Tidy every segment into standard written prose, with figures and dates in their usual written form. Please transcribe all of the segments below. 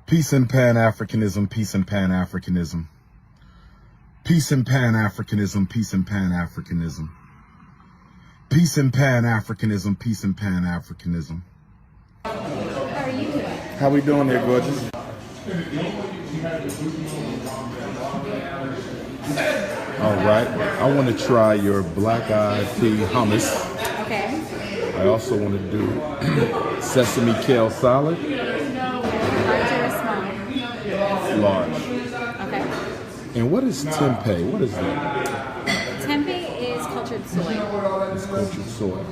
Peace and Pan Africanism, peace and Pan Africanism. Peace and Pan Africanism, peace and Pan Africanism. Peace and Pan Africanism, peace and Pan Africanism. How are you doing? How we doing there, gorgeous? All right, I want to try your black-eyed pea hummus. Okay. I also want to do sesame kale salad. Large or small? Large. Okay. And what is tempeh? What is that? Tempeh is cultured soy. It's cultured soy.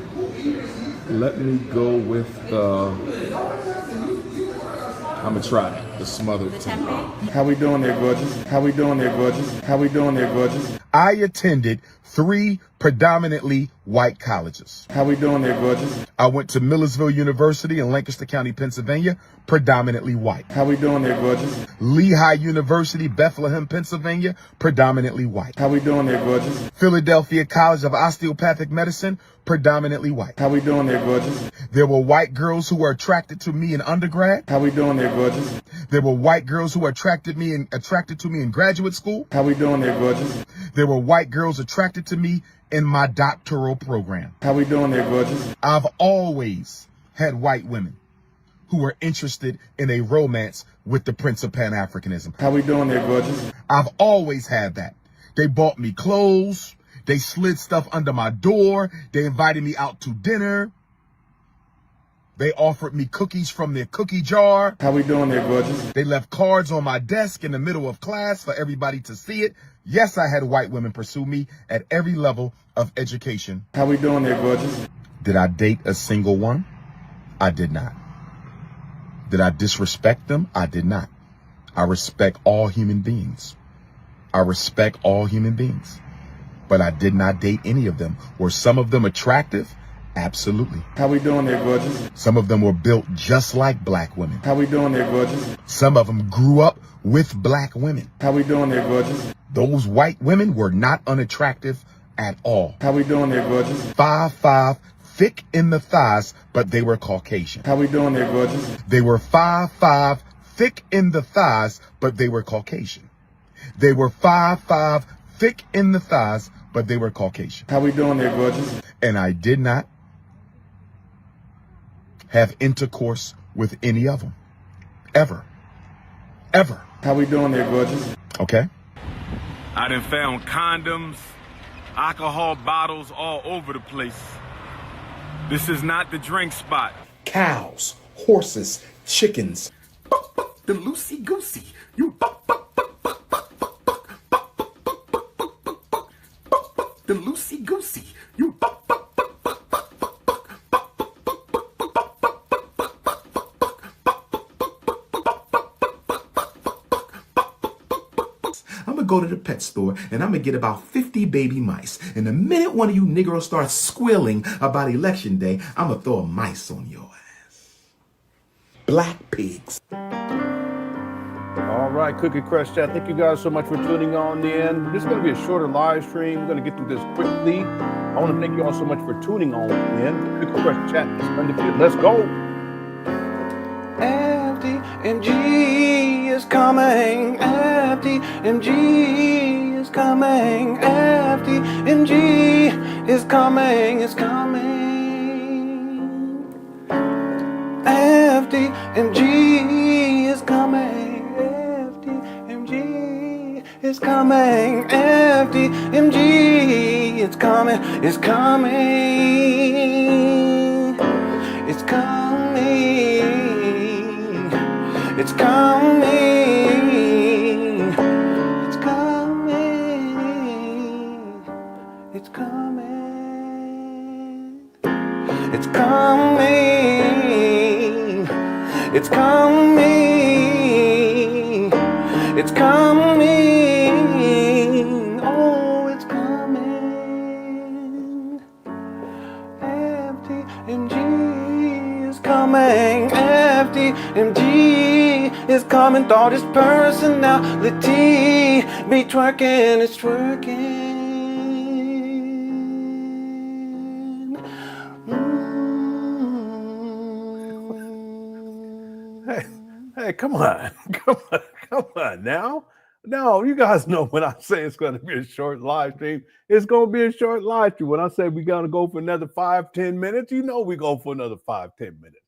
Let me go with the, I'm gonna try it, the smothered tempeh. How we doing there, gorgeous? How we doing there, gorgeous? How we doing there, gorgeous? I attended 3 predominantly white colleges. How we doing there, gorgeous? I went to Millersville University in Lancaster County, Pennsylvania, predominantly white. How we doing there, gorgeous? Lehigh University, Bethlehem, Pennsylvania, predominantly white. How we doing there, gorgeous? Philadelphia College of Osteopathic Medicine, predominantly white. How we doing there, gorgeous? There were white girls who were attracted to me in undergrad. How we doing there, gorgeous? There were white girls who were attracted to me in graduate school. How we doing there, gorgeous? There were white girls attracted to me in my doctoral program. How we doing there, gorgeous? I've always had white women who were interested in a romance with the Prince of Pan Africanism. How we doing there, gorgeous? I've always had that. They bought me clothes. They slid stuff under my door. They invited me out to dinner. They offered me cookies from their cookie jar. How we doing there, gorgeous? They left cards on my desk in the middle of class for everybody to see it. Yes, I had white women pursue me at every level of education. How we doing there, gorgeous? Did I date a single one? I did not. Did I disrespect them? I did not. I respect all human beings. I respect all human beings. But I did not date any of them. Were some of them attractive? Absolutely. How we doing there, gorgeous? Some of them were built just like black women. How we doing there, gorgeous? Some of them grew up with black women. How we doing there, gorgeous? Those white women were not unattractive at all. How we doing there, gorgeous? 5'5", thick in the thighs, but they were Caucasian. How we doing there, gorgeous? They were 5'5", thick in the thighs, but they were Caucasian. They were 5'5", thick in the thighs, but they were Caucasian. How we doing there, gorgeous? And I did not have intercourse with any of them. Ever. Ever. How we doing there, gorgeous? Okay? I done found condoms, alcohol bottles all over the place. This is not the drink spot. Cows, horses, chickens. The loosey goosey. You the loosey goosey. You I'm gonna go to the pet store and I'm gonna get about 50 baby mice. And the minute one of you Negroes starts squealing about election day, I'm gonna throw a mice on your ass. Black pigs. All right, Cookie Crush Chat. Thank you guys so much for tuning on in. This is going to be a shorter live stream. We're going to get through this quickly. I want to thank you all so much for tuning on in. Cookie Crush Chat is undefeated. Let's go. FDMG is coming. FDMG is coming. FDMG is coming. It's coming. FDMG is coming. It's coming, FDMG, it's coming, it's coming, it's coming, it's coming, it's coming, it's coming, it's coming, it's coming, it's coming. FDMG is coming, thought his personality be twerking, it's twerking. Hey, come on. Come on now. No, you guys know when I say it's going to be a short live stream, it's going to be a short live stream. When I say we're going to go for another 5-10 minutes, you know we go for another 5-10 minutes.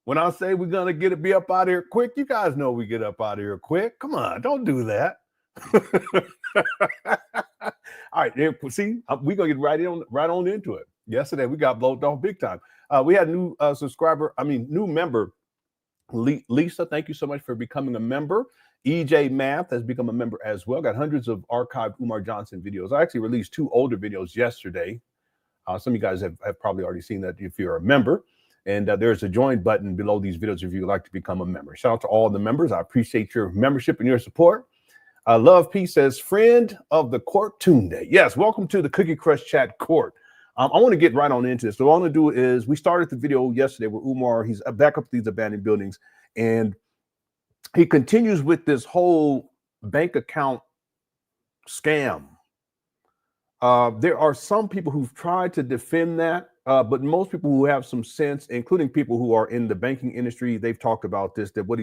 When I say we're going to be up out of here quick, you guys know we get up out of here quick. Come on, don't do that. All right, see, we're going to get right on into it. Yesterday, we got blown off big time. We had a new new member, Lisa. Thank you so much for becoming a member. EJ Math has become a member as well. Got hundreds of archived Umar Johnson videos. I actually released 2 older videos yesterday. Some of you guys have probably already seen that if you're a member. And there's a join button below these videos if you'd like to become a member. Shout out to all the members. I appreciate your membership and your support. Love Peace says, friend of the court Tunde. Yes, welcome to the Cookie Crush Chat Court. I want to get right on into this. So what I want to do is, we started the video yesterday where Umar, he's back up to these abandoned buildings, and he continues with this whole bank account scam. There are some people who've tried to defend that, but most people who have some sense, including people who are in the banking industry, they've talked about this, that what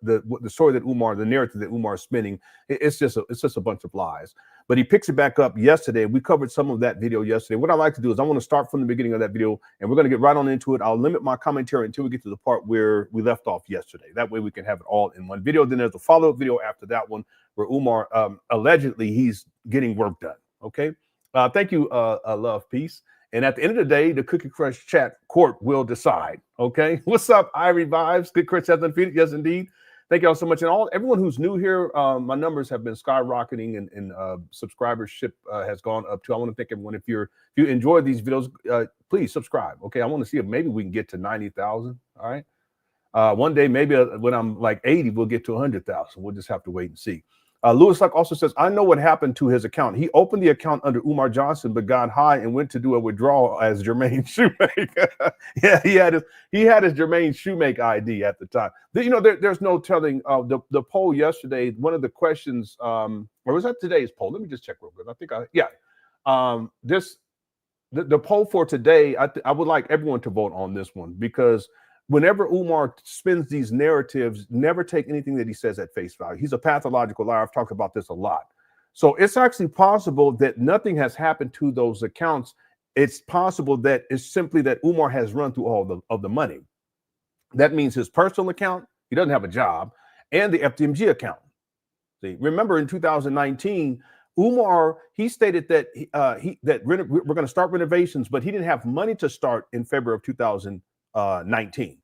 the story that Umar, the narrative that Umar is spinning, it's just a bunch of lies. But he picks it back up yesterday. We covered some of that video yesterday. What I like to do is I want to start from the beginning of that video, and we're going to get right on into it. I'll limit my commentary until we get to the part where we left off yesterday. That way we can have it all in one video. Then there's a follow-up video after that one where Umar allegedly he's getting work done. Okay. Thank you, Love Peace. And at the end of the day, the Cookie Crush Chat Court will decide. Okay. What's up, Irie Vibes? Good Chris has undefeated. Yes, indeed. Thank you all so much. And everyone who's new here, my numbers have been skyrocketing, and subscribership has gone up too. I want to thank everyone. If you enjoy these videos, please subscribe. Okay. I want to see if maybe we can get to 90,000. All right. One day, maybe when I'm like 80, we'll get to 100,000. We'll just have to wait and see. Lewis Luck also says, I know what happened to his account. He opened the account under Umar Johnson, but got high and went to do a withdrawal as Jermaine Shoemake. Yeah, he had his Jermaine Shoemake ID at the time. There's no telling. The poll yesterday, one of the questions, or was that today's poll? Let me just check real quick. The poll for today, I would like everyone to vote on this one, because whenever Umar spins these narratives, never take anything that he says at face value. He's a pathological liar. I've talked about this a lot. So it's actually possible that nothing has happened to those accounts. It's possible that it's simply that Umar has run through all of the money. That means his personal account, he doesn't have a job, and the FDMG account. See, remember in 2019, Umar, he stated that we're going to start renovations, but he didn't have money to start in February of 2019.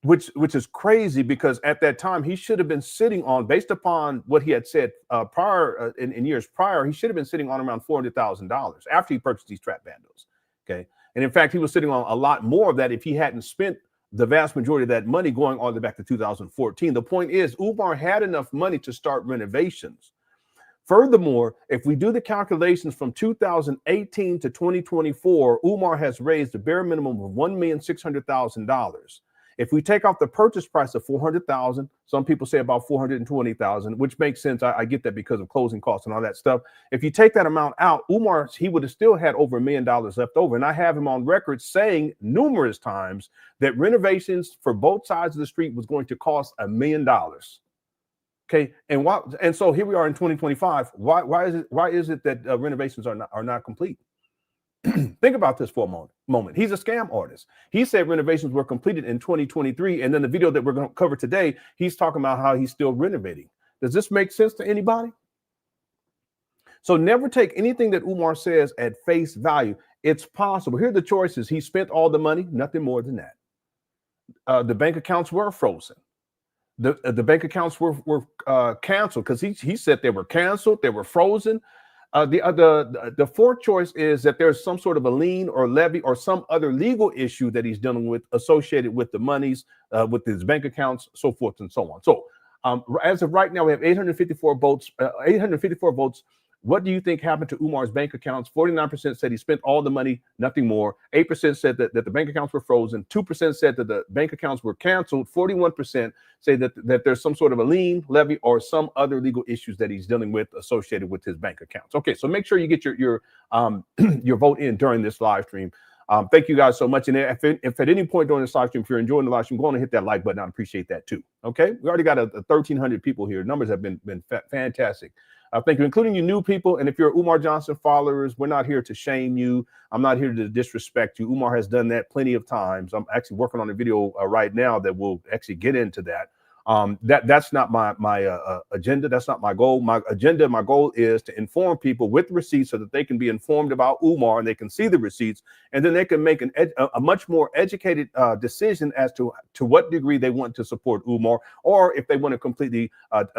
Which is crazy, because at that time he should have been sitting on, based upon what he had said prior in years prior, he should have been sitting on around $400,000 after he purchased these trap bandos. Okay, and in fact he was sitting on a lot more of that if he hadn't spent the vast majority of that money going all the way back to 2014. The point is, Umar had enough money to start renovations. Furthermore, if we do the calculations from 2018 to 2024, Umar has raised a bare minimum of $1,600,000. If we take off the purchase price of $400,000, some people say about $420,000, which makes sense. I get that because of closing costs and all that stuff. If you take that amount out, Umar, he would have still had over $1 million left over. And I have him on record saying numerous times that renovations for both sides of the street was going to cost $1 million. Okay, and so here we are in 2025. Why is it that renovations are not complete? Think about this for a moment. He's a scam artist. He said renovations were completed in 2023, and then the video that we're going to cover today, he's talking about how he's still renovating. Does this make sense to anybody? So never take anything that Umar says at face value. It's possible. Here are the choices. He spent all the money, nothing more than that. The bank accounts were frozen. The bank accounts were canceled, because he said they were canceled, they were frozen. The fourth choice is that there's some sort of a lien or levy or some other legal issue that he's dealing with associated with the monies, with his bank accounts, so forth and so on. So as of right now, we have 854 votes. What do you think happened to Umar's bank accounts? 49% said he spent all the money, nothing more. 8% said that the bank accounts were frozen. 2% said that the bank accounts were canceled. 41% say that there's some sort of a lien, levy, or some other legal issues that he's dealing with associated with his bank accounts. Okay, so make sure you get your vote in during this live stream. Thank you guys so much. And if at any point during this live stream, if you're enjoying the live stream, go on and hit that like button. I'd appreciate that too. Okay, we already got 1,300 people here. Numbers have been fantastic. Thank you, including you new people. And if you're Umar Johnson followers, we're not here to shame you. I'm not here to disrespect you. Umar has done that plenty of times. I'm actually working on a video right now that will actually get into that. That's not my agenda. That's not my goal. My agenda, my goal is to inform people with receipts so that they can be informed about Umar and they can see the receipts, and then they can make a much more educated decision as to what degree they want to support Umar, or if they want to completely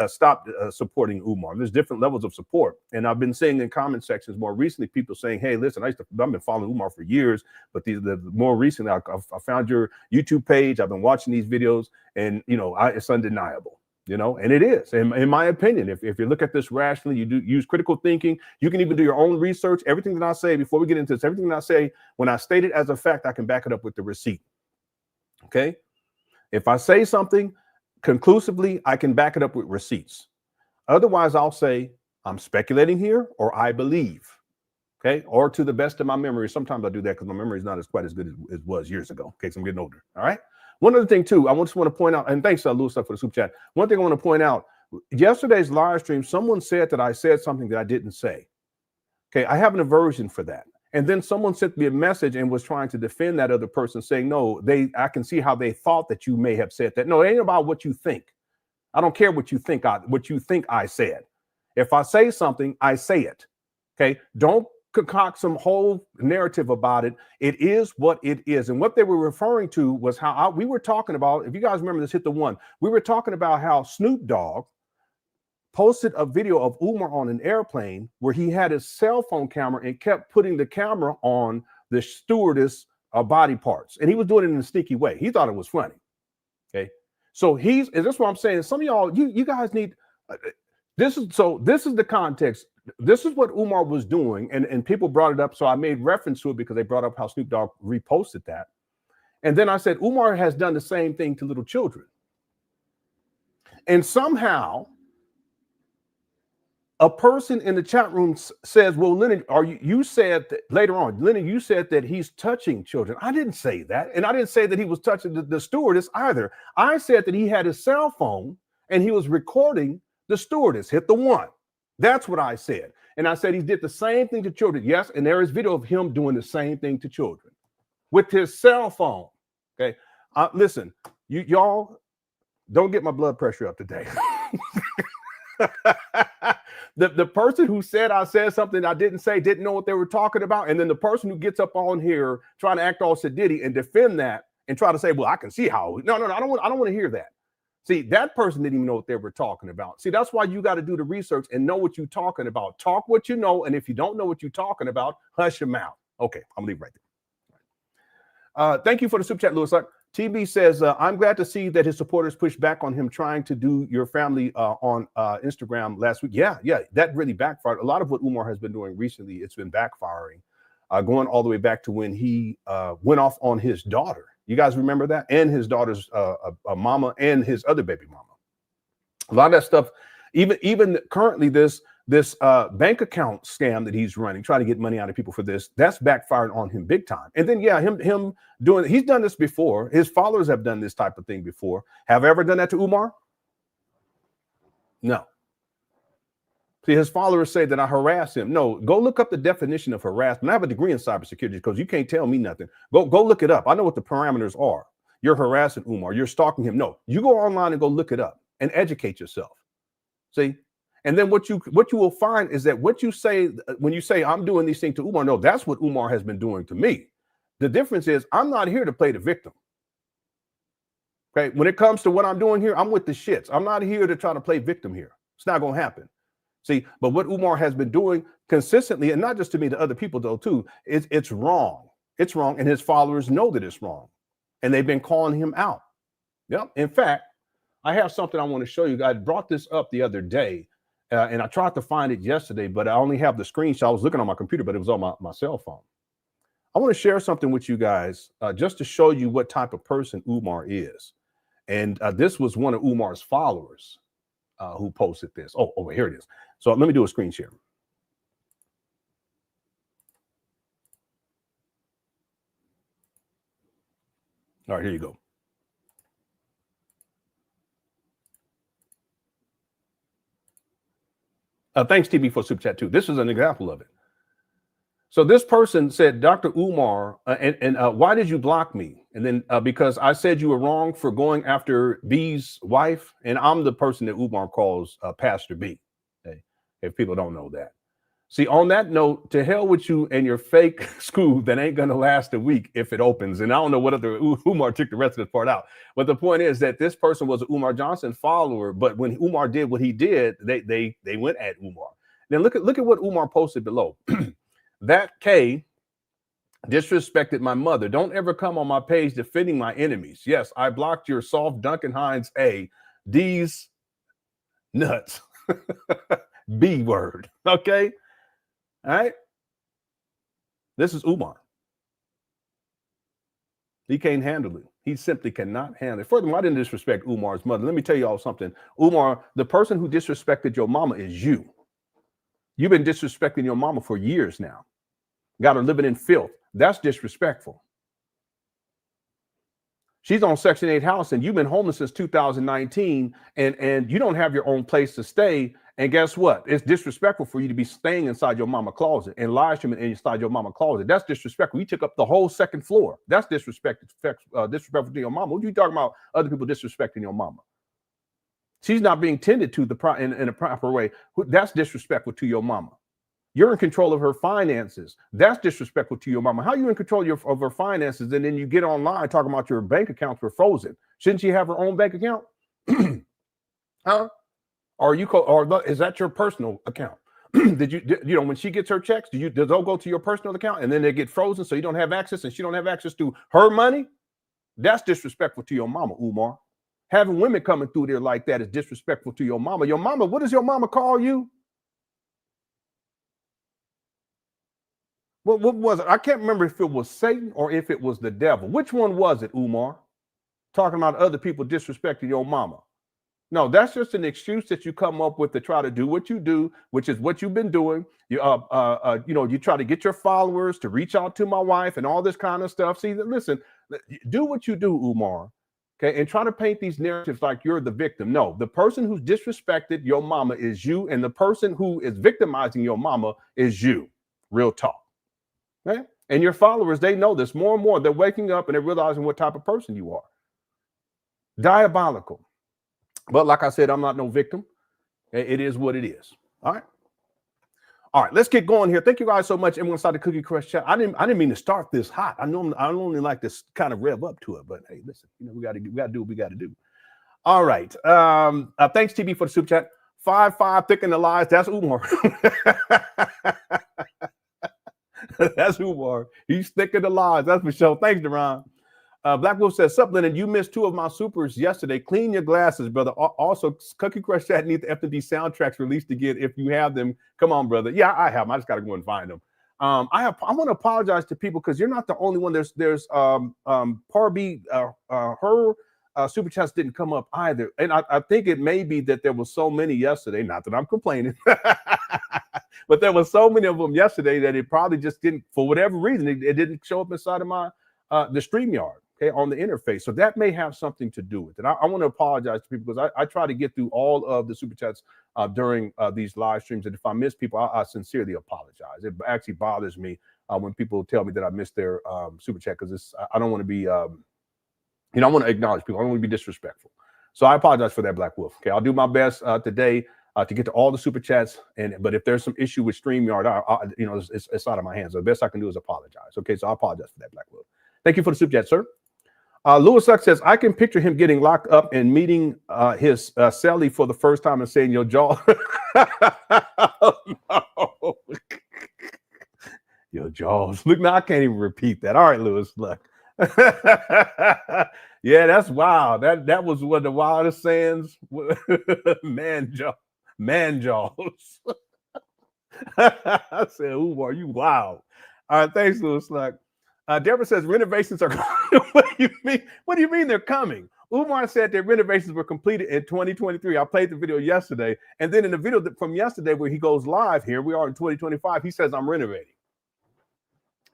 stop supporting Umar. There's different levels of support, and I've been seeing in comment sections more recently people saying, "Hey, listen, I've been following Umar for years, but more recently I found your YouTube page. I've been watching these videos, and it's undeniable, and it is, in my opinion. If you look at this rationally, you do use critical thinking, you can even do your own research. Everything that I say, before we get into this, everything that I say, when I state it as a fact, I can back it up with the receipt. Okay, if I say something conclusively, I can back it up with receipts. Otherwise, I'll say I'm speculating here, or I believe. Okay, or to the best of my memory. Sometimes I do that because my memory is not quite as good as it was years ago. Okay, so I'm getting older. All right. One other thing too, I just want to point out, and thanks Louis for the super chat. One thing I want to point out, yesterday's live stream, someone said that I said something that I didn't say. Okay, I have an aversion for that. And then someone sent me a message and was trying to defend that other person, saying, no, I can see how they thought that you may have said that. No, it ain't about what you think. I don't care what you think I said. If I say something, I say it. Okay, don't concoct some whole narrative about it. It is what it is. And what they were referring to was how we were talking about, if you guys remember this, hit the one. We were talking about how Snoop Dogg posted a video of Umar on an airplane where he had his cell phone camera and kept putting the camera on the stewardess body parts. And he was doing it in a sneaky way. He thought it was funny. Okay. So and that's what I'm saying. Some of y'all, you guys need, this is the context. This is what Umar was doing, and people brought it up, so I made reference to it because they brought up how Snoop Dogg reposted that. And then I said, Umar has done the same thing to little children. And somehow, a person in the chat room says, well, Lenon, you said that later on, Lenon, you said that he's touching children. I didn't say that. And I didn't say that he was touching the stewardess either. I said that he had his cell phone and he was recording the stewardess. Hit the one. That's what I said. And I said he did the same thing to children. Yes, and there is video of him doing the same thing to children with his cell phone. Okay. Listen, y'all don't get my blood pressure up today. The person who said I said something I didn't say didn't know what they were talking about. And then the person who gets up on here trying to act all sedity and defend that and try to say, well, I can see how. No, I don't want to hear that. See, that person didn't even know what they were talking about. See, that's why you got to do the research and know what you're talking about. Talk what you know. And if you don't know what you're talking about, hush your mouth. Okay, I'm going to leave right there. Thank you for the super chat, Louis. TB says, I'm glad to see that his supporters pushed back on him trying to do your family on Instagram last week. Yeah, that really backfired. A lot of what Umar has been doing recently, it's been backfiring, going all the way back to when he went off on his daughter. You guys remember that? And his daughter's mama and his other baby mama. A lot of that stuff, even currently this bank account scam that he's running, trying to get money out of people for this, that's backfired on him big time. And then, yeah, him doing, he's done this before. His followers have done this type of thing before. Have I ever done that to Umar? No. See, his followers say that I harass him. No, go look up the definition of harassment. I have a degree in cybersecurity because you can't tell me nothing. Go look it up. I know what the parameters are. You're harassing Umar. You're stalking him. No, you go online and go look it up and educate yourself. See? And then what you will find is that what you say, when you say I'm doing these things to Umar, no, that's what Umar has been doing to me. The difference is I'm not here to play the victim. Okay, when it comes to what I'm doing here, I'm with the shits. I'm not here to try to play victim here. It's not going to happen. See, but what Umar has been doing consistently, and not just to me, to other people though too, it's wrong. It's wrong, and his followers know that it's wrong, and they've been calling him out. Yep. In fact, I have something I want to show you. I brought this up the other day. And I tried to find it yesterday, but I only have the screenshot. I was looking on my computer, but it was on my cell phone. I want to share something with you guys just to show you what type of person Umar is. And this was one of Umar's followers who posted this. Oh, over here it is. So let me do a screen share. All right, here you go. Thanks, TB, for super chat too. This is an example of it. So this person said, Dr. Umar, why did you block me? And then because I said you were wrong for going after B's wife, and I'm the person that Umar calls Pastor B. Okay? If people don't know that. See, on that note, to hell with you and your fake school that ain't gonna last a week if it opens. And I don't know what other Umar took the rest of this part out. But the point is that this person was an Umar Johnson follower. But when Umar did what he did, they went at Umar. Then look at what Umar posted below. That K disrespected my mother. Don't ever come on my page defending my enemies. Yes, I blocked your soft Duncan Hines A. D's nuts. B word. Okay. All right. This is Umar. He can't handle it. He simply cannot handle it. Furthermore, I didn't disrespect Umar's mother. Let me tell you all something. Umar, the person who disrespected your mama is you. You've been disrespecting your mama for years now. Got her living in filth. That's disrespectful. She's on Section 8 house and you've been homeless since 2019 and you don't have your own place to stay. And guess what? It's disrespectful for you to be staying inside your mama closet and live streaming inside your mama closet. That's disrespectful. You took up the whole second floor. That's disrespectful to your mama. What are you talking about? Other people disrespecting your mama. She's not being tended to in a proper way. That's disrespectful to your mama. You're in control of her finances. That's disrespectful to your mama. How are you in control of her finances and then you get online talking about your bank accounts were frozen? Shouldn't she have her own bank account? Huh? Or is that your personal account? When she gets her checks, does those go to your personal account and then they get frozen so you don't have access and she don't have access to her money? That's disrespectful to your mama, Umar. Having women coming through there like that is disrespectful to your mama. Your mama, what does your mama call you? What was it? I can't remember if it was Satan or if it was the devil. Which one was it, Umar? Talking about other people disrespecting your mama. No, that's just an excuse that you come up with to try to do what you do, which is what you've been doing. You try to get your followers to reach out to my wife and all this kind of stuff. See, listen, do what you do, Umar. Okay, and try to paint these narratives like you're the victim. No, the person who's disrespected your mama is you, and the person who is victimizing your mama is you. Real talk. Okay? And your followers, they know this more and more. They're waking up and they're realizing what type of person you are. Diabolical. But like I said, I'm not no victim. It is what it is. All right. All right, let's get going here. Thank you guys so much. Everyone started Cookie Crush chat. I didn't mean to start this hot. I only like to kind of rev up to it, but hey, listen, we got to do what we got to do. All right. Thanks, TB, for the super chat. 5-5 thick in the lies. That's Umar. That's Umar. He's thick in the lies. That's for sure. Thanks, Deron. Black Wolf says, sup, Lenon, you missed 2 of my supers yesterday. Clean your glasses, brother. Also, Cookie Crush chat needs the FDMG soundtracks released again if you have them. Come on, brother. Yeah, I have them. I just got to go and find them. I want to apologize to people because you're not the only one. There's Par B, her super chats didn't come up either. And I think it may be that there was so many yesterday, not that I'm complaining, but there was so many of them yesterday that it probably just didn't, for whatever reason, it didn't show up inside of my the StreamYard. Okay, on the interface. So that may have something to do with it. I want to apologize to people because I try to get through all of the super chats during these live streams. And if I miss people, I sincerely apologize. It actually bothers me when people tell me that I missed their super chat because I don't want to be, I want to acknowledge people. I don't want to be disrespectful. So I apologize for that, Black Wolf. Okay, I'll do my best today to get to all the super chats. But if there's some issue with StreamYard, it's out of my hands. So the best I can do is apologize. Okay, so I apologize for that, Black Wolf. Thank you for the super chat, sir. Lewis Suck says, I can picture him getting locked up and meeting his cellie for the first time and saying, your jaw. Oh, no. Your jaws. Look, now I can't even repeat that. All right, Lewis, look. Yeah, that's wild. That was one of the wildest sayings. Man jaws. I said, ooh, are you wild? All right, thanks, Lewis Luck. Deborah says renovations are coming. What do you mean? What do you mean they're coming? Umar said that renovations were completed in 2023. I played the video yesterday. And then in the video from yesterday where he goes live here, we are in 2025, he says, I'm renovating.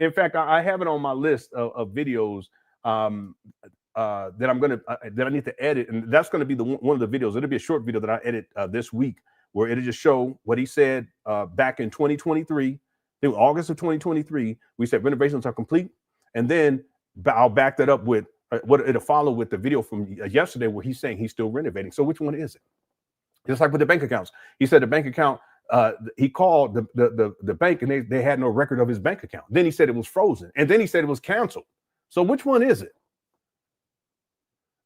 In fact, I have it on my list of videos that I'm gonna that I need to edit, and that's going to be one of the videos. It'll be a short video that I edit this week, where it'll just show what he said back in 2023, in August of 2023. We said renovations are complete, and then I'll back that up with what it'll follow with the video from yesterday, where he's saying he's still renovating. So which one is it? Just like with the bank accounts, he said the bank account. He called the bank, and they had no record of his bank account. Then he said it was frozen, and then he said it was canceled. So which one is it?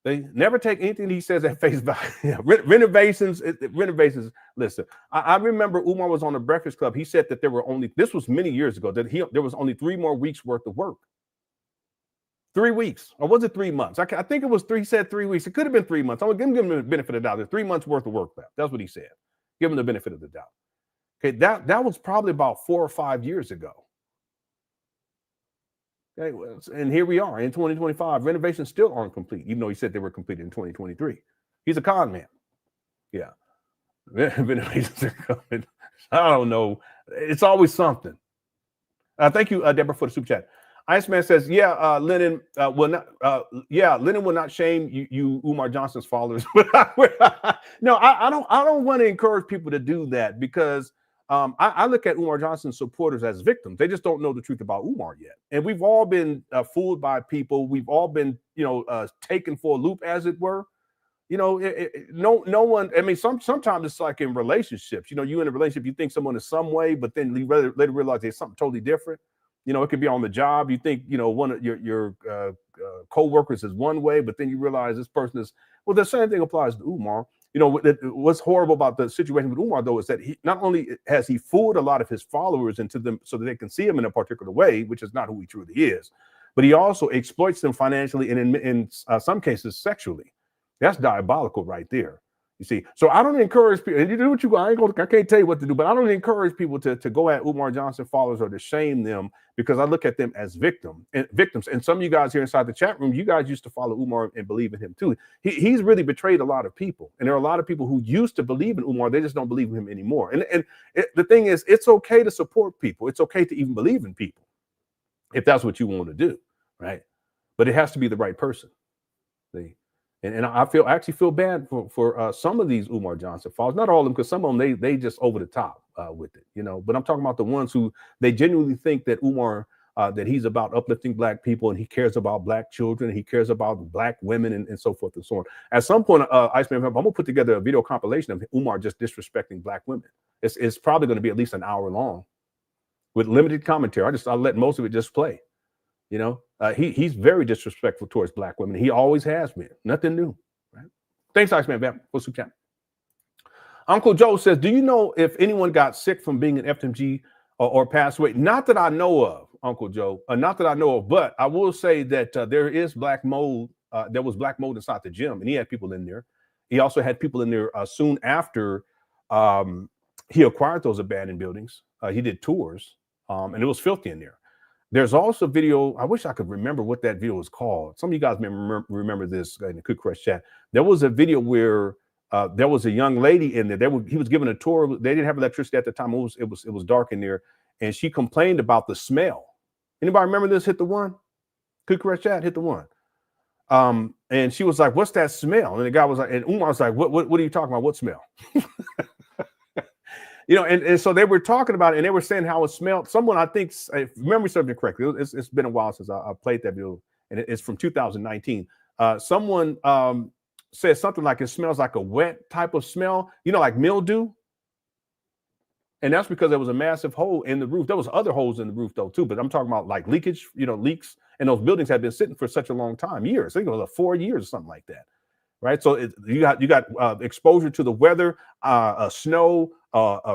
They never take anything he says at face value. Renovations. Listen, I remember Umar was on the Breakfast Club. He said that there were only, this was many years ago, that there was only 3 more weeks worth of work. 3 weeks, or was it 3 months? I think it was 3. He said 3 weeks. It could have been 3 months. I'm gonna give him the benefit of the doubt. There's 3 months worth of work left. That's what he said. Give him the benefit of the doubt. Okay, that was probably about 4 or 5 years ago. Okay, and here we are in 2025. Renovations still aren't complete, even though he said they were completed in 2023. He's a con man. Yeah, renovations are coming. I don't know. It's always something. Thank you, Deborah, for the super chat. Iceman says, "Yeah, Lenon will not. Lenon will not shame you Umar Johnson's followers." No, I don't want to encourage people to do that, because I look at Umar Johnson's supporters as victims. They just don't know the truth about Umar yet, and we've all been fooled by people. We've all been, taken for a loop, as it were. No one. I mean, sometimes it's like in relationships. You in a relationship, you think someone is some way, but then you later realize they're something totally different. It could be on the job. You think, one of your co-workers is one way, but then you realize this person is, well, the same thing applies to Umar. What's horrible about the situation with Umar, though, is that he not only has he fooled a lot of his followers into them so that they can see him in a particular way, which is not who he truly is, but he also exploits them financially and in some cases sexually. That's diabolical right there. You see, so I don't encourage people, and you do what you want. I can't tell you what to do, but I don't encourage people to go at Umar Johnson followers or to shame them, because I look at them as victims. And some of you guys here inside the chat room, you guys used to follow Umar and believe in him too. He's really betrayed a lot of people, and there are a lot of people who used to believe in Umar. They just don't believe in him anymore. And the thing is, it's okay to support people. It's okay to even believe in people if that's what you want to do, right? But it has to be the right person. See? And I actually feel bad for some of these Umar Johnson followers, not all of them, because some of them they just over the top with it, But I'm talking about the ones who they genuinely think that Umar that he's about uplifting Black people, and he cares about Black children, and he cares about Black women, and so forth and so on. At some point, Iceman, I'm gonna put together a video compilation of Umar just disrespecting Black women. It's probably going to be at least an hour long with limited commentary. I'll let most of it just play. He's very disrespectful towards Black women. He always has been. Nothing new. Right? Thanks, Iceman. For super chat. Uncle Joe says, "Do you know if anyone got sick from being an FDMG or passed away?" Not that I know of, Uncle Joe. Not that I know of, but I will say that there is Black mold. There was Black mold inside the gym, and he had people in there. He also had people in there soon after he acquired those abandoned buildings. He did tours, and it was filthy in there. There's also video. I wish I could remember what that video was called. Some of you guys may remember this in the Cook Crush chat. There was a video where there was a young lady in there. He was given a tour. They didn't have electricity at the time. It was dark in there, and she complained about the smell. Anybody remember this? Hit the one. Cook Crush chat. Hit the one. And she was like, "What's that smell?" And the guy was like, and Umar was like, "What are you talking about? What smell?" And so they were talking about it, and they were saying how it smelled. Someone, I think, if memory serves me correctly, it's been a while since I played that video, and it's from 2019. Someone said something like it smells like a wet type of smell, like mildew. And that's because there was a massive hole in the roof. There was other holes in the roof, though, too. But I'm talking about like leakage, leaks. And those buildings had been sitting for such a long time, years. I think it was like 4 years or something like that. Right. So you got exposure to the weather, snow,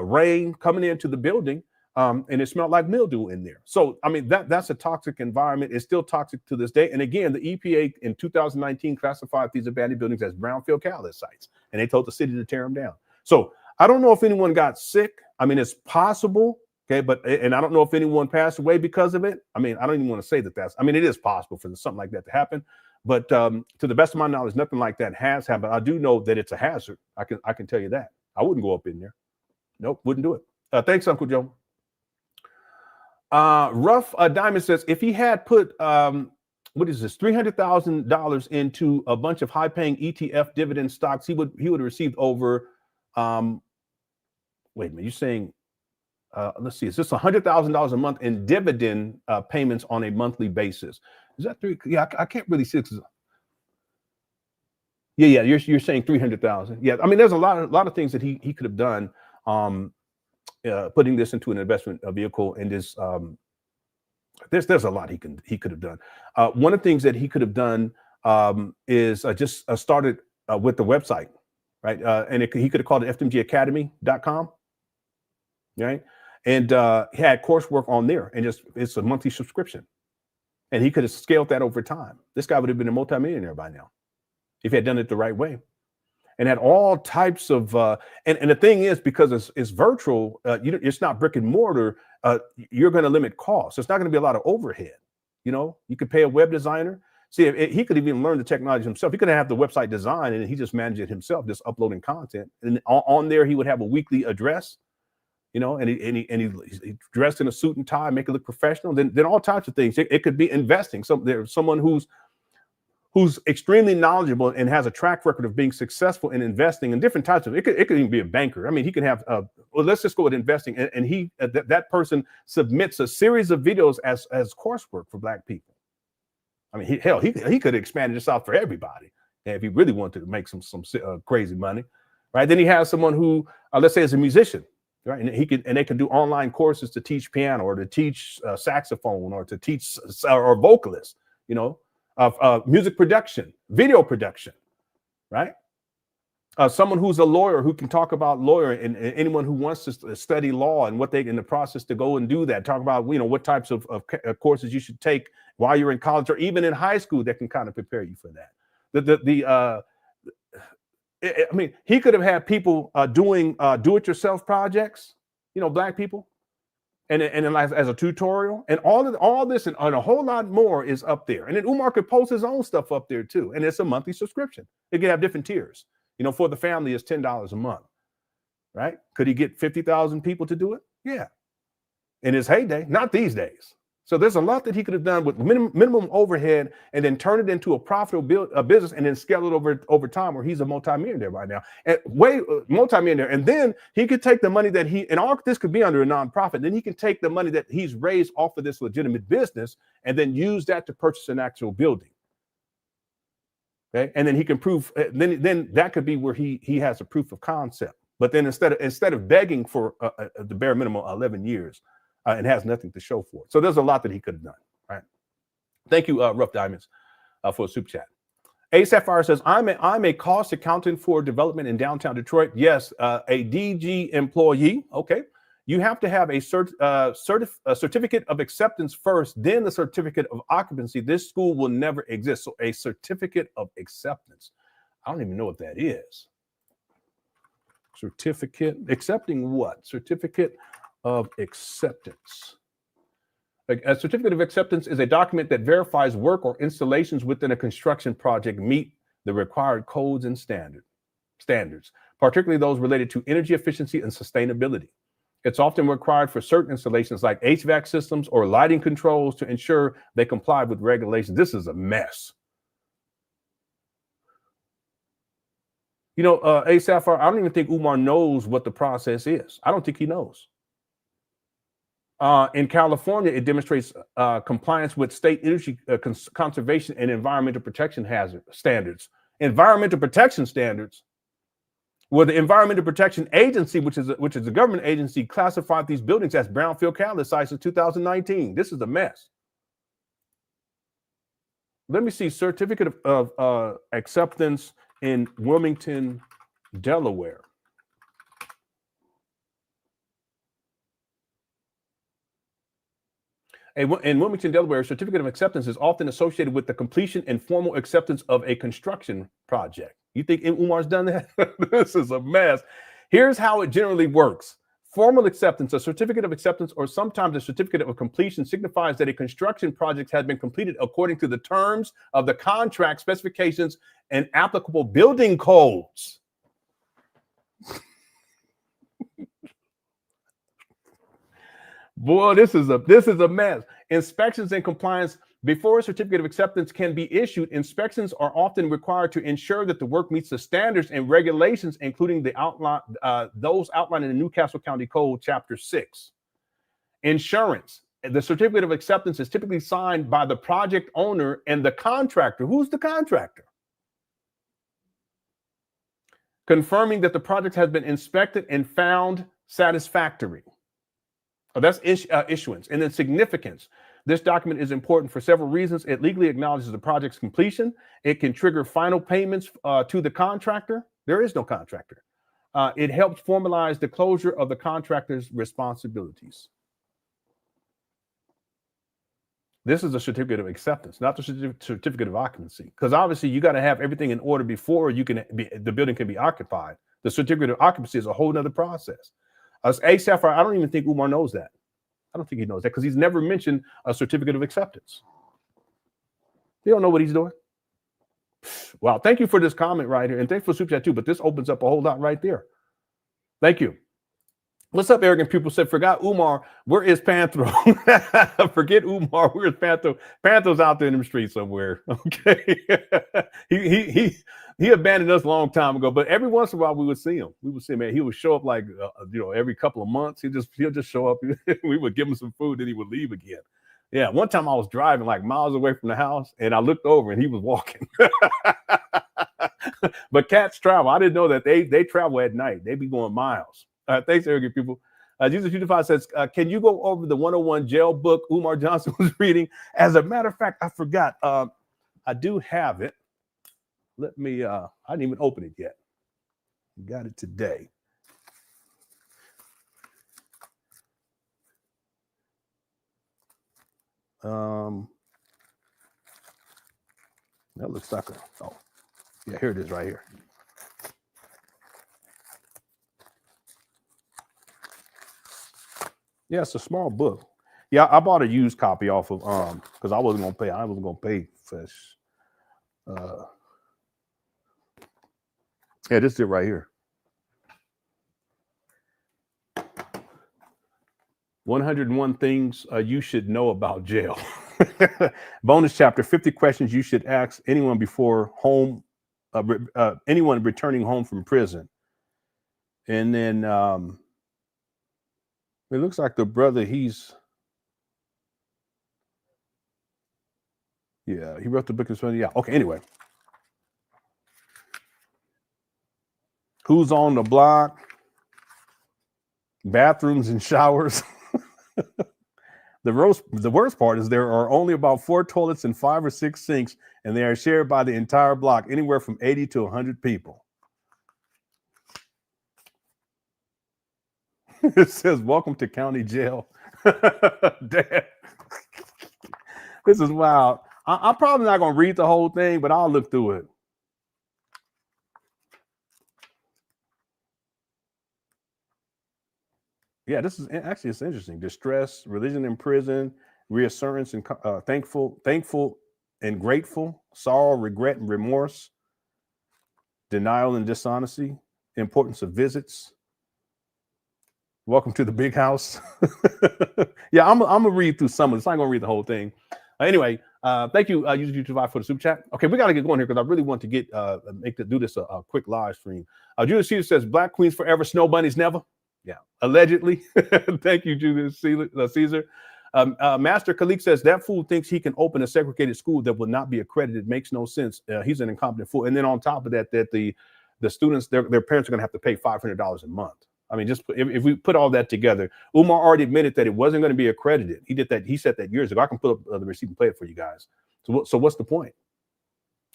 rain coming into the building, and it smelled like mildew in there. So, I mean, that's a toxic environment. It's still toxic to this day. And again, the EPA in 2019 classified these abandoned buildings as brownfield catalyst sites, and they told the city to tear them down. So I don't know if anyone got sick. I mean, it's possible. Okay, and I don't know if anyone passed away because of it. I mean, I don't even want to say that it is possible for something like that to happen. But to the best of my knowledge, nothing like that has happened. I do know that it's a hazard. I can tell you that. I wouldn't go up in there. Nope, wouldn't do it. Thanks, Uncle Joe. Rough Diamond says, if he had put what is this? $300,000 into a bunch of high-paying ETF dividend stocks. He would have received over. Wait a minute, you're saying? Let's see. Is this $100,000 a month in dividend payments on a monthly basis? Is that three? Yeah, I can't really see it. Yeah. You're saying 300,000. Yeah, I mean, there's a lot of things that he could have done. Putting this into an investment vehicle, and this. There's a lot he could have done. One of the things that he could have done is just started with the website, right? And he could have called it FDMG right? And he had coursework on there, and it's a monthly subscription. And he could have scaled that over time. This guy would have been a multimillionaire by now if he had done it the right way. And had all types of, and the thing is, because it's virtual, it's not brick and mortar, you're going to limit costs. It's not going to be a lot of overhead. You could pay a web designer. See, he could even learn the technology himself. He could have the website design and he just managed it himself, just uploading content. And on there, he would have a weekly address, and he dressed in a suit and tie, make it look professional. Then all types of things. It could be investing. So there's someone who's extremely knowledgeable and has a track record of being successful in investing in different types of. It could even be a banker. I mean, he can have. Well, let's just go with investing, and that person submits a series of videos as coursework for Black people. I mean, he could have expanded this out for everybody if he really wanted to make some crazy money, right? Then he has someone who, let's say, is a musician, right? And they can do online courses to teach piano or to teach saxophone or to teach or vocalist, music production, video production, right? Someone who's a lawyer who can talk about lawyer, and anyone who wants to study law and what they in the process to go and do that. Talk about what types of courses you should take while you're in college or even in high school that can kind of prepare you for that. I mean, he could have had people doing do-it-yourself projects, Black people. And as a tutorial, and all this and a whole lot more is up there. And then Umar could post his own stuff up there too. And it's a monthly subscription. It could have different tiers. For the family, it's $10 a month, right? Could he get 50,000 people to do it? Yeah. In his heyday, not these days. So there's a lot that he could have done with minimum overhead, and then turn it into a profitable business, and then scale it over time, where he's a multimillionaire right now, and multimillionaire. And then he could take the money that and all this could be under a nonprofit. Then he can take the money that he's raised off of this legitimate business, and then use that to purchase an actual building. Okay, and then he can prove. Then that could be where he has a proof of concept. But then instead of begging for the bare minimum 11 years. And has nothing to show for it. So there's a lot that he could have done, right? Thank you, Rough Diamonds, for a super chat. A Sapphire says, I'm a cost accountant for development in downtown Detroit. Yes, a DG employee. Okay. You have to have a certificate of acceptance first, then the certificate of occupancy. This school will never exist. So a certificate of acceptance. I don't even know what that is. Certificate, accepting what? Certificate of acceptance. A certificate of acceptance is a document that verifies work or installations within a construction project meet the required codes and standards, particularly those related to energy efficiency and sustainability. It's often required for certain installations like HVAC systems or lighting controls to ensure they comply with regulations. This is a mess. A Sapphire, I don't even think Umar knows what the process is. I don't think he knows. In California, it demonstrates compliance with state energy conservation and environmental protection standards. Environmental protection standards, where the Environmental Protection Agency, which is a government agency, classified these buildings as brownfield catalyst sites in 2019. This is a mess. Let me see, certificate of acceptance in Wilmington, Delaware. In Wilmington, Delaware, a certificate of acceptance is often associated with the completion and formal acceptance of a construction project. You think Umar's done that? This is a mess. Here's how it generally works. Formal acceptance, a certificate of acceptance, or sometimes a certificate of completion, signifies that a construction project has been completed according to the terms of the contract specifications and applicable building codes. Boy, this is a mess. Inspections and compliance Before a certificate of acceptance can be issued, inspections are often required to ensure that the work meets the standards and regulations, including those outlined in the Newcastle County Code, Chapter 6. Insurance. The certificate of acceptance is typically signed by the project owner and the contractor. Who's the contractor? Confirming that the project has been inspected and found satisfactory. Oh, that's issuance. And then significance. This document is important for several reasons. It legally acknowledges the project's completion. It can trigger final payments to the contractor. There is no contractor. It helps formalize the closure of the contractor's responsibilities. This is a certificate of acceptance, not the certificate of occupancy, because obviously you got to have everything in order before the building can be occupied. The certificate of occupancy is a whole nother process. Sapphire, I don't even think Umar knows that. I don't think he knows that because he's never mentioned a certificate of acceptance. He don't know what he's doing. Wow, thank you for this comment right here, and thanks for Super Chat too. But this opens up a whole lot right there. Thank you. What's up, arrogant people? Said, forgot Umar. Where is Panther? Forget Umar. Where's Panther? Panther's out there in the streets somewhere. Okay. He abandoned us a long time ago, but every once in a while we would see him. We would see him, man. He would show up like every couple of months. He'll just show up. We would give him some food, then he would leave again. Yeah. One time I was driving like miles away from the house, and I looked over and he was walking. But cats travel. I didn't know that they travel at night. They be going miles. Thanks, arrogant people. Jesus Unified says, can you go over the 101 jail book Umar Johnson was reading? As a matter of fact, I forgot. I do have it. Let me, I didn't even open it yet. Got it today. That looks like oh, yeah, here it is right here. Yeah, it's a small book. Yeah, I bought a used copy off of because I wasn't gonna pay. I wasn't gonna pay for this. Yeah, this is it right here. 101 things you should know about jail. Bonus chapter: 50 questions you should ask anyone before home, anyone returning home from prison. And then it looks like the brother, he wrote the book as well. Yeah. Okay. Anyway, who's on the block? Bathrooms and showers. The worst part is there are only about 4 toilets and 5 or 6 sinks, and they are shared by the entire block, anywhere from 80 to 100 people. It says, welcome to county jail. Damn. This is wild. I'm probably not going to read the whole thing, but I'll look through it. Yeah, this is actually, it's interesting. Distress, religion in prison, reassurance and thankful and grateful, sorrow, regret and remorse, denial and dishonesty, importance of visits. Welcome to the big house. Yeah, I'm gonna read through some of this. I'm gonna read the whole thing. Anyway, thank you, YouTube for the super chat. Okay, we gotta get going here because I really want to get do this a quick live stream. Judas Caesar says, "Black queens forever, snow bunnies never." Yeah, allegedly. Thank you, Judas Caesar. Master Khalik says that fool thinks he can open a segregated school that will not be accredited. Makes no sense. He's an incompetent fool. And then on top of that, the students, their parents are gonna have to pay $500 a month. I mean, just if we put all that together, Umar already admitted that it wasn't going to be accredited. He did that. He said that years ago. I can put up the receipt and play it for you guys. So what's the point?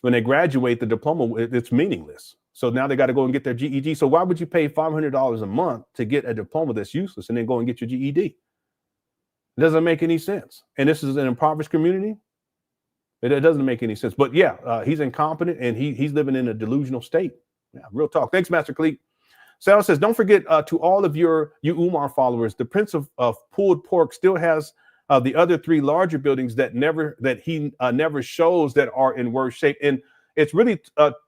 When they graduate, the diploma, it's meaningless. So now they got to go and get their GED. So why would you pay $500 a month to get a diploma that's useless and then go and get your GED? It doesn't make any sense. And this is an impoverished community. It doesn't make any sense. But yeah, he's incompetent and he's living in a delusional state. Yeah, real talk. Thanks, Master Cleek. Sarah says, don't forget to all of you Umar followers, the Prince of Pulled Pork still has the other 3 larger buildings that he never shows that are in worse shape. And it's really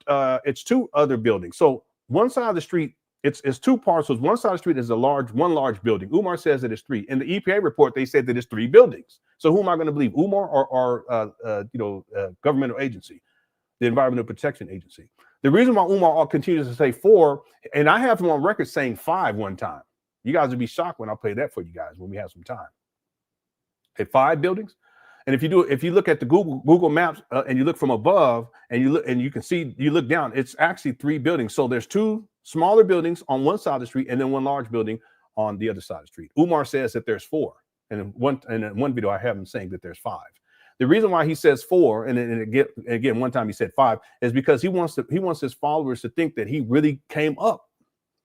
it's 2 other buildings. So one side of the street It's two parcels. One side of the street is one large building. Umar says that it's three. In the EPA report, they said that it's three buildings. So who am I going to believe, Umar or governmental agency, the Environmental Protection Agency? The reason why Umar continues to say four, and I have him on record saying five one time. You guys would be shocked when I play that for you guys when we have some time. Okay, 5 buildings. And if you look at the Google Maps and you look from above and you can see, you look down, it's actually 3 buildings. So there's 2 smaller buildings on one side of the street and then one large building on the other side of the street. Umar says that there's 4. And in one video, I have him saying that there's 5. The reason why he says 4, and again, one time he said 5, is because he wants his followers to think that he really came up,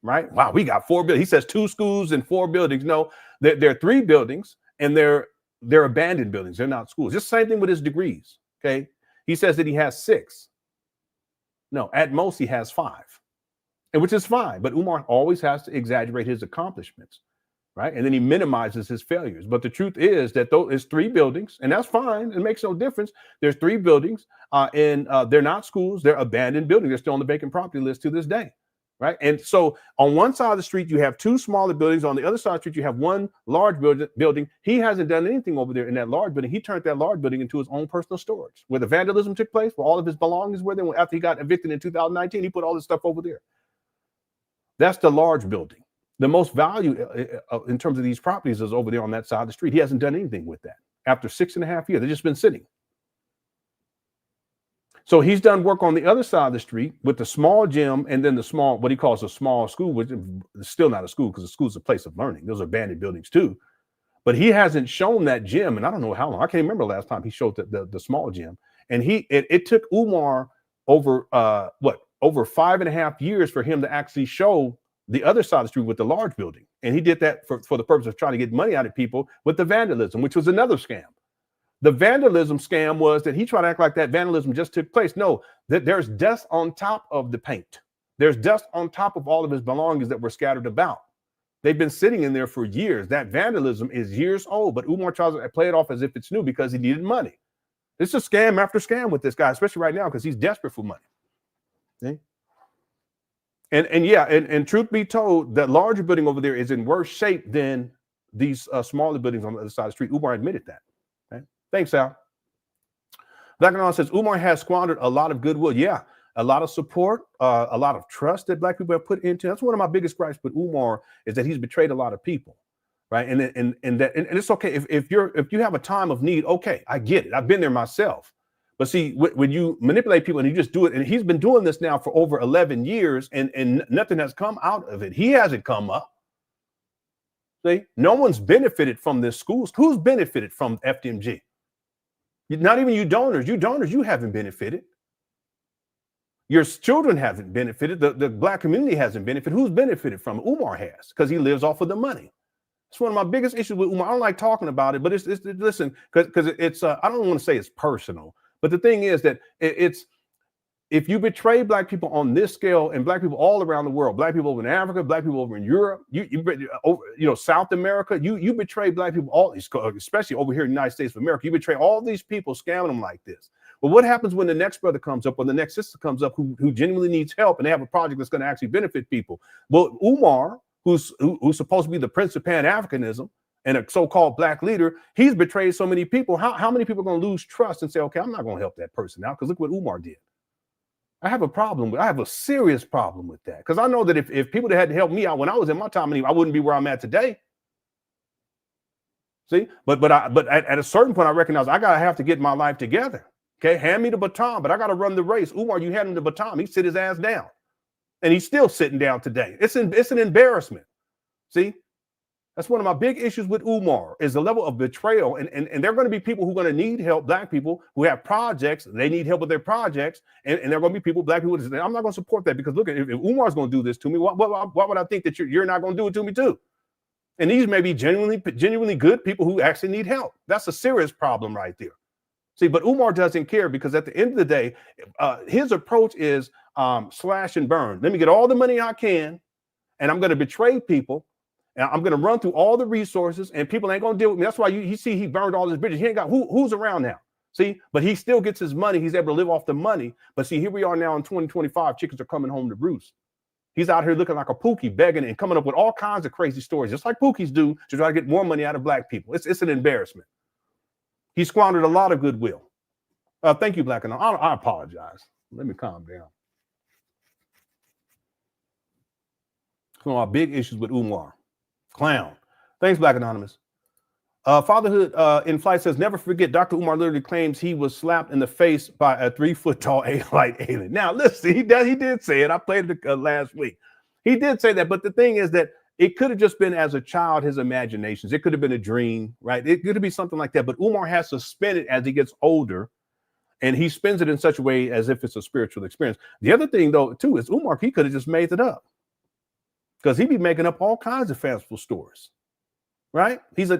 right? Wow, we got 4 buildings. He says 2 schools and 4 buildings. No, there are 3 buildings, and they're abandoned buildings. They're not schools. Just the same thing with his degrees. Okay, he says that he has 6. No, at most he has 5, and which is fine. But Umar always has to exaggerate his accomplishments, right? And then he minimizes his failures. But the truth is that though it's 3 buildings, and that's fine. It makes no difference. There's 3 buildings, and they're not schools. They're abandoned buildings. They're still on the vacant property list to this day, right? And so on one side of the street, you have 2 smaller buildings. On the other side of the street, you have 1 large building. He hasn't done anything over there in that large building. He turned that large building into his own personal storage, where the vandalism took place, where all of his belongings were there. After he got evicted in 2019, he put all this stuff over there. That's the large building. The most value in terms of these properties is over there on that side of the street. He hasn't done anything with that. After 6.5 years, they've just been sitting. So he's done work on the other side of the street with the small gym and then the small, what he calls a small school, which is still not a school because a school is a place of learning. Those are abandoned buildings too. But he hasn't shown that gym, and I don't know how long. I can't remember the last time he showed the small gym. And it took Umar over 5.5 years for him to actually show the other side of the street with the large building. And he did that for the purpose of trying to get money out of people with the vandalism, which was another scam. The vandalism scam was that he tried to act like that vandalism just took place. No, that there's dust on top of the paint. There's dust on top of all of his belongings that were scattered about. They've been sitting in there for years. That vandalism is years old, but Umar tries to play it off as if it's new because he needed money. It's a scam after scam with this guy, especially right now because he's desperate for money. See? And truth be told, that larger building over there is in worse shape than these smaller buildings on the other side of the street. Umar admitted that. Okay? Thanks, Al. Black and All says Umar has squandered a lot of goodwill. Yeah, a lot of support, a lot of trust that Black people have put into. That's one of my biggest gripes with Umar is that he's betrayed a lot of people, right? And it's okay if you have a time of need. Okay, I get it. I've been there myself. But see, when you manipulate people and you just do it, and he's been doing this now for over 11 years and nothing has come out of it. He hasn't come up. See, no one's benefited from this school. Who's benefited from FDMG? Not even you donors. You haven't benefited. Your children haven't benefited. The Black community hasn't benefited. Who's benefited from it? Umar has, because he lives off of the money. It's one of my biggest issues with Umar. I don't like talking about it, but it's listen, because it's I don't want to say it's personal. But the thing is that it's if you betray Black people on this scale and Black people all around the world, Black people over in Africa, Black people over in Europe, South America, you betray Black people all, especially over here in the United States of America. You betray all these people, scamming them like this. But what happens when the next brother comes up or the next sister comes up who genuinely needs help and they have a project that's going to actually benefit people? Well, Umar, who's supposed to be the prince of Pan Africanism and a so-called Black leader, he's betrayed so many people. How many people are going to lose trust and say, okay, I'm not going to help that person now because look what Umar did. I have a serious problem with that because I know that if people that had to help me out when I was in my time, I wouldn't be where I'm at today. See, but at a certain point, I recognize I gotta have to get my life together. Okay, hand me the baton, but I gotta run the race. Umar, you hand him the baton, he sit his ass down, and he's still sitting down today. It's an embarrassment. See. That's one of my big issues with Umar is the level of betrayal. And there are going to be people who are going to need help, Black people who have projects. They need help with their projects. And there are going to be people, Black people, that say, I'm not going to support that because look, if Umar's going to do this to me, why would I think that you're not going to do it to me too? And these may be genuinely good people who actually need help. That's a serious problem right there. See, but Umar doesn't care because at the end of the day, his approach is slash and burn. Let me get all the money I can, and I'm going to betray people. And I'm going to run through all the resources and people ain't going to deal with me. That's why you see he burned all his bridges. He ain't got who's around now. See, but he still gets his money. He's able to live off the money. But see, here we are now in 2025. Chickens are coming home to roost. He's out here looking like a Pookie, begging and coming up with all kinds of crazy stories, just like Pookies do, to try to get more money out of black people. It's an embarrassment. He squandered a lot of goodwill. Thank you, Black Anonymous. I apologize. Let me calm down. Some of our big issues with Umar. Clown. Thanks, Black Anonymous. Fatherhood in Flight says, never forget, Dr. Umar literally claims he was slapped in the face by a 3-foot-tall alien alien. Now, listen, he did say it. I played it last week. He did say that, but the thing is that it could have just been, as a child, his imaginations. It could have been a dream, right? It could be something like that, but Umar has to spin it as he gets older, and he spins it in such a way as if it's a spiritual experience. The other thing, though, too, is Umar, he could have just made it up, because he'd be making up all kinds of fanciful stories. Right? He's a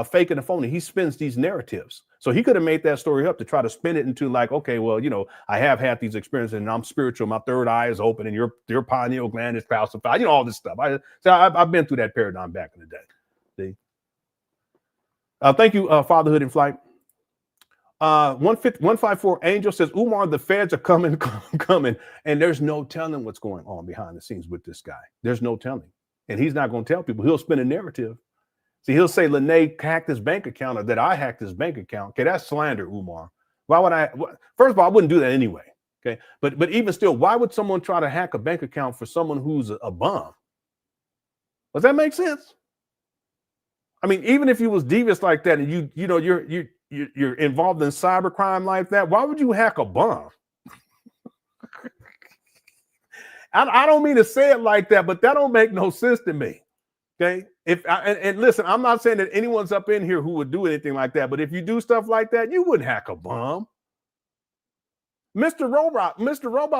fake and a phony. He spins these narratives. So he could have made that story up to try to spin it into like, okay, well, you know, I have had these experiences and I'm spiritual. My third eye is open and your pineal gland is calcified. You know, all this stuff. I've been through that paradigm back in the day. See? Thank you, Fatherhood in Flight. 154 Angel says, Umar, the feds are coming, and there's no telling what's going on behind the scenes with this guy. There's no telling. And he's not going to tell people. He'll spin a narrative. See, he'll say Lene hacked his bank account, or that I hacked his bank account. Okay, that's slander, Umar. Why would I? First of all, I wouldn't do that anyway. Okay, but even still, why would someone try to hack a bank account for someone who's a bum? Does that make sense? I mean, even if you was devious like that, and you're involved in cybercrime like that, why would you hack a bum? I don't mean to say it like that, but that don't make no sense to me. Okay. And listen, I'm not saying that anyone's up in here who would do anything like that, but if you do stuff like that, you wouldn't hack a bomb. Mr. Robot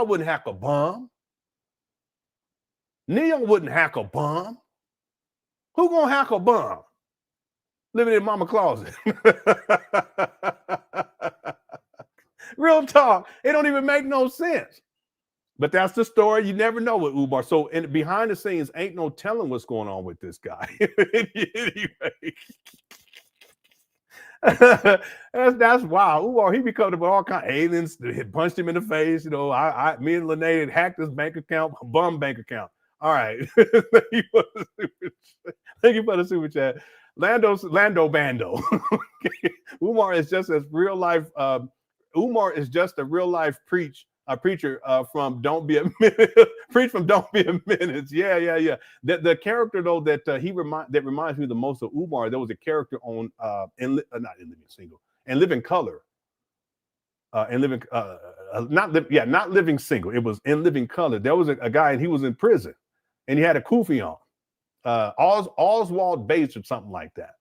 wouldn't hack a bomb. Neo wouldn't hack a bomb. Who gonna hack a bomb? Living in mama closet. Real talk. It don't even make no sense. But that's the story. You never know with Umar. So behind the scenes, ain't no telling what's going on with this guy. Anyway, that's wild. Umar, he be coming with all kinds of aliens. Had punched him in the face. You know, me and Lene had hacked his bank account, bum bank account. All right. Thank you for the super chat. Lando Bando. Umar is just as real life. Umar is just a real life preacher from Don't Be a Minute. Preach from Don't Be a Minute. Yeah. The character though that reminds me the most of Umar. There was a character on In Living Color. Not Living Single. It was In Living Color. There was a guy and he was in prison and he had a kufi on. Oswald Bates or something like that.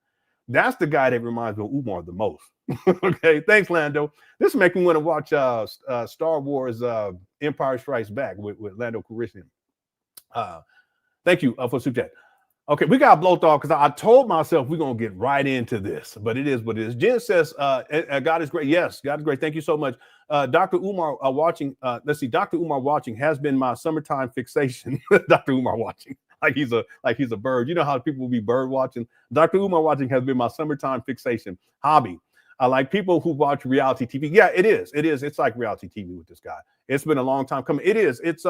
That's the guy that reminds me of Umar the most. Okay, thanks, Lando. This is making me want to watch Star Wars Empire Strikes Back with Lando Calrissian. Thank you for super chat. Okay, we got blown off because I told myself we're going to get right into this, but it is what it is. Jen says, God is great. Yes, God is great. Thank you so much. Dr. Umar watching, let's see, Dr. Umar watching has been my summertime fixation. Dr. Umar watching. Like he's a bird. You know how people will be bird watching? Dr. Umar watching has been my summertime fixation hobby. I like people who watch reality TV. Yeah, it is. It's like reality TV with this guy. It's been a long time coming. It is. It's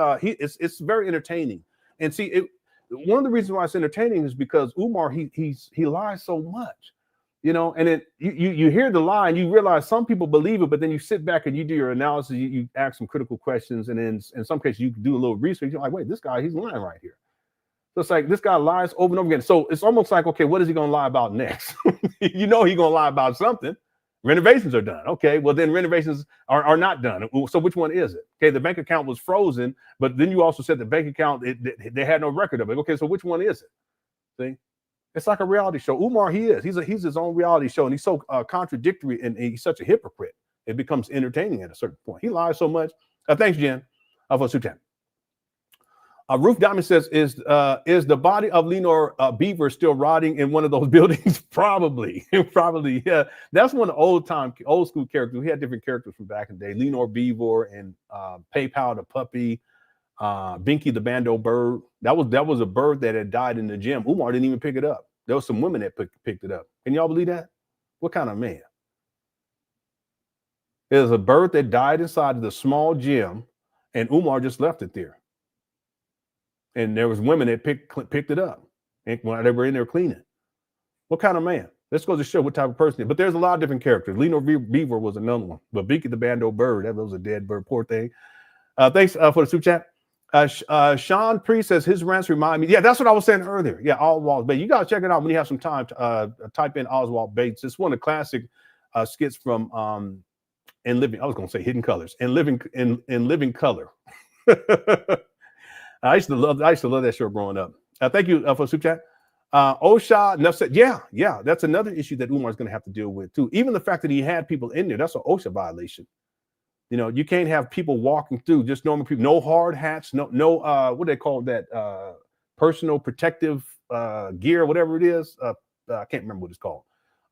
very entertaining. And see, one of the reasons why it's entertaining is because Umar he lies so much, you know. And you hear the lie and you realize some people believe it, but then you sit back and you do your analysis. You ask some critical questions, and then in some cases you do a little research. You're like, wait, this guy, he's lying right here. So it's like this guy lies over and over again. So it's almost like, okay, what is he going to lie about next? You know he's going to lie about something. Renovations are done. Okay, well then renovations are not done. So which one is it? Okay, the bank account was frozen, but then you also said the bank account, they had no record of it. Okay, so which one is it? See, it's like a reality show. Umar, he's his own reality show, and he's so contradictory, and he's such a hypocrite. It becomes entertaining at a certain point. He lies so much. Thanks, Jen, for Sutan. Ruth Diamond says, is the body of Leonor Beaver still rotting in one of those buildings? Probably, yeah. That's one of the old school characters. We had different characters from back in the day. Leonor Beaver and PayPal the puppy, Binky the Bando bird. That was a bird that had died in the gym. Umar didn't even pick it up. There was some women that picked it up. Can y'all believe that? What kind of man? There's a bird that died inside of the small gym, and Umar just left it there. and there was women that picked it up and while they were in there cleaning. What kind of man? This goes to show what type of person he is. But there's a lot of different characters. Leno Beaver was another one. But Vicky the Bando Bird, that was a dead bird, poor thing. Thanks for the super chat. Sean Priest says his rants remind me. Yeah, that's what I was saying earlier. Yeah, Oswald Bates. You got to check it out when you have some time. Type in Oswald Bates. It's one of the classic skits from In Living. I was going to say Hidden Colors. In Living Color. I used to love that show growing up. Thank you for the super chat. Osha, enough said, yeah, that's another issue that Umar is going to have to deal with too. Even the fact that he had people in there, that's an OSHA violation. You know, you can't have people walking through, just normal people, no hard hats, no what do they call that? Personal protective gear, whatever it is. I can't remember what it's called.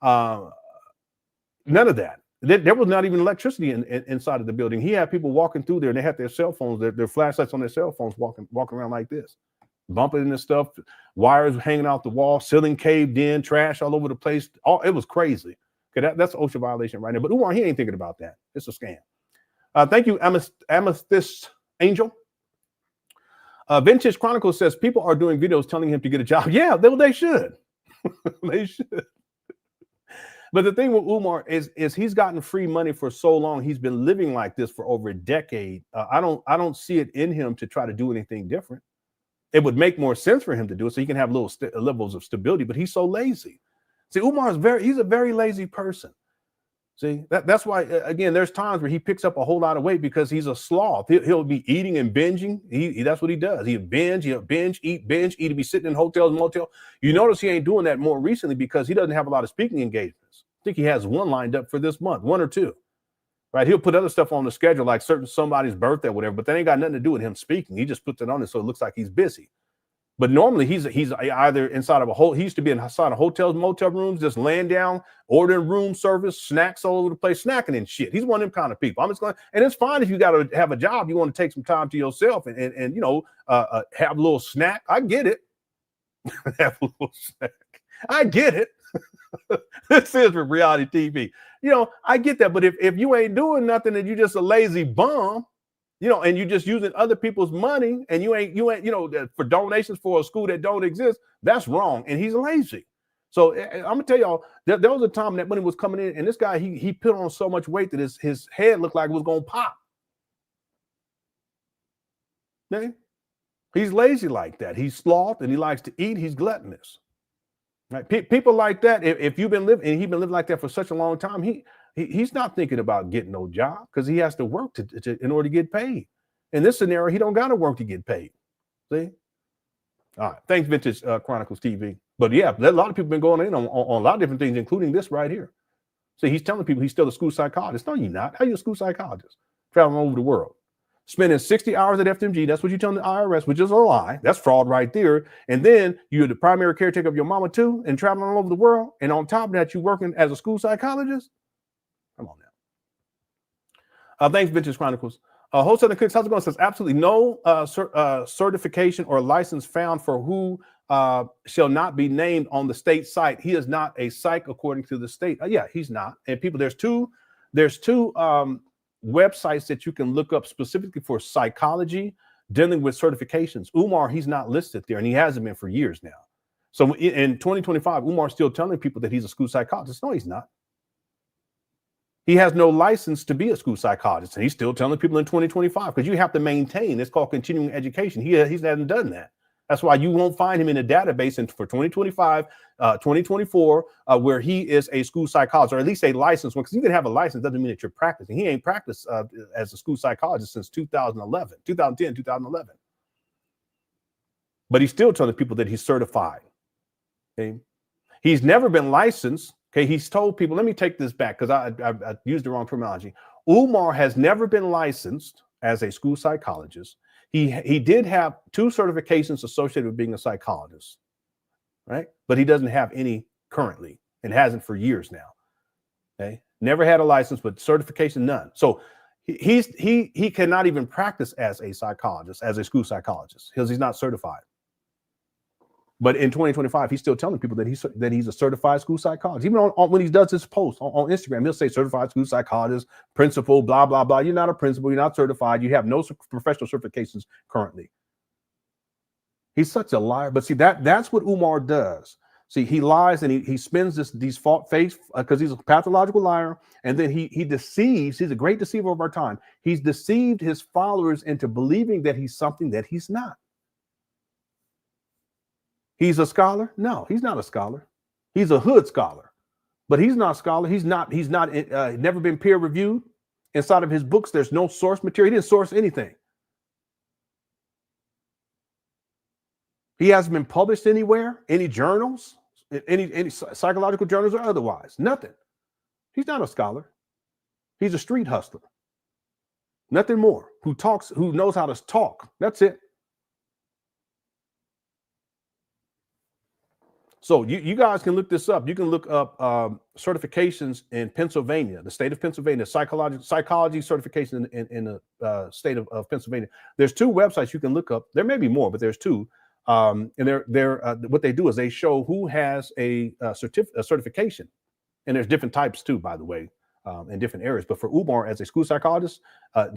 None of that. There was not even electricity inside of the building. He had people walking through there and they had their cell phones, their flashlights on their cell phones walking around like this. Bumping into stuff, wires hanging out the wall, ceiling caved in, trash all over the place. It was crazy. Okay, that's an OSHA violation right now. But Umar, he ain't thinking about that. It's a scam. Thank you, Amethyst Angel. Vintage Chronicles says people are doing videos telling him to get a job. Yeah, they should. They should. But the thing with Umar is he's gotten free money for so long. He's been living like this for over a decade. I don't see it in him to try to do anything different. It would make more sense for him to do it so he can have little levels of stability, but he's so lazy. See, Umar he's a very lazy person. See, that's why, again, there's times where he picks up a whole lot of weight because he's a sloth. He'll be eating and binging. That's what he does. He'll binge, eat. He'll be sitting in hotels and motels. You notice he ain't doing that more recently because he doesn't have a lot of speaking engagements. I think he has one lined up for this month, one or two. Right, he'll put other stuff on the schedule, like somebody's birthday or whatever, but that ain't got nothing to do with him speaking. He just puts it on it so it looks like he's busy. But normally he's either inside of he used to be inside of hotels, motel rooms, just laying down, ordering room service, snacks all over the place, snacking and shit. He's one of them kind of people. I'm just going, and it's fine if you got to have a job, you want to take some time to yourself and you know, have a little snack. I get it. Have a little snack. I get it. This is for reality TV. You know, I get that, but if you ain't doing nothing and you just a lazy bum, you know, and you just using other people's money and you ain't, you know, for donations for a school that don't exist, that's wrong. And he's lazy. So I'm gonna tell y'all, there was a time that money was coming in, and this guy he put on so much weight that his head looked like it was gonna pop. Okay? He's lazy like that. He's sloth and he likes to eat. He's gluttonous. Right? People like that, if you've been living and he's been living like that for such a long time, he's not thinking about getting no job because he has to work in order to get paid. In this scenario, he don't got to work to get paid. See? All right. Thanks, Vintage Chronicles TV. But yeah, a lot of people been going in on a lot of different things, including this right here. See, he's telling people he's still a school psychologist. No, you're not. How are you a school psychologist? Traveling all over the world. Spending 60 hours at FDMG, that's what you're telling the IRS, which is a lie. That's fraud right there. And then you're the primary caretaker of your mama too, and traveling all over the world. And on top of that, you're working as a school psychologist. Come on now. Thanks, Vintage Chronicles. Wholesale Cooks, how's it going? Says absolutely no certification or license found for who shall not be named on the state site. He is not a psych according to the state. Yeah, he's not. And people, there's two websites that you can look up specifically for psychology dealing with certifications. Umar, he's not listed there, and he hasn't been for years now. So in 2025, Umar's still telling people that he's a school psychologist. No, he's not. He has no license to be a school psychologist, and he's still telling people in 2025 because you have to maintain. It's called continuing education. He hasn't done that. That's why you won't find him in a database for 2025, 2024, where he is a school psychologist, or at least a licensed one. Because you can have a license doesn't mean that you're practicing. He ain't practiced as a school psychologist since 2010, 2011. But he's still telling people that he's certified. Okay, he's never been licensed. Okay, he's told people. Let me take this back because I used the wrong terminology. Umar has never been licensed as a school psychologist. He did have 2 certifications associated with being a psychologist, right? But he doesn't have any currently and hasn't for years now. Okay, never had a license, but certification none. So he cannot even practice as a psychologist, as a school psychologist, because he's not certified. But in 2025, he's still telling people that he's a certified school psychologist. Even when he does his post on Instagram, he'll say certified school psychologist, principal, blah, blah, blah. You're not a principal. You're not certified. You have no professional certifications currently. He's such a liar. But see, that's what Umar does. See, he lies and he spins these false face because he's a pathological liar, and then he deceives. He's a great deceiver of our time. He's deceived his followers into believing that he's something that he's not. He's a scholar? No, he's not a scholar. He's a hood scholar, but he's not a scholar. He's not never been peer reviewed. Inside of his books, there's no source material. He didn't source anything. He hasn't been published anywhere, any journals, any psychological journals or otherwise. Nothing. He's not a scholar. He's a street hustler. Nothing more. Who knows how to talk. That's it. So you guys can look this up. You can look up certifications in Pennsylvania, the state of Pennsylvania, psychology certification in the state of Pennsylvania. There's 2 websites you can look up. There may be more, but there's 2. And they're what they do is they show who has a certification, and there's different types too, by the way, in different areas. But for Umar as a school psychologist,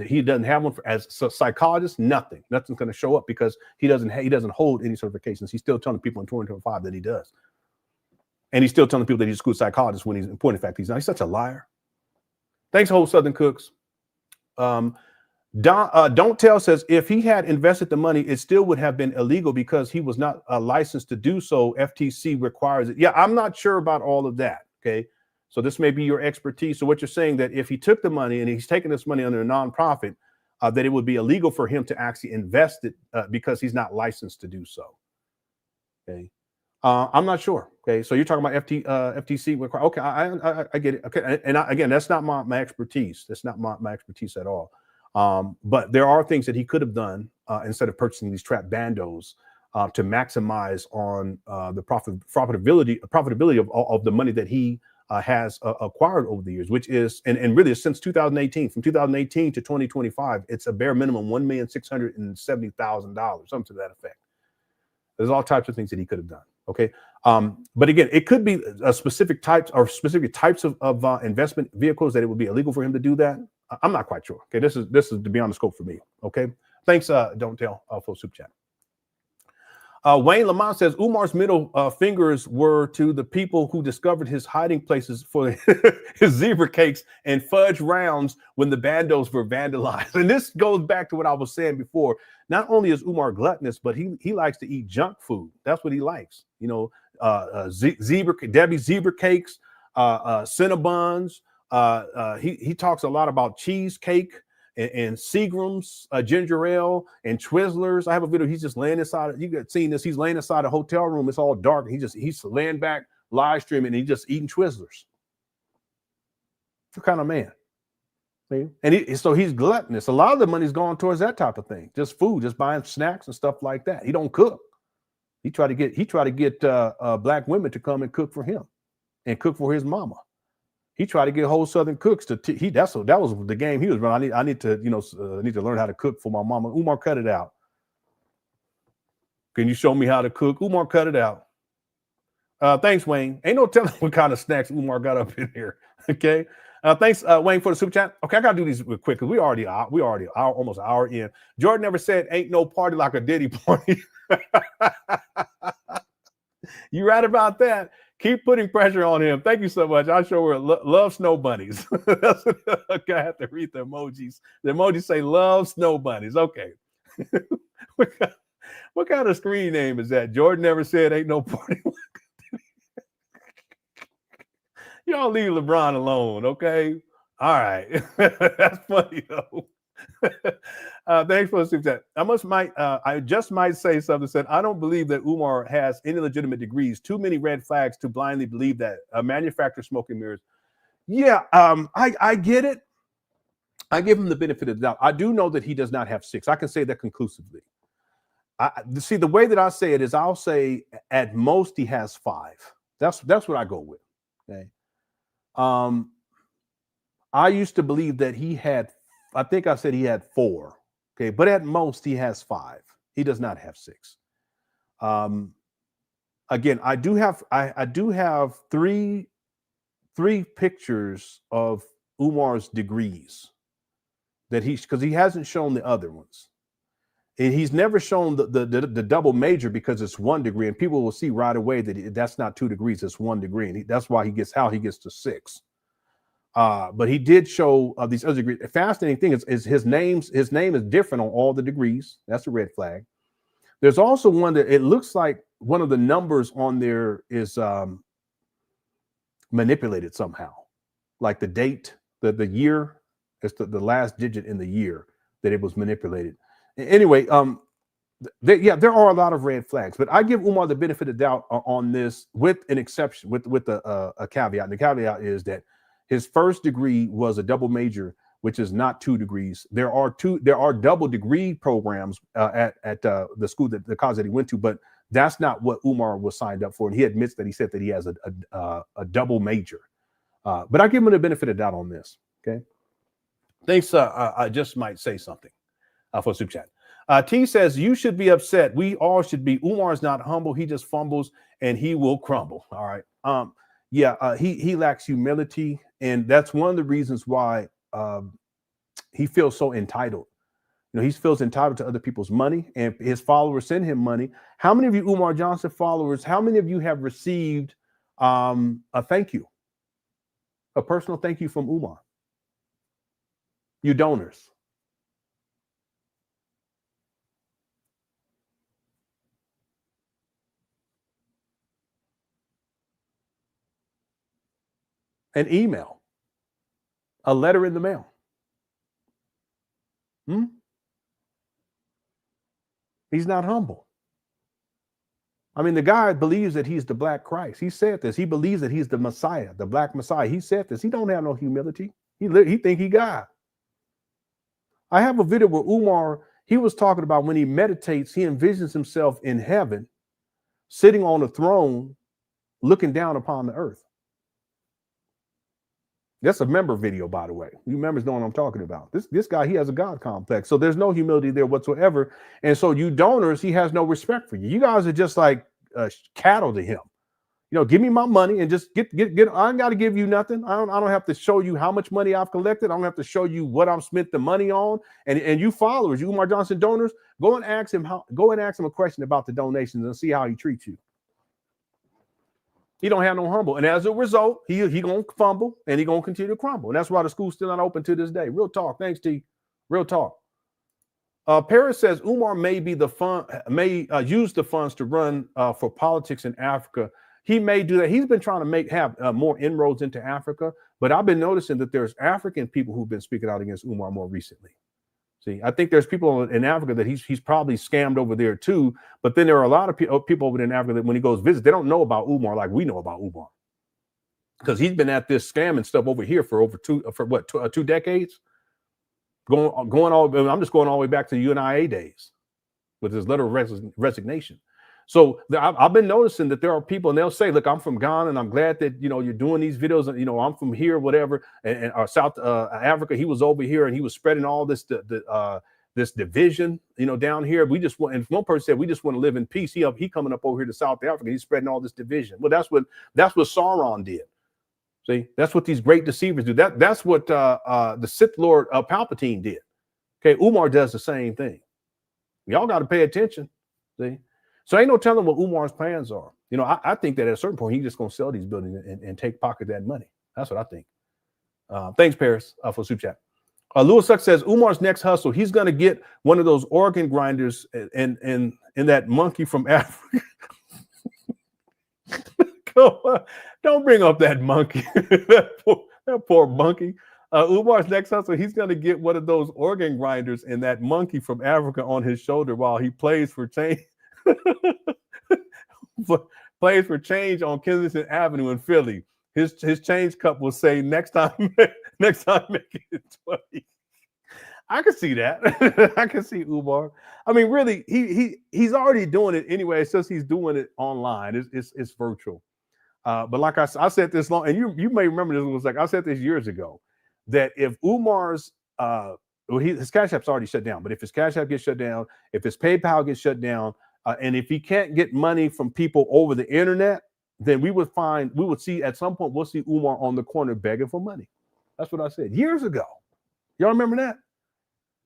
he doesn't have one. As a psychologist, nothing's going to show up because he doesn't hold any certifications. He's still telling people in 2025 that he does, and he's still telling people that he's a school psychologist when he's in point of fact he's not. He's such a liar. Thanks, whole Southern Cooks. Don't Tell says if he had invested the money, it still would have been illegal because he was not licensed to do so. FTC requires it. Yeah, I'm not sure about all of that. Okay, so this may be your expertise. So what you're saying that if he took the money and he's taking this money under a nonprofit, that it would be illegal for him to actually invest it because he's not licensed to do so. Okay, I'm not sure. Okay, so you're talking about FTC. Okay, I get it. Okay, and again, that's not my expertise. That's not my expertise at all. But there are things that he could have done instead of purchasing these trap bandos to maximize on the profitability of the money that he has acquired over the years, which is and really since 2018, from 2018 to 2025, it's a bare minimum $1,670,000, something to that effect. There's all types of things that he could have done. Okay, but again, it could be specific types of investment vehicles that it would be illegal for him to do that. I'm not quite sure. Okay, this is beyond the scope for me. Okay, thanks. Don't Tell for super chat. Wayne Lamont says Umar's middle fingers were to the people who discovered his hiding places for his zebra cakes and fudge rounds when the bandos were vandalized. And this goes back to what I was saying before. Not only is Umar gluttonous, but he likes to eat junk food. That's what he likes. You know, Debbie zebra cakes, Cinnabons. He talks a lot about cheesecake and Seagram's ginger ale and Twizzlers. I have a video. He's just laying inside. You got seen this. He's laying inside a hotel room. It's all dark. He's laying back, live streaming, and he's just eating Twizzlers. What kind of man? See? And so he's gluttonous. A lot of the money's going towards that type of thing. Just food, just buying snacks and stuff like that. He don't cook. He tried to get black women to come and cook for him and cook for his mama. He tried to get whole Southern cooks to that was the game he was running. I need to learn how to cook for my mama. Umar, cut it out. Can you show me how to cook? Umar, cut it out. Thanks, Wayne. Ain't no telling what kind of snacks Umar got up in here. Okay. Thanks, Wayne, for the super chat. Okay, I gotta do these real quick because we already almost an hour in. Jordan never said ain't no party like a Diddy party. You right about that. Keep putting pressure on him. Thank you so much. I sure love snow bunnies. Okay, I have to read the emojis. The emojis say love snow bunnies. Okay. What kind of screen name is that? Jordan never said ain't no party. Y'all leave LeBron alone, okay? All right. That's funny though. Thanks for the super chat. I just might say something. Said I don't believe that Umar has any legitimate degrees. Too many red flags to blindly believe that manufacture smoke and mirrors. Yeah, I get it. I give him the benefit of the doubt. I do know that he does not have 6. I can say that conclusively. See, the way that I say it is, I'll say at most he has 5. That's what I go with. Okay. I used to believe that he had. I think I said he had 4. Okay, but at most he has 5. He does not have 6. Again, I do have three pictures of Umar's degrees that because he hasn't shown the other ones. And he's never shown the double major because it's 1 degree, and people will see right away that that's not 2 degrees, it's 1 degree, and that's why he gets to 6. But he did show these other degrees. The fascinating thing is his name is different on all the degrees. That's a red flag. There's also one that it looks like one of the numbers on there is manipulated somehow, like the date, the year, it's the last digit in the year that it was manipulated. Anyway, there are a lot of red flags, but I give Umar the benefit of doubt on this with an exception, with a caveat. And the caveat is that his first degree was a double major, which is not 2 degrees. There are double degree programs at the school, the college that he went to, but that's not what Umar was signed up for. And he admits that he said that he has a double major. But I give him the benefit of doubt on this. Okay. Thanks. I just might say something for super chat. T says, you should be upset. We all should be. Umar is not humble. He just fumbles and he will crumble. All right. He lacks humility. And that's one of the reasons why he feels so entitled. You know, he feels entitled to other people's money, and his followers send him money. How many of you Umar Johnson followers, how many of you have received a thank you, a personal thank you from Umar? You donors. An email, a letter in the mail. He's not humble. I mean, the guy believes that he's the Black Christ. He said this. He believes that he's the Messiah, the Black Messiah. He said this. He don't have no humility. He think he God. I have a video where Umar, he was talking about when he meditates, he envisions himself in heaven, sitting on a throne, looking down upon the earth. That's a member video, by the way. You members know what I'm talking about. This guy, he has a God complex. So there's no humility there whatsoever. And so you donors, he has no respect for you. You guys are just like cattle to him. You know, give me my money and just get. I ain't got to give you nothing. I don't have to show you how much money I've collected. I don't have to show you what I've spent the money on. And you followers, you Umar Johnson donors, go and ask him a question about the donations and see how he treats you. He don't have no humble. And as a result, he gonna fumble and he gonna continue to crumble. And that's why the school's still not open to this day. Real talk. Thanks, T. Real talk. Paris says Umar may use the funds to run for politics in Africa. He may do that. He's been trying to have more inroads into Africa, but I've been noticing that there's African people who've been speaking out against Umar more recently. See, I think there's people in Africa that he's probably scammed over there too. But then there are a lot of people over there in Africa that when he goes visit, they don't know about Umar like we know about Umar, because he's been at this scamming stuff over here for two decades. Going all. I'm just going all the way back to the UNIA days with his letter of resignation. So I've been noticing that there are people, and they'll say, "Look, I'm from Ghana, and I'm glad that you're doing these videos. And I'm from here, whatever." And South Africa, he was over here, and he was spreading all this this division, down here. We just want. And one person said, "We just want to live in peace." He coming up over here to South Africa. He's spreading all this division. Well, that's what Sauron did. See, that's what these great deceivers do. That's what the Sith Lord Palpatine did. Okay, Umar does the same thing. Y'all got to pay attention. See. So ain't no telling what Umar's plans are. I think that at a certain point, he's just going to sell these buildings and pocket that money. That's what I think. Thanks, Paris, for super chat. Lewis Suck says Umar's next hustle, he's going to get one of those organ grinders and that monkey from Africa. Don't bring up that monkey. that poor monkey. Umar's next hustle, he's going to get one of those organ grinders and that monkey from Africa on his shoulder while he plays for change. Plays for change on Kensington Avenue in Philly. His change cup will say next time make it 20. I can see that. I can see Umar. I mean, really, he's already doing it anyway. It's just he's doing it online. It's virtual. But like I said this long, and you may remember this was like I said this years ago, that if Umar's his Cash App's already shut down, but if his Cash App gets shut down, if his PayPal gets shut down, and if he can't get money from people over the internet, then we would see at some point, we'll see Umar on the corner begging for money. That's what I said years ago. Y'all remember that?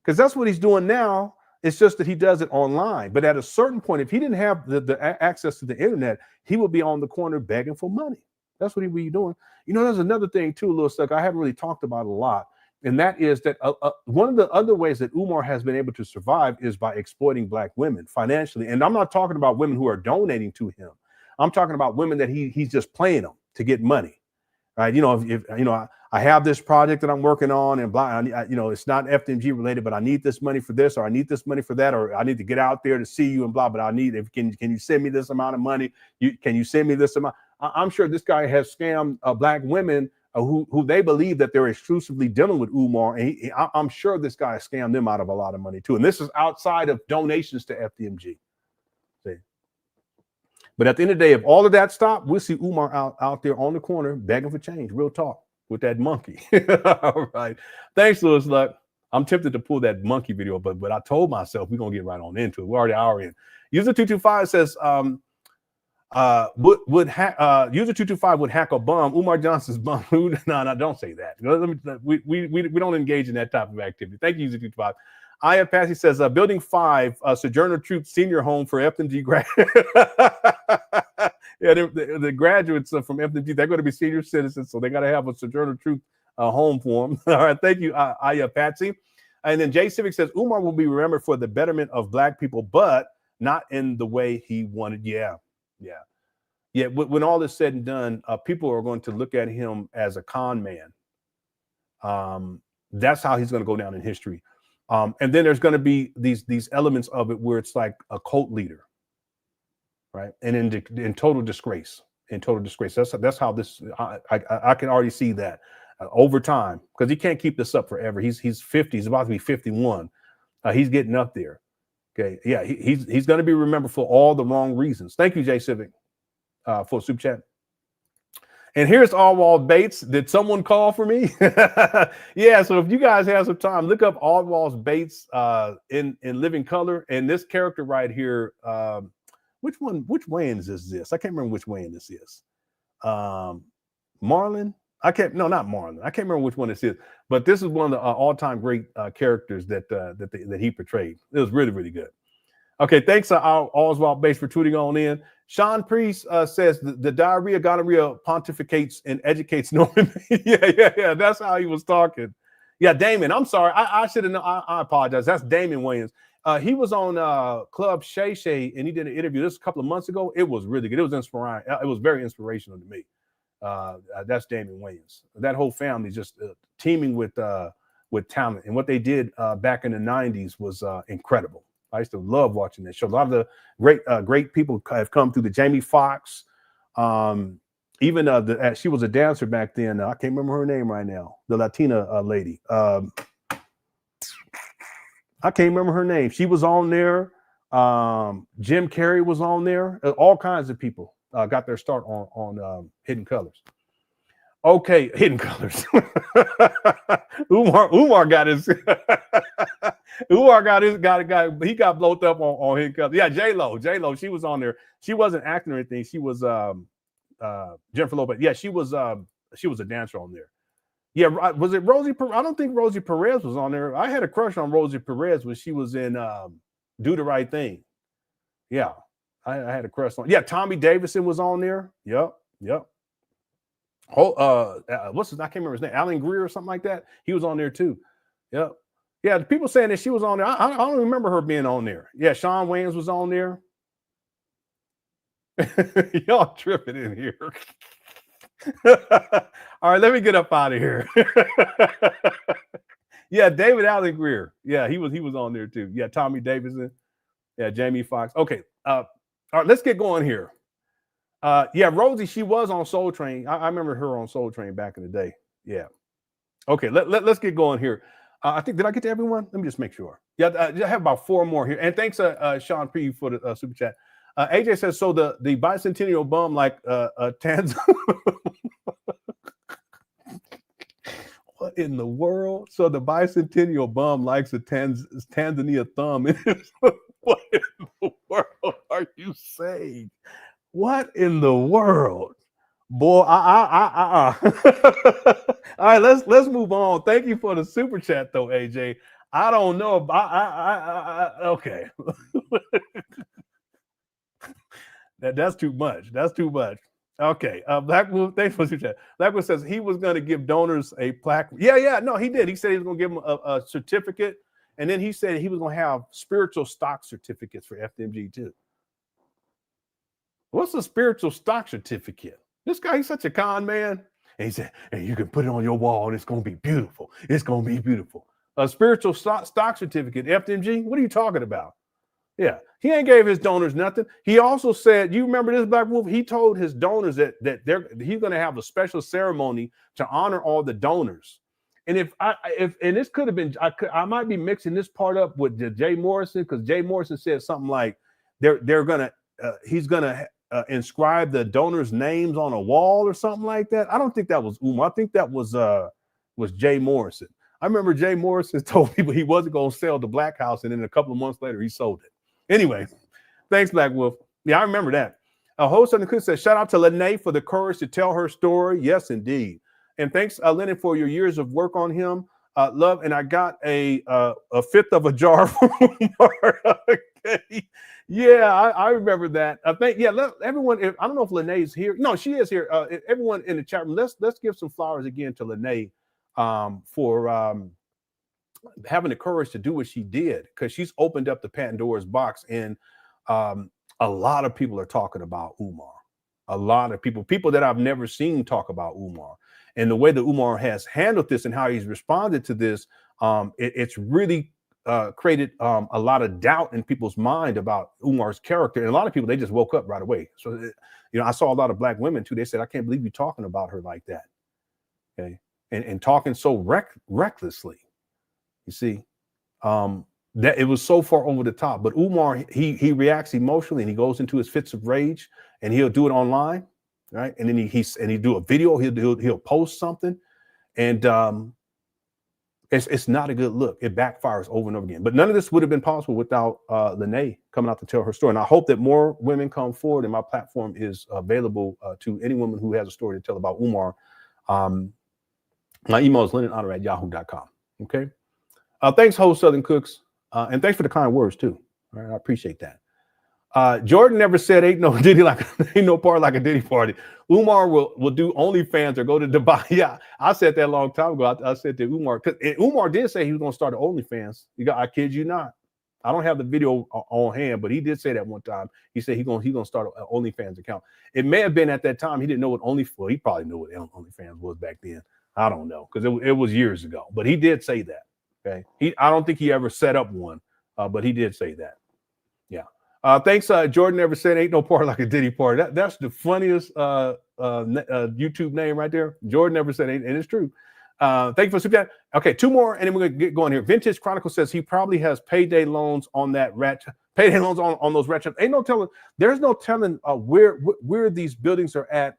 Because that's what he's doing now. It's just that he does it online. But at a certain point, if he didn't have the access to the internet, he would be on the corner begging for money. That's what he would be doing. You know, there's another thing too, little stuff I haven't really talked about a lot. And that is that one of the other ways that Umar has been able to survive is by exploiting Black women financially. And I'm not talking about women who are donating to him. I'm talking about women that he's just playing them to get money, right? You know, if you know, I have this project that I'm working on, and blah, you know, it's not FDMG related, but I need this money for this, or I need this money for that, or I need to get out there to see you and blah. But I need, can you send me this amount of money? Can you send me this amount? I'm sure this guy has scammed Black women who they believe that they're exclusively dealing with Umar, and I'm sure this guy has scammed them out of a lot of money too. And this is outside of donations to FDMG. See? But at the end of the day, if all of that stopped, we'll see Umar out there on the corner begging for change. Real talk with that monkey. All right. Thanks, Louis Luck. I'm tempted to pull that monkey video, but I told myself we're gonna get right on into it. We're already an hour in. User 225 says user 225 would hack a bum. Umar Johnson's bum. No, don't say that. We don't engage in that type of activity. Thank you, user 225. Aya Passy says building 5 Sojourner Truth Senior Home for FDMG graduates. Yeah, the graduates from FDMG, they're going to be senior citizens, so they got to have a Sojourner Truth home for them. All right, thank you, Aya Patsy. And then Jay Civic says Umar will be remembered for the betterment of Black people, but not in the way he wanted. Yeah. When all is said and done, people are going to look at him as a con man. That's how he's going to go down in history. And then there's going to be these elements of it where it's like a cult leader, right? And in total disgrace. That's how this. I can already see that over time, because he can't keep this up forever. He's 50. He's about to be 51. He's getting up there. Okay, yeah, he's going to be remembered for all the wrong reasons. Thank you, Jay Civic, for super chat. And here's Aldwall Bates. Did someone call for me? Yeah, so if you guys have some time, look up Aldwall Bates in living color. And this character right here, which Wayans is this? I can't remember which Wayans this is. Marlon? Not Marlon. I can't remember which one this is. But this is one of the all-time great characters that he portrayed. It was really, really good. Okay, thanks, Oswald Bates, for tuning on in. Sean Priest says the diarrhea, gonorrhea pontificates and educates Norman. Yeah. That's how he was talking. Yeah, Damon. I'm sorry. I should have known. I apologize. That's Damon Wayans. He was on Club Shay Shay, and he did an interview this a couple of months ago. It was really good. It was inspiring. It was very inspirational to me. That's Damon Wayans. That whole family just teaming with talent, and what they did back in the 90s was incredible. I used to love watching that show. A lot of the great people have come through. The Jamie Foxx, even she was a dancer back then. I can't remember her name right now. The Latina lady. I can't remember her name. She was on there. Jim Carrey was on there. All kinds of people got their start on Hidden Colors. Okay, Hidden Colors. Umar got his. He got blown up on Hidden Colors. Yeah, J-Lo. She was on there. She wasn't acting or anything. She was Jennifer Lopez. Yeah, she was a dancer on there. Yeah, was it Rosie? I don't think Rosie Perez was on there. I had a crush on Rosie Perez when she was in Do the Right Thing. Yeah, I had a crush on. Yeah, Tommy Davidson was on there. Yep. What's his? I can't remember his name. Alan Greer or something like that. He was on there too. Yep. Yeah, the people saying that she was on there. I don't remember her being on there. Yeah, Sean Wayans was on there. Y'all tripping in here. All right, let me get up out of here. Yeah, David Alan Greer. Yeah, he was on there too. Yeah, Tommy Davidson. Yeah, Jamie Foxx. Okay. All right, let's get going here. Yeah, Rosie, she was on Soul Train. I remember her on Soul Train back in the day. Yeah. Okay, let's get going here. I think, did I get to everyone? Let me just make sure. Yeah, I have about 4 more here. And thanks, Sean P. for the super chat. AJ says, so the bicentennial bum like Tanzania. What in the world? So the bicentennial bum likes a Tanzania thumb. What in the world are you saying? What in the world? Boy, All right, let's move on. Thank you for the super chat, though, AJ. I don't know. Okay. That's too much. That's too much. Okay. Blackwood, thanks for that. Blackwood says he was going to give donors a plaque. Yeah. No, he did. He said he was going to give them a certificate. And then he said he was going to have spiritual stock certificates for FDMG too. What's a spiritual stock certificate? This guy, he's such a con man. And he said, hey, you can put it on your wall and it's going to be beautiful. It's going to be beautiful. A spiritual stock certificate, FDMG? What are you talking about? Yeah, he ain't gave his donors nothing. He also said, you remember this, Black Wolf? He told his donors that he's going to have a special ceremony to honor all the donors. And if this could have been, I might be mixing this part up with the Jay Morrison, because Jay Morrison said something like he's gonna inscribe the donors' names on a wall or something like that. I don't think that was Umar. I think that was Jay Morrison. I remember Jay Morrison told people he wasn't going to sell the Black House, and then a couple of months later he sold it. Anyway, thanks, Black Wolf. Yeah, I remember that. A host on the clip says, shout out to Lenon for the courage to tell her story. Yes, indeed. And thanks, Lenon, for your years of work on him. Love, and I got a fifth of a jar from Umar. Okay. Yeah, I remember that. I think, everyone, I don't know if Lenae's here. No, she is here. Everyone in the chat room, let's give some flowers again to Lenon for having the courage to do what she did, because she's opened up the Pandora's box, and a lot of people are talking about Umar. A lot of people that I've never seen talk about Umar, and the way that Umar has handled this and how he's responded to this, it's really created a lot of doubt in people's mind about Umar's character. And a lot of people, they just woke up right away. So, I saw a lot of Black women too. They said, I can't believe you're talking about her like that. Okay. And talking so recklessly. You see, that it was so far over the top. But Umar, he reacts emotionally, and he goes into his fits of rage, and he'll do it online, right? And then he do a video. He'll post something, and it's not a good look. It backfires over and over again. But none of this would have been possible without Lenon coming out to tell her story. And I hope that more women come forward, and my platform is available to any woman who has a story to tell about Umar. My email is LenonHonor@yahoo.com. Okay. Thanks, host Southern Cooks. And thanks for the kind words too. All right, I appreciate that. Jordan never said ain't no Diddy ain't no party like a Diddy party. Umar will do OnlyFans or go to Dubai. Yeah, I said that a long time ago. I said to Umar, because Umar did say he was going to start an OnlyFans. I kid you not. I don't have the video on hand, but he did say that one time. He said he's gonna start an OnlyFans account. It may have been at that time he didn't know what he probably knew what OnlyFans was back then. I don't know, because it was years ago. But he did say that. Okay, I don't think he ever set up one, but he did say that. Yeah. Thanks, Jordan never said ain't no party like a Diddy party. That's the funniest YouTube name right there. Jordan never said ain't, and it's true. Thank you for super chat. Okay, two more, and then we're gonna get going here. Vintage Chronicle says he probably has payday loans on that payday loans on those rat. Ain't no telling. There's no telling where these buildings are at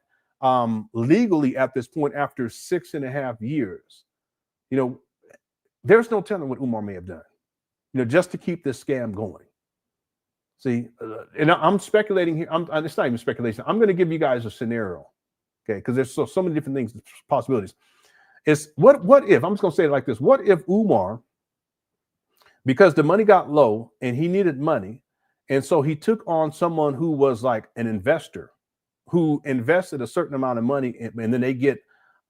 legally at this point after 6.5 years. There's no telling what Umar may have done, just to keep this scam going. See, and I'm speculating here. It's not even speculation. I'm going to give you guys a scenario, okay? Because there's so many different things, possibilities. It's what if, I'm just going to say it like this. What if Umar, because the money got low and he needed money, and so he took on someone who was like an investor, who invested a certain amount of money, and then they get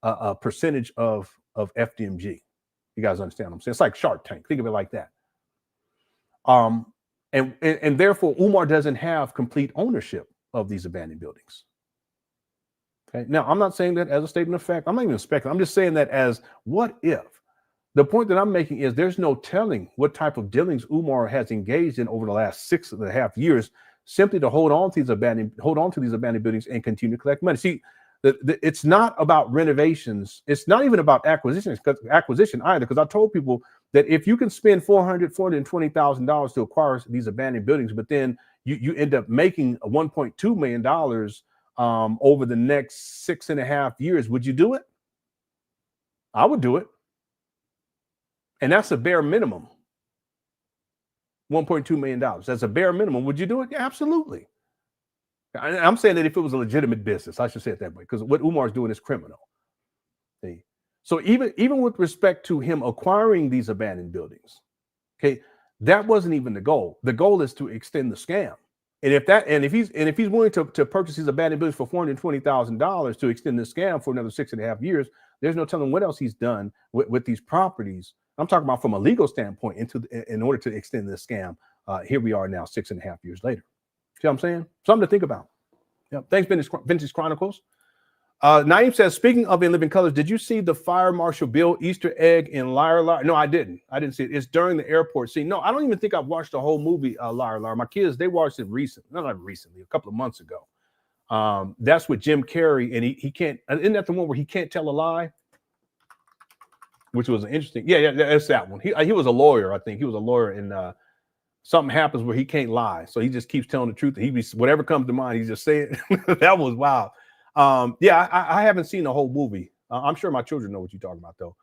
a percentage of FDMG. You guys understand what I'm saying? It's like Shark Tank. Think of it like that. And therefore, Umar doesn't have complete ownership of these abandoned buildings. Okay. Now, I'm not saying that as a statement of fact. I'm not even speculating. I'm just saying that as what if. The point that I'm making is there's no telling what type of dealings Umar has engaged in over the last 6.5 years, simply to hold on to these abandoned buildings and continue to collect money. See, it's not about renovations. It's not even about acquisition either, because I told people that if you can spend $420,000 to acquire these abandoned buildings, but then you end up making $1.2 million over the next 6.5 years, would you do it? I would do it. And that's a bare minimum. $1.2 million. That's a bare minimum. Would you do it? Yeah, absolutely. I'm saying that if it was a legitimate business, I should say it that way, because what Umar is doing is criminal. See? So even with respect to him acquiring these abandoned buildings, Okay, that wasn't even the goal. The goal is to extend the scam. And if he's willing to purchase these abandoned buildings for $420,000 to extend the scam for another 6.5 years, there's no telling what else he's done with these properties. I'm talking about from a legal standpoint in order to extend this scam. Here we are now, 6.5 years later. See what I'm saying? Something to think about. Yeah. Thanks, Vintage Chronicles. Naeem says, speaking of In Living Colors, did you see the Fire Marshal Bill Easter egg in Liar Liar? No, I didn't. I didn't see it. It's during the airport scene. No, I don't even think I've watched the whole movie, Liar Liar. My kids, they watched it recently. Not recently, a couple of months ago. That's with Jim Carrey, and he can't. Isn't that the one where he can't tell a lie? Which was an interesting. Yeah, that's that one. He was a lawyer, I think. He was a lawyer, and something happens where he can't lie, so he just keeps telling the truth. Whatever comes to mind, he just say it. That was wild. Yeah, I haven't seen the whole movie. I'm sure my children know what you're talking about, though.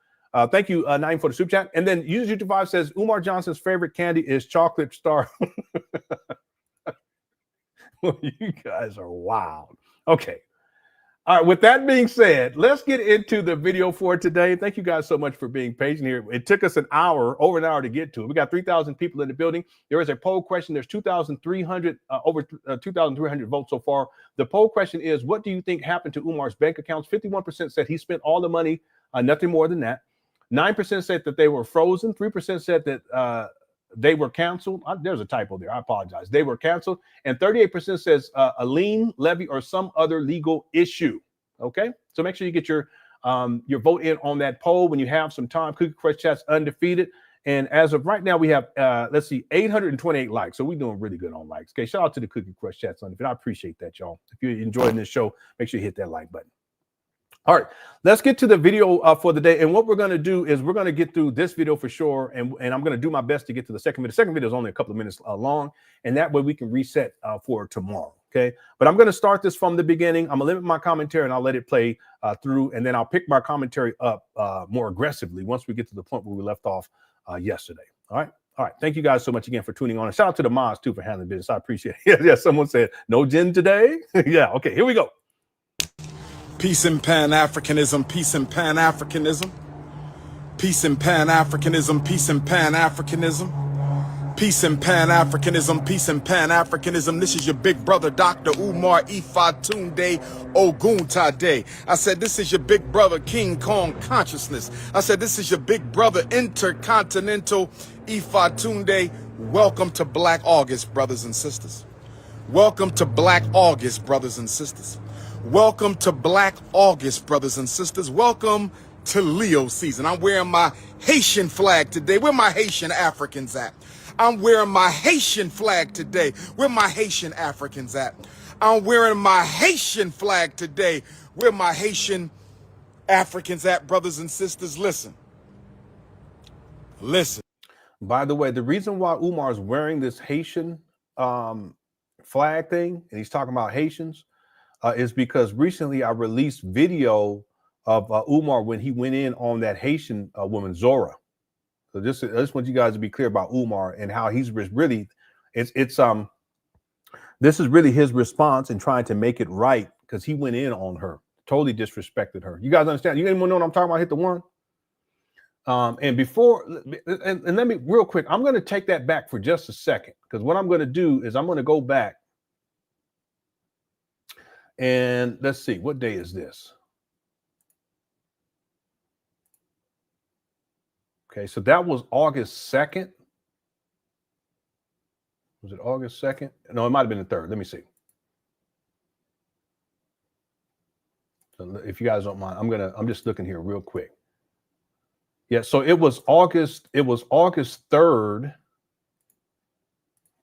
Thank you, Naeem, for the super chat. And then User225 says Umar Johnson's favorite candy is chocolate star. You guys are wild. Okay. All right. With that being said, let's get into the video for today. Thank you guys so much for being patient here. It took us over an hour to get to it. We got 3,000 people in the building. There is a poll question. There's 2,300, over 2,300 votes so far. The poll question is, what do you think happened to Umar's bank accounts? 51% said he spent all the money, nothing more than that. 9% said that they were frozen. 3% said that they were canceled. There's a typo there. I apologize. They were canceled. And 38% says a lien, levy, or some other legal issue. Okay. So make sure you get your vote in on that poll when you have some time. Cookie Crush Chat's undefeated. And as of right now, we have, 828 likes. So we're doing really good on likes. Okay. Shout out to the Cookie Crush Chat's undefeated. I appreciate that, y'all. If you're enjoying this show, make sure you hit that like button. All right, let's get to the video for the day. And what we're going to do is we're going to get through this video for sure. And I'm going to do my best to get to the second video. The second video is only a couple of minutes long. And that way we can reset for tomorrow. Okay. But I'm going to start this from the beginning. I'm going to limit my commentary and I'll let it play through. And then I'll pick my commentary up more aggressively once we get to the point where we left off yesterday. All right. All right. Thank you guys so much again for tuning on. And shout out to the mods too for handling business. I appreciate it. Yeah. Someone said no gin today. Yeah. Okay. Here we go. Peace in Pan Africanism, peace in Pan Africanism, peace in Pan Africanism, peace in Pan Africanism, peace in Pan Africanism, peace in Pan Africanism. This is your big brother, Dr. Umar Ifatunde Oguntade. I said, this is your big brother, King Kong Consciousness. I said, this is your big brother, Intercontinental Ifatunde. Welcome to Black August, brothers and sisters. Welcome to Black August, brothers and sisters. Welcome to Black August, brothers and sisters. Welcome to Leo season. I'm wearing my Haitian flag today. Where my Haitian Africans at? I'm wearing my Haitian flag today. Where my Haitian Africans at? I'm wearing my Haitian flag today. Where my Haitian Africans at, brothers and sisters? Listen. Listen. By the way, the reason why Umar is wearing this Haitian flag thing, and he's talking about Haitians, is because recently I released video of Umar when he went in on that Haitian woman, Zora. So I just want you guys to be clear about Umar and how he's really, this is really his response in trying to make it right because he went in on her, totally disrespected her. You guys understand? You anyone know what I'm talking about? Hit the one. And before, and let me real quick, I'm going to take that back for just a second because what I'm going to do is I'm going to go back. And let's see, what day is this? Okay, so that was August 2nd. Was it August 2nd? No, it might have been the 3rd. Let me see. So if you guys don't mind, I'm just looking here real quick. Yeah, so it was August 3rd.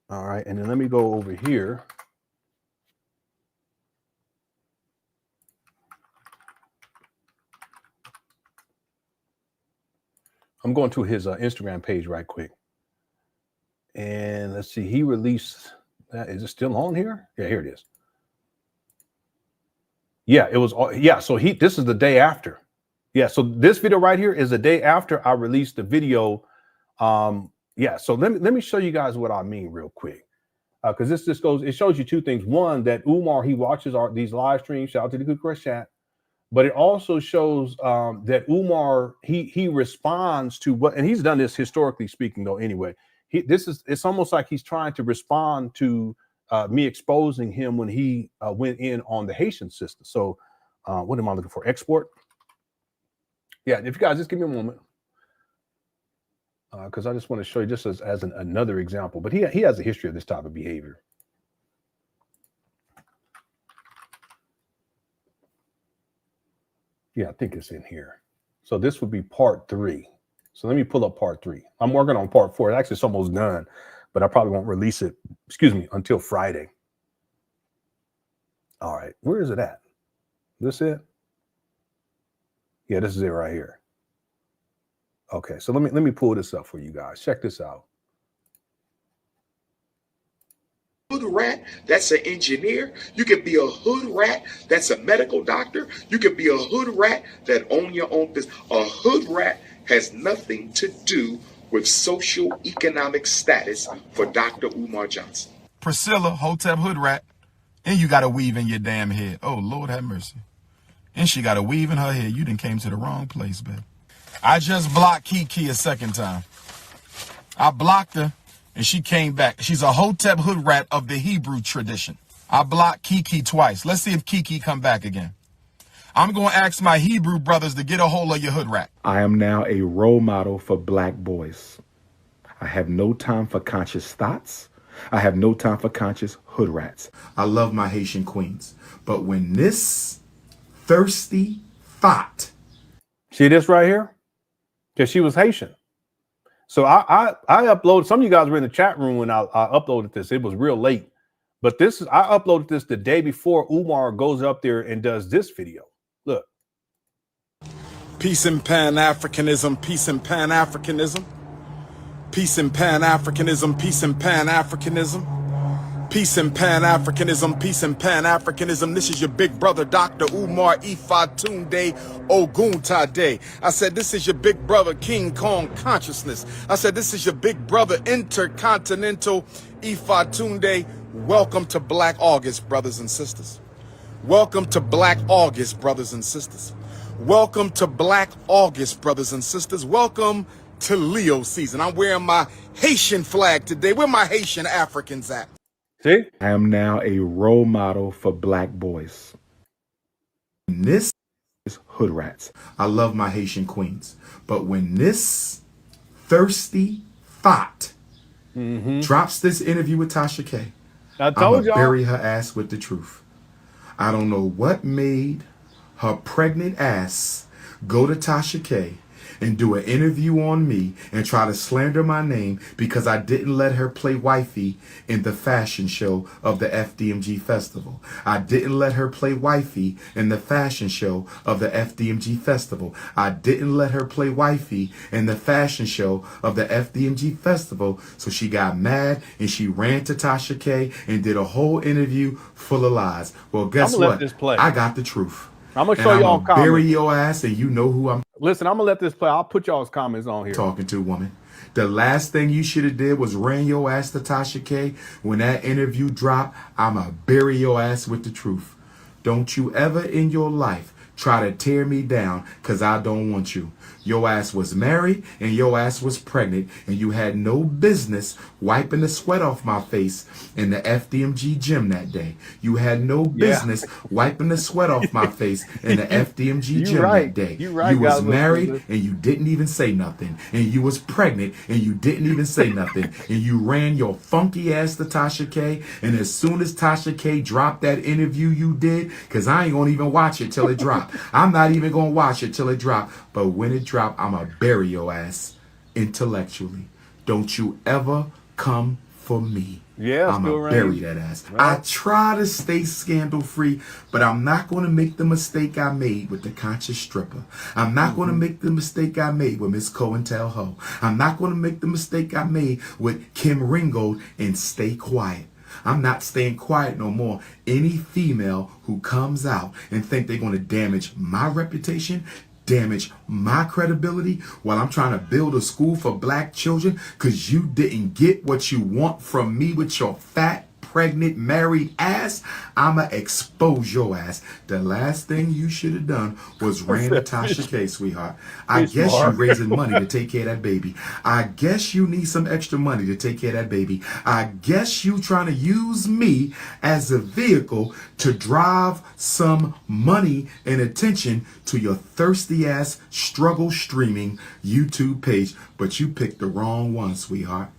All right, and then let me go over here. I'm going to his Instagram page right quick. And let's see, he released that. Is it still on here? Yeah, here it is. Yeah, it was. Yeah, so this is the day after. Yeah, so this video right here is the day after I released the video. Yeah, so let me show you guys what I mean real quick. Because it shows you two things. One, that Umar, he watches these live streams. Shout out to the Good Crush Chat. but it also shows that Umar, he responds to what, and he's done this historically speaking though anyway. It's almost like he's trying to respond to me exposing him when he went in on the Haitian system. So what am I looking for? Export? Yeah, if you guys just give me a moment. Because I just want to show you just as another example, but he has a history of this type of behavior. Yeah, I think it's in here. So this would be part 3. So let me pull up part 3. I'm working on part 4. Actually, it's almost done, but I probably won't release it, until Friday. All right, where is it at? This it? Yeah, this is it right here. Okay, so let me pull this up for you guys. Check this out. Hood rat that's an engineer. You can be a hood rat that's a medical doctor. You can be a hood rat that own your own business. A hood rat has nothing to do with social economic status for Dr. Umar Johnson. Priscilla, Hotep hood rat, and you got a weave in your damn head. Oh, Lord have mercy. And she got a weave in her head. You done came to the wrong place, baby. I just blocked Kiki a second time. I blocked her, and she came back. She's a Hotep hood rat of the Hebrew tradition. I blocked Kiki twice. Let's see if Kiki come back again. I'm going to ask my Hebrew brothers to get a hold of your hood rat. I am now a role model for black boys. I have no time for conscious thoughts. I have no time for conscious hood rats. I love my Haitian queens, but when this thirsty thought. See this right here? Because she was Haitian. So I uploaded, some of you guys were in the chat room when I uploaded this. It was real late. But I uploaded this the day before Umar goes up there and does this video. Look. Peace in Pan Africanism, peace in Pan Africanism. Peace in Pan Africanism, peace in Pan Africanism. Peace in Pan Africanism, peace in Pan Africanism. This is your big brother, Dr. Umar Ifatunde Oguntade. I said, this is your big brother, King Kong Consciousness. I said, this is your big brother, Intercontinental Ifatunde. Welcome to Black August, brothers and sisters. Welcome to Black August, brothers and sisters. Welcome to Black August, brothers and sisters. Welcome to Leo season. I'm wearing my Haitian flag today. Where my Haitian Africans at? See? I am now a role model for black boys. This is hood rats. I love my Haitian queens, but when this thirsty thought drops this interview with Tasha K, I told y'all, bury her ass with the truth. I don't know what made her pregnant ass go to Tasha K and do an interview on me and try to slander my name because I didn't let her play wifey in the fashion show of the FDMG festival. I didn't let her play wifey in the fashion show of the FDMG festival. I didn't let her play wifey in the fashion show of the FDMG festival. So she got mad and she ran to Tasha K and did a whole interview full of lies. Well, guess what? I got the truth. I'm gonna show y'all comments. Bury your ass, and you know who I'm. Listen, I'm gonna let this play. I'll put y'all's comments on here. Talking to, woman. The last thing you should have did was ran your ass to Tasha K. When that interview dropped, I'ma bury your ass with the truth. Don't you ever in your life try to tear me down, because I don't want you. Your ass was married and your ass was pregnant, and you had no business wiping the sweat off my face in the FDMG gym that day. You had no business wiping the sweat off my face in the FDMG gym that day. You was married and you didn't even say nothing. And you was pregnant and you didn't even say nothing. And you ran your funky ass to Tasha K. And as soon as Tasha K dropped that interview you did, because I ain't gonna even watch it till it dropped. I'm not even gonna watch it till it dropped. But when it dropped, I'ma bury your ass intellectually. Don't you ever come for me. Yeah, I'ma bury that ass. Right. I try to stay scandal free, but I'm not gonna make the mistake I made with the conscious stripper. I'm not gonna make the mistake I made with Miss COINTELHO. I'm not gonna make the mistake I made with Kim Ringgold and stay quiet. I'm not staying quiet no more. Any female who comes out and think they're going to damage my reputation, damage my credibility while I'm trying to build a school for black children because you didn't get what you want from me with your fat pregnant, married ass, I'ma expose your ass. The last thing you should have done was ran Natasha K, sweetheart. I guess you raising money to take care of that baby. I guess you need some extra money to take care of that baby. I guess you trying to use me as a vehicle to drive some money and attention to your thirsty ass struggle streaming YouTube page. But you picked the wrong one, sweetheart.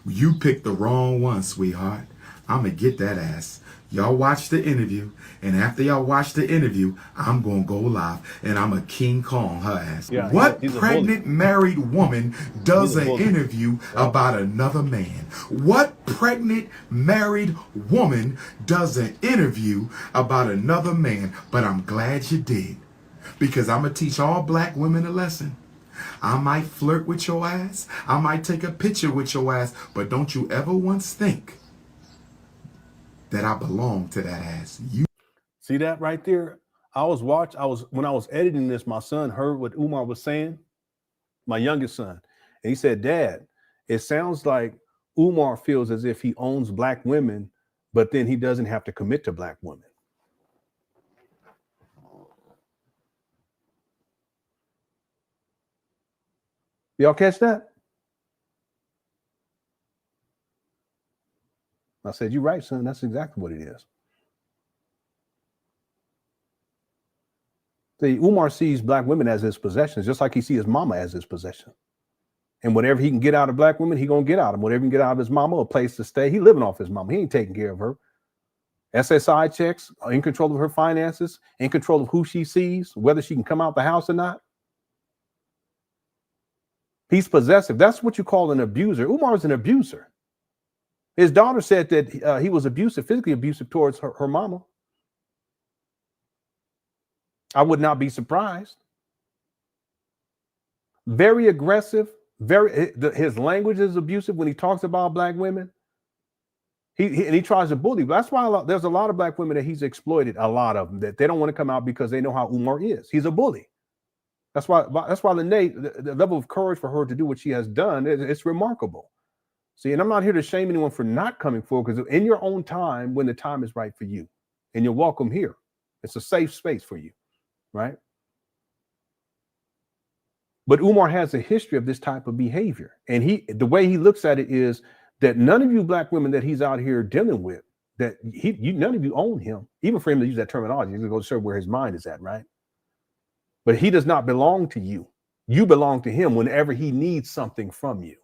You picked the wrong one, sweetheart. I'm going to get that ass. Y'all watch the interview, and after y'all watch the interview, I'm going to go live, and I'm a King Kong her ass. Yeah, what he's a pregnant married woman does an interview about another man? What pregnant married woman does an interview about another man? But I'm glad you did, because I'm going to teach all black women a lesson. I might flirt with your ass. I might take a picture with your ass. But don't you ever once think that I belong to that ass. You see that right there? When I was editing this, my son heard what Umar was saying, my youngest son. And he said, Dad, it sounds like Umar feels as if he owns black women, but then he doesn't have to commit to black women. Y'all catch that? I said, you're right, son. That's exactly what it is. See, Umar sees black women as his possessions, just like he sees his mama as his possession. And whatever he can get out of black women, he gonna get out of them. Whatever he can get out of his mama, a place to stay, he living off his mama. He ain't taking care of her. SSI checks, in control of her finances, in control of who she sees, whether she can come out the house or not. He's possessive. That's what you call an abuser. Umar is an abuser. His daughter said that he was abusive, physically abusive towards her mama. I would not be surprised. Very aggressive. His language is abusive when he talks about black women. He tries to bully. That's why there's a lot of black women that he's exploited. A lot of them that they don't want to come out because they know how Umar is. He's a bully. That's why the level of courage for her to do what she has done, it's remarkable. See, and I'm not here to shame anyone for not coming forward, because in your own time, when the time is right for you, and you're welcome here. It's a safe space for you, right? But Umar has a history of this type of behavior. And the way he looks at it is that none of you black women that he's out here dealing with, that none of you own him, even for him to use that terminology, he's going to go show where his mind is at, right? But he does not belong to you. You belong to him whenever he needs something from you.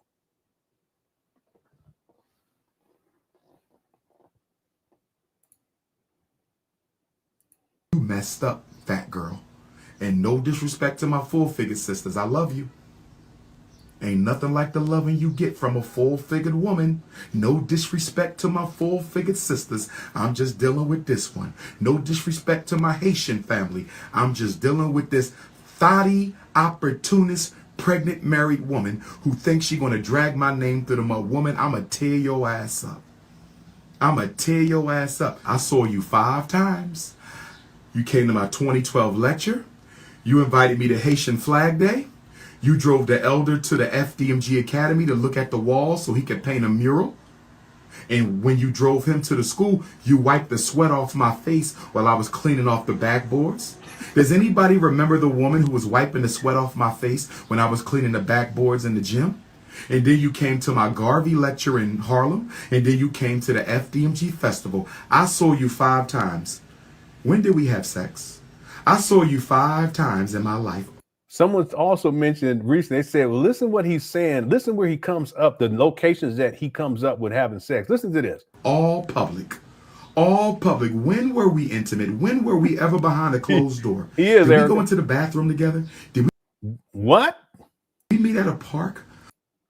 You messed up, fat girl. And no disrespect to my full-figured sisters. I love you. Ain't nothing like the loving you get from a full-figured woman. No disrespect to my full-figured sisters. I'm just dealing with this one. No disrespect to my Haitian family. I'm just dealing with this thotty, opportunist, pregnant, married woman who thinks she's going to drag my name through the mud. Woman, I'm going to tear your ass up. I'm going to tear your ass up. I saw you 5 times. You came to my 2012 lecture. You invited me to Haitian Flag Day. You drove the elder to the FDMG Academy to look at the walls so he could paint a mural. And when you drove him to the school, you wiped the sweat off my face while I was cleaning off the backboards. Does anybody remember the woman who was wiping the sweat off my face when I was cleaning the backboards in the gym? And then you came to my Garvey lecture in Harlem. And then you came to the FDMG festival. I saw you 5 times. When did we have sex? I saw you 5 times in my life. Someone's also mentioned recently, they said, well, listen what he's saying. Listen where he comes up, the locations that he comes up with having sex. Listen to this. All public. All public. When were we intimate? When were we ever behind a closed door? He is, Did we go into the bathroom together? Did we meet at a park?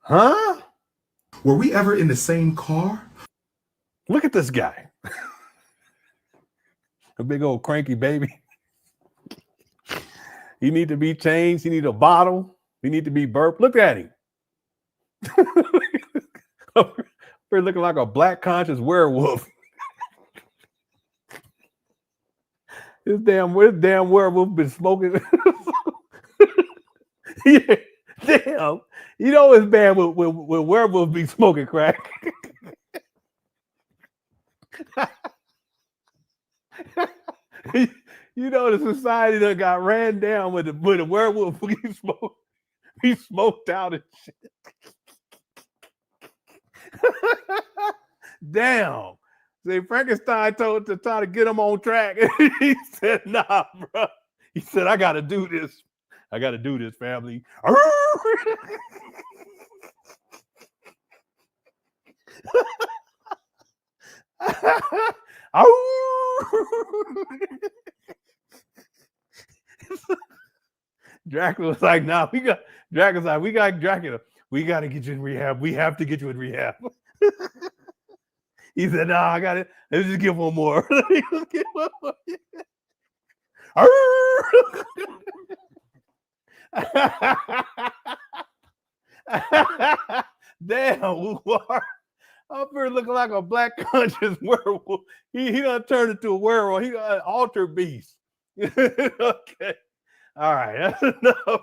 Huh? Were we ever in the same car? Look at this guy. A big old cranky baby. He need to be changed. He need a bottle. He need to be burped. Look at him. We're looking like a black conscious werewolf. This damn werewolf been smoking. Yeah, damn. You know it's bad when werewolves be smoking crack. You know, the society that got ran down with the werewolf. He smoked out and shit. Damn. See, Frankenstein told to try to get him on track. He said, nah, bro. He said, I got to do this. I got to do this, family. Dracula was like, nah, Dracula's like, we got Dracula. We got to get you in rehab. We have to get you in rehab. He said, nah, I got it. Let's just give one more. Let's give one more. Damn, Umar. Up here looking like a black conscious werewolf. He done turned into a werewolf. He got an alter beast. Okay. All right. That's enough.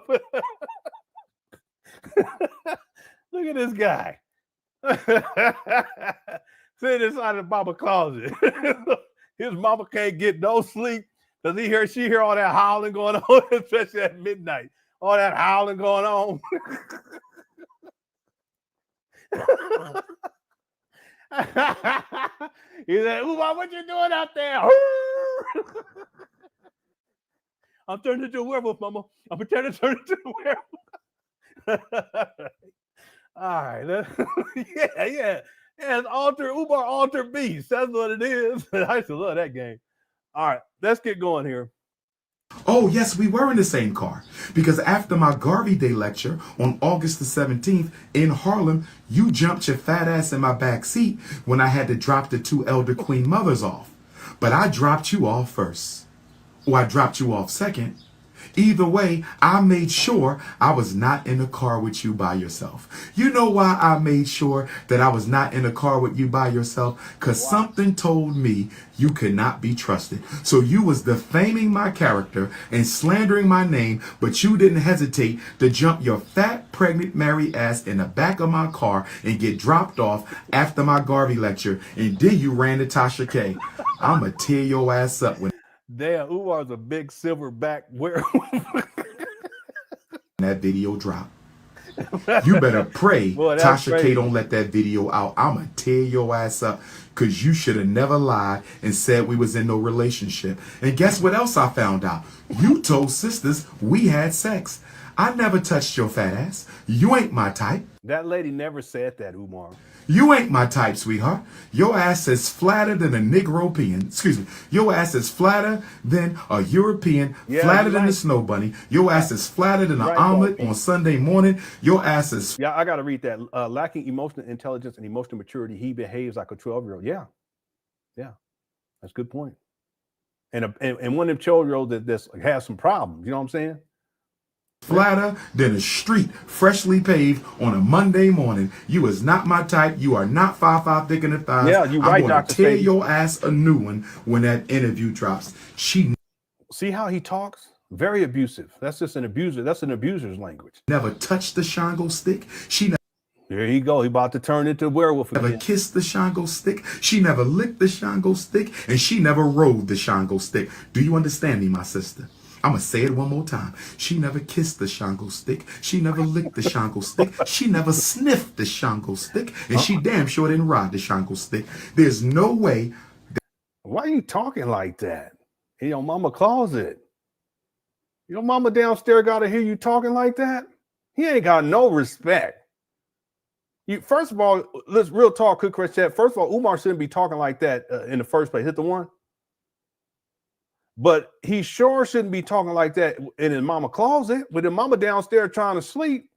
Look at this guy. Sitting inside the mama closet. His mama can't get no sleep because she hear all that howling going on, especially at midnight. All that howling going on. He said, Umar, what you doing out there? I'm turning into a werewolf, mama. I'm pretending to turn into a werewolf. All right. Yeah. It's Umar Alter Beast. That's what it is. I used to love that game. All right, let's get going here. Oh, yes, we were in the same car. Because after my Garvey Day lecture on August the 17th in Harlem, you jumped your fat ass in my back seat when I had to drop the two elder queen mothers off. But I dropped you off first. Or I dropped you off second. Either way, I made sure I was not in a car with you by yourself. You know why I made sure that I was not in a car with you by yourself? Because something told me you could not be trusted. So you was defaming my character and slandering my name, but you didn't hesitate to jump your fat, pregnant, married ass in the back of my car and get dropped off after my Garvey lecture. And then you ran to Tasha K. I'ma tear your ass up when Damn, Umar's a big silverback werewolf. that video drop. You better pray Boy, Tasha crazy. K don't let that video out. I'ma tear your ass up because you should have never lied and said we was in no relationship. And guess what else I found out? You told sisters we had sex. I never touched your fat ass. You ain't my type. That lady never said that, Umar. You ain't my type, sweetheart. Your ass is flatter than a Negropean. Excuse me. Your ass is flatter than a European, flatter than the snow bunny. Your ass is flatter than an omelet on Sunday morning. Your ass is... Yeah, I got to read that. Lacking emotional intelligence and emotional maturity, he behaves like a 12-year-old. Yeah. That's a good point. And one of them 12-year-olds that has some problems. You know what I'm saying? flatter than a street freshly paved on a Monday morning. You is not my type. You are not 5'5" thick in the thighs. Yeah, you right, I'm going to tear your ass a new one when that interview drops. See how he talks? Very abusive. That's just an abuser. That's an abuser's language. Never touched the Shango stick. She never. There you go. He about to turn into a werewolf again. Never kissed the Shango stick. She never licked the Shango stick, and she never rode the Shango stick. Do you understand me, my sister? I'm going to say it one more time. She never kissed the Shango stick. She never licked the Shango stick. She never sniffed the Shango stick. And she damn sure didn't ride the Shango stick. There's no way. Why are you talking like that? In your mama closet. Your mama downstairs got to hear you talking like that? He ain't got no respect. First of all, let's real talk, Cook Chris chat. First of all, Umar shouldn't be talking like that in the first place. Hit the one. But he sure shouldn't be talking like that in his mama closet with his mama downstairs trying to sleep.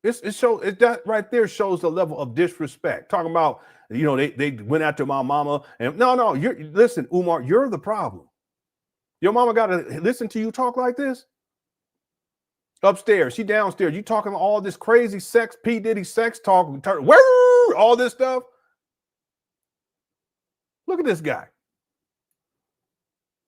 That right there shows the level of disrespect. Talking about, they went after my mama. And no, listen, Umar, you're the problem. Your mama got to listen to you talk like this? Upstairs, she downstairs. You talking all this crazy sex, P. Diddy sex talk, all this stuff. Look at this guy.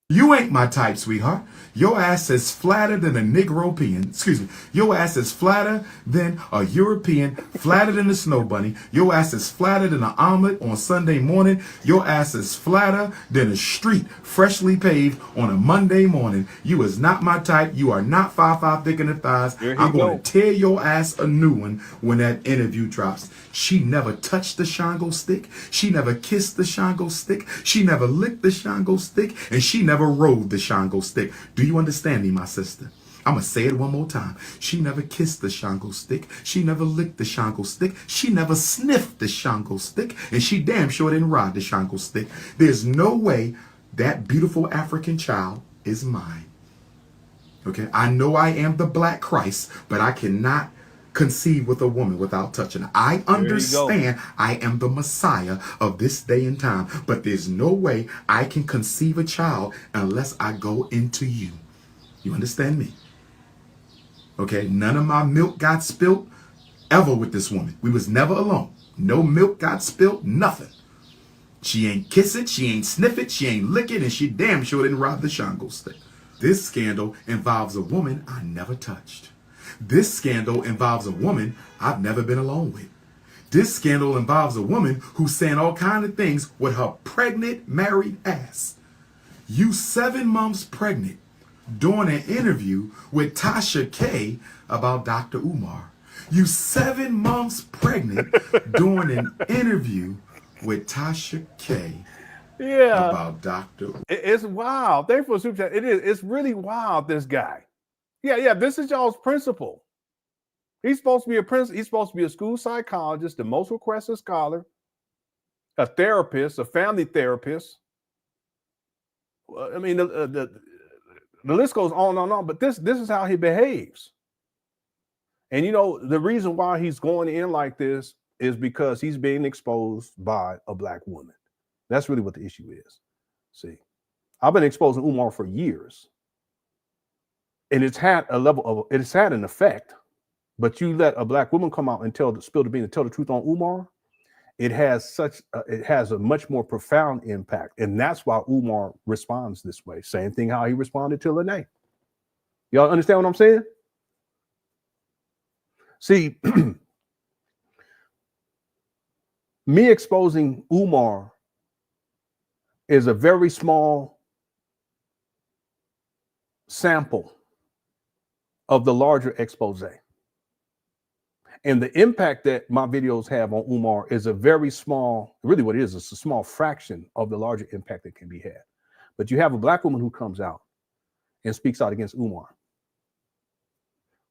You ain't my type, sweetheart. Your ass is flatter than a Negropean. Excuse me. Your ass is flatter than a European, flatter than a snow bunny. Your ass is flatter than an omelet on Sunday morning. Your ass is flatter than a street freshly paved on a Monday morning. You is not my type. You are not 5'5" thick in the thighs. I'm going to tear your ass a new one when that interview drops. She never touched the Shango stick. She never kissed the Shango stick. She never licked the Shango stick. And she never rode the Shango stick. Do you understand me, my sister? I'm going to say it one more time. She never kissed the Shango stick. She never licked the Shango stick. She never sniffed the Shango stick. And she damn sure didn't ride the Shango stick. There's no way that beautiful African child is mine. Okay? I know I am the Black Christ, but I cannot conceive with a woman without touching her. I understand I am the Messiah of this day and time, but there's no way I can conceive a child unless I go into you. You understand me? Okay, none of my milk got spilt ever with this woman. We was never alone. No milk got spilt, nothing. She ain't kiss it, she ain't sniff it, she ain't lick it, and she damn sure didn't rob the Shango stick. This scandal involves a woman I never touched. This scandal involves a woman I've never been alone with. This scandal involves a woman who's saying all kinds of things with her pregnant, married ass. You 7 months pregnant doing an interview with Tasha K about Dr. Umar. You 7 months pregnant doing an interview with Tasha K about Dr. It's wild. Thanks for the super chat. It is. It's really wild, this guy. Yeah, this is y'all's principal. He's supposed to be a principal. He's supposed to be a school psychologist, the most requested scholar, a therapist, a family therapist. I mean, the list goes on and on, but this is how he behaves. And you know, the reason why he's going in like this is because he's being exposed by a Black woman. That's really what the issue is. See, I've been exposing Umar for years. And it's had an effect, but you let a Black woman come out and spill the beans and tell the truth on Umar, it has a much more profound impact. And that's why Umar responds this way. Same thing how he responded to Lenon. Y'all understand what I'm saying? See, me exposing Umar is a very small sample of the larger expose. And the impact that my videos have on Umar is a very small, really what it is, it's a small fraction of the larger impact that can be had. But you have a Black woman who comes out and speaks out against Umar,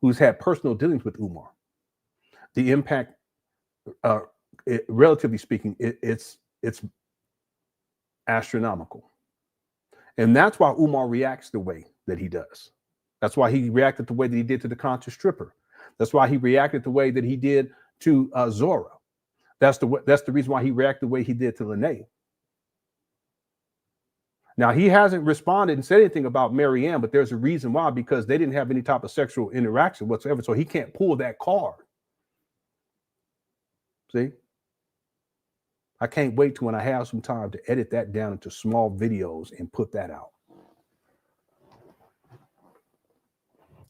who's had personal dealings with Umar. The impact, relatively speaking, it's astronomical. And that's why Umar reacts the way that he does. That's why he reacted the way that he did to the conscious stripper. That's why he reacted the way that he did to Zora. That's the reason why he reacted the way he did to Lenon. Now, he hasn't responded and said anything about Marianne, but there's a reason why, because they didn't have any type of sexual interaction whatsoever. So he can't pull that card. See? I can't wait till when I have some time to edit that down into small videos and put that out.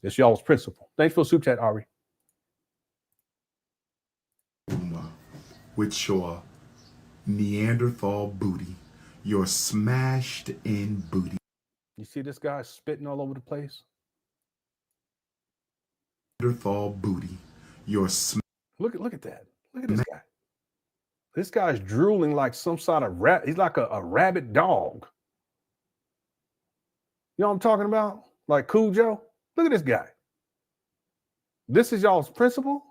It's y'all's principle. Thanks for the super chat, Ari. With your Neanderthal booty, your smashed in booty. You see this guy spitting all over the place? Neanderthal booty, your look at that. Look at this guy. This guy's drooling like some sort of rat. He's like a rabid dog. You know what I'm talking about? Like Cujo. Look at this guy. This is y'all's principle?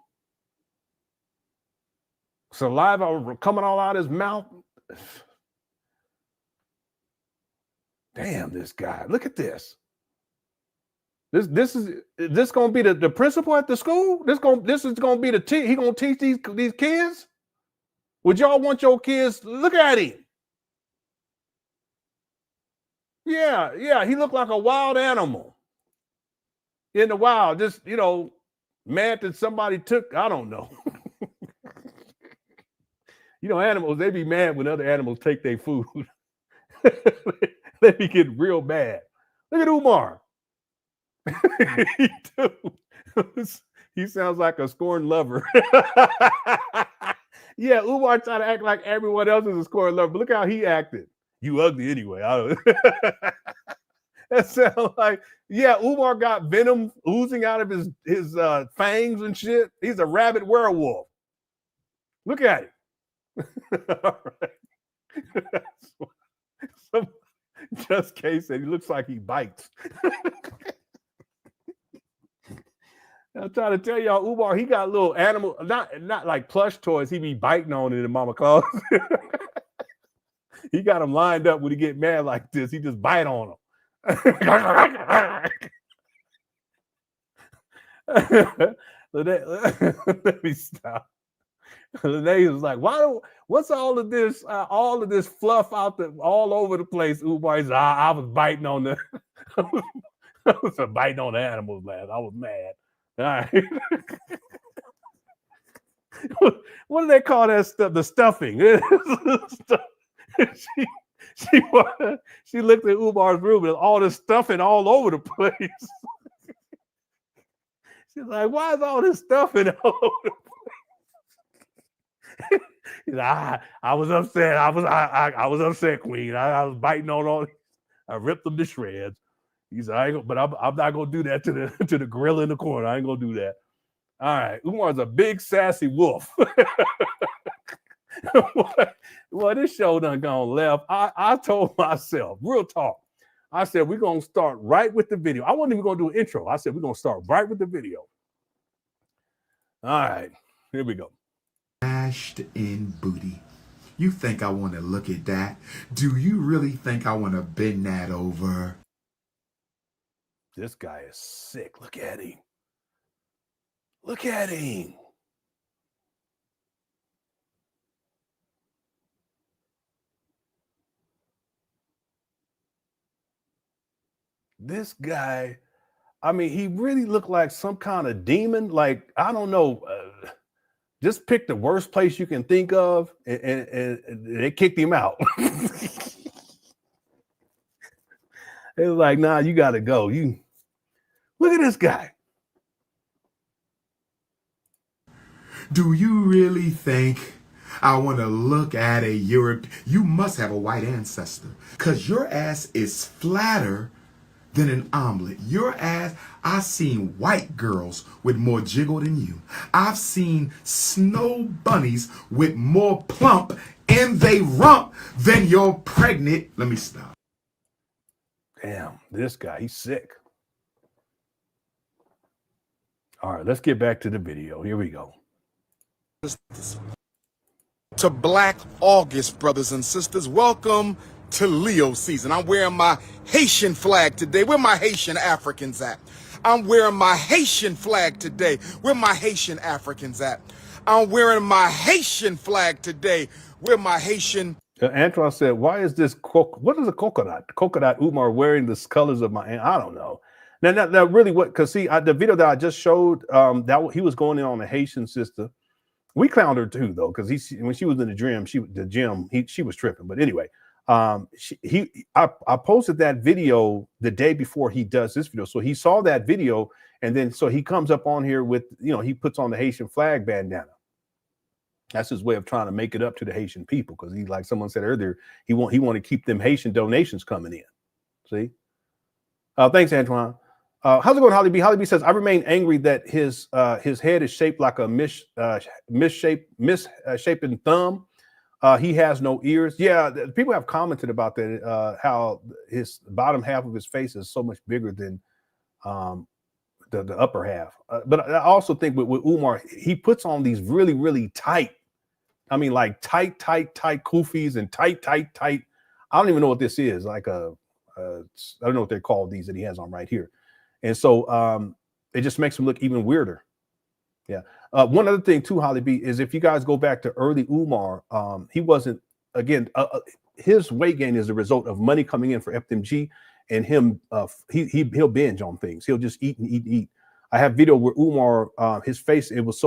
Saliva coming all out of his mouth. Damn, this guy. Look at this. This is gonna be the principal at the school? This is gonna be he gonna teach these kids? Would y'all want your kids? Look at him. Yeah, he looked like a wild animal. In the wild, just, mad that somebody took, I don't know. Animals, they be mad when other animals take their food. Let me get real mad. Look at Umar. He do. He sounds like a scorned lover. Yeah, Umar trying to act like everyone else is a scorned lover, but look how he acted. You ugly anyway. That sounds like, yeah, Umar got venom oozing out of his fangs and shit. He's a rabid werewolf. Look at him. All right. Some Just Case said he looks like he bites. I'm trying to tell y'all, Umar, he got little animal, not like plush toys. He be biting on it in Mama Claus. He got them lined up when he get mad like this. He just bite on them. Let me stop. Lene was like, what's all of this fluff out there all over the place? Umar said, I was biting on the I was biting on the animals last. I was mad. All right. What do they call that stuff? The stuffing. She looked at Umar's room and all this stuffing all over the place. She's like, why is all this stuffing all over the place? He's like, I was upset. I was upset, Queen. I was biting on all. I ripped them to shreds. He's like, but I'm not gonna do that to the gorilla in the corner. I ain't gonna do that. All right, Umar's a big sassy wolf. Well, this show done gone left. I told myself, real talk. I said we're gonna start right with the video. I wasn't even gonna do an intro. I said we're gonna start right with the video. All right, here we go. Dashed in booty. You think I want to look at that? Do you really think I want to bend that over? This guy is sick. Look at him. Look at him. This guy, I mean, he really looked like some kind of demon. Like, I don't know. Just pick the worst place you can think of, and they kicked him out. They was like, nah, you got to go. You look at this guy. Do you really think I want to look at a Europe? You must have a white ancestor, because your ass is flatter than an omelet. Your ass, I've seen white girls with more jiggle than you. I've seen snow bunnies with more plump in they rump than your pregnant. Let me stop. Damn, this guy, he's sick. All right, let's get back to the video. Here we go. To Black August, brothers and sisters, welcome to Leo season. I'm wearing my Haitian flag today. Where my Haitian Africans at? I'm wearing my Haitian flag today. Where my Haitian Africans at? I'm wearing my Haitian flag today. Where my Haitian... Antoine said, why is this, what is a coconut? Coconut Umar wearing the colors of my, I don't know. Now really what, because see, the video that I just showed, that he was going in on a Haitian sister. We clowned her too, though, because when she was in the gym, she was tripping. But anyway, I posted that video the day before he does this video. So he saw that video, and then so he comes up on here with, he puts on the Haitian flag bandana. That's his way of trying to make it up to the Haitian people, because he, like someone said earlier, he want to keep them Haitian donations coming in. See? Thanks, Antoine. How's it going, Holly B? Holly B says, I remain angry that his head is shaped like a misshapen thumb. He has no ears. Yeah, people have commented about that, how his bottom half of his face is so much bigger than the upper half. But I also think with Umar, he puts on these really, really tight, I mean, like tight kufis and tight. I don't even know what this is. Like I don't know what they're called, these that he has on right here. And so it just makes him look even weirder. Yeah. One other thing too, Holly B, is if you guys go back to early Umar, he wasn't, again, his weight gain is a result of money coming in for FDMG, and him, he'll binge on things. He'll just eat and eat and eat. I have video where Umar, his face, it was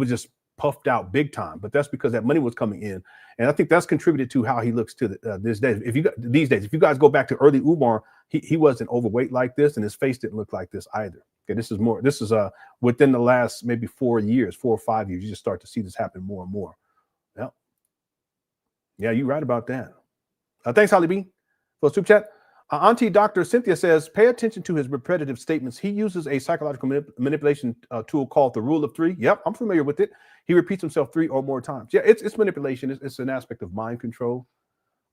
just puffed out big time, but that's because that money was coming in. And I think that's contributed to how he looks to this day. If you guys go back to early Umar, he wasn't overweight like this, and his face didn't look like this either. Okay, this is within the last maybe 4 or 5 years, you just start to see this happen more and more. Yeah, you're right about that. Thanks, Holly B, for the super chat. Auntie Dr. Cynthia says, pay attention to his repetitive statements. He uses a psychological manipulation tool called the rule of 3. Yep, I'm familiar with it. He repeats himself 3 or more times. Yeah, it's manipulation. It's an aspect of mind control.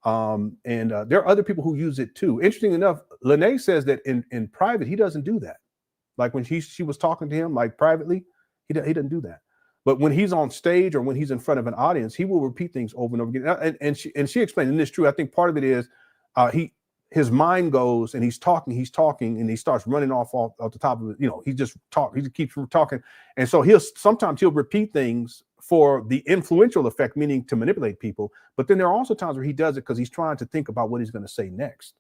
And there are other people who use it too. Interesting enough, Lene says that in private, he doesn't do that. Like when she was talking to him, like privately, he doesn't do that. But when he's on stage or when he's in front of an audience, he will repeat things over and over again. And she explained, and it's true. I think part of it is his mind goes and he's talking, and he starts running off the top of it. He just keeps talking. And so sometimes he'll repeat things for the influential effect, meaning to manipulate people. But then there are also times where he does it because he's trying to think about what he's going to say next.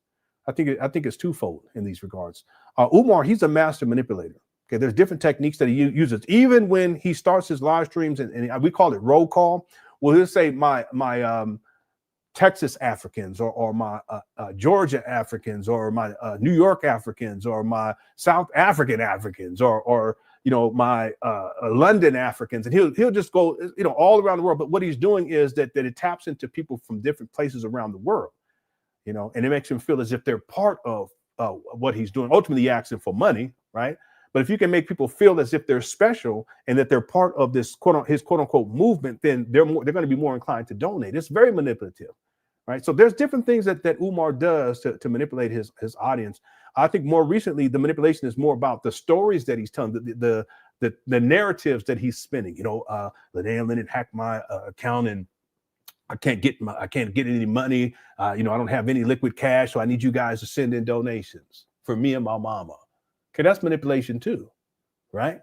I think it's twofold in these regards. Umar, he's a master manipulator. Okay, there's different techniques that he uses. Even when he starts his live streams, and we call it roll call. Well, he'll say my Texas Africans, or my Georgia Africans, or my New York Africans, or my South African Africans, or my London Africans, and he'll just go all around the world. But what he's doing is that it taps into people from different places around the world, and it makes them feel as if they're part of what he's doing. Ultimately, he asks them for money, right? But if you can make people feel as if they're special and that they're part of this his quote unquote movement, then they're going to be more inclined to donate. It's very manipulative, right? So there's different things that Umar does to manipulate his audience. I think more recently the manipulation is more about the stories that he's telling, the narratives that he's spinning. Lenon hacked my account and I can't get any money. I don't have any liquid cash, so I need you guys to send in donations for me and my mama. Okay, that's manipulation too, right?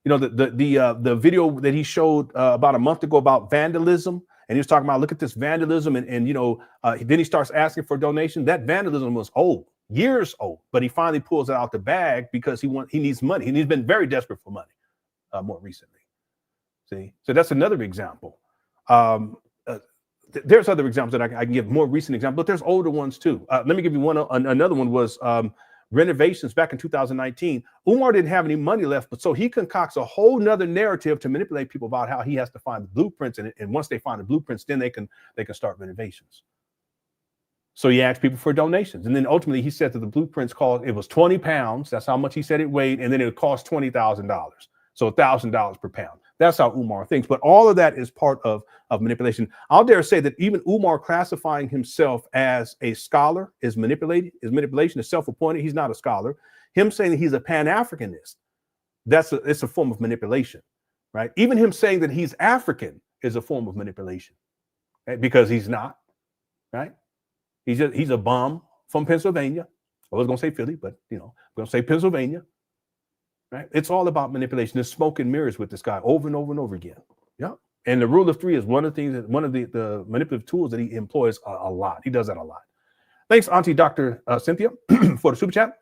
The video that he showed about a month ago about vandalism, and he was talking about, look at this vandalism, and then he starts asking for donation. That vandalism was old, years old, but he finally pulls it out the bag because he needs money, and he's been very desperate for money more recently. See, so that's another example. There's other examples that I can give, more recent examples, but there's older ones too. Let me give you one. Another one was renovations back in 2019. Umar didn't have any money left, but so he concocts a whole nother narrative to manipulate people about how he has to find the blueprints, and once they find the blueprints, then they can start renovations. So he asked people for donations, and then ultimately he said that the blueprints it was 20 pounds. That's how much he said it weighed, and then it would cost $20,000. So $1,000 per pound. That's how Umar thinks. But all of that is part of manipulation. I'll dare say that even Umar classifying himself as a scholar is manipulation, is self-appointed. He's not a scholar. Him saying that he's a Pan Africanist, it's a form of manipulation, right? Even him saying that he's African is a form of manipulation, right? Because he's not, right? He's a bum from Pennsylvania. I was going to say Philly, but I'm going to say Pennsylvania. Right? It's all about manipulation. There's smoke and mirrors with this guy over and over and over again. Yeah. And the rule of 3 is one of the manipulative tools that he employs a lot. He does that a lot. Thanks, Auntie Dr. Cynthia, for the super chat.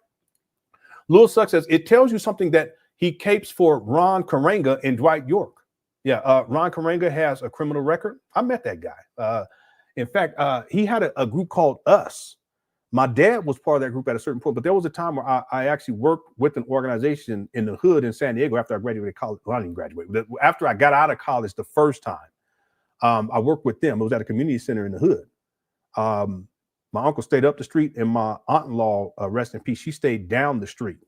Lil Suck says, it tells you something that he capes for Ron Karenga and Dwight York. Yeah, Ron Karenga has a criminal record. I met that guy. In fact, he had a group called Us. My dad was part of that group at a certain point, but there was a time where I actually worked with an organization in the hood in San Diego after I graduated college. Well, I didn't graduate. After I got out of college the first time, I worked with them. It was at a community center in the hood. My uncle stayed up the street, and my aunt-in-law, rest in peace, she stayed down the street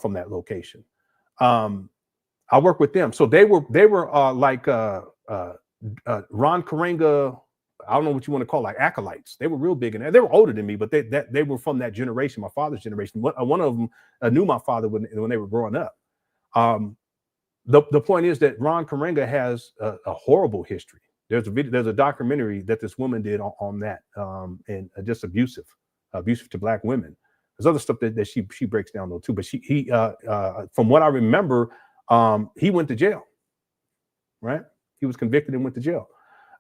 from that location. I worked with them. So they were like Ron Karenga, I don't know what you want to call, like acolytes. They were real big, and they were older than me, but they were from that generation, my father's generation. One of them knew my father when they were growing up. The point is that Ron Karenga has a horrible history. There's a documentary that this woman did on that, and just abusive to Black women. There's other stuff that she breaks down though too. But he from what I remember, he went to jail. Right? He was convicted and went to jail.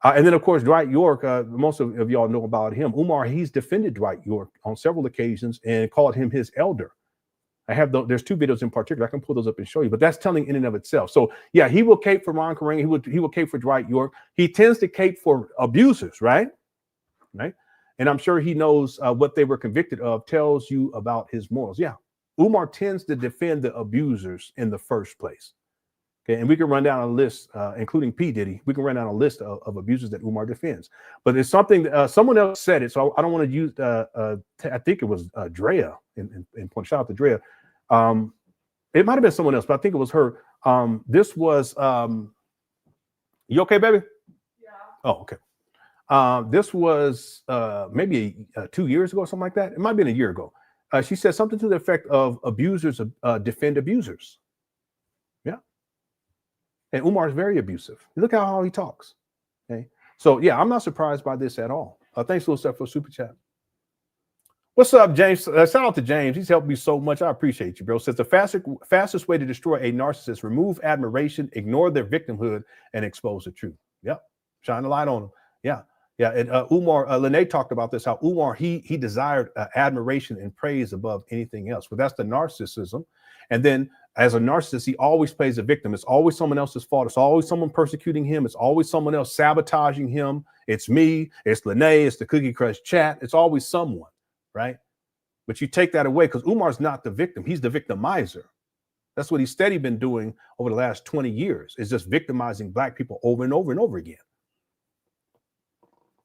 And then, of course, Dwight York, most of y'all know about him. Umar, he's defended Dwight York on several occasions and called him his elder. I have there's 2 videos in particular. I can pull those up and show you, but that's telling in and of itself. So yeah, he will cape for Ron Kareem. He will cape for Dwight York. He tends to cape for abusers, right? Right. And I'm sure he knows what they were convicted of tells you about his morals. Yeah. Umar tends to defend the abusers in the first place. Okay. And we can run down a list, including P. Diddy. We can run down a list of abusers that Umar defends. But it's something that someone else said it. So I don't want to use, I think it was Drea in point. Shout out to Drea. It might have been someone else, but I think it was her. This was, you okay, baby? Yeah. Oh, okay. This was maybe 2 years ago or something like that. It might have been a year ago. She said something to the effect of abusers defend abusers. Yeah. And Umar is very abusive. Look how he talks. Okay. So yeah, I'm not surprised by this at all. Thanks, little stuff for super chat. What's up, James? Shout out to James. He's helped me so much. I appreciate you, bro. Says the fastest way to destroy a narcissist: remove admiration, ignore their victimhood, and expose the truth. Yep. Shine the light on them. Yeah. Yeah, and Umar, Lene talked about this, how Umar, he desired admiration and praise above anything else. But that's the narcissism. And then as a narcissist, he always plays a victim. It's always someone else's fault. It's always someone persecuting him. It's always someone else sabotaging him. It's me. It's Lene. It's the Cookie Crush chat. It's always someone, right? But you take that away because Umar's not the victim. He's the victimizer. That's what he's steady been doing over the last 20 years, is just victimizing Black people over and over and over again.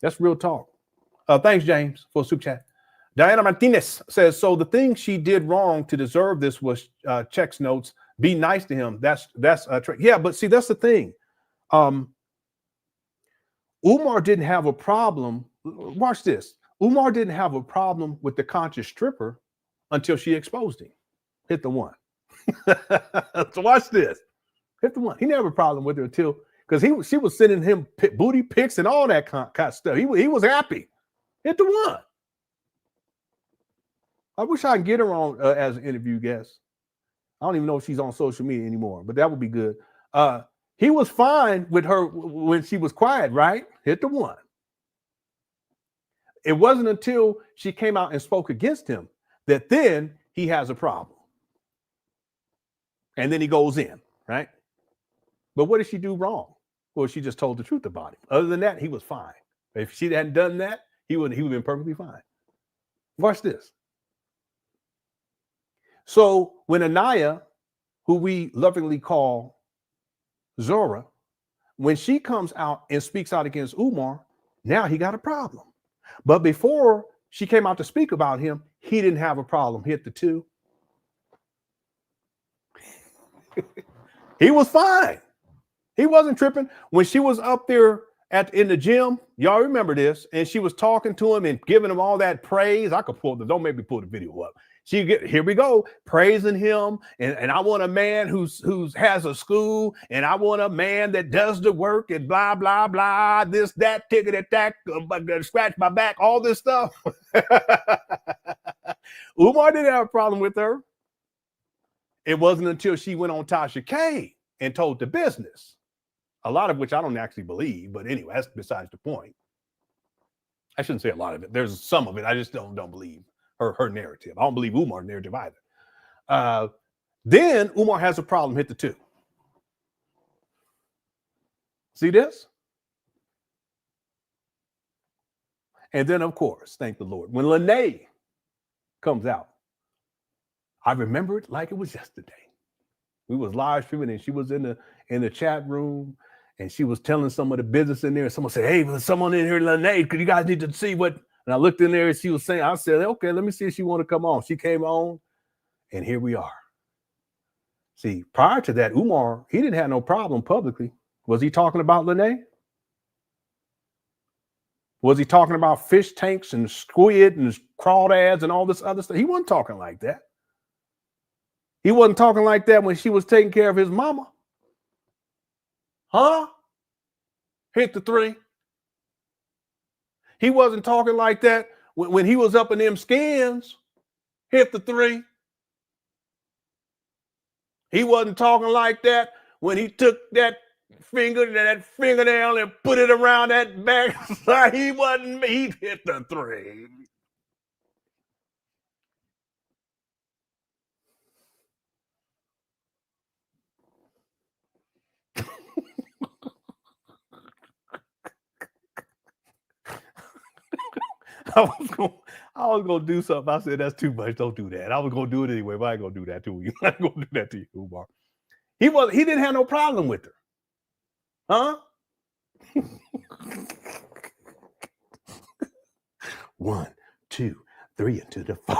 That's real talk. Thanks, James, for a super chat. Diana Martinez says, so the thing she did wrong to deserve this was checks notes. Be nice to him. That's yeah, but see, that's the thing. Umar didn't have a problem. Watch this. Umar didn't have a problem with the conscious stripper until she exposed him. Hit the one. So watch this. Hit the one. He never had a problem with her until, because she was sending him booty pics and all that kind of stuff. He was happy. Hit the one. I wish I could get her on as an interview guest. I don't even know if she's on social media anymore, but that would be good. He was fine with her when she was quiet, right? Hit the one. It wasn't until she came out and spoke against him that then he has a problem. And then he goes in, right? But what did she do wrong? Well, she just told the truth about it. Other than that, he was fine. If she hadn't done that, he would have been perfectly fine. Watch this. So when Anaya, who we lovingly call Zora, when she comes out and speaks out against Umar, now he got a problem. But before she came out to speak about him, he didn't have a problem. Hit the two. He was fine. He wasn't tripping. When she was up there in the gym, y'all remember this, and she was talking to him and giving him all that praise. I could don't make me pull the video up. Here we go, praising him, and I want a man who has a school, and I want a man that does the work, and blah blah blah, this that ticket attack, scratch my back, all this stuff. Umar didn't have a problem with her. It wasn't until she went on Tasha K and told the business, a lot of which I don't actually believe, but anyway, that's besides the point. I shouldn't say a lot of it. There's some of it I just don't believe. Her narrative. I don't believe Umar's narrative either. Then Umar has a problem. Hit the two. See this? And then, of course, thank the Lord, when Lene comes out, I remember it like it was yesterday. We was live streaming, and she was in the chat room, and she was telling some of the business in there. And someone said, "Hey, there's someone in here, Lene, because you guys need to see what." And I looked in there and she was saying, I said, okay, let me see if she want to come on. She came on, and here we are. See, prior to that, Umar, he didn't have no problem publicly. Was he talking about Lene? Was he talking about fish tanks and squid and crawdads and all this other stuff? He wasn't talking like that. He wasn't talking like that when she was taking care of his mama. Huh? Hit the three. He wasn't talking like that when he was up in them skins. Hit the three. He wasn't talking like that when he took that fingernail and put it around that back. He wasn't. He hit the three. I was gonna do something. I said that's too much. Don't do that. I was gonna do it anyway, but I ain't gonna do that to you. I ain't gonna do that to you, Umar. He didn't have no problem with her. Huh? 1, 2, 3 into the 4.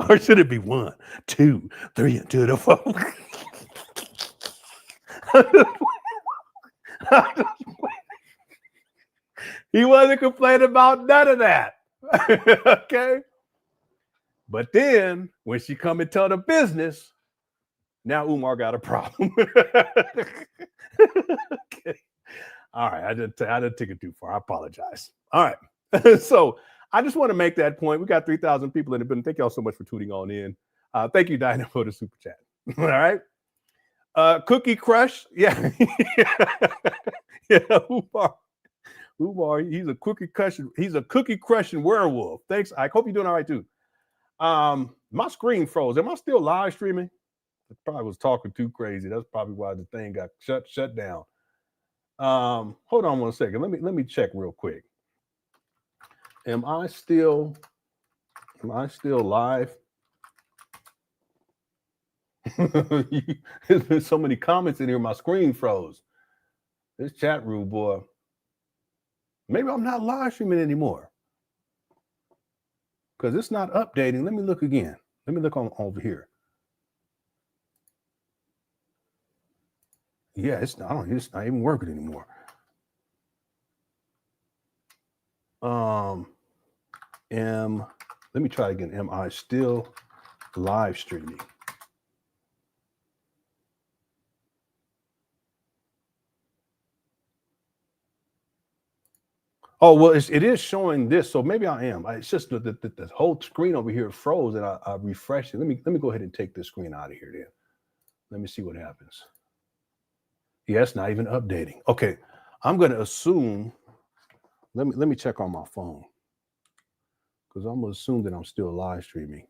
Or should it be 1, 2, 3 into the 4? He wasn't complaining about none of that. Okay. But then when she come and tell the business, now Umar got a problem. Okay. All right. I didn't take it too far. I apologize. All right. So I just want to make that point. We got 3,000 people in the building. Thank y'all so much for tuning on in. Thank you, Dinah, for the super chat. All right. Cookie Crush. Yeah. Yeah. Umar, he's a cookie crushing werewolf. Thanks. I hope you're doing all right too. My screen froze. Am I still live streaming? I probably was talking too crazy. That's probably why the thing got shut down. Hold on 1 second. Let me check real quick. Am I still live? There's been so many comments in here. My screen froze. This chat room, boy. Maybe I'm not live streaming anymore because it's not updating. Let me look again. Let me look on over here. Yeah, it's not even working anymore. Let me try again. Am I still live streaming? Oh, well, it is showing this, so maybe I am. It's just the whole screen over here froze, and I refreshed it. Let me go ahead and take this screen out of here then. Let me see what happens. Yeah, it's not even updating. Okay, I'm going to assume. Let me check on my phone because I'm going to assume that I'm still live streaming.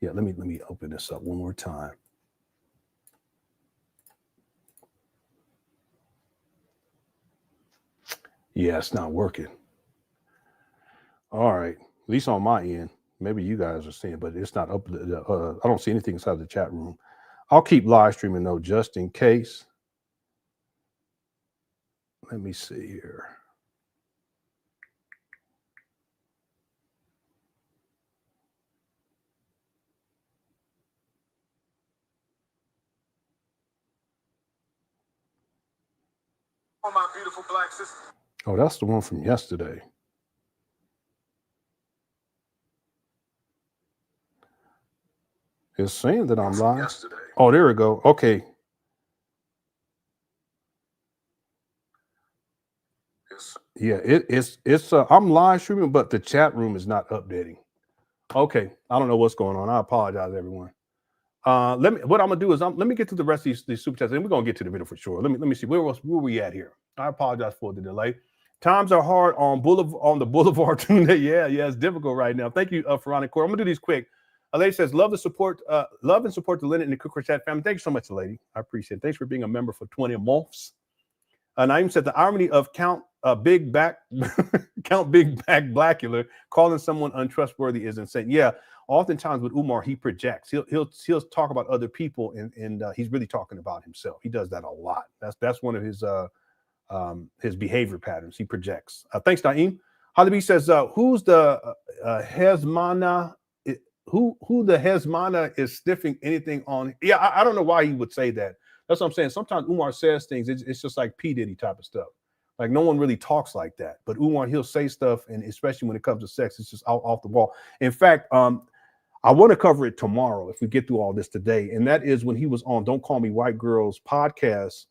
Yeah, let me open this up one more time. Yeah, it's not working. All right, at least on my end. Maybe you guys are seeing, but it's not up. I don't see anything inside the chat room. I'll keep live streaming though, just in case. Let me see here. Oh, my beautiful black sister. Oh, that's the one from yesterday. It's saying that I'm live. Yesterday. Oh, there we go. Okay. Yeah, it's I'm live streaming, but the chat room is not updating. Okay, I don't know what's going on. I apologize, everyone. What I'm gonna do is let me get to the rest of these super chats, and we're gonna get to the video for sure. Let me see where we at here. I apologize for the delay. Times are hard on the boulevard too. Yeah, it's difficult right now. Thank you, Veronica. I'm gonna do these quick. A lady says, love and support the Lenon and the Cooker Chat family. Thank you so much, lady. I appreciate it. Thanks for being a member for 20 months. Naeem said the irony of Count Big Back Blackula calling someone untrustworthy is insane. Yeah, oftentimes with Umar, he projects. He'll talk about other people and he's really talking about himself. He does that a lot. That's one of his behavior patterns. He projects. Thanks, Naeem. Halibi says, who's the Hezmana? Who the Hezmana is sniffing anything on? Yeah, I don't know why he would say that. That's what I'm saying. Sometimes Umar says things. It's just like P. Diddy type of stuff. Like no one really talks like that. But Umar, he'll say stuff, and especially when it comes to sex, it's just off the wall. In fact, I want to cover it tomorrow if we get through all this today. And that is when he was on Don't Call Me White Girls podcast.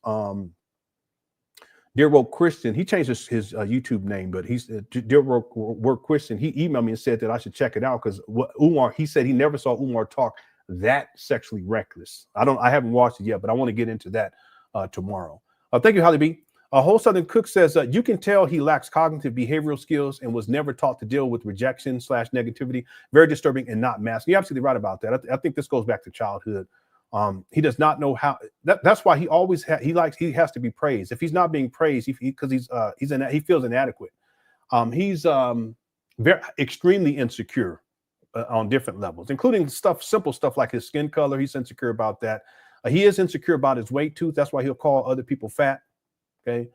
Dear Woke Christian, he changed his YouTube name, but he's Dear Woke Christian. He emailed me and said that I should check it out because Umar, he said he never saw Umar talk that sexually reckless. I haven't watched it yet, but I want to get into that tomorrow. Thank you, Holly B. Whole Southern Cook says you can tell he lacks cognitive behavioral skills and was never taught to deal with rejection/negativity. Very disturbing and not masculine. You're absolutely right about that. I think this goes back to childhood. He does not know how. That's why he always he has to be praised. If he's not being praised, because he feels inadequate. He's very extremely insecure on different levels, including simple stuff like his skin color. He's insecure about that. He is insecure about his weight too. That's why he'll call other people fat. Okay.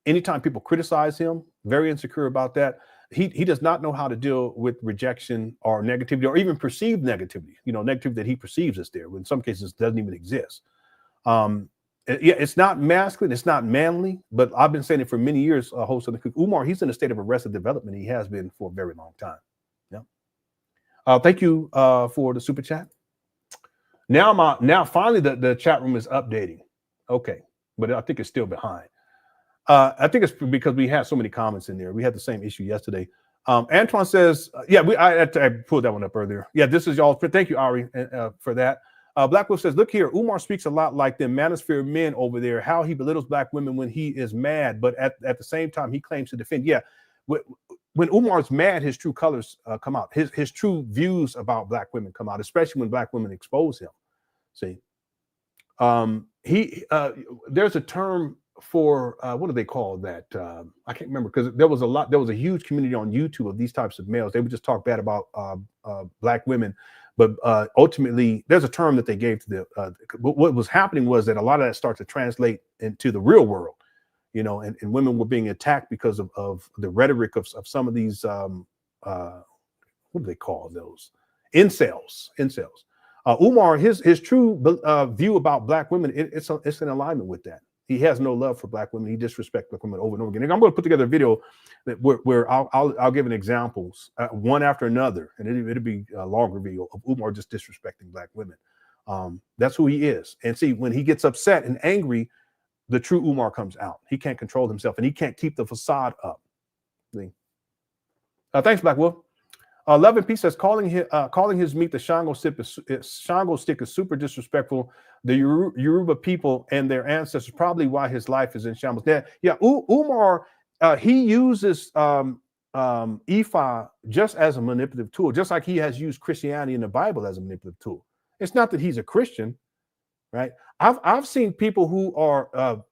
Anytime people criticize him, very insecure about that. He does not know how to deal with rejection or negativity or even perceived negativity, negativity that he perceives is there, when in some cases it doesn't even exist. It's not masculine, it's not manly, but I've been saying it for many years, host of the Umar, he's in a state of arrested development. He has been for a very long time. Yeah. Thank you for the super chat. Now finally the chat room is updating. Okay, but I think it's still behind. I think it's because we had so many comments in there. We had the same issue yesterday. Antoine says, I pulled that one up earlier. Yeah, this is y'all. Thank you, Ari, for that. Black Wolf says, look here, Umar speaks a lot like them manosphere men over there, how he belittles black women when he is mad, but at the same time, he claims to defend. Yeah, when Umar's mad, his true colors come out. His true views about black women come out, especially when black women expose him. See, there's a term for what do they call that? I can't remember, because there was a huge community on YouTube of these types of males. They would just talk bad about black women, but ultimately there's a term that they gave to the what was happening was that a lot of that started to translate into the real world, and women were being attacked because of the rhetoric of some of these what do they call those? Incels. Umar, his true view about black women, it's in alignment with that. He has no love for black women. He disrespects black women over and over again. And I'm going to put together a video where I'll give an examples one after another, and it'll be a longer video of Umar just disrespecting black women. That's who he is. And see, when he gets upset and angry, the true Umar comes out. He can't control himself, and he can't keep the facade up. See? Thanks, Black Wolf. Love and Peace says calling his meat the Shango stick is super disrespectful. The Yoruba people and their ancestors, probably why his life is in shambles. Umar, he uses Ifa just as a manipulative tool, just like he has used Christianity and the Bible as a manipulative tool. It's not that he's a Christian, right? I've seen people who are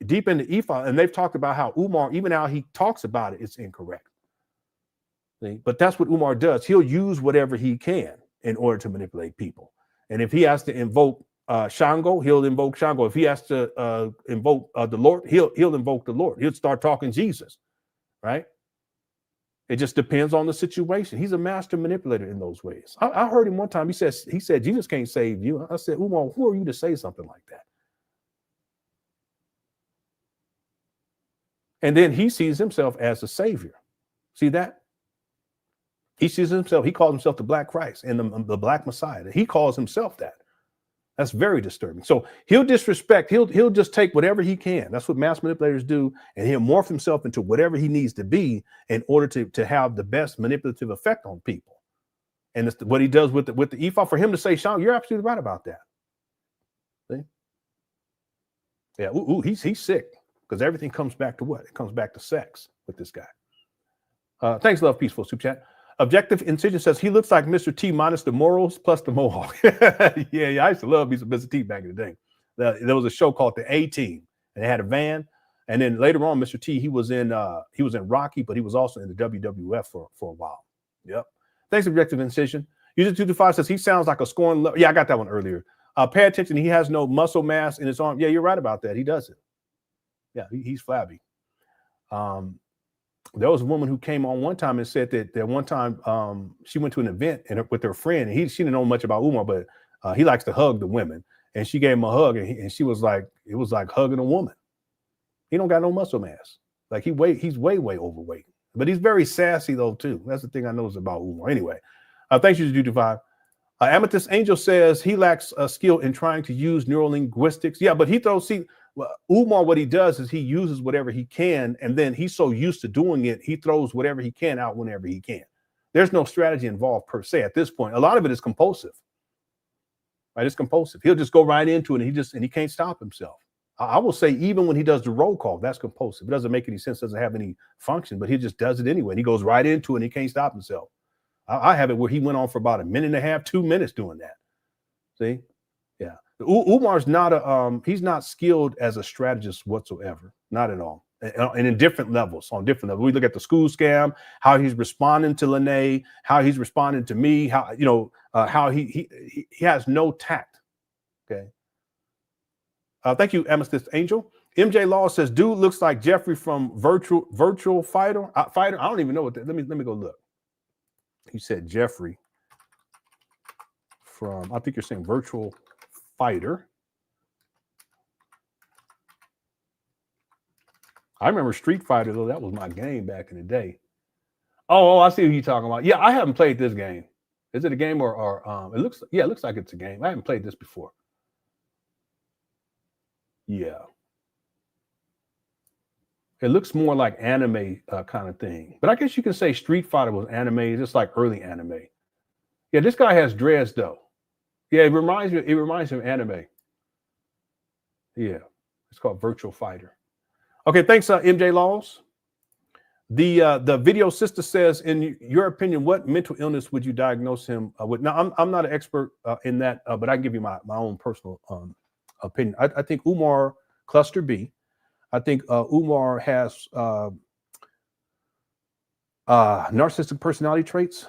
deep into Ifa, and they've talked about how Umar, even how he talks about it, it's incorrect. But that's what Umar does. He'll use whatever he can in order to manipulate people. And if he has to invoke Shango, he'll invoke Shango. If he has to invoke the Lord, he'll invoke the Lord. He'll start talking Jesus, right? It just depends on the situation. He's a master manipulator in those ways. I heard him one time. He said Jesus can't save you. I said, Umar, who are you to say something like that? And then he sees himself as a savior. See that? He sees himself, he calls himself the Black Christ and the Black Messiah. He calls himself that. That's very disturbing. So he'll disrespect, he'll just take whatever he can. That's what mass manipulators do. And he'll morph himself into whatever he needs to be in order to have the best manipulative effect on people. And it's what he does with the Ifa. For him to say, Sean, you're absolutely right about that. See? Yeah, he's sick, because everything comes back to what? It comes back to sex with this guy. Thanks, Love Peaceful Super Chat. Objective Incision says he looks like Mr. T minus the morals plus the mohawk. yeah, I used to love me some Mr. T back in the day. There was a show called The A-Team, and they had a van. And then later on, Mr. T, he was in Rocky, but he was also in the WWF for a while. Yep. Thanks, Objective Incision. User 225 says he sounds like a scorned. Yeah, I got that one earlier. Pay attention. He has no muscle mass in his arm. Yeah, you're right about that. He does it. Yeah, he's flabby. There was a woman who came on one time and said that one time she went to an event with her friend, and she didn't know much about Umar, but he likes to hug the women, and she gave him a hug, and she was like, it was like hugging a woman. He don't got no muscle mass. Like he's way overweight, but he's very sassy though too. That's the thing I noticed about Umar. Anyway, thanks you to do5. Amethyst Angel says he lacks a skill in trying to use neurolinguistics. Yeah, but Umar, what he does is he uses whatever he can, and then he's so used to doing it, he throws whatever he can out whenever he can. There's no strategy involved per se at this point. A lot of it is compulsive. Right? It's compulsive. He'll just go right into it, and he can't stop himself. I will say, even when he does the roll call, that's compulsive. It doesn't make any sense, doesn't have any function, but he just does it anyway. And he goes right into it, and he can't stop himself. I have it where he went on for about a minute and a half, 2 minutes doing that. See? Yeah. Umar's not he's not skilled as a strategist whatsoever. Not at all. And in different levels, on different levels. We look at the school scam, how he's responding to Lene, how he's responding to me, how, you know, how he has no tact. Okay. Thank you, Amethyst Angel. MJ Law says, dude looks like Jeffrey from Virtual Fighter. I don't even know what that, let me go look. He said Jeffrey from, I think you're saying Virtual Fighter. I remember Street Fighter, though. That was my game back in the day. Oh, I see what you're talking about. Yeah, I haven't played this game. Is it a game or it looks like it's a game. I haven't played this before. Yeah. It looks more like anime kind of thing. But I guess you can say Street Fighter was anime, just like early anime. Yeah, this guy has dreads though. Yeah, it reminds me of anime. Yeah, it's called Virtual Fighter. Okay, thanks, MJ Laws. The video sister says, in your opinion, what mental illness would you diagnose him with? Now, I'm not an expert in that, but I can give you my own personal opinion. I think Umar cluster B. I think Umar has narcissistic personality traits.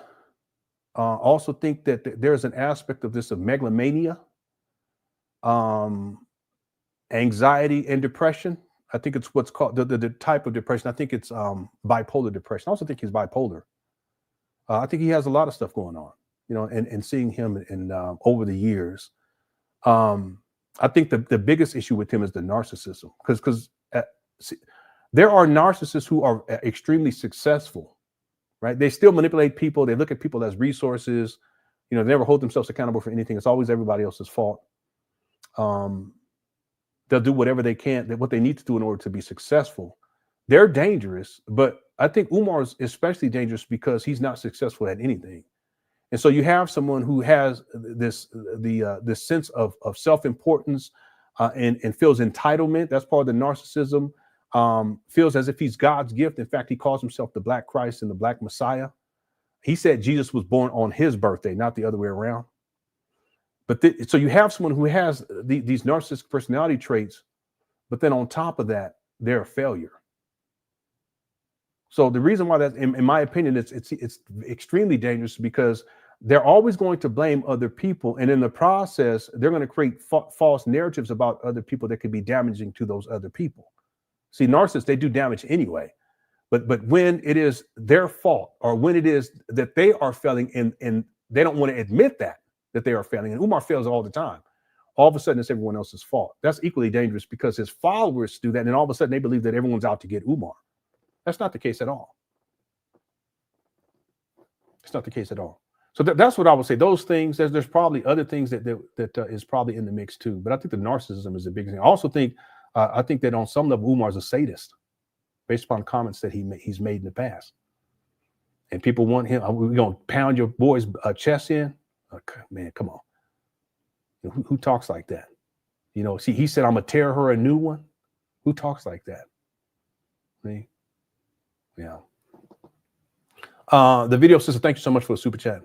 Also think that there's an aspect of this of megalomania, anxiety and depression. I think it's what's called the type of depression. I think it's bipolar depression. I also think he's bipolar. I think he has a lot of stuff going on, you know, and seeing him in over the years. I think the biggest issue with him is the narcissism, because there are narcissists who are extremely successful, right? They still manipulate people. They look at people as resources. You know, they never hold themselves accountable for anything. It's always everybody else's fault. They'll do whatever they can, what they need to do in order to be successful. They're dangerous, but I think Umar is especially dangerous because he's not successful at anything. And so you have someone who has this sense of self-importance and feels entitlement. That's part of the narcissism. Feels as if he's God's gift. In fact, he calls himself the Black Christ and the Black Messiah. He said Jesus was born on his birthday, not the other way around. But so you have someone who has these narcissistic personality traits, but then on top of that, they're a failure. So the reason why that, in my opinion, it's extremely dangerous because they're always going to blame other people, and in the process, they're going to create false narratives about other people that could be damaging to those other people. See, narcissists, they do damage anyway, but when it is their fault, or when it is that they are failing and they don't want to admit that they are failing, and Umar fails all the time, all of a sudden it's everyone else's fault. That's equally dangerous because his followers do that, and all of a sudden they believe that everyone's out to get Umar. That's not the case at all. It's not the case at all. So that's what I would say. Those things, there's probably other things that is probably in the mix too. But I think the narcissism is a big thing. I also think, I think that on some level, Umar is a sadist based upon comments that he's made in the past. And people want him, we're going to pound your boy's chest in. Okay, man, come on. Who talks like that? You know, see, he said, I'm going to tear her a new one. Who talks like that? Me? Yeah. The video sister, thank you so much for the super chat.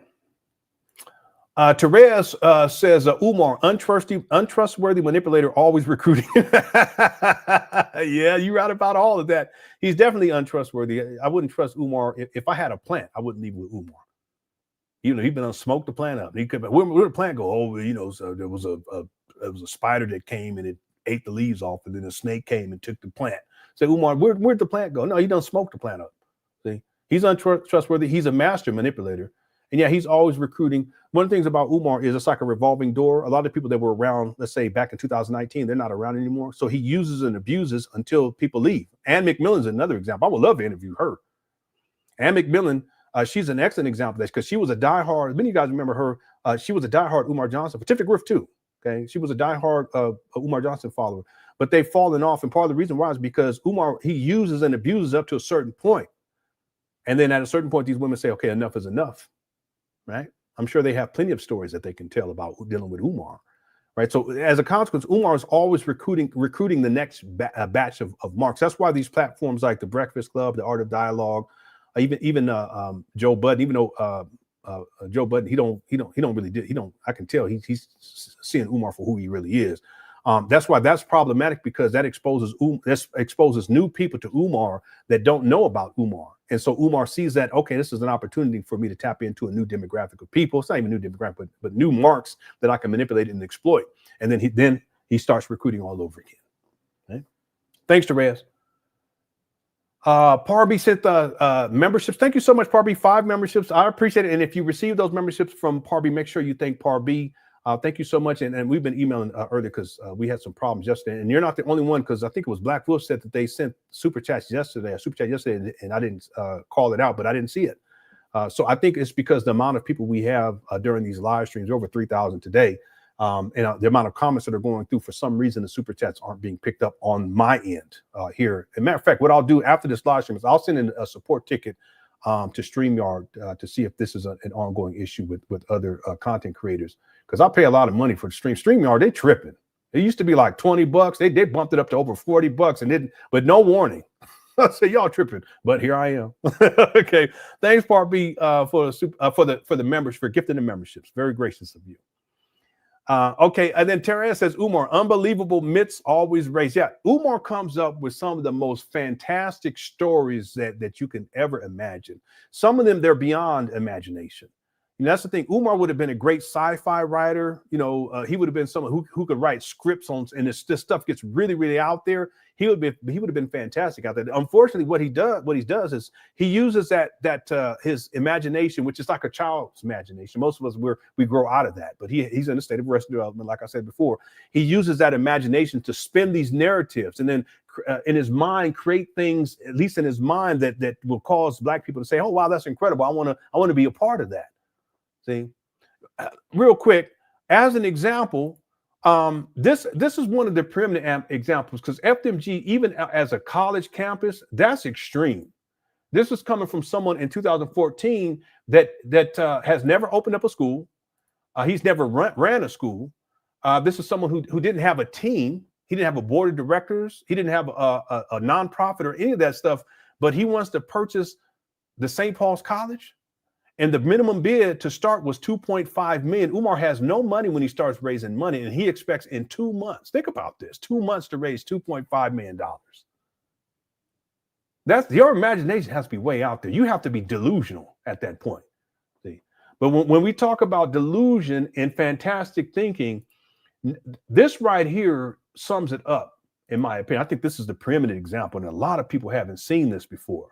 Therese says, Umar, untrustworthy manipulator, always recruiting. Yeah, you're right about all of that. He's definitely untrustworthy. I wouldn't trust Umar. If I had a plant, I wouldn't leave with Umar. You know, he'd been on smoke the plant up. He could, where the plant go? Oh, you know, so there was a spider that came and it ate the leaves off, and then a snake came and took the plant. Say, Umar, where'd the plant go? No, he done smoked the plant up. See, he's untrustworthy. He's a master manipulator. And yeah, he's always recruiting. One of the things about Umar is it's like a revolving door. A lot of people that were around, let's say back in 2019, they're not around anymore. So he uses and abuses until people leave. Ann McMillan's another example. I would love to interview her. Ann McMillan, she's an excellent example of this because she was a diehard, many of you guys remember her, she was a diehard Umar Johnson, Pacific Rift too. Okay, she was a diehard Umar Johnson follower, but they've fallen off. And part of the reason why is because Umar, he uses and abuses up to a certain point. And then at a certain point, these women say, okay, enough is enough. Right? I'm sure they have plenty of stories that they can tell about dealing with Umar, right? So as a consequence, Umar is always recruiting the next batch of marks. That's why these platforms like the Breakfast Club, the Art of Dialogue, even Joe Budden, even though Joe Budden, he don't really do. I can tell he's seeing Umar for who he really is. That's why that's problematic, because that exposes new people to Umar that don't know about Umar. And so Umar sees that, okay, this is an opportunity for me to tap into a new demographic of people. It's not even new demographic, but new marks that I can manipulate and exploit. And then he starts recruiting all over again. Okay? Thanks, Therese. Parby sent the memberships. Thank you so much, Parby. 5 memberships. I appreciate it. And if you receive those memberships from Parby, make sure you thank Parby. Thank you so much. And we've been emailing earlier because we had some problems yesterday. And you're not the only one, because I think it was Black Wolf said that they sent super chats yesterday, and I didn't call it out, but I didn't see it. So I think it's because the amount of people we have during these live streams, over 3,000 today, and the amount of comments that are going through, for some reason, the super chats aren't being picked up on my end here. As a matter of fact, what I'll do after this live stream is I'll send in a support ticket to StreamYard to see if this is an ongoing issue with other content creators, because I pay a lot of money for the stream. StreamYard, they tripping. It used to be like $20. They bumped it up to over $40 but no warning. I say y'all tripping, but here I am. Okay, thanks, Part B, for the members, for gifting the memberships. Very gracious of you. Okay, and then Therese says, Umar, unbelievable myths always raised. Yeah, Umar comes up with some of the most fantastic stories that you can ever imagine. Some of them, they're beyond imagination. And that's the thing. Umar would have been a great sci-fi writer. He would have been someone who could write scripts on, and this stuff gets really, really out there. He would have been fantastic out there. Unfortunately, what he does is he uses that his imagination, which is like a child's imagination. Most of us we grow out of that, but he's in a state of arrested development, like I said before. He uses that imagination to spin these narratives, and then in his mind create things, at least in his mind, that will cause Black people to say, "Oh wow, that's incredible! I want to be a part of that." See, real quick, as an example, this is one of the preeminent examples, because FDMG, even as a college campus, that's extreme. This is coming from someone in 2014 that has never opened up a school. He's never ran a school. This is someone who didn't have a team. He didn't have a board of directors. He didn't have a nonprofit or any of that stuff. But he wants to purchase the St. Paul's College. And the minimum bid to start was $2.5 million. Umar has no money when he starts raising money, and he expects in 2 months. Think about this: 2 months to raise $2.5 million. That's your imagination has to be way out there. You have to be delusional at that point. See, but when we talk about delusion and fantastic thinking, this right here sums it up, in my opinion. I think this is the preeminent example, and a lot of people haven't seen this before.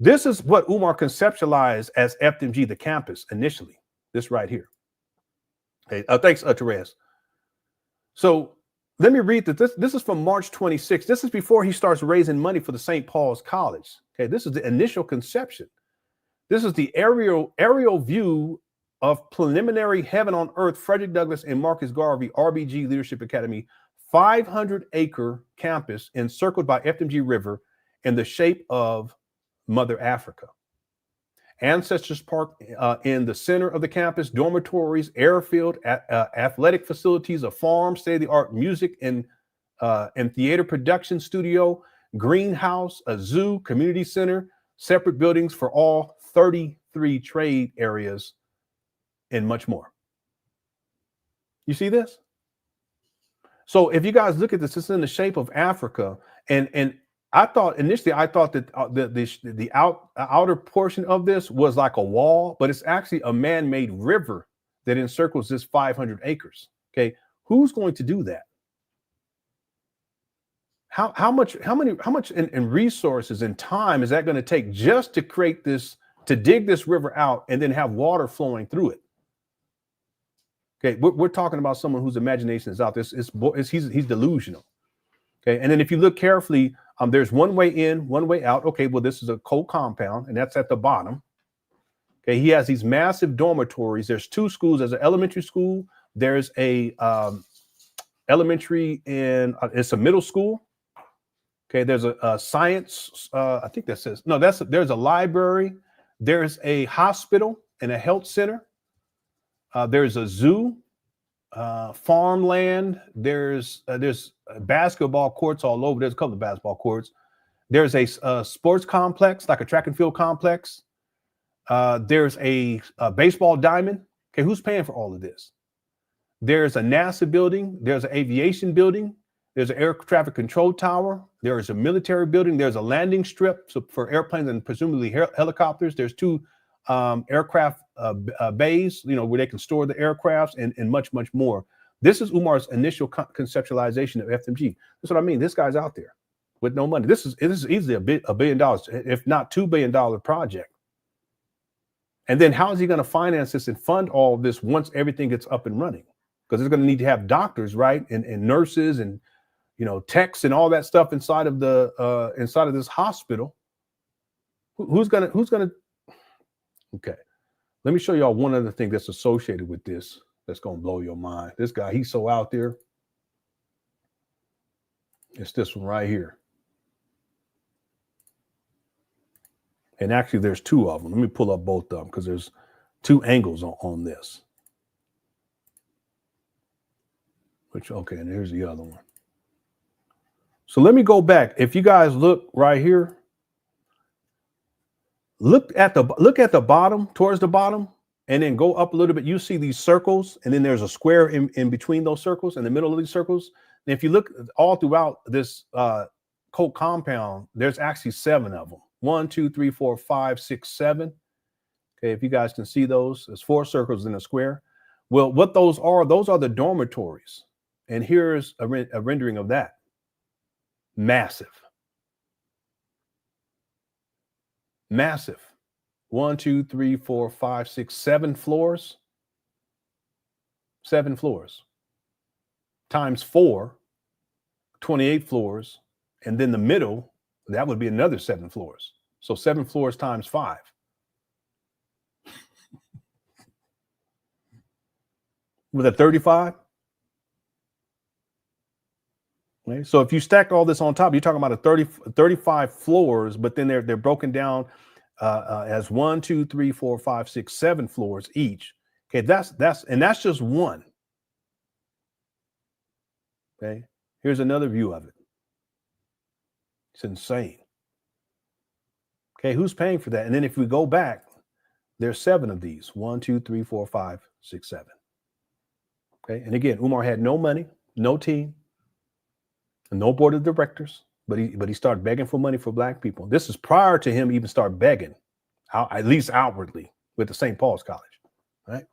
This is what Umar conceptualized as FDMG, the campus, initially. This right here. Okay, thanks, Therese. So let me read this. This is from March 26th. This is before he starts raising money for the St. Paul's College. Okay, this is the initial conception. This is the aerial view of preliminary heaven on earth, Frederick Douglass and Marcus Garvey, RBG Leadership Academy, 500-acre campus encircled by FDMG River in the shape of Mother Africa. Ancestors Park in the center of the campus, dormitories, airfield, athletic facilities, a farm, state-of-the-art music and theater production studio, greenhouse, a zoo, community center, separate buildings for all 33 trade areas, and much more. You see this? So if you guys look at this, it's in the shape of Africa, and I thought that the outer portion of this was like a wall, but it's actually a man-made river that encircles this 500 acres. Okay, who's going to do that? How much in resources and time is that going to take just to create this, to dig this river out and then have water flowing through it? Okay, we're talking about someone whose imagination is out there. He's delusional. Okay, and then if you look carefully, there's one way in, one way out. Okay, well, this is a cold compound, and that's at the bottom. Okay, he has these massive dormitories. There's 2 schools. There's an elementary school. There's a elementary and it's a middle school. Okay, there's a science. I think that says no. There's a library. There's a hospital and a health center. There's a zoo. Farmland. There's basketball courts all over. There's a couple of basketball courts. There's a sports complex, like a track and field complex. There's a baseball diamond. Okay, who's paying for all of this? There's a NASA building. There's an aviation building. There's an air traffic control tower. There is a military building. There's a landing strip for airplanes and presumably helicopters. There's 2 aircraft bays, where they can store the aircrafts and much, much more. This is Umar's initial conceptualization of FDMG. That's what I mean. This guy's out there with no money. This is easily $1 billion, if not $2 billion project. And then how is he going to finance this and fund all of this once everything gets up and running? Because it's going to need to have doctors, right, and nurses and techs and all that stuff inside of this hospital. Who's gonna? Okay, let me show y'all one other thing that's associated with this that's gonna blow your mind. This guy, he's so out there. It's this one right here. And actually, there's 2 of them. Let me pull up both of them because there's 2 angles on this. Okay, and here's the other one. So let me go back. If you guys look right here, look at the bottom, towards the bottom, and then go up a little bit. You see these circles, and then there's a square in between those circles, in the middle of these circles. And if you look all throughout this Coke compound, there's actually 7 of them. 1, 2, 3, 4, 5, 6, 7. Okay, if you guys can see those, there's 4 circles in a square. Well, what those are the dormitories. And here's a rendering of that. Massive. 1, 2, 3, 4, 5, 6, 7 floors. 7 floors. Times 4, 28 floors. And then the middle, that would be another 7 floors. So 7 floors times 5. Was that 35? Okay. So if you stack all this on top, you're talking about 35 floors, but then they're broken down as 1, 2, 3, 4, 5, 6, 7 floors each. Okay, that's just one. Okay, here's another view of it. It's insane. Okay, who's paying for that? And then if we go back, there's 7 of these. 1, 2, 3, 4, 5, 6, 7. Okay, and again, Umar had no money, no team, no board of directors, but he started begging for money for Black people. This is prior to him even start begging, at least outwardly, with the St. Paul's College. Right?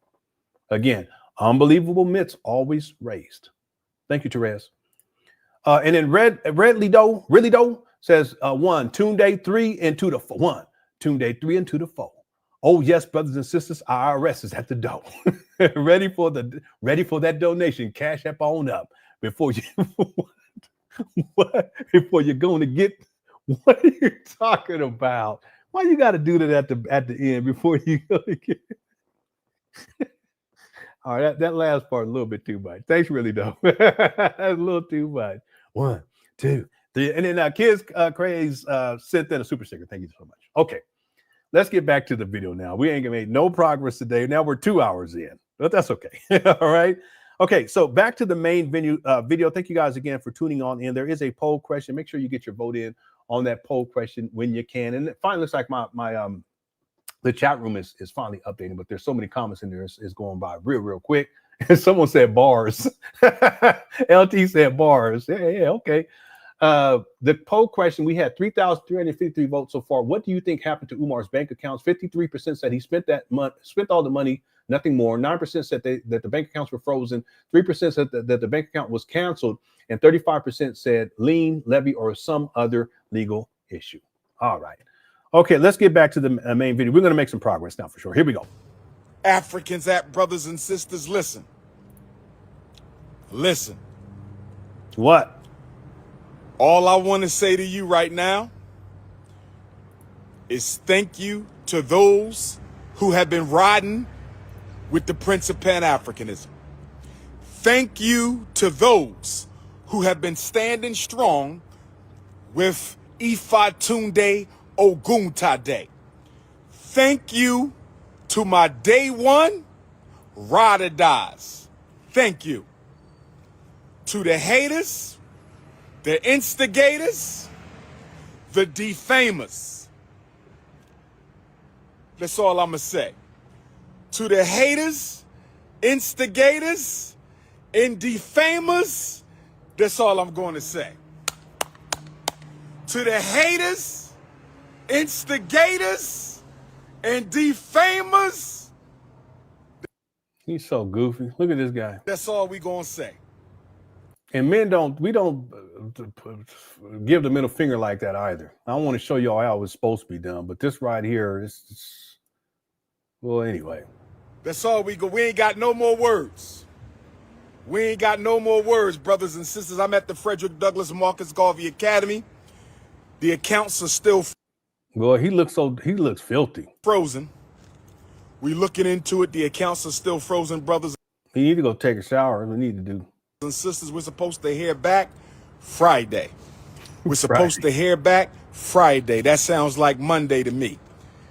Again, unbelievable myths always raised. Thank you, Therese. And then really though says 1 Tunde 3 and 2 to 4. 1 Tunde 3 and 2 to 4. Oh yes, brothers and sisters, IRS is at the door. ready for that donation. Cash App on up before you before you're going to get. What are you talking about? Why you got to do that at the end before you go to get? All right, that last part a little bit too much. Thanks, really though. That's a little too much. 1, 2, 3, and then Kids Craze sent in a super sticker. Thank you so much. Okay, let's get back to the video now. We ain't gonna make no progress today. Now we're 2 hours in, but that's okay. All right. Okay, so back to the main video. Thank you guys again for tuning on in. There is a poll question. Make sure you get your vote in on that poll question when you can. And it finally looks like the chat room is finally updating, but there's so many comments in there. It's going by real quick. And someone said bars. LT said bars. Yeah, okay. The poll question, we had 3,353 votes so far. What do you think happened to Umar's bank accounts? 53% said he spent all the money, nothing more. 9% said that the bank accounts were frozen. 3% said that the bank account was canceled. And 35% said lien, levy, or some other legal issue. All right. Okay, let's get back to the main video. We're going to make some progress now for sure. Here we go. Africans, brothers and sisters, listen. Listen. What? All I want to say to you right now is thank you to those who have been riding with the Prince of Pan Africanism. Thank you to those who have been standing strong with Ifa Tunde Oguntade. Thank you to my day one ride or dies. Thank you to the haters, the instigators, the defamers. That's all I'm going to say. To the haters, instigators, and defamers, that's all I'm going to say. To the haters, instigators, and defamers, He's so goofy. Look at this guy. that's all we going to say. And men we don't give the middle finger like that either. I don't want to show y'all how it's supposed to be done, but this right here is, well, anyway. That's all we go. We ain't got no more words. We ain't got no more words, brothers and sisters. I'm at the Frederick Douglass Marcus Garvey Academy. The accounts are still Boy, he looks filthy. frozen. We looking into it. The accounts are still frozen, brothers He need to go take a shower. We need to do. and sisters. We're supposed to hear back Friday. We're supposed to hear back Friday. That sounds like Monday to me.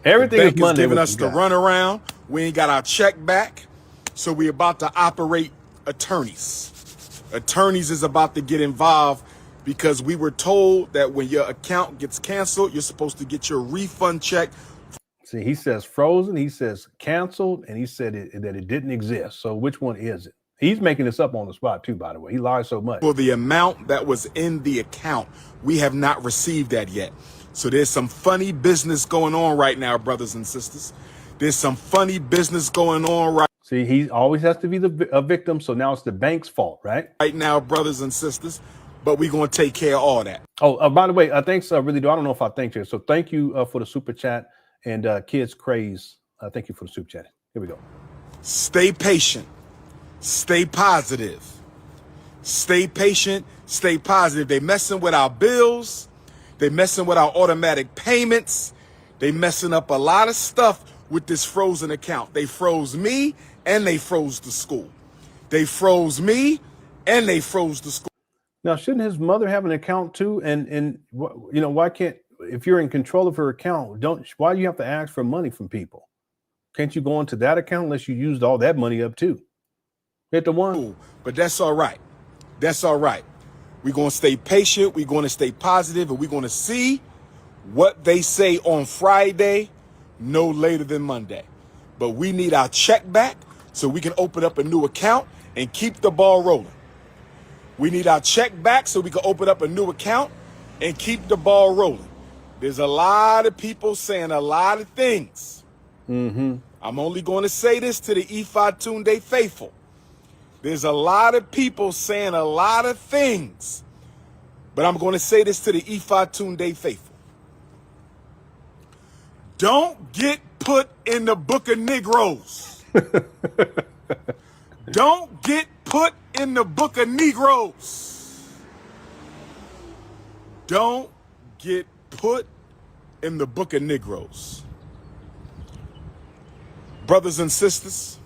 Everything the is bank Monday. is giving us the runaround. We ain't got our check back, so we about to operate attorneys. Attorneys is about to get involved because we were told that when your account gets canceled, you're supposed to get your refund check. See, he says frozen, he says canceled, and he said that it didn't exist. So which one is it? He's making this up on the spot too, by the way. He lies so much. For the amount that was in the account, we have not received that yet. So there's some funny business going on right now, brothers and sisters. There's some funny business going on right See, he always has to be a victim, so now it's the bank's fault, right? now, brothers and sisters. But we're going to take care of all that. Oh, by the way, thanks, really do. I don't know if I thanked you. So thank you for the super chat. And Kids Craze, thank you for the super chat. Here we go. Stay patient. Stay positive. Stay patient. Stay positive. They messing with our bills. They messing with our automatic payments. They messing up a lot of stuff with this frozen account. They froze me and they froze the school. They froze me and they froze the school. Now, shouldn't his mother have an account too? And you know, why can't, if you're in control of her account, why do you have to ask for money from people? Can't you go into that account unless you used all that money up too? Hit the one. But that's all right. That's all right. We're going to stay patient. We're going to stay positive, and we're going to see what they say on Friday, no later than Monday. But we need our check back so we can open up a new account and keep the ball rolling. We need our check back so we can open up a new account and keep the ball rolling. There's a lot of people saying a lot of things. I'm only going to say this to the Ifa Tunde faithful. There's a lot of people saying a lot of things, but I'm going to say this to the Ifa Tunde faithful. Don't get put in the book of Negroes. Don't get put in the book of Negroes. Don't get put in the book of Negroes. Brothers and sisters,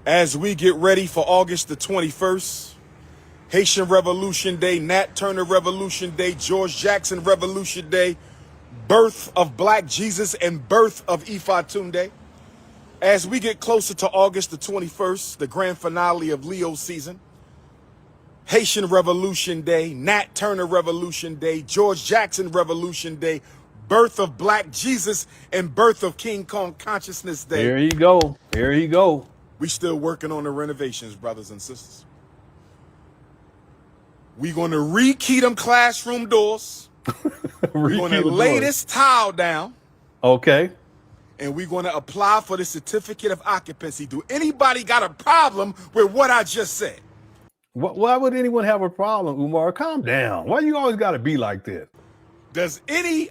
as we get ready for August the 21st, Haitian Revolution Day, Nat Turner Revolution Day, George Jackson Revolution Day, birth of Black Jesus and birth of Ifa Tunde. As we get closer to August the 21st, the grand finale of Leo season, Haitian Revolution Day, Nat Turner Revolution Day, George Jackson Revolution Day, birth of Black Jesus and birth of King Kong Consciousness Day. There you go. There you go. We still working on the renovations, brothers and sisters. We're going to rekey them classroom doors. We're going to lay this tile down. Okay. And we're going to apply for the certificate of occupancy. Do anybody got a problem with what I just said? Why would anyone have a problem, Umar? Calm down. Why you always got to be like this?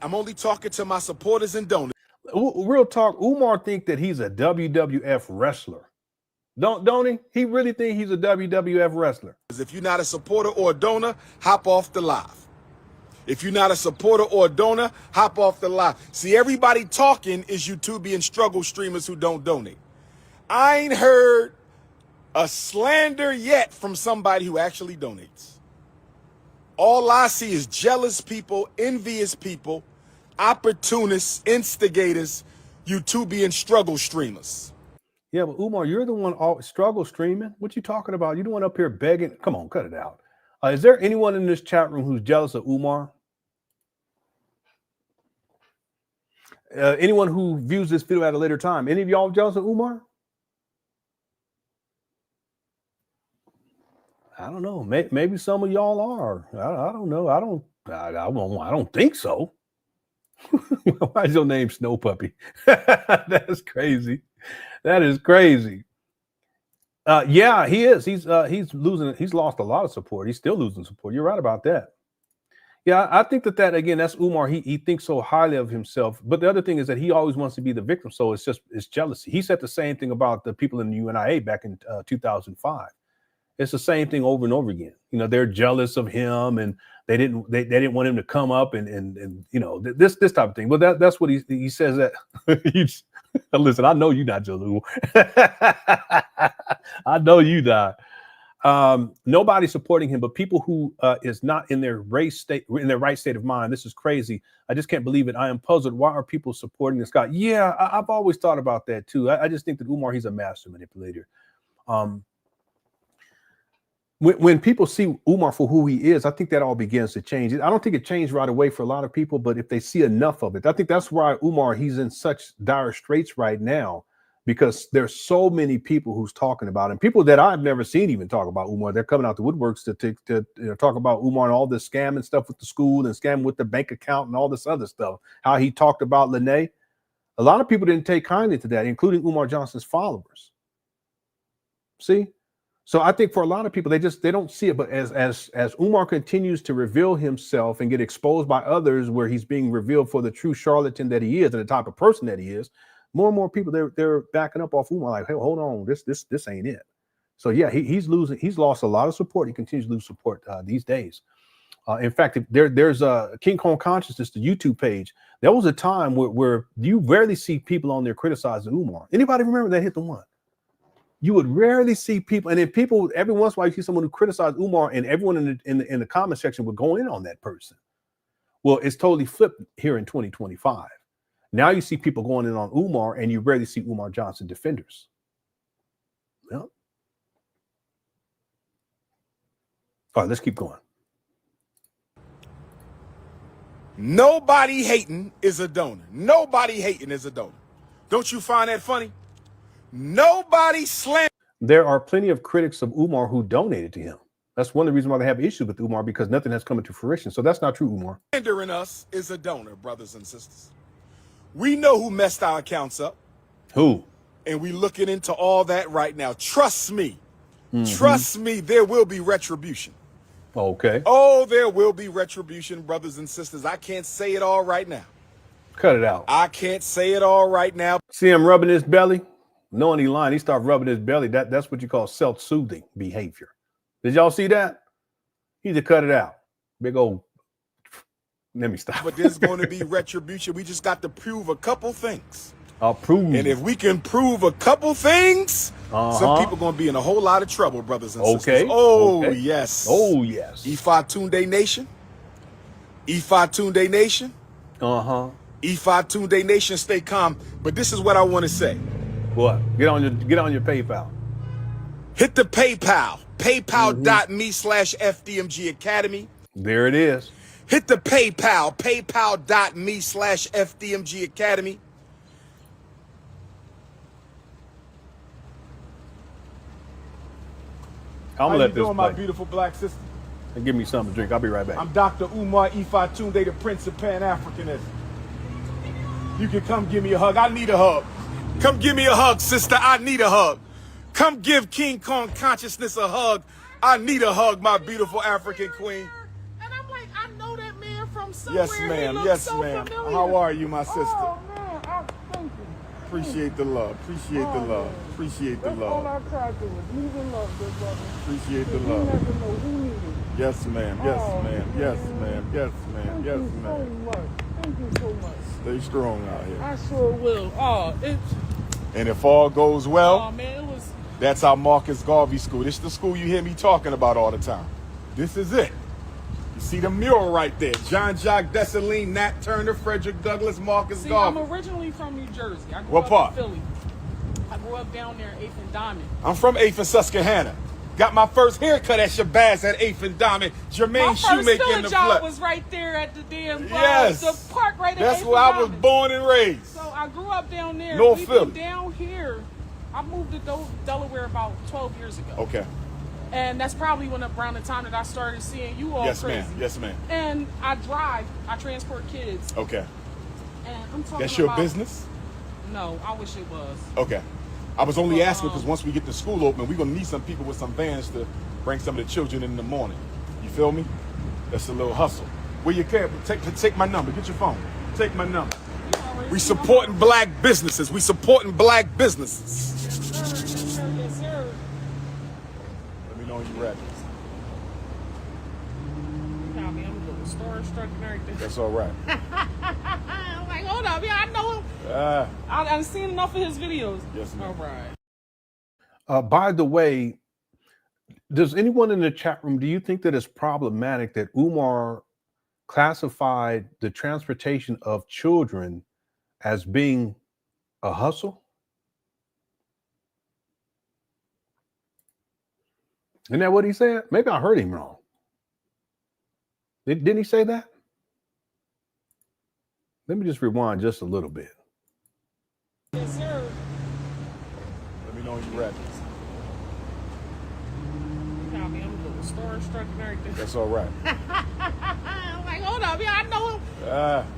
I'm only talking to my supporters and donors. Real talk, Umar think that he's a WWF wrestler. Don't he? He really think he's a WWF wrestler. If you're not a supporter or a donor, hop off the live. If you're not a supporter or a donor, hop off the live. See, everybody talking is YouTubian struggle streamers who don't donate. I ain't heard a slander yet from somebody who actually donates. All I see is jealous people, envious people, opportunists, instigators, YouTubian struggle streamers. Yeah, but Umar, you're the one all struggle streaming. What you talking about? You're the one up here begging. Come on, cut it out. Is there anyone in this chat room who's jealous of Umar? Anyone who views this video at a later time, any of y'all jealous of Umar? I don't know. Maybe some of y'all are. I don't know. I don't think so. Why is your name Snow Puppy? That's crazy. That is crazy. Yeah, he is. He's losing. He's lost a lot of support. He's still losing support. You're right about that. Yeah, I think that again, that's Umar. He thinks so highly of himself. But the other thing is that he always wants to be the victim. So it's jealousy. He said the same thing about the people in the UNIA back in 2005. It's the same thing over and over again. You know, they're jealous of him, and they didn't want him to come up and you know, this type of thing. But that's what he says that. Listen, I know you're not jealous. I know you not. Nobody's supporting him, but people who is not in their right state of mind. This is crazy. I just can't believe it. I am puzzled. Why are people supporting this guy? Yeah, I've always thought about that too. I just think that Umar, he's a master manipulator. When people see Umar for who he is, I think that all begins to change. I don't think it changed right away for a lot of people, but if they see enough of it, I think that's why Umar, he's in such dire straits right now, because there's so many people who's talking about him, people that I've never seen even talk about Umar. They're coming out the woodworks to talk about Umar and all this scamming stuff with the school and scamming with the bank account and all this other stuff, how he talked about Lenon. A lot of people didn't take kindly to that, including Umar Johnson's followers. See? So I think for a lot of people, they don't see it. But as Umar continues to reveal himself and get exposed by others, where he's being revealed for the true charlatan that he is and the type of person that he is, more and more people they're backing up off Umar, like, hey, hold on, this ain't it. So yeah, he's lost a lot of support. He continues to lose support these days. In fact, there's a King Kong Consciousness, the YouTube page. There was a time where you rarely see people on there criticizing Umar. Anybody remember that hit the one? You would rarely see people, and then people every once in a while you see someone who criticized Umar, and everyone in the comment section would go in on that person. Well, it's totally flipped here in 2025. Now you see people going in on Umar, and you rarely see Umar Johnson defenders. Well, all right, let's keep going. Nobody hating is a donor. Nobody hating is a donor. Don't you find that funny? Nobody slam. There are plenty of critics of Umar who donated to him. That's one of the reasons why they have issues with Umar, because nothing has come into fruition. So that's not true, Umar. Slandering us is a donor, brothers and sisters. We know who messed our accounts up. Who? And we looking into all that right now. Trust me. Trust me, there will be retribution. Okay. Oh, there will be retribution, brothers and sisters. I can't say it all right now. Cut it out. I can't say it all right now. See him rubbing his belly? Knowing he lying, he started rubbing his belly. That's what you call self-soothing behavior. Did y'all see that? He just cut it out. Big old. Let me stop. But there's going to be retribution. We just got to prove a couple things. I'll prove. And if we can prove a couple things, some people going to be in a whole lot of trouble, brothers and sisters. Oh, okay. Yes. Oh, yes. Ifa Tunde Nation. Ifa Tunde Nation. Ifa Tunde Nation, stay calm. But this is what I want to say. What? Get on your PayPal. Hit the PayPal. PayPal.me/FDMG Academy. There it is. Hit the PayPal. PayPal.me/FDMG Academy. I'm gonna let this doing, my beautiful black sister? And give me something to drink. I'll be right back. I'm Dr. Umar Ifa Tunde, the Prince of Pan Africanism. You can come give me a hug. I need a hug. Come give me a hug, sister. I need a hug. Come give King Kong Consciousness a hug. I need a hug, my beautiful African queen. And I'm like, I know that man from somewhere. Yes, ma'am. Yes, ma'am. How are you, my sister? Oh, man. Thank you. Appreciate the love. Appreciate the love. Appreciate the That's all love. I tried to do was leave in love, good brother. Appreciate the You love. never know who needed it. Yes, ma'am. Yes, ma'am. Yes, ma'am. Yes, ma'am. Yes, Thank you so ma'am. much. Thank you so much. Stay strong out here. I sure will. And if all goes well, Man, it was. that's our Marcus Garvey school. This is the school you hear me talking about all the time. This is it. You see the mural right there. John Jacques Dessalines, Nat Turner, Frederick Douglass, Marcus Garvey. I'm originally from New Jersey. I grew What up part? in Philly. I grew up down there in 8th and Diamond. I'm from 8th and Susquehanna. Got my first haircut at Shabazz at 8th and Diamond. Jermaine My first Shoemake in filling the job flesh. was right there at the damn Yes. the park right at That's 8th where and I was Diamond. born and raised. So I grew up down there. North We've Philly. been down here. I moved to Delaware about 12 years ago. Okay. And that's probably around the time that I started seeing you all Yes, crazy. ma'am. Yes, ma'am. And I transport kids. Okay. And I'm talking That's your about, business? No, I wish it was. Okay. I was only asking because once we get the school open, we're going to need some people with some vans to bring some of the children in the morning. You feel me? That's a little hustle. Where you can, take my number. Get your phone. Take my number. We supporting black businesses. We supporting black businesses. Yes, sir. Yes, sir. Let me know when you're ready. You got me. I'm a little starstruck and everything. That's all right. I'm like, hold up. Yeah, I know him. I've seen enough of his videos. Yes, ma'am. All right. By the way, does anyone in the chat room, do you think that it's problematic that Umar classified the transportation of children as being a hustle? Isn't that what he said? Maybe I heard him wrong. Didn't he say that? Let me just rewind just a little bit. Yes, sir. Let me know when you're ready. You got me. I'm a little starstruck and everything. That's all right. I'm like, hold up. Yeah, I know him.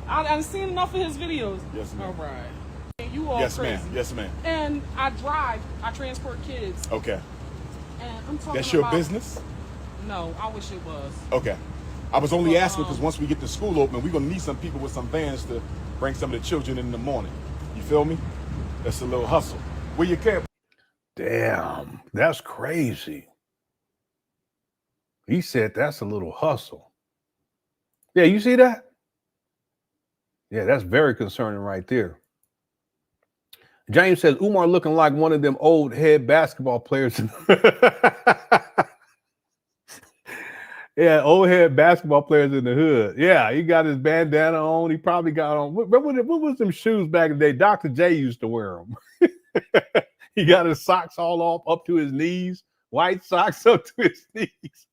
I've seen enough of his videos. Yes, ma'am. All right. And you all Yes, crazy. ma'am. Yes, ma'am. And I transport kids. Okay. And I'm talking That's your about, business? No, I wish it was. Okay. I was only asking because once we get the school open, we're going to need some people with some vans to bring some of the children in the morning. You feel me? That's a little hustle. Where you can. Damn, that's crazy. He said that's a little hustle. Yeah, you see that? Yeah, that's very concerning right there. James says, Umar looking like one of them old head basketball players. Yeah, old head basketball players in the hood. Yeah, he got his bandana on. He probably got on. What was them shoes back in the day? Dr. J used to wear them. He got his socks all off up to his knees. White socks up to his knees.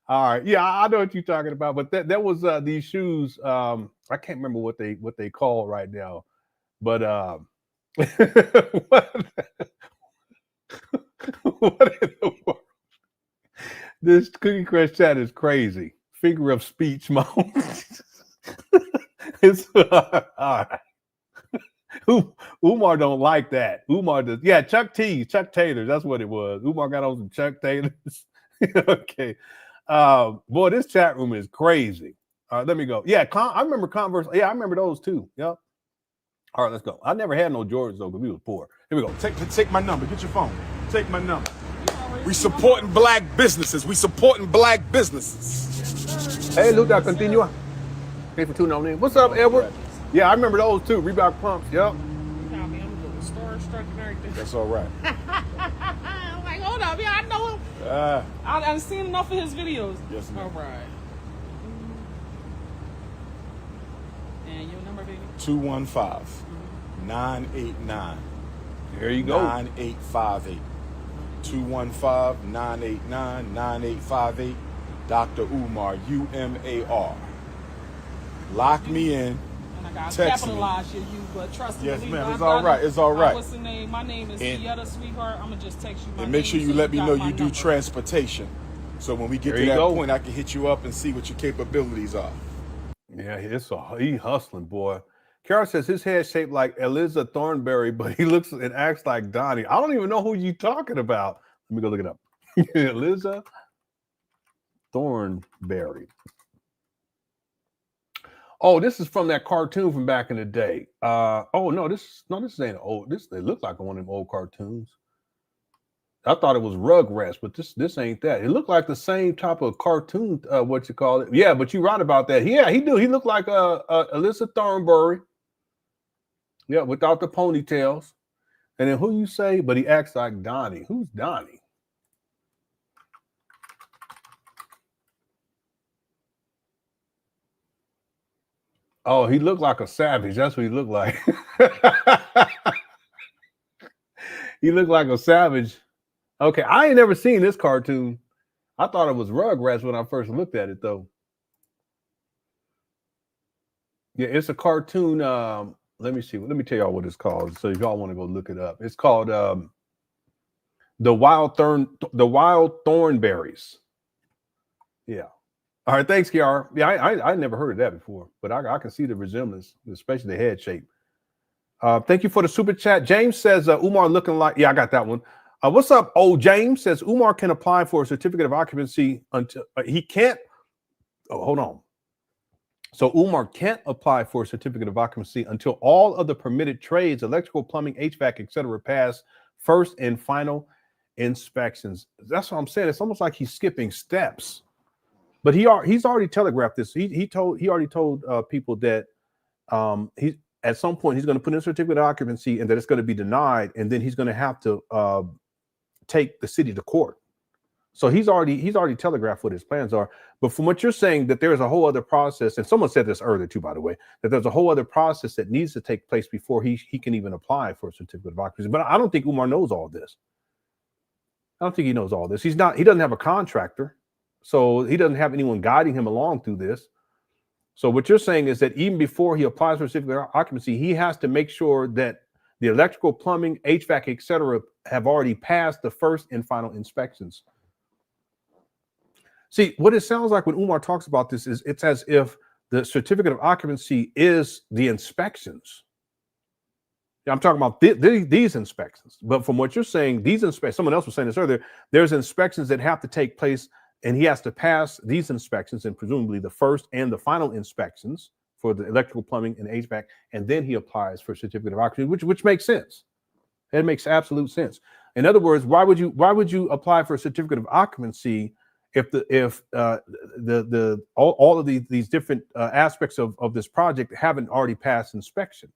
All right. Yeah, I know what you're talking about. But that was these shoes. I can't remember what they call right now. But what in the world? This Cookie Crush chat is crazy. Figure of speech mode. It's all right. Umar don't like that. Umar does. Yeah, Chuck Taylors. That's what it was. Umar got on some Chuck Taylors. Okay. Boy, this chat room is crazy. Let me go. Yeah, I remember Converse. Yeah, I remember those too. Yep. All right, let's go. I never had no Jordans though because we was poor. Here we go. Take my number. Get your phone. Take my number. We supporting black businesses. We supporting black businesses. Hey, Luda, continua. Hey, for tuning in. What's up, Edward? Yeah, I remember those too. Reebok pumps. Yep. You got me. I'm a little starstruck and everything. That's all right. I'm like, hold up. Yeah, I know him. I've seen enough of his videos. Yes, ma'am. All right. And your number, baby? 215-989. There you go. 9858. 215-989-9858. Dr. Umar, UMAR. Lock me in. And I got to Text capitalize your you, but trust me. Yes, ma'am. It's all right. It's all right. What's the name? My name is Sietta, sweetheart. I'm going to just text you my And make name sure you so let me got know my you do number. transportation. So when we get There to you that go. point, I can hit you up and see what your capabilities are. Yeah, he hustling, boy. Carol says his head shaped like Eliza Thornberry, but he looks and acts like Donnie. I don't even know who you talking about. Let me go look it up. Eliza Thornberry. Oh, this is from that cartoon from back in the day. Oh no, this ain't old. It looks like one of them old cartoons. I thought it was Rugrats, but this ain't that. It looked like the same type of cartoon. What you call it? Yeah, but you're right about that. Yeah, he do. He looked like Alyssa Thornberry. Yeah, without the ponytails. And then who you say? But he acts like Donnie. Who's Donnie? Oh, he looked like a savage. That's what he looked like. He looked like a savage. Okay, I ain't never seen this cartoon. I thought it was Rugrats when I first looked at it, though. Yeah, it's a cartoon. Let me see. Let me tell y'all what it's called. So if y'all want to go look it up, it's called the Wild Thornberries. Yeah. All right. Thanks, Kiara. Yeah, I never heard of that before, but I can see the resemblance, especially the head shape. Thank you for the super chat. James says Umar looking like. Yeah, I got that one. What's up, old James? Says Umar can apply for a certificate of occupancy until he can't. Oh, hold on. So Umar can't apply for a certificate of occupancy until all of the permitted trades, electrical, plumbing, HVAC, etc., pass first and final inspections. That's what I'm saying. It's almost like he's skipping steps. But he's already telegraphed this. He already told people that he at some point he's going to put in a certificate of occupancy and that it's going to be denied, and then he's going to have to take the city to court. So he's already telegraphed what his plans are. But from what you're saying, that there's a whole other process, and someone said this earlier too, by the way, that there's a whole other process that needs to take place before he can even apply for a certificate of occupancy. But I don't think Umar knows all this. I don't think he knows all this. He doesn't have a contractor, so he doesn't have anyone guiding him along through this. So what you're saying is that even before he applies for a certificate of occupancy, he has to make sure that the electrical, plumbing, HVAC, etc., have already passed the first and final inspections. See, what it sounds like when Umar talks about this is it's as if the certificate of occupancy is the inspections. I'm talking about these inspections. But from what you're saying, these inspections, someone else was saying this earlier, there's inspections that have to take place, and he has to pass these inspections, and presumably the first and the final inspections for the electrical, plumbing, and HVAC, and then he applies for a certificate of occupancy, which makes sense. It makes absolute sense. In other words, why would you apply for a certificate of occupancy if all of these different aspects of this project haven't already passed inspection?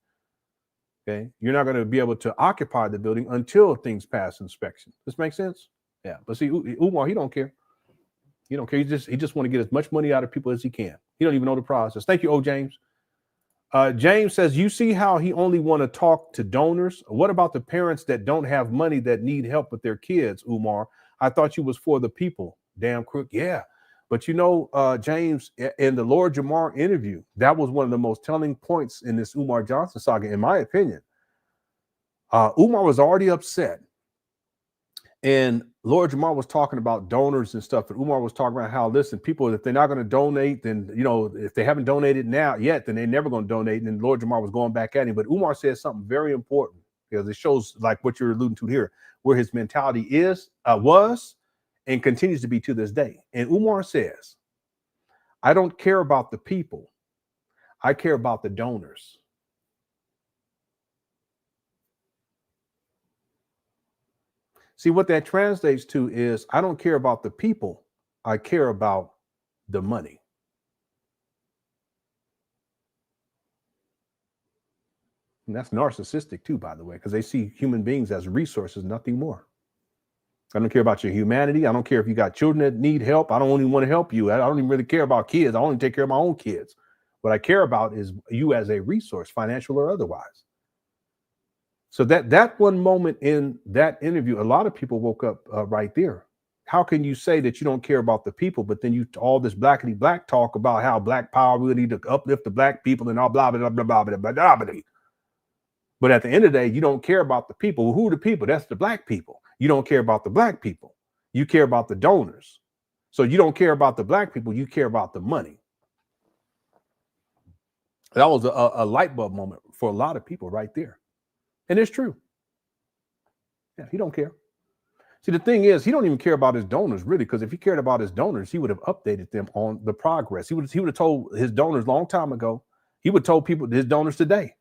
Okay, you're not going to be able to occupy the building until things pass inspection. This makes sense? Yeah. But see, Umar, he don't care. He don't care. He just want to get as much money out of people as he can. He don't even know the process. Thank you, O. James. James says, you see how he only want to talk to donors? What about the parents that don't have money that need help with their kids, Umar? I thought you was for the people. Damn crook. Yeah. But you know, James, in the Lord Jamar interview, that was one of the most telling points in this Umar Johnson saga, in my opinion. Umar was already upset. And Lord Jamar was talking about donors and stuff. And Umar was talking about how, listen, people, if they're not going to donate, then, you know, if they haven't donated now yet, then they're never going to donate. And then Lord Jamar was going back at him. But Umar said something very important, because it shows like what you're alluding to here, where his mentality was, and continues to be to this day. And Umar says, I don't care about the people. I care about the donors. See, what that translates to is, I don't care about the people. I care about the money. And that's narcissistic too, by the way, because they see human beings as resources, nothing more. I don't care about your humanity. I don't care if you got children that need help. I don't even want to help you. I don't even really care about kids. I only take care of my own kids. What I care about is you as a resource, financial or otherwise. So that one moment in that interview, a lot of people woke up right there. How can you say that you don't care about the people, but then you all this blackity black talk about how black power, we need to uplift the black people and all blah, blah, blah, blah, blah, blah, blah, blah. But at the end of the day, you don't care about the people. Well, who are the people? That's the black people. You don't care about the black people. You care about the donors. So you don't care about the black people. You care about the money. That was a light bulb moment for a lot of people right there. And it's true. Yeah, he don't care. See, the thing is, he don't even care about his donors, really, because if he cared about his donors, he would have updated them on the progress. He would have told his donors a long time ago. He would have told people, his donors today.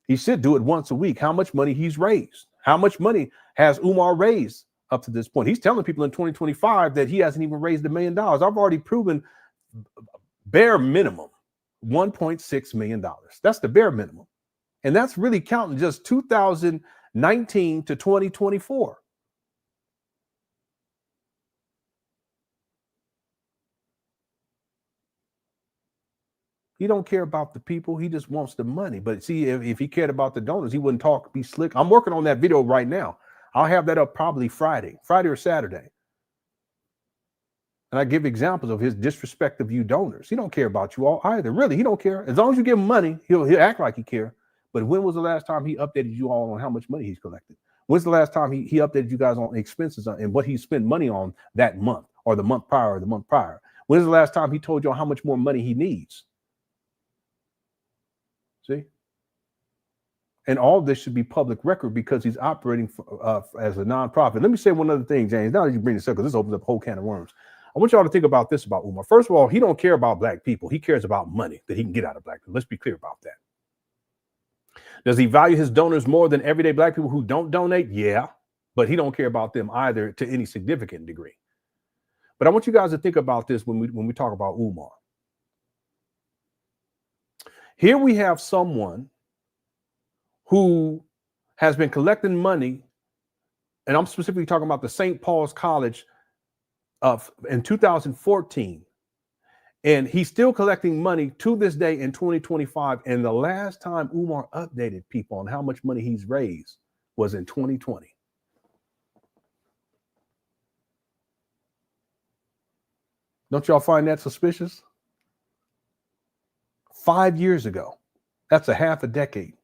He should do it once a week, how much money he's raised. How much money has Umar raised up to this point? He's telling people in 2025 that he hasn't even raised $1 million. I've already proven bare minimum $1.6 million. That's the bare minimum. And that's really counting just 2019 to 2024. He don't care about the people. He just wants the money. But see, if he cared about the donors, he wouldn't be slick. I'm working on that video right now. I'll have that up probably Friday or Saturday. And I give examples of his disrespect of you donors. He don't care about you all either. Really, he don't care. As long as you give him money, he'll act like he cares. But when was the last time he updated you all on how much money he's collected? When's the last time he updated you guys on expenses and what he spent money on that month or the month prior or the month prior? When's the last time he told you how much more money he needs? See? And all of this should be public record because he's operating as a nonprofit. Let me say one other thing, James. Now that you bring this up, because this opens up a whole can of worms. I want y'all to think about this about Umar. First of all, he don't care about black people. He cares about money that he can get out of black people. Let's be clear about that. Does he value his donors more than everyday black people who don't donate? Yeah, but he don't care about them either to any significant degree. But I want you guys to think about this when we talk about Umar. Here we have someone who has been collecting money, and I'm specifically talking about the St. Paul's College in 2014. And he's still collecting money to this day in 2025. And the last time Umar updated people on how much money he's raised was in 2020. Don't y'all find that suspicious? 5 years ago. That's a half a decade.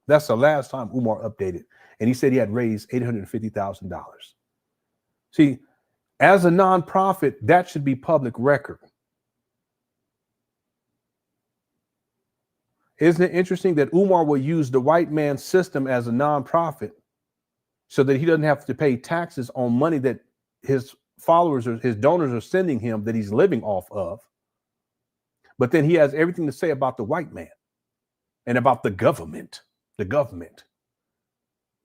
That's the last time Umar updated. And he said he had raised $850,000. See, as a nonprofit, that should be public record. Isn't it interesting that Umar will use the white man's system as a nonprofit so that he doesn't have to pay taxes on money that his followers or his donors are sending him that he's living off of? But then he has everything to say about the white man and about the government. The government.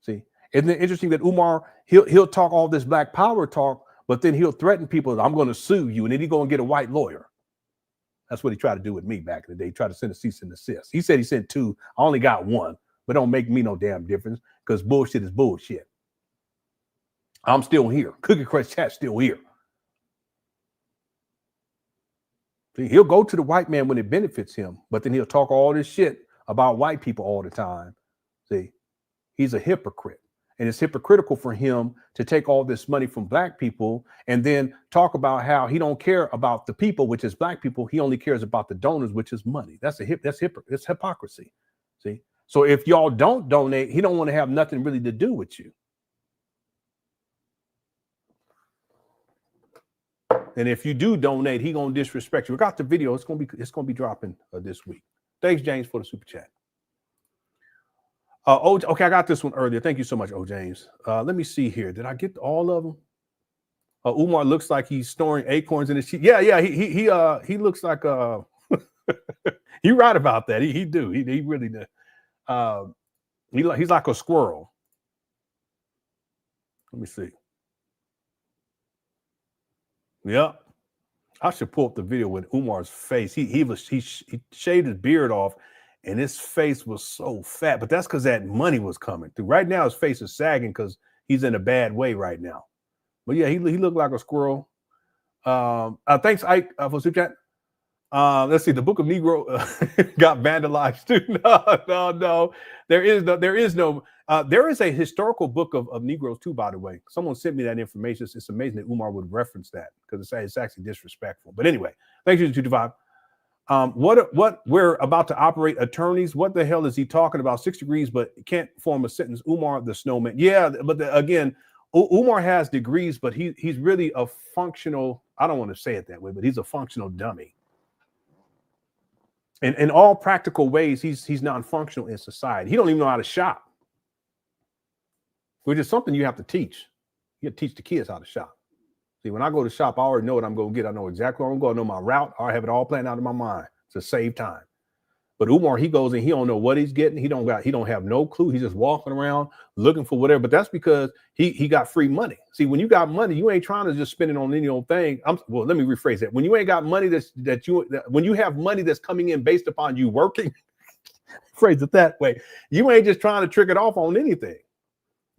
See, isn't it interesting that Umar, he'll talk all this black power talk, but then he'll threaten people, I'm going to sue you, and then he's going to get a white lawyer. That's what he tried to do with me back in the day. He tried to send a cease and desist. He said he sent 2. I only got 1, but don't make me no damn difference because bullshit is bullshit. I'm still here. Cookie Crush Chat's still here. See, he'll go to the white man when it benefits him, but then he'll talk all this shit about white people all the time. See, he's a hypocrite. And it's hypocritical for him to take all this money from black people and then talk about how he don't care about the people, which is black people. He only cares about the donors, which is money. It's hypocrisy. See, so if y'all don't donate, he don't want to have nothing really to do with you. And if you do donate, he gonna disrespect you. We got the video. It's gonna be dropping this week. Thanks, James, for the super chat. Okay, I got this one earlier. Thank you so much, James. Let me see here. Did I get all of them? Umar looks like he's storing acorns in his sheet. Yeah. He looks like you're right about that. He really does. He's like a squirrel. Let me see. Yep. I should pull up the video with Umar's face. He shaved his beard off. And his face was so fat, but that's because that money was coming through. Right now, his face is sagging because he's in a bad way right now. But yeah, he looked like a squirrel. Thanks, Ike, for super chat. Let's see. The Book of Negro got vandalized too. No. There is a historical book of Negroes too. By the way, someone sent me that information. It's amazing that Umar would reference that because it's actually disrespectful. But anyway, thank you to 225. What we're about to operate attorneys. What the hell is he talking about? 6 degrees, but can't form a sentence. Umar the snowman. Yeah, but again, Umar has degrees, but he's really a functional. I don't want to say it that way, but he's a functional dummy. And in all practical ways, he's non-functional in society. He don't even know how to shop, which is something you have to teach. You have to teach the kids how to shop. See, when I go to shop, I already know what I'm going to get. I know exactly where I'm going to go. I know my route. I have it all planned out in my mind to save time. But Umar, he goes and he don't know what he's getting. He don't have no clue. He's just walking around looking for whatever. But that's because he got free money. See, when you got money, you ain't trying to just spend it on any old thing. Well, let me rephrase that. When you ain't got money when you have money that's coming in based upon you working, phrase it that way, you ain't just trying to trick it off on anything.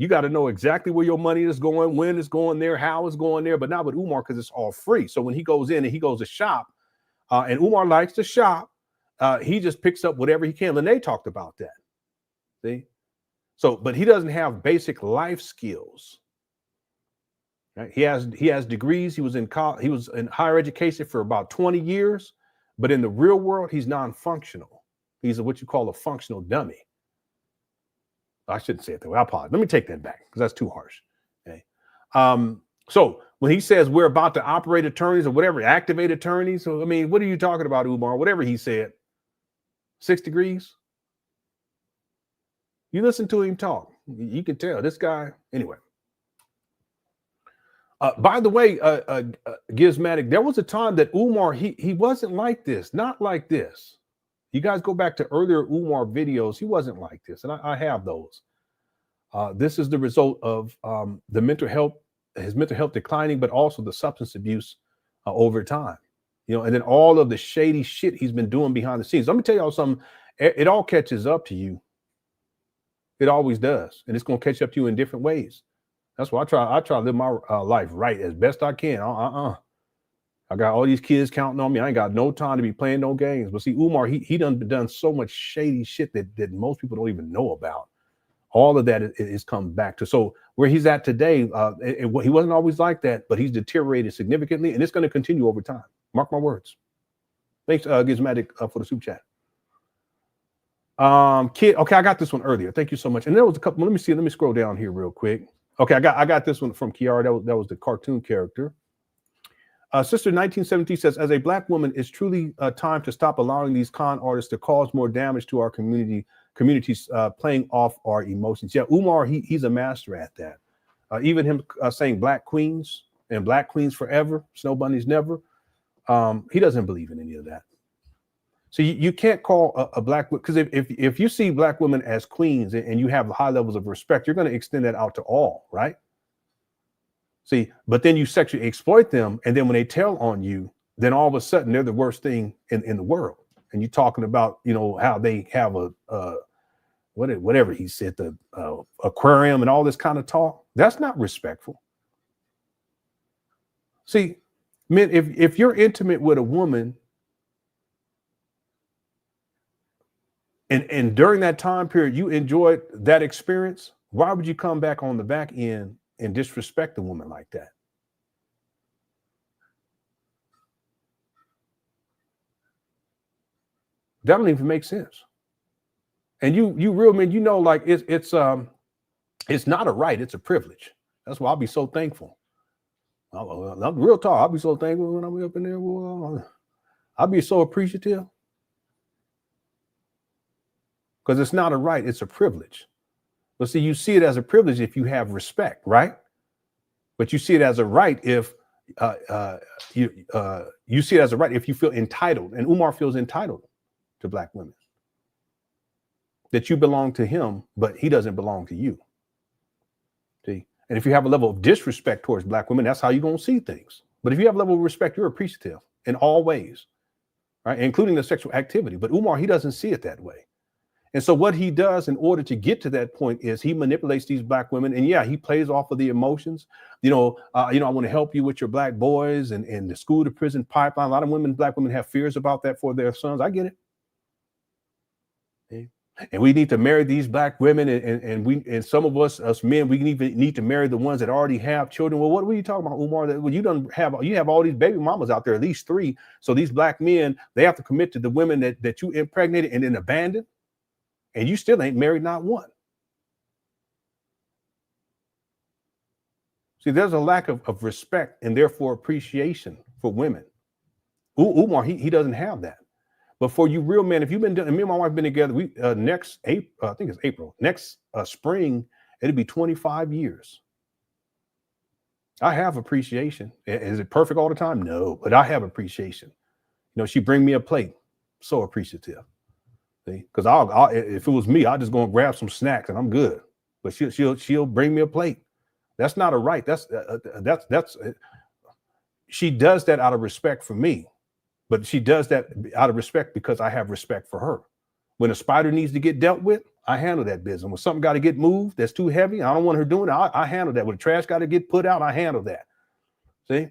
You got to know exactly where your money is going, when it's going there, how it's going there, but not with Umar because it's all free. So when he goes in and he goes to shop, and Umar likes to shop, he just picks up whatever he can. Lene talked about that. See? So, but he doesn't have basic life skills. Right? He has degrees. He was in higher education for about 20 years, but in the real world, he's non-functional. He's what you call a functional dummy. I shouldn't say it that way. I apologize. Let me take that back because that's too harsh. Okay. So when he says we're about to operate attorneys or whatever, activate attorneys. So I mean, what are you talking about, Umar? Whatever he said. 6 degrees. You listen to him talk. You can tell this guy. Anyway. By the way, Gizmatic, there was a time that Umar, he wasn't like this, not like this. You guys go back to earlier Umar videos, he wasn't like this, and I have those. This is the result of his mental health declining, but also the substance abuse over time. You know, and then all of the shady shit he's been doing behind the scenes. Let me tell y'all something. It all catches up to you. It always does, and it's going to catch up to you in different ways. That's why I try to live my life right as best I can. I got all these kids counting on me. I ain't got no time to be playing no games. But see, Umar, he done so much shady shit that most people don't even know about. All of that is come back to. So where he's at today, he wasn't always like that, but he's deteriorated significantly, and it's going to continue over time. Mark my words. Thanks, Gizmatic, for the super chat. Kid, okay, I got this one earlier. Thank you so much. And there was a couple. Let me scroll down here real quick. Okay, I got this one from Kiara. That was the cartoon character. Sister 1970 says, as a Black woman, it's truly time to stop allowing these con artists to cause more damage to our communities, playing off our emotions. Yeah, Umar, he's a master at that. Even him saying Black queens and Black queens forever, snow bunnies never. He doesn't believe in any of that. So you can't call a Black, because if you see Black women as queens and you have high levels of respect, you're going to extend that out to all, right? See, but then you sexually exploit them, and then when they tell on you, then all of a sudden they're the worst thing in the world. And you're talking about, you know, how they have whatever he said, the aquarium and all this kind of talk. That's not respectful. See, men, if you're intimate with a woman, and during that time period you enjoyed that experience, why would you come back on the back end and disrespect a woman like that? That don't even make sense. And you real men, you know, like it's not a right, it's a privilege. That's why I'll be so thankful. I'm real talk. I'll be so thankful when I'm up in there. I'll be so appreciative. Because it's not a right, it's a privilege. But see, you see it as a privilege if you have respect, right? But you see it as a right if you see it as a right if you feel entitled. And Umar feels entitled to Black women. That you belong to him, but he doesn't belong to you. See? And if you have a level of disrespect towards Black women, that's how you're going to see things. But if you have a level of respect, you're appreciative in all ways, right? Including the sexual activity. But Umar, he doesn't see it that way. And so what he does in order to get to that point is he manipulates these Black women. And yeah, he plays off of the emotions. I want to help you with your Black boys and the school to prison pipeline. A lot of Black women have fears about that for their sons. I get it. Okay. And we need to marry these Black women. And some of us men, we even need to marry the ones that already have children. Well, what were you talking about, Umar? Well, you have all these baby mamas out there, at least 3. So these Black men, they have to commit to the women that you impregnated and then abandoned. And you still ain't married not one. See, there's a lack of respect and therefore appreciation for women. Umar, he doesn't have that. But for you real men, if you've been doing, and me and my wife have been together, we next April, I think it's April, next spring, it'll be 25 years. I have appreciation. Is it perfect all the time? No, but I have appreciation. You know, she bring me a plate. So appreciative. Because if it was me, I'll just go and grab some snacks and I'm good. But she'll bring me a plate. That's not a right. She does that out of respect for me, but she does that out of respect because I have respect for her. When a spider needs to get dealt with, I handle that business. When something got to get moved that's too heavy, I don't want her doing it. I handle that. When the trash got to get put out, I handle that. See.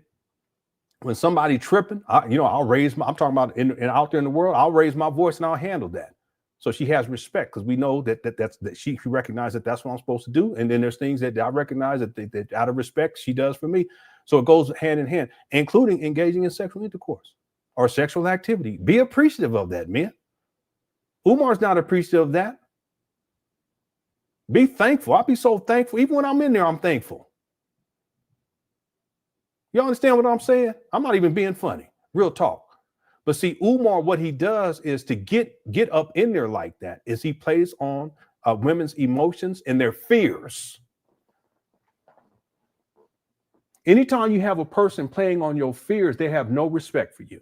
When somebody tripping, I'll raise I'm talking about out there in the world, I'll raise my voice and I'll handle that. So she has respect because we know that she recognizes that that's what I'm supposed to do. And then there's things that I recognize that out of respect she does for me. So it goes hand in hand, including engaging in sexual intercourse or sexual activity. Be appreciative of that, men. Umar's not appreciative of that. Be thankful. I'll be so thankful. Even when I'm in there, I'm thankful. You understand what I'm saying? I'm not even being funny. Real talk. But see, Umar, what he does is to get up in there like that is he plays on women's emotions and their fears. Anytime you have a person playing on your fears, they have no respect for you.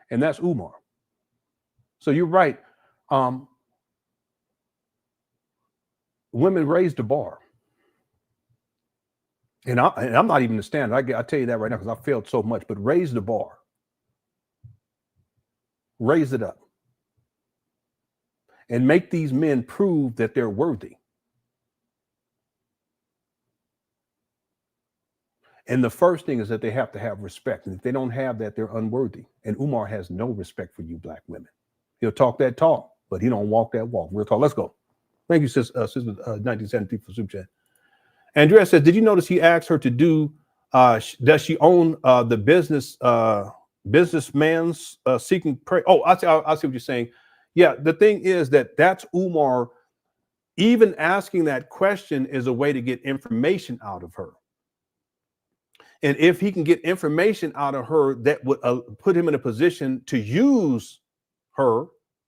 And that's Umar. So you're right. Women raised the bar. And I'm not even the standard. I tell you that right now because I failed so much, but raise the bar. Raise it up. And make these men prove that they're worthy. And the first thing is that they have to have respect. And if they don't have that, they're unworthy. And Umar has no respect for you black women. He'll talk that talk, but he don't walk that walk. Real talk. Let's go. Thank you, Sister 1970 for Super Chat. Andrea says, did you notice he asked her to do, does she own the businessman's seeking prey? Oh, I see what you're saying. Yeah, the thing is that's Umar. Even asking that question is a way to get information out of her. And if he can get information out of her that would put him in a position to use her,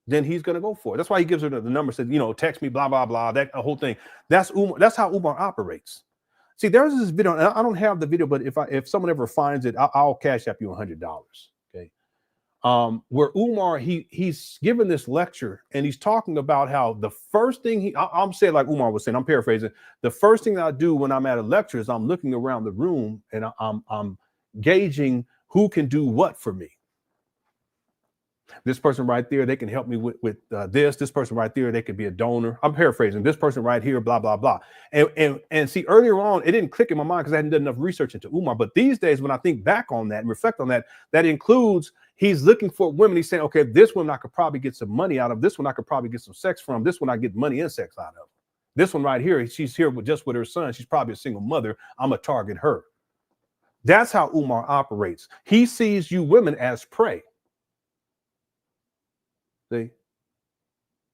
then he's going to go for it. That's why he gives her the number, said, text me, blah, blah, blah, that whole thing. That's Umar. That's how Umar operates. See, there's this video, and I don't have the video, but if someone ever finds it, I'll cash app you $100. Okay. Where Umar, he's given this lecture and he's talking about how the first thing I'm saying, like Umar was saying, I'm paraphrasing. The first thing that I do when I'm at a lecture is I'm looking around the room and I'm gauging who can do what for me. This person right there, they can help me with this. This person right there, they could be a donor. I'm paraphrasing. This person right here, blah, blah, blah. And see, earlier on, it didn't click in my mind because I hadn't done enough research into Umar. But these days, when I think back on that and reflect on that, that includes he's looking for women. He's saying, okay, this one I could probably get some money out of. This one I could probably get some sex from. This one I get money and sex out of. This one right here, she's here with her son. She's probably a single mother. I'm going to target her. That's how Umar operates. He sees you women as prey. See?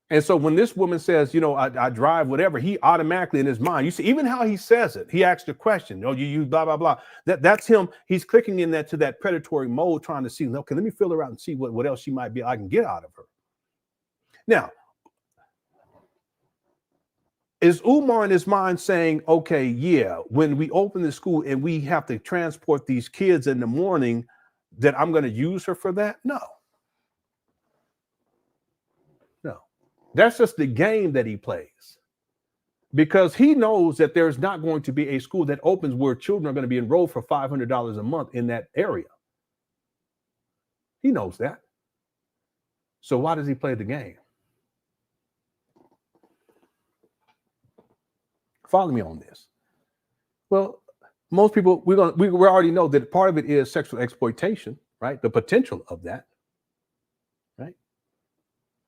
And so when this woman says, I drive whatever, he automatically in his mind, you see, even how he says it, he asks the question, you use blah, blah, blah. That's him. He's clicking in to that predatory mode, trying to see, okay, let me feel her out and see what else she might be, I can get out of her. Now, is Umar in his mind saying, okay, yeah, when we open the school and we have to transport these kids in the morning, that I'm going to use her for that? No. That's just the game that he plays, because he knows that there's not going to be a school that opens where children are going to be enrolled for $500 a month in that area. He knows that. So why does he play the game? Follow me on this. Well, most people, we already know that part of it is sexual exploitation, right? The potential of that.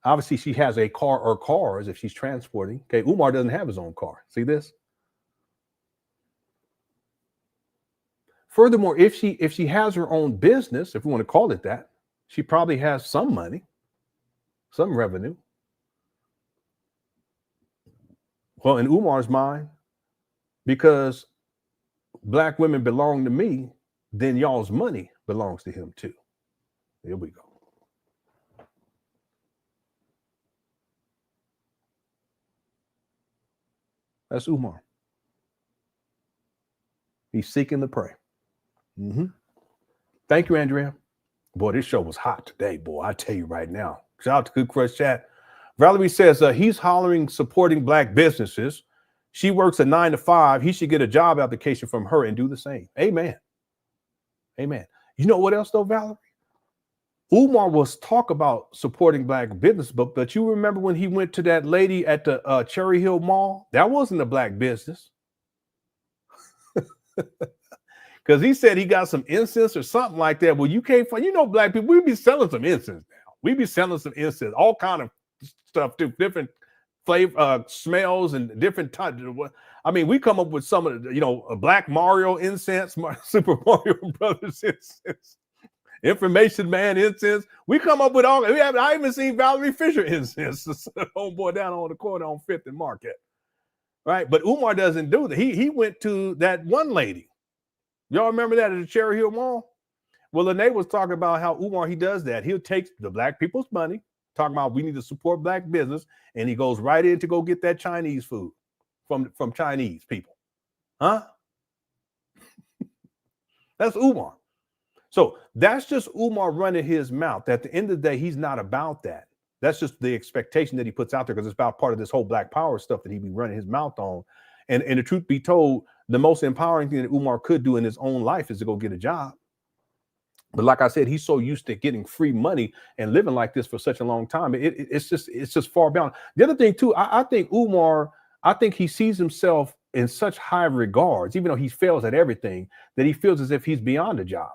Obviously, she has a car or cars if she's transporting. Okay, Umar doesn't have his own car. See this? Furthermore, if she has her own business, if we want to call it that, she probably has some money, some revenue. Well, in Umar's mind, because black women belong to me, then y'all's money belongs to him too. Here we go. That's Umar. He's seeking the prey. Thank you, Andrea. Boy, this show was hot today, boy. I tell you right now. Shout out to Good Crush Chat. Valerie says he's hollering, supporting black businesses. She works a 9 to 5. He should get a job application from her and do the same. Amen. Amen. You know what else though, Valerie? Umar was talk about supporting black business, but you remember when he went to that lady at the Cherry Hill Mall? That wasn't a black business. Because he said he got some incense or something like that. Well, you can't find, black people, we be selling some incense now. We be selling some incense, all kind of stuff too, different flavor, smells and different types. I mean, we come up with some of the, a Black Mario incense, Super Mario Brothers incense, Information Man incense. We come up with all. I even seen Valerie Fisher incense, homeboy down on the corner on 5th and Marquette. Right, but Umar doesn't do that. He went to that one lady. Y'all remember that at the Cherry Hill Mall? Well, Lene was talking about how Umar, he does that. He'll take the black people's money, talking about we need to support black business, and he goes right in to go get that Chinese food from Chinese people. Huh? That's Umar. So that's just Umar running his mouth. At the end of the day, he's not about that. That's just the expectation that he puts out there because it's about part of this whole black power stuff that he be running his mouth on. And the truth be told, the most empowering thing that Umar could do in his own life is to go get a job. But like I said, he's so used to getting free money and living like this for such a long time. It's just far beyond. The other thing too, I think Umar, he sees himself in such high regards, even though he fails at everything, that he feels as if he's beyond a job.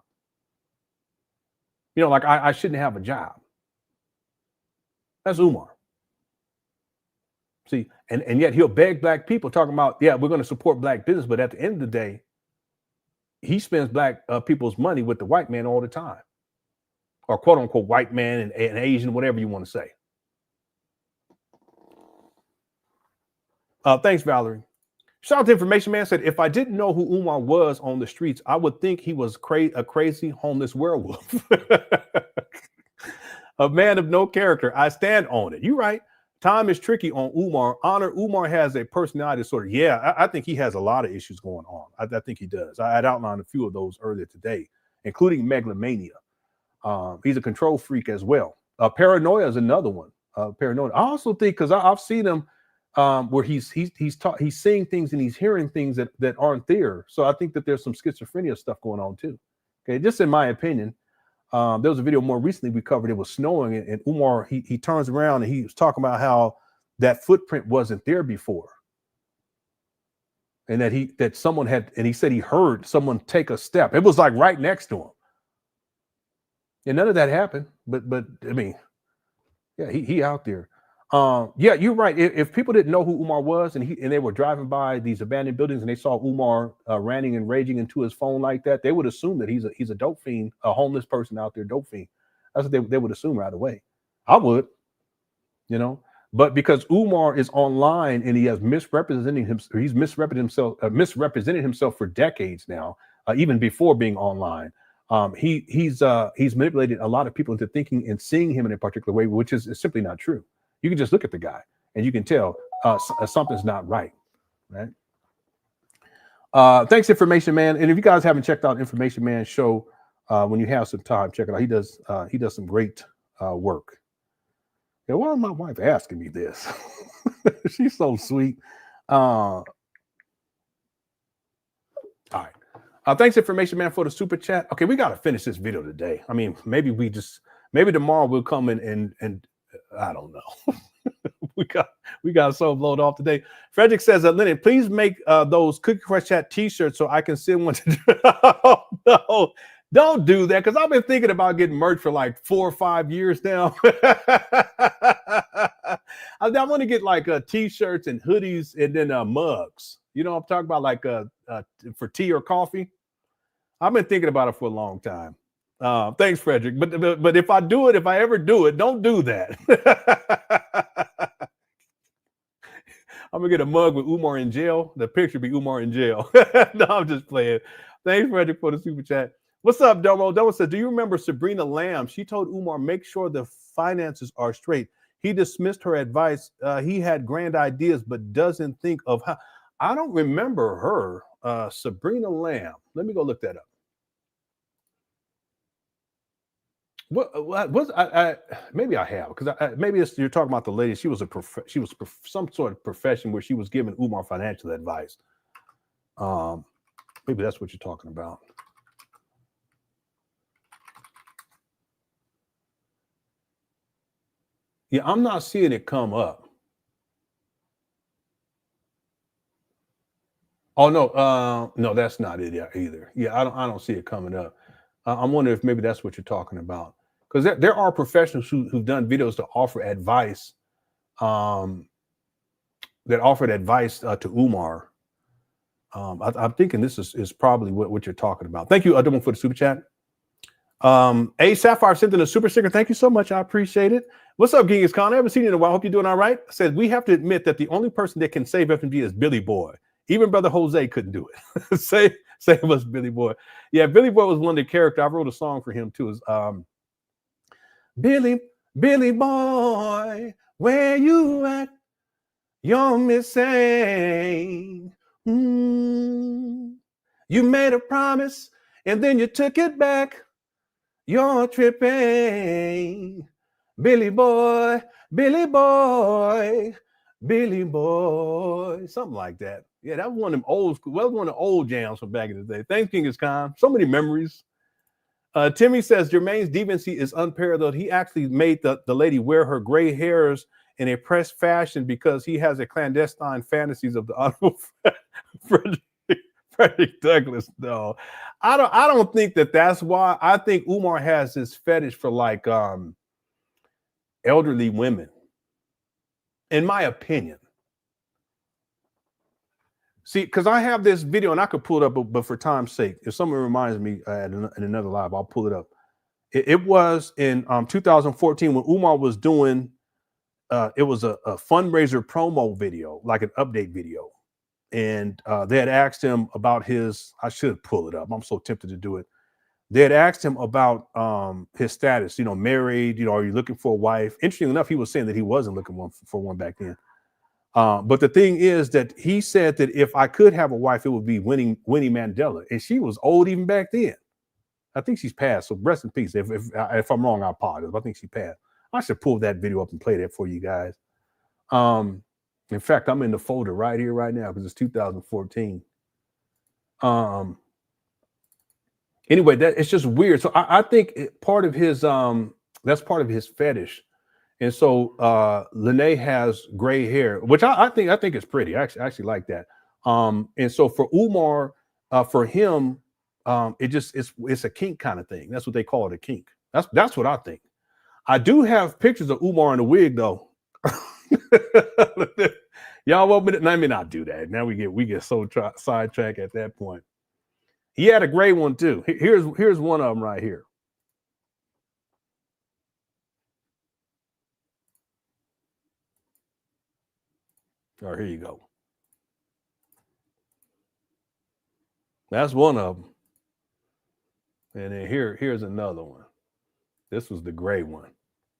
Like I shouldn't have a job. That's Umar. See, and yet he'll beg black people talking about, yeah, we're going to support black business. But at the end of the day, he spends black people's money with the white man all the time, or quote unquote white man and Asian, whatever you want to say. Thanks, Valerie. Shout out to Information Man said, if I didn't know who Umar was on the streets, I would think he was a crazy homeless werewolf. A man of no character. I stand on it. You're right. Time is tricky on Umar. Umar has a personality disorder. Yeah, I think he has a lot of issues going on. I think he does. I had outlined a few of those earlier today, including megalomania. He's a control freak as well. Paranoia is another one. Paranoia. I also think, because I've seen him where he's seeing things and he's hearing things that aren't there. So I think that there's some schizophrenia stuff going on too. Okay, just in my opinion. There was a video more recently we covered. It was snowing, and Umar he turns around and he was talking about how that footprint wasn't there before, and that someone had, and he said he heard someone take a step. It was like right next to him, and none of that happened. But I mean, yeah, he out there. Yeah, you're right. If people didn't know who Umar was and they were driving by these abandoned buildings and they saw Umar ranting and raging into his phone like that, they would assume that he's a dope fiend, a homeless person out there, dope fiend. That's what they would assume right away. I would, but because Umar is online and he has misrepresented himself for decades now, even before being online. He's manipulated a lot of people into thinking and seeing him in a particular way, which is simply not true. You can just look at the guy and you can tell something's not right. Thanks, Information Man. And if you guys haven't checked out Information Man's show, when you have some time, check it out. He does some great work. Yeah, why is my wife asking me this? She's so sweet. All right. Thanks, Information Man, for the super chat. Okay, we got to finish this video today. I mean, maybe tomorrow we'll come in and I don't know. we got so blowed off today. Frederick says that Lenon, please make those Cookie Crush Chat t-shirts so I can send one to oh, no, don't do that, because I've been thinking about getting merch for like 4 or 5 years now. I want to get like t-shirts and hoodies and then mugs. You know what I'm talking about, like for tea or coffee. I've been thinking about it for a long time. Thanks, Frederick. But if I ever do it, don't do that. I'm gonna get a mug with Umar in jail. The picture be Umar in jail. No, I'm just playing. Thanks, Frederick, for the super chat. What's up, Domo? Domo says, do you remember Sabrina Lamb? She told Umar, make sure the finances are straight. He dismissed her advice. He had grand ideas, but doesn't think of how. I don't remember her. Sabrina Lamb. Let me go look that up. What was I maybe I have, because maybe you're talking about the lady. She was some sort of profession where she was giving Umar financial advice. Maybe that's what you're talking about. Yeah, I'm not seeing it come up. Oh no, no, that's not it either. Yeah, I don't see it coming up. I'm wondering if maybe that's what you're talking about, because there are professionals who've done videos to offer advice, that offered advice to Umar. I'm thinking this is probably what you're talking about. Thank you, Adamo, for the super chat. A Sapphire sent in a super sticker. Thank you so much. I appreciate it. What's up, Genghis Khan? I haven't seen you in a while. Hope you're doing all right. Said we have to admit that the only person that can save FMG is Billy Boy. Even Brother Jose couldn't do it. Save us, Billy Boy. Yeah, Billy Boy was one of the characters. I wrote a song for him too. Is Billy Boy, where you at? You're missing. You made a promise and then you took it back. You're tripping. Billy Boy, Billy Boy, Billy Boy. Something like that. Yeah, that was one of them old school. Well, one of the old jams from back in the day. Thanks, Genghis Khan. So many memories. Timmy says Jermaine's deviancy is unparalleled. He actually made the lady wear her gray hairs in a pressed fashion because he has a clandestine fantasies of the Honorable Frederick Douglass. No, I don't think that's why. I think Umar has this fetish for like elderly women, in my opinion. See, because I have this video and I could pull it up, but for time's sake, if someone reminds me in another live, I'll pull it up. It was in 2014 when Umar was doing, it was a fundraiser promo video, like an update video. And they had asked him about his, I should pull it up. I'm so tempted to do it. They had asked him about his status, married, are you looking for a wife? Interesting enough, he was saying that he wasn't looking for one back then. But the thing is that he said that if I could have a wife, it would be Winnie Mandela. And she was old even back then. I think she's passed. So rest in peace. If I'm wrong, I apologize. I think she passed. I should pull that video up and play that for you guys. In fact, I'm in the folder right here, right now, because it's 2014. Anyway, it's just weird. So I think part of his, that's part of his fetish. And so Lene has gray hair, which I think is pretty. I actually like that. And so for Umar, for him, it's a kink kind of thing. That's what they call it, a kink. That's what I think. I do have pictures of Umar in a wig though. Y'all want me to, let me not do that. Now we get so sidetracked at that point. He had a gray one too. Here's one of them right here. All right, here you go. That's one of them. And then here's another one. This was the gray one.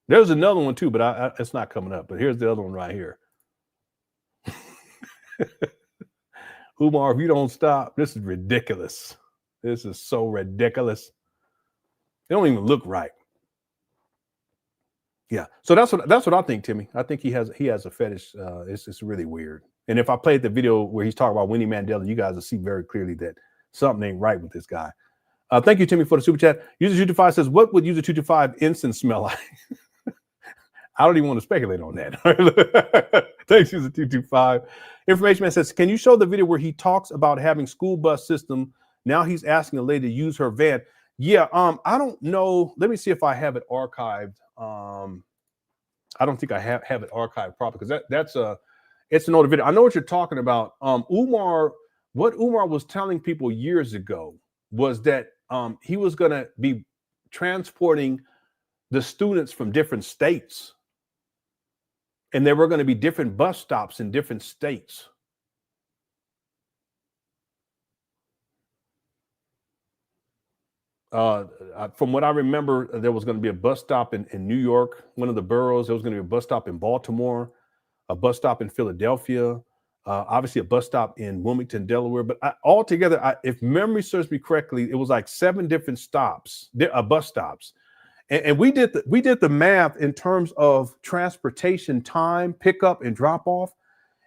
There's another one too, but it's not coming up. But here's the other one right here. Umar, if you don't stop, this is ridiculous. This is so ridiculous. They don't even look right. Yeah, so that's what I think, Timmy. I think he has a fetish. It's really weird. And if I played the video where he's talking about Winnie Mandela, you guys will see very clearly that something ain't right with this guy. Thank you, Timmy, for the super chat. User225 says, "What would User225 incense smell like?" I don't even want to speculate on that. Thanks, User225. Information Man says, "Can you show the video where he talks about having school bus system? Now he's asking a lady to use her van." Yeah, I don't know. Let me see if I have it archived. I don't think I have it archived properly because it's an older video. I know what you're talking about. What Umar was telling people years ago was that he was going to be transporting the students from different states, and there were going to be different bus stops in different states. From what I remember, there was going to be a bus stop in New York, one of the boroughs. There was going to be a bus stop in Baltimore, a bus stop in Philadelphia, obviously a bus stop in Wilmington, Delaware. But altogether, if memory serves me correctly, it was like 7 different stops, bus stops. And we did the math in terms of transportation time, pickup and drop off.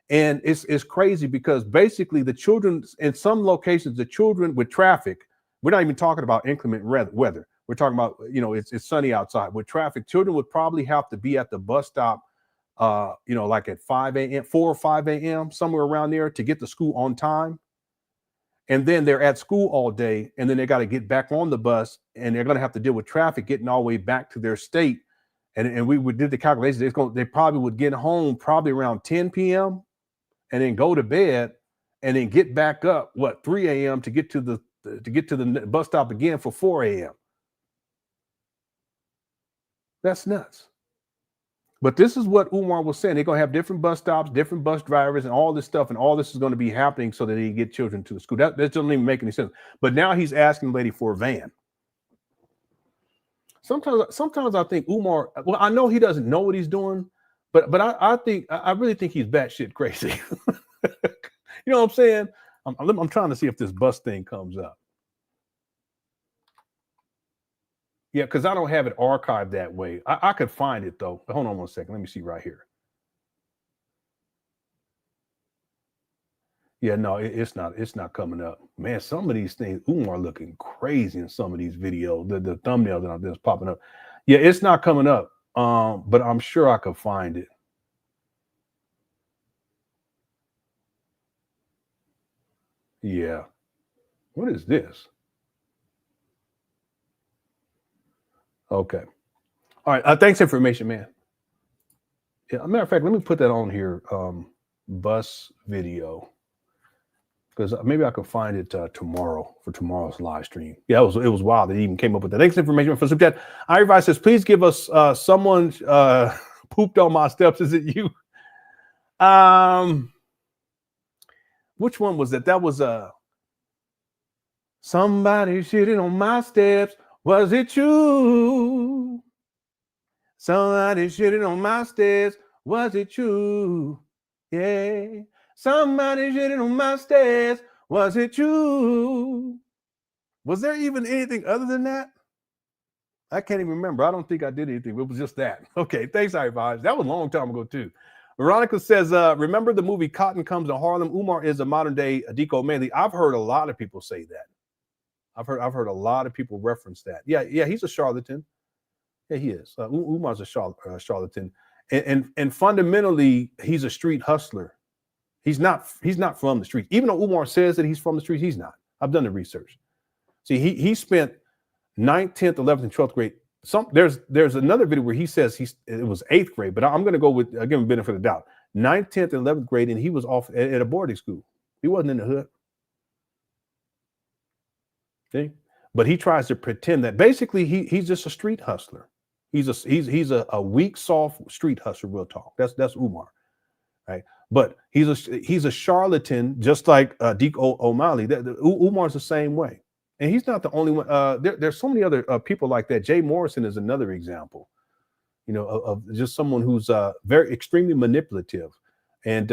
And it's crazy because basically the children, in some locations, the children with traffic, we're not even talking about inclement weather. We're We're talking about, it's sunny outside. With traffic, children would probably have to be at the bus stop, like at 5 a.m., 4 or 5 a.m., somewhere around there to get to school on time. And then they're at school all day, and then they got to get back on the bus, and they're going to have to deal with traffic getting all the way back to their state. And we did the calculations. They probably would get home probably around 10 p.m. and then go to bed and then get back up 3 a.m. to get to the bus stop again for 4 a.m. That's nuts. But this is what Umar was saying. They're going to have different bus stops, different bus drivers, and all this stuff. And all this is going to be happening so that they get children to the school. That doesn't even make any sense. But now he's asking the lady for a van. Sometimes I think Umar, well, I know he doesn't know what he's doing, but I really think he's batshit crazy. You know what I'm saying? I'm trying to see if this bus thing comes up. Yeah, because I don't have it archived that way. I could find it though. Hold on one second. Let me see right here. Yeah, no, it's not coming up. Man, some of these things, Umar looking crazy in some of these videos. The thumbnail that's popping up. Yeah, it's not coming up. But I'm sure I could find it. Yeah. What is this? Okay. All right. Thanks, information, man. Yeah, as a matter of fact, let me put that on here. Bus video. Because maybe I could find it tomorrow for tomorrow's live stream. Yeah, it was wild that he even came up with that. Thanks, information for Super Chat. Ivory says, please give us someone pooped on my steps. Is it you? Which one was that? That was somebody shitting on my steps. Was it you? Somebody shitting on my stairs. Was it you? Yeah. Somebody shitting on my stairs. Was it you? Was there even anything other than that? I can't even remember. I don't think I did anything. It was just that. Okay. Thanks, everybody. That was a long time ago, too. Veronica says, remember the movie Cotton Comes to Harlem? Umar is a modern day Adiko Manley. I've heard a lot of people say that. I've heard a lot of people reference that. Yeah, he's a charlatan. Yeah, he is. Umar's a charlatan, and fundamentally, he's a street hustler. He's not from the streets. Even though Umar says that he's from the streets, he's not. I've done the research. See, he spent 9th, 10th, 11th, and 12th grade. There's another video where he says it was 8th grade, but I'm going to go with, give him benefit of the doubt. 9th, 10th, and 11th grade, and he was off at a boarding school. He wasn't in the hood. See? But he tries to pretend that basically he's just a street hustler. He's a weak, soft street hustler. Real talk. That's Umar, right? But he's a charlatan, just like Diko O'Malley. Umar's the same way, and he's not the only one. There's so many other people like that. Jay Morrison is another example, of just someone who's very extremely manipulative. And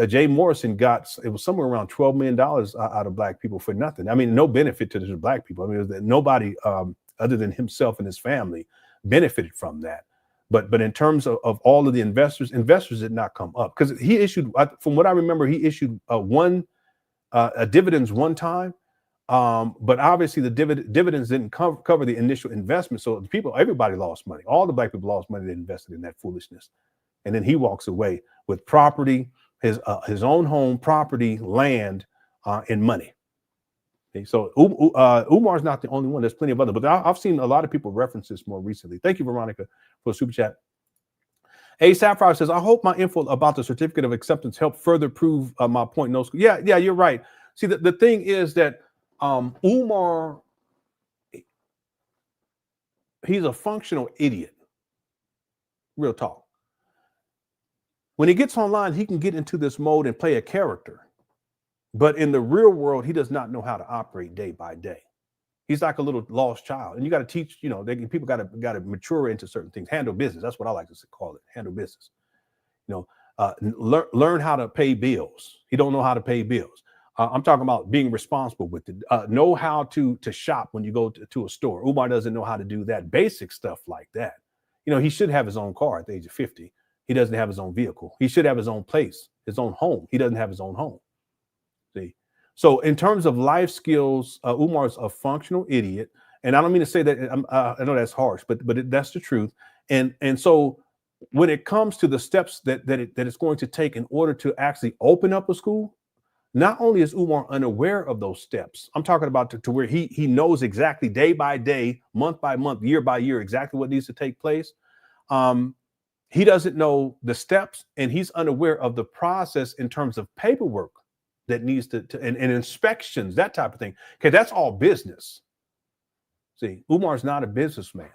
Jay Morrison it was somewhere around $12 million out of black people for nothing. I mean, no benefit to the black people. I mean, nobody other than himself and his family benefited from that. But in terms of all of the investors did not come up, because he issued, from what I remember, he issued dividends one time. But obviously the dividends didn't cover the initial investment. So everybody lost money. All the black people lost money that invested in that foolishness. And then he walks away with property, his own home, property, land, and money. Okay, so Umar's not the only one. There's plenty of other, but I've seen a lot of people reference this more recently. Thank you, Veronica, for the super chat. A Sapphire says, I hope my info about the certificate of acceptance helped further prove my point. No school. Yeah, you're right. See, the thing is that Umar, he's a functional idiot. Real talk. When he gets online, he can get into this mode and play a character. But in the real world, he does not know how to operate day by day. He's like a little lost child. And you got to teach, people got to mature into certain things. Handle business. That's what I like to call it. Handle business. Learn how to pay bills. He don't know how to pay bills. I'm talking about being responsible with it. Know how to shop when you go to a store. Umar doesn't know how to do that. Basic stuff like that. He should have his own car at the age of 50. He doesn't have his own vehicle. He should have his own place, his own home. He doesn't have his own home. See? So in terms of life skills, Umar's a functional idiot. And I don't mean to say that, I know that's harsh, but that's the truth. And so when it comes to the steps that it's going to take in order to actually open up a school, not only is Umar unaware of those steps, I'm talking about to where he knows exactly day by day, month by month, year by year, exactly what needs to take place. He doesn't know the steps, and he's unaware of the process in terms of paperwork that needs to and inspections, that type of thing. Okay, that's all business. See, Umar's not a businessman.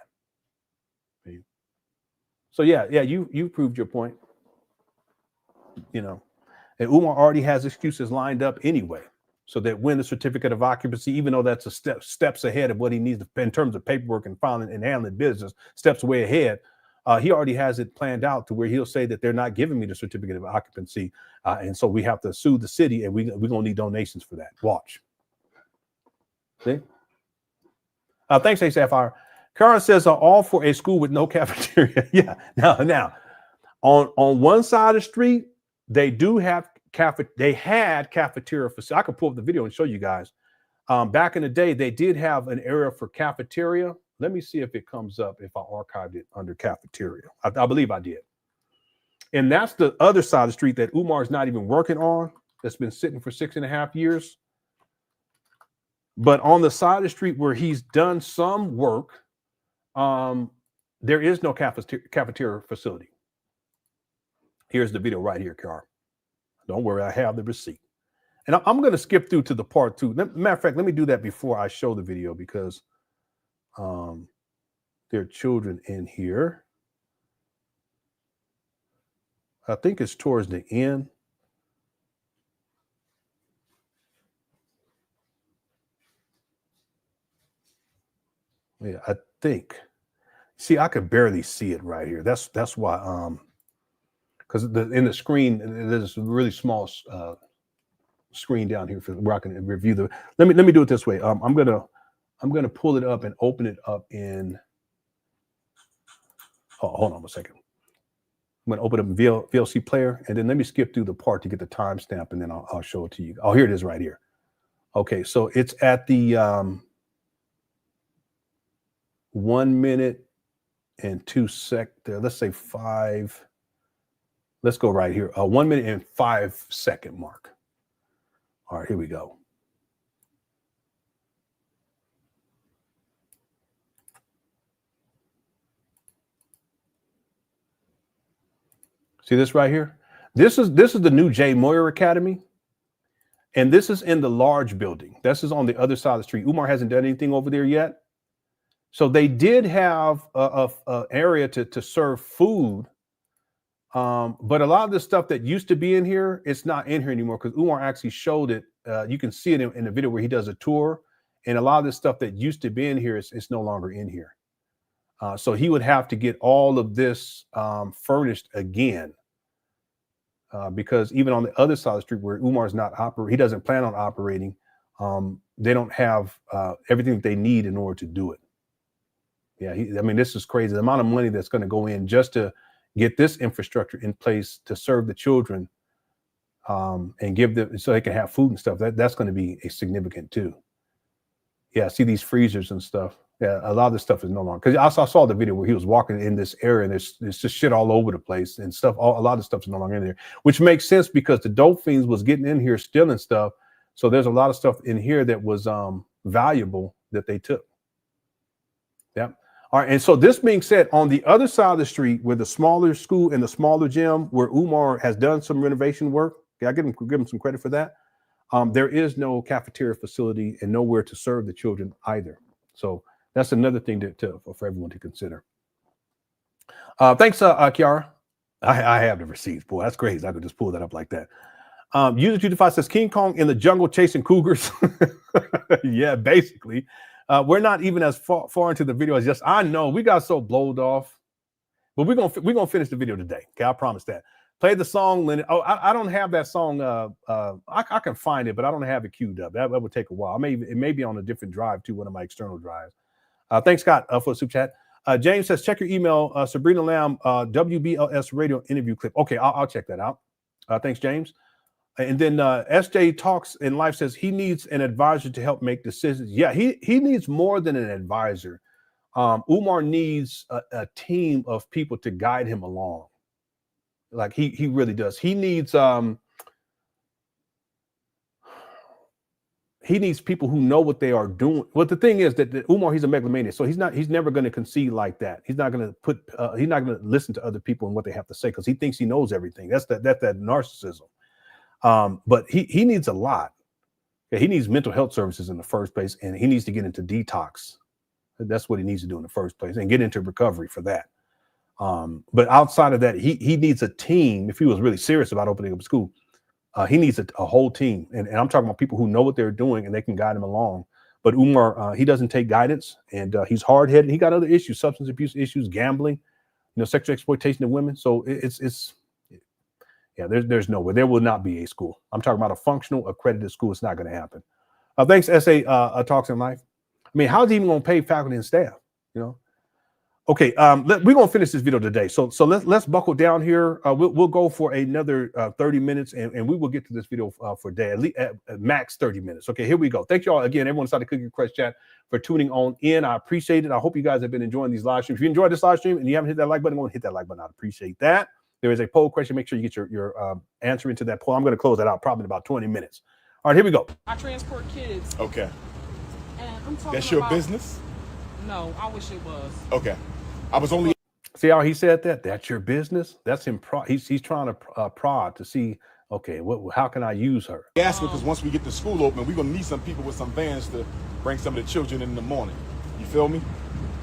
So yeah, you proved your point. You know, and Umar already has excuses lined up anyway, so that when the certificate of occupancy, even though that's a steps ahead of what he needs to, in terms of paperwork and filing and handling business, steps way ahead, he already has it planned out to where he'll say that they're not giving me the certificate of occupancy, and so we have to sue the city, and we're gonna need donations for that. Watch. See? Thanks, A Sapphire. Karen says, all for a school with no cafeteria. Yeah. Now, on one side of the street, they do have they had cafeteria facility. I could pull up the video and show you guys. Back in the day, they did have an area for cafeteria. Let me see if it comes up, if I archived it under cafeteria. I believe I did. And that's the other side of the street that Umar's not even working on. That's been sitting for 6.5 years. But on the side of the street where he's done some work, there is no cafeteria facility. Here's the video right here, Car. Don't worry, I have the receipt. And I'm going to skip through to the part 2. Matter of fact, let me do that before I show the video, because there are children in here. I think it's towards the end. Yeah, I think. See, I could barely see it right here. That's why. Because in the screen, there's a really small screen down here for where I can review the. Let me do it this way. I'm gonna pull it up and open it up in. Oh, hold on a second. I'm gonna open up VLC player, and then let me skip through the part to get the timestamp, and then I'll show it to you. Oh, here it is right here. Okay, so it's at the 1 minute and 2 seconds. Let's say 5. Let's go right here. 1 minute and 5 second mark. All right, here we go. See this right here? This is the new J. Moyer Academy. And this is in the large building. This is on the other side of the street. Umar hasn't done anything over there yet. So they did have a area to serve food. But a lot of the stuff that used to be in here, it's not in here anymore, because Umar actually showed it. You can see it in the video where he does a tour. And a lot of the stuff that used to be in here is no longer in here. So he would have to get all of this furnished again. Because even on the other side of the street where Umar's not operating, he doesn't plan on operating, they don't have everything that they need in order to do it. Yeah, I mean, this is crazy. The amount of money that's going to go in just to get this infrastructure in place to serve the children and give them so they can have food and stuff. That's going to be significant too. Yeah, see these freezers and stuff. Yeah, a lot of this stuff is no longer, because I saw the video where he was walking in this area and there's just shit all over the place and stuff. A lot of stuff is no longer in there, which makes sense because the dope fiends was getting in here stealing stuff. So there's a lot of stuff in here that was valuable that they took. Yeah. All right. And so this being said, on the other side of the street where the smaller school and the smaller gym where Umar has done some renovation work, okay, I give him some credit for that. There is no cafeteria facility and nowhere to serve the children either. So that's another thing for everyone to consider. Thanks, Kiara. I have the receipts. Boy, that's crazy. I could just pull that up like that. User 225 says King Kong in the jungle chasing cougars. Yeah, basically. We're not even as far into the video as just, I know we got so blowed off, but we're gonna finish the video today. Okay, I promise that. Play the song, Lenon. Oh, I don't have that song. I can find it, but I don't have it queued up. That would take a while. It may be on a different drive too, one of my external drives. Thanks, Scott, for the super chat. James says, check your email, Sabrina Lamb, WBLS radio interview clip. Okay, I'll check that out. Thanks, James. And then SJ Talks in Life says he needs an advisor to help make decisions. Yeah, he needs more than an advisor. Umar needs a team of people to guide him along. Like he really does. He needs people who know what they are doing. But the thing is that Umar, he's a megalomaniac, so he's never going to concede like that. He's not going to listen to other people and what they have to say because he thinks he knows everything. That's that narcissism. But he needs a lot. He needs mental health services in the first place, and he needs to get into detox. That's what he needs to do in the first place, and get into recovery for that. But outside of that, he needs a team. If he was really serious about opening up a school, he needs a whole team. And I'm talking about people who know what they're doing and they can guide him along. But Umar, he doesn't take guidance, and he's hard-headed. He got other issues, substance abuse issues, gambling, sexual exploitation of women. So there's no way. There will not be a school. I'm talking about a functional, accredited school. It's not going to happen. Thanks, SA Talks in Life. I mean, how's he even going to pay faculty and staff? Okay, we're going to finish this video today. So let's buckle down here. We'll go for another 30 minutes, and we will get to this video for a day, at least at max 30 minutes. Okay, here we go. Thank you all again, everyone inside the Cookie Crush chat, for tuning on in. I appreciate it. I hope you guys have been enjoying these live streams. If you enjoyed this live stream and you haven't hit that like button, go and hit that like button. I appreciate that. There is a poll question. Make sure you get your answer into that poll. I'm going to close that out probably in about 20 minutes. All right, here we go. I transport kids. Okay. And I'm talking That's your about, business? No, I wish it was. Okay. I was only... See how he said that? That's your business? That's him. He's trying to prod to see, okay, how can I use her? Ask me, because once we get the school open, we're going to need some people with some vans to bring some of the children in the morning. You feel me?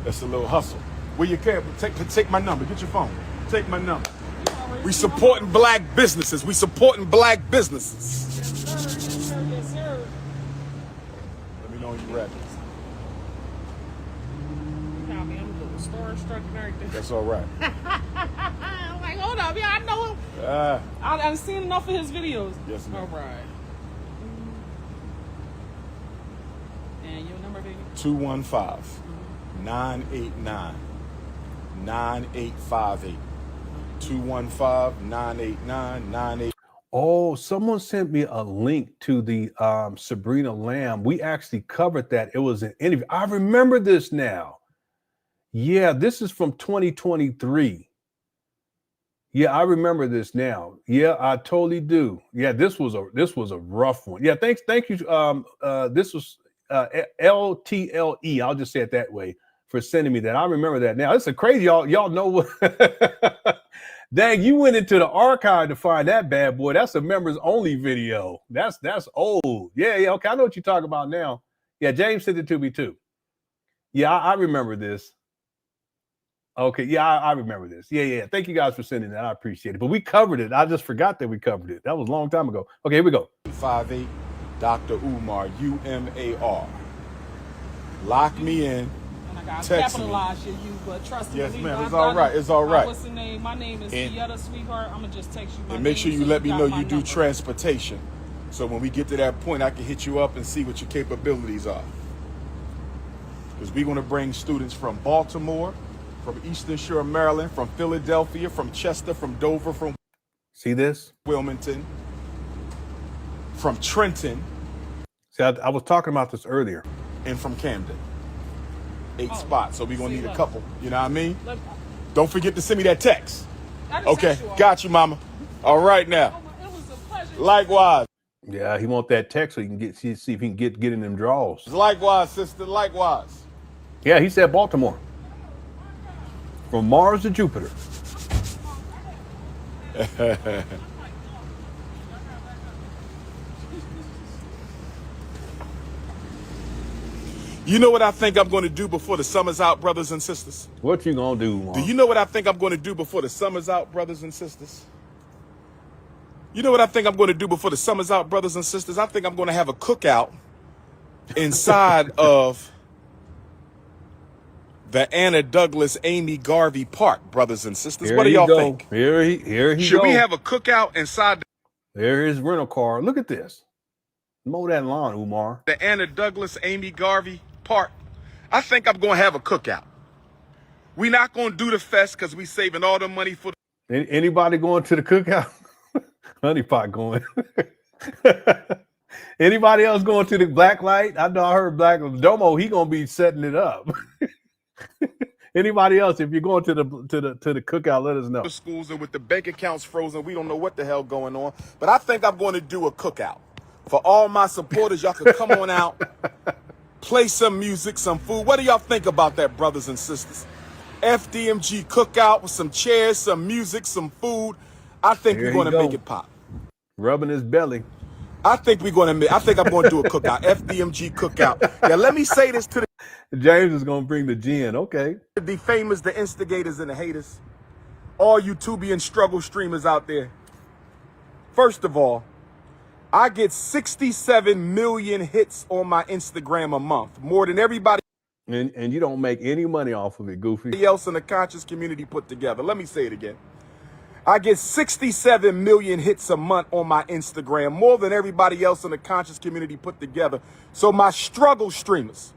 That's a little hustle. Where you can, take my number. Get your phone. Take my number. We supporting black businesses. We supporting black businesses. Yes, sir. Yes, sir. Let me know when you're ready. I'm a little starstruck and everything. That's all right. I'm like, hold up, yeah, I know him. I've seen enough of his videos. Yes, ma'am. All right. And your number, baby? 215-989-9858. 215-989-9858. Oh, someone sent me a link to the Sabrina Lamb. We actually covered that. It was an interview. I remember this now. Yeah, this is from 2023. Yeah, I remember this now. Yeah, I totally do. Yeah, this was a rough one. Yeah, thank you. This was LTLE. I'll just say it that way, for sending me that. I remember that now. This is crazy. Y'all know what? Dang, you went into the archive to find that bad boy. That's a members only video. That's old. Yeah. Okay, I know what you're talking about now. Yeah, James sent it to me too. Yeah, I remember this. Okay, yeah, I remember this. Yeah. Thank you guys for sending that. I appreciate it. But we covered it. I just forgot that we covered it. That was a long time ago. Okay, here we go. 58 Dr. Umar, UMAR. Lock me in. And I got Text capitalize your you, but trust me. Yes, ma'am. It's all right. It's all right. What's the name? My name is Fietta, sweetheart. I'm gonna just text you. And make sure you let me know you do transportation. So when we get to that point, I can hit you up and see what your capabilities are. Because we're going to bring students from Baltimore, from Eastern Shore, Maryland, from Philadelphia, from Chester, from Dover, from... See this? Wilmington, from Trenton. See, I was talking about this earlier. And from Camden. 8 spots. So we're going to need a couple. You know what I mean? Don't forget to send me that text. Okay. Got you, mama. All right now. It was a pleasure. Likewise. Yeah, he want that text so he can see if he can get in them draws. Likewise, sister. Likewise. Yeah, he said Baltimore. From Mars to Jupiter. You know what I think I'm going to do before the summer's out, brothers and sisters? What you going to do, Mom? Do you know what I think I'm going to do before the summer's out, brothers and sisters? You know what I think I'm going to do before the summer's out, brothers and sisters? I think I'm going to have a cookout inside of the Anna Douglas Amy Garvey Park, brothers and sisters. Here what do y'all think? Here he Should we have a cookout inside There is rental car. Look at this. Mow that lawn, Umar. the Anna Douglas Amy Garvey Park? I think I'm going to have a cookout. We're not going to do the fest because we saving all the money for Anybody going to the cookout? Honeypot going. Anybody else going to the black light? I know I heard Black Domo. He gonna be setting it up. Anybody else? If you're going to the cookout, let us know. Schools and with the bank accounts frozen, we don't know what the hell going on. But I think I'm going to do a cookout for all my supporters. Y'all could come on out, play some music, some food. What do y'all think about that, brothers and sisters? FDMG cookout with some chairs, some music, some food. I think we're going to make it pop. Rubbing his belly. I think I'm going to do a cookout. FDMG cookout. Now, let me say this to James is going to bring the gin. Okay. the famous, the instigators, and the haters. All YouTubian struggle streamers out there. First of all, I get 67 million hits on my Instagram a month. More than everybody And you don't make any money off of it, Goofy. else in the conscious community put together. Let me say it again. I get 67 million hits a month on my Instagram, more than everybody else in the conscious community put together. So my struggle streamers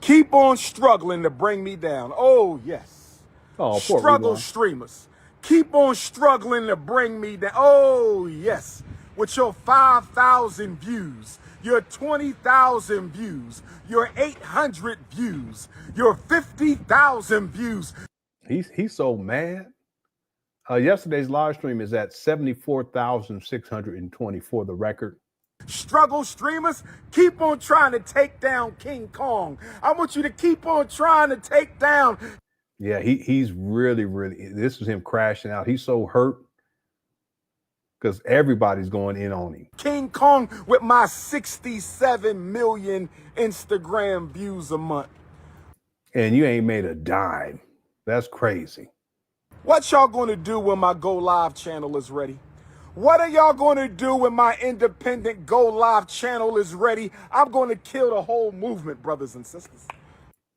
keep on struggling to bring me down. Oh, yes. Oh, struggle streamers keep on struggling to bring me down. Oh, yes. With your 5,000 views, your 20,000 views, your 800 views, your 50,000 views. He's so mad. Yesterday's live stream is at 74,620 for the record. Struggle streamers, keep on trying to take down King Kong. I want you to keep on trying to take down. Yeah, he's really, this is him crashing out. He's so hurt because everybody's going in on him. King Kong with my 67 million Instagram views a month. And you ain't made a dime. That's crazy. What y'all going to do when my Go Live channel is ready? What are y'all going to do when my independent Go Live channel is ready? I'm going to kill the whole movement, brothers and sisters.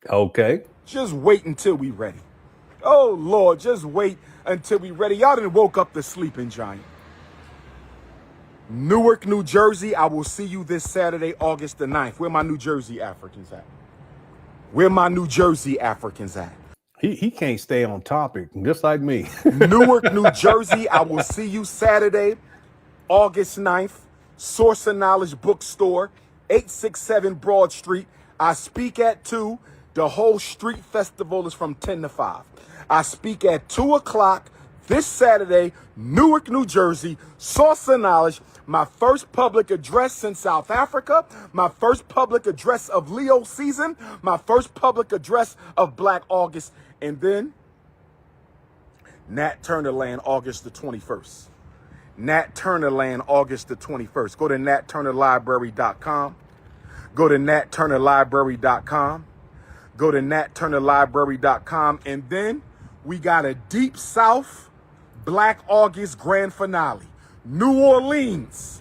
Okay. Just wait until we ready. Oh, Lord, just wait until we ready. Y'all done woke up the sleeping giant. Newark, New Jersey, I will see you this Saturday, August the 9th. Where my New Jersey Africans at? Where my New Jersey Africans at? He can't stay on topic, just like me. Newark, New Jersey, I will see you Saturday, August 9th. Source of Knowledge Bookstore, 867 Broad Street. I speak at 2. The whole street festival is from 10 to 5. I speak at 2 o'clock this Saturday, Newark, New Jersey. Source of Knowledge, my first public address since South Africa, my first public address of Leo season, my first public address of Black August, and then Nat Turner Land, August the 21st. Nat Turner Land, August the 21st. Go to natturnerlibrary.com. Go to natturnerlibrary.com. Go to natturnerlibrary.com. And then we got a Deep South Black August grand finale. New Orleans,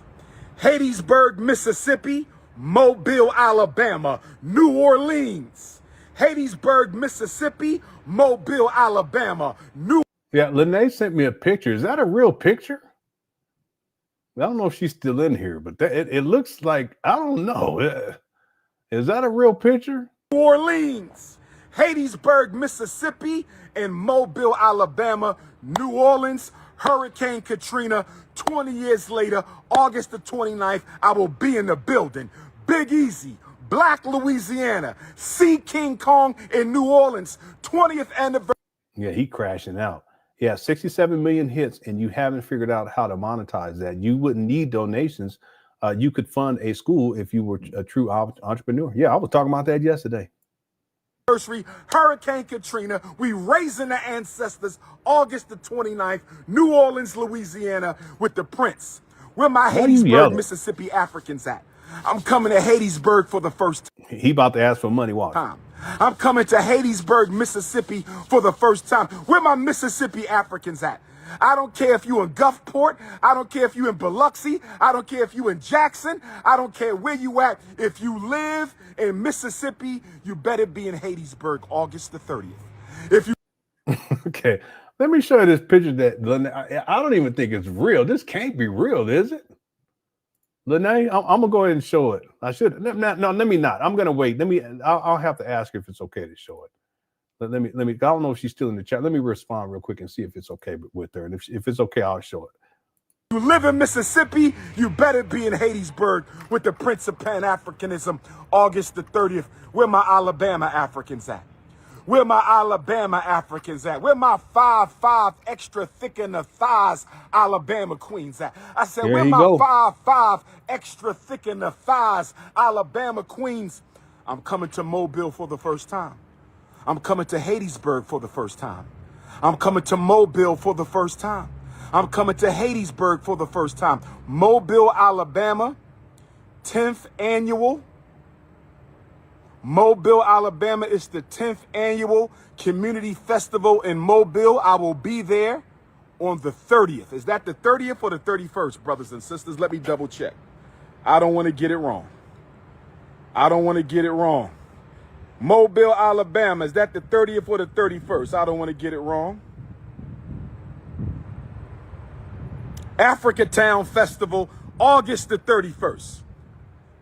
Hattiesburg, Mississippi, Mobile, Alabama. New Orleans, Hattiesburg, Mississippi, Mobile, Alabama. Yeah, Lene sent me a picture. Is that a real picture? I don't know if she's still in here, but it looks like, I don't know. Is that a real picture? New Orleans, Hattiesburg, Mississippi, and Mobile, Alabama. New Orleans, Hurricane Katrina. 20 years later, August the 29th, I will be in the building. Big Easy, Black Louisiana, see King Kong in New Orleans, 20th anniversary. Yeah, he crashing out. Yeah, 67 million hits, and you haven't figured out how to monetize that. You wouldn't need donations. You could fund a school if you were a true entrepreneur. Yeah, I was talking about that yesterday. Hurricane Katrina, we raising the ancestors, August the 29th, New Orleans, Louisiana, with the Prince. Where my Hattiesburg, Mississippi Africans at? I'm coming to Hattiesburg for the first time. He about to ask for money, watch. I'm coming to Hattiesburg, Mississippi for the first time. Where my Mississippi Africans at? I don't care if you in Gulfport. I don't care if you in Biloxi. I don't care if you in Jackson. I don't care where you at. If you live in Mississippi, you better be in Hattiesburg, August the 30th. If you Okay, let me show you this picture that I don't even think it's real. This can't be real, is it? Lene, I'm gonna go ahead and show it. I should. No, let me not. I'm gonna wait. I'll have to ask her if it's okay to show it. Let me. I don't know if she's still in the chat. Let me respond real quick and see if it's okay with her. And if it's okay, I'll show it. You live in Mississippi, you better be in Hattiesburg with the Prince of Pan Africanism, August the 30th. Where my Alabama Africans at? Where my Alabama Africans at? Where my 5'5" extra thick in the thighs Alabama queens at? I said, There where you my go. 5'5" extra thick in the thighs Alabama queens? I'm coming to Mobile for the first time. I'm coming to Hattiesburg for the first time. I'm coming to Mobile for the first time. I'm coming to Hattiesburg for the first time. Mobile, Alabama, 10th annual. Mobile, Alabama is the 10th annual community festival in Mobile. I will be there on the 30th. Is that the 30th or the 31st, brothers and sisters? Let me double check. I don't want to get it wrong. I don't want to get it wrong. Mobile, Alabama, is that the 30th or the 31st? I don't want to get it wrong. Africatown Festival, August the 31st.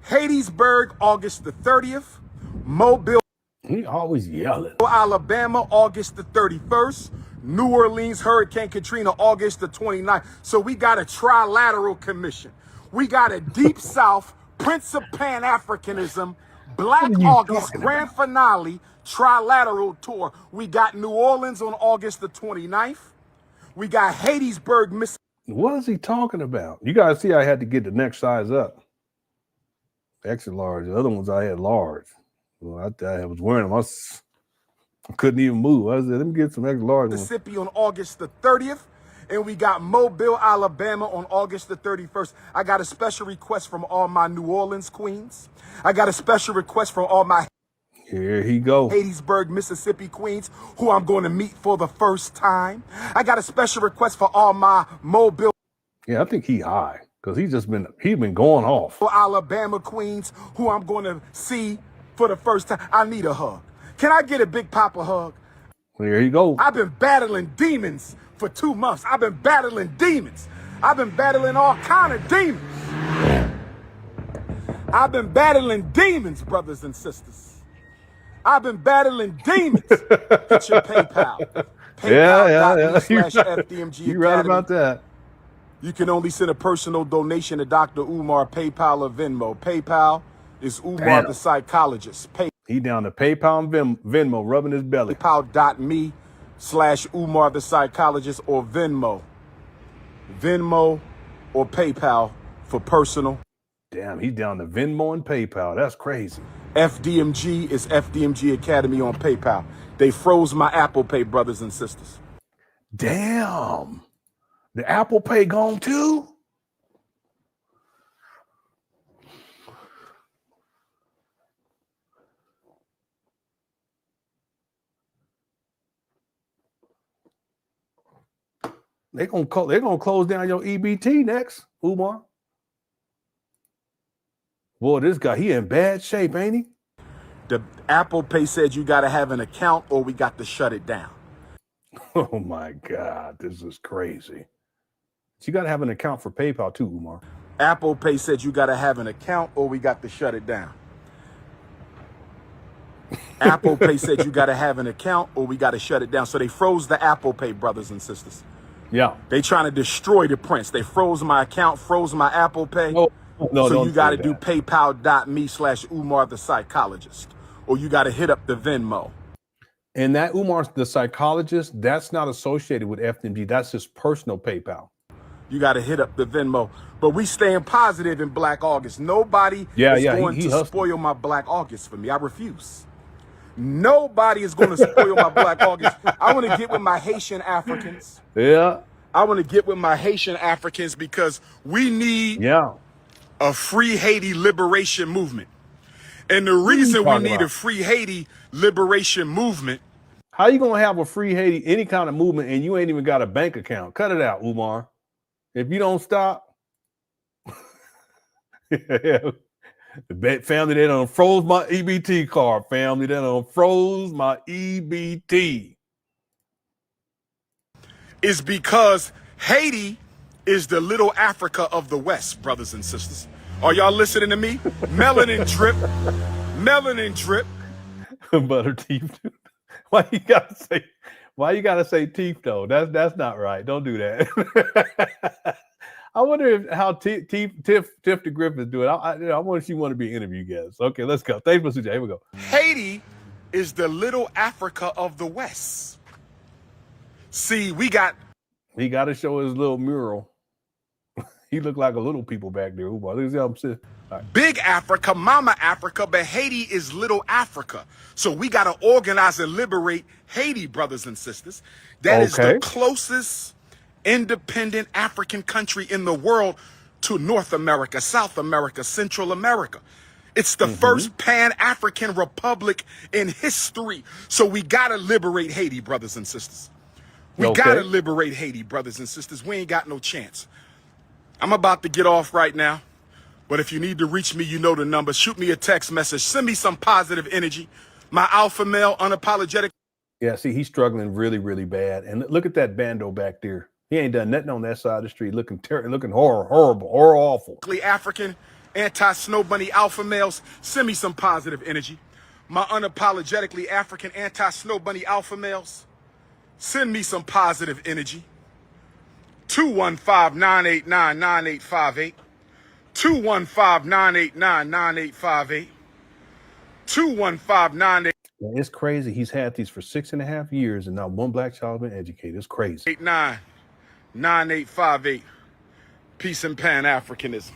Hattiesburg, August the 30th. Mobile, He always yelling. Alabama, August the 31st. New Orleans, Hurricane Katrina, August the 29th. So we got a trilateral commission. We got a Deep South, Prince of Pan Africanism, Black August Grand Finale, trilateral tour. We got New Orleans on August the 29th. We got Hattiesburg, Mississippi. What is he talking about? You guys see I had to get the next size up. Extra large. The other ones I had large. Well, I was wearing them. I couldn't even move. I said, let me get some extra large ones. Mississippi on August the 30th. And we got Mobile, Alabama on August the 31st. I got a special request from all my New Orleans queens. I got a special request from all my Here he go. Hattiesburg, Mississippi queens who I'm going to meet for the first time. I got a special request for all my Mobile, Yeah, I think he high because he's been going off. Alabama queens who I'm going to see for the first time. I need a hug. Can I get a big papa hug? There you go. I've been battling demons for 2 months. I've been battling demons. I've been battling all kind of demons. I've been battling demons, brothers and sisters. I've been battling demons. Get your PayPal. Yeah. PayPal.me/FDMG You right Academy. about that. You can only send a personal donation to Dr. Umar, PayPal or Venmo. PayPal is Umar Damn. the psychologist. He down to PayPal and Venmo, rubbing his belly. PayPal.me/Umar the psychologist or Venmo. Venmo or PayPal for personal. Damn, he's down to Venmo and PayPal. That's crazy. FDMG is FDMG Academy on PayPal. They froze my Apple Pay, brothers and sisters. Damn. The Apple Pay gone too? They're gonna close down your EBT next, Umar. Boy, this guy, he in bad shape, ain't he? The Apple Pay said you got to have an account or we got to shut it down. Oh my God, this is crazy. You got to have an account for PayPal too, Umar. Apple Pay said you got to have an account or we got to shut it down. Apple Pay said you got to have an account or we got to shut it down. So they froze the Apple Pay, brothers and sisters. Yeah. They trying to destroy the Prince. They froze my account, froze my Apple Pay. No, so you got to do PayPal.me/Umar the psychologist, or you got to hit up the Venmo. And that Umar the psychologist, that's not associated with FDMG. That's his personal PayPal. You got to hit up the Venmo. But we staying positive in Black August. Nobody is going to spoil my Black August for me. I refuse. Nobody is going to spoil my Black August. I want to get with my Haitian Africans. Yeah. I want to get with my Haitian Africans because we need a free Haiti liberation movement. And the reason we need a free Haiti liberation movement. How you going to have a free Haiti, any kind of movement, and you ain't even got a bank account? Cut it out, Umar. If you don't stop. The family, they done froze my EBT card. Family, they done froze my EBT. Is because Haiti is the little Africa of the West, brothers and sisters. Are y'all listening to me? Melanin drip. Melanin drip. Butter teeth. Why you gotta say teeth though? That's not right. Don't do that. I wonder how Tiff the Griffin is doing. I wonder if she want to be interview guest. Okay, let's go. Thanks for Suja. Here we go. Haiti is the little Africa of the West. See, he got to show his little mural. He looked like a little people back there. Look at how I'm sitting. Right. Big Africa, Mama Africa, but Haiti is little Africa. So we got to organize and liberate Haiti, brothers and sisters. That is the closest independent African country in the world to North America, South America, Central America. It's the first Pan-African republic in history. So we got to liberate Haiti, brothers and sisters. We got to liberate Haiti, brothers and sisters. We ain't got no chance. I'm about to get off right now. But if you need to reach me, you know the number. Shoot me a text message. Send me some positive energy. My alpha male, unapologetic. Yeah, see, he's struggling really, really bad. And look at that bando back there. He ain't done nothing on that side of the street. Looking horrible, or awful. African, anti-snow bunny alpha males. Send me some positive energy. My unapologetically African anti-snow bunny alpha males. Send me some positive energy. 215-989-9858. 215-989-9858. 215-98. It's crazy. He's had these for 6.5 years, and not one black child has been educated. It's crazy. 9858. Peace and Pan Africanism.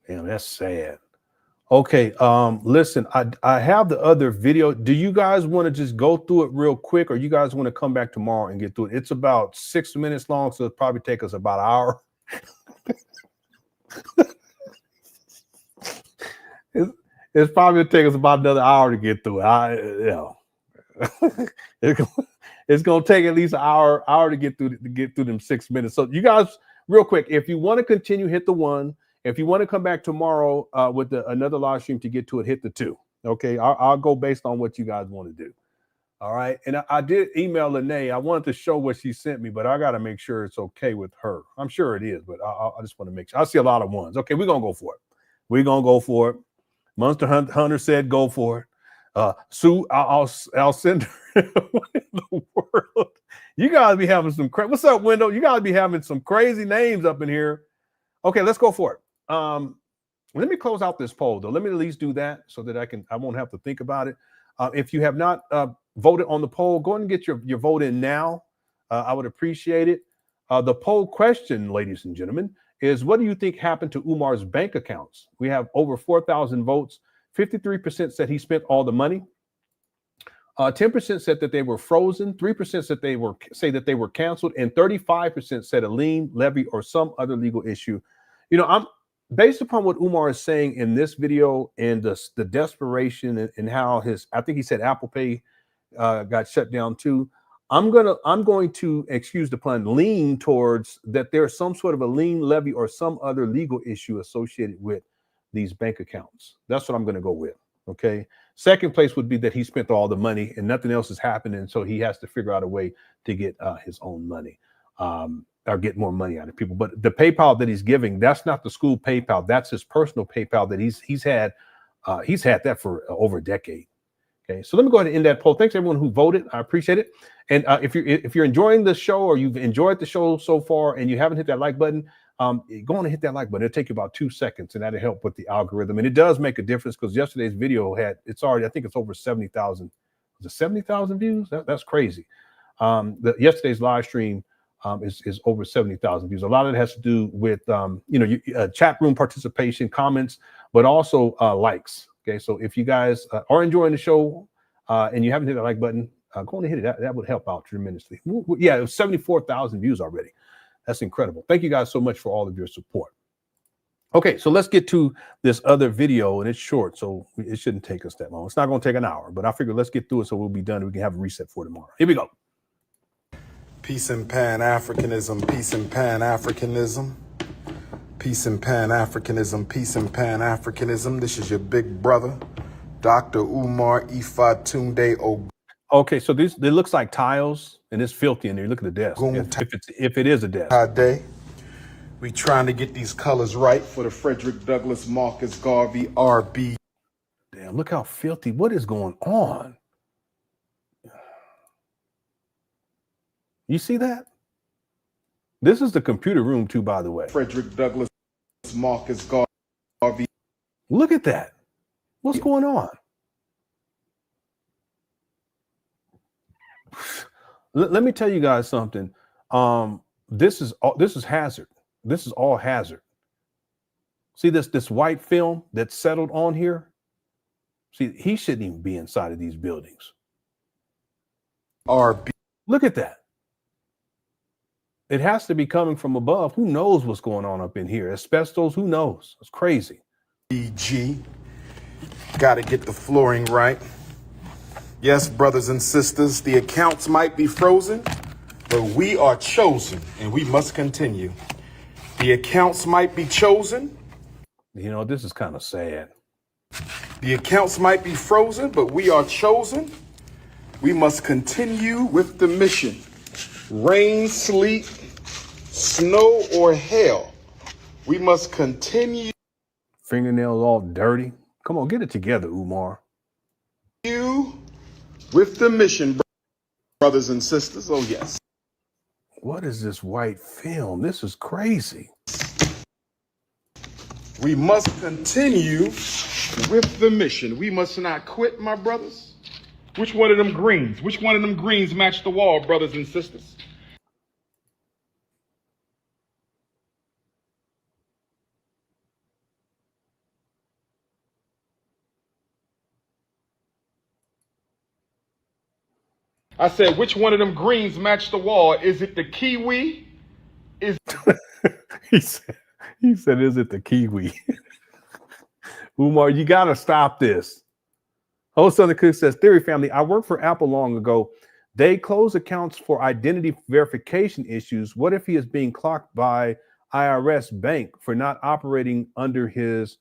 Damn, that's sad. Okay, listen, I have the other video. Do you guys want to just go through it real quick, or you guys want to come back tomorrow and get through it? It's about 6 minutes long, so it'll probably take us about an hour. It's probably gonna take us about another hour to get through it. It's gonna take at least an hour to get through them 6 minutes. So you guys, real quick, if you want to continue, hit the 1. If you want to come back tomorrow with another live stream to get to it, hit the 2. Okay, I'll go based on what you guys want to do. All right, and I did email Lene. I wanted to show what she sent me, but I got to make sure it's okay with her. I'm sure it is, but I just want to make sure. I see a lot of 1s. Okay, we're gonna go for it. We're gonna go for it. Monster Hunter said go for it. Sue, I'll send her. What in the world? You guys be having some what's up, Window? You guys be having some crazy names up in here. Okay, let's go for it. Let me close out this poll though. Let me at least do that so that I won't have to think about it. If you have not voted on the poll, go ahead and get your vote in now. I would appreciate it. The poll question, ladies and gentlemen, is what do you think happened to Umar's bank accounts? We have over 4,000 votes. 53% said he spent all the money. 10% said that they were frozen. 3% said that they were canceled, and 35% said a lien, levy, or some other legal issue. You know, I'm based upon what Umar is saying in this video and the desperation and how I think he said Apple Pay got shut down too. I'm going to, excuse the pun, lean towards that there's some sort of a lien, levy, or some other legal issue associated with these bank accounts. That's what I'm going to go with. Okay. Second place would be that he spent all the money and nothing else is happening, so he has to figure out a way to get his own money or get more money out of people. But the PayPal that he's giving, that's not the school PayPal. That's his personal PayPal that he's had that for over a decade. Okay, so let me go ahead and end that poll. Thanks everyone who voted. I appreciate it. And if you're enjoying the show or you've enjoyed the show so far and you haven't hit that like button, go on and hit that like button. It'll take you about 2 seconds, and that'll help with the algorithm. And it does make a difference because yesterday's video I think it's over 70,000. Was it 70,000 views? That's crazy. Yesterday's live stream is over 70,000 views. A lot of it has to do with chat room participation, comments, but also likes. Okay, so if you guys are enjoying the show and you haven't hit that like button, go on and hit it. That would help out tremendously. Yeah, it was 74,000 views already. That's incredible. Thank you guys so much for all of your support. Okay, so let's get to this other video, and it's short, so it shouldn't take us that long. It's not going to take an hour, but I figured let's get through it so we'll be done and we can have a reset for tomorrow. Here we go. Peace and Pan Africanism. Peace and Pan Africanism. Peace and Pan Africanism. Peace and Pan Africanism. This is your big brother, Dr. Umar Ifatunde O. Okay, so it looks like tiles, and it's filthy in there. Look at the desk. If it is a desk. We trying to get these colors right for the Frederick Douglass Marcus Garvey RB. Damn, look how filthy. What is going on? You see that? This is the computer room too, by the way. Frederick Douglass, Marcus Garvey. Look at that. What's going on? Let me tell you guys something. This is hazard. This is all hazard. See this white film that's settled on here? See, he shouldn't even be inside of these buildings. Look at that. It has to be coming from above. Who knows what's going on up in here? Asbestos, who knows? It's crazy. BG. Got to get the flooring right. Yes, brothers and sisters, the accounts might be frozen, but we are chosen and we must continue. The accounts might be chosen. You know, this is kind of sad. The accounts might be frozen, but we are chosen. We must continue with the mission. Rain, sleet, snow, or hail. We must continue. Fingernails all dirty. Come on, get it together, Umar. You with the mission, brothers and sisters. Oh, yes. What is this white film? This is crazy. We must continue with the mission. We must not quit, my brothers. Which one of them greens? Which one of them greens match the wall, brothers and sisters? I said, which one of them greens match the wall? Is it the kiwi? He said, is it the kiwi? Umar, you got to stop this. Host Southern Cook says, Theory family, I worked for Apple long ago. They close accounts for identity verification issues. What if he is being clocked by IRS bank for not operating under his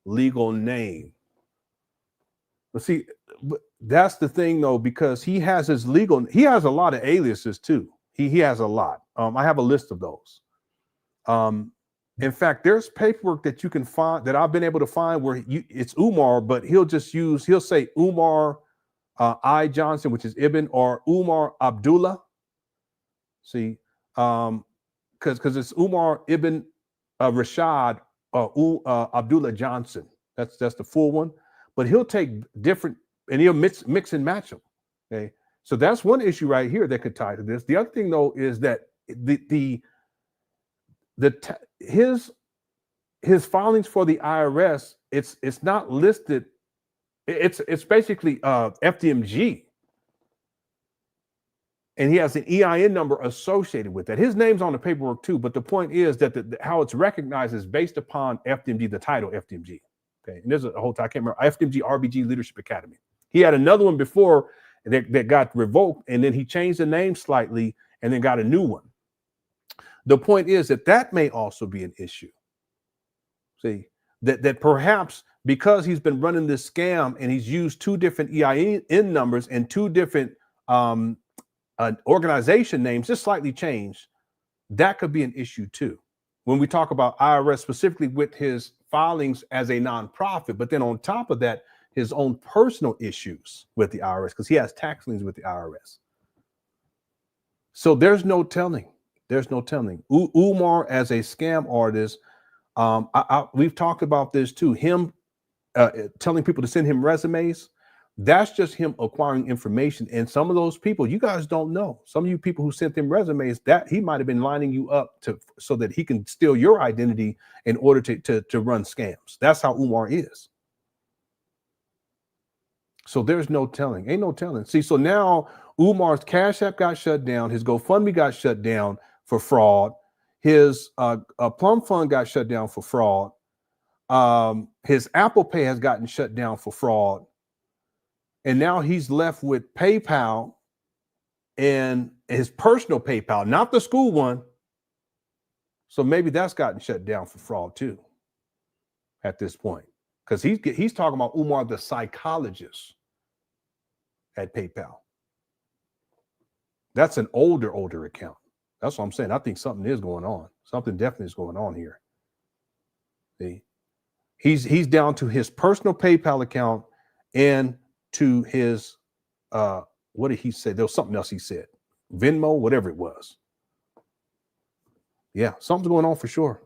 legal name? But see, that's the thing though, because he has a lot of aliases too. He has a lot. I have a list of those. In fact, there's paperwork that you can find that I've been able to find where it's Umar, but he'll say Umar I Johnson, which is Ibn, or Umar Abdullah. See, because it's Umar Ibn Rashad Abdullah Johnson. That's the full one. But he'll take different and he'll mix and match them. Okay, so that's one issue right here that could tie to this. The other thing though is that his filings for the IRS, it's not listed. It's basically FDMG, and he has an EIN number associated with that. His name's on the paperwork too, but the point is that how it's recognized is based upon FDMG, the title FDMG. Okay, and there's a whole I can't remember FDMG RBG Leadership Academy. He had another one before that got revoked, and then he changed the name slightly, and then got a new one. The point is that may also be an issue. See, that perhaps because he's been running this scam and he's used two different EIN numbers and two different organization names, just slightly changed, that could be an issue too. When we talk about IRS specifically with his filings as a nonprofit, but then on top of that, his own personal issues with the IRS, because he has tax liens with the IRS. So there's no telling. There's no telling. Umar as a scam artist, we've talked about this too. Him telling people to send him resumes, that's just him acquiring information. And some of those people, you guys don't know. Some of you people who sent them resumes, that he might have been lining you up so that he can steal your identity in order to run scams. That's how Umar is. So there's no telling. Ain't no telling. See, so now Umar's CashApp got shut down. His GoFundMe got shut down for fraud. His Plum Fund got shut down for fraud. His Apple Pay has gotten shut down for fraud. And now he's left with PayPal and his personal PayPal, not the school one. So maybe that's gotten shut down for fraud too at this point. Because he's talking about Umar the psychologist at PayPal. That's an older account. That's what I'm saying. I think something is going on. Something definitely is going on here. See? He's down to his personal PayPal account and to his what did he say? There was something else he said. Venmo, whatever it was. Yeah, something's going on for sure.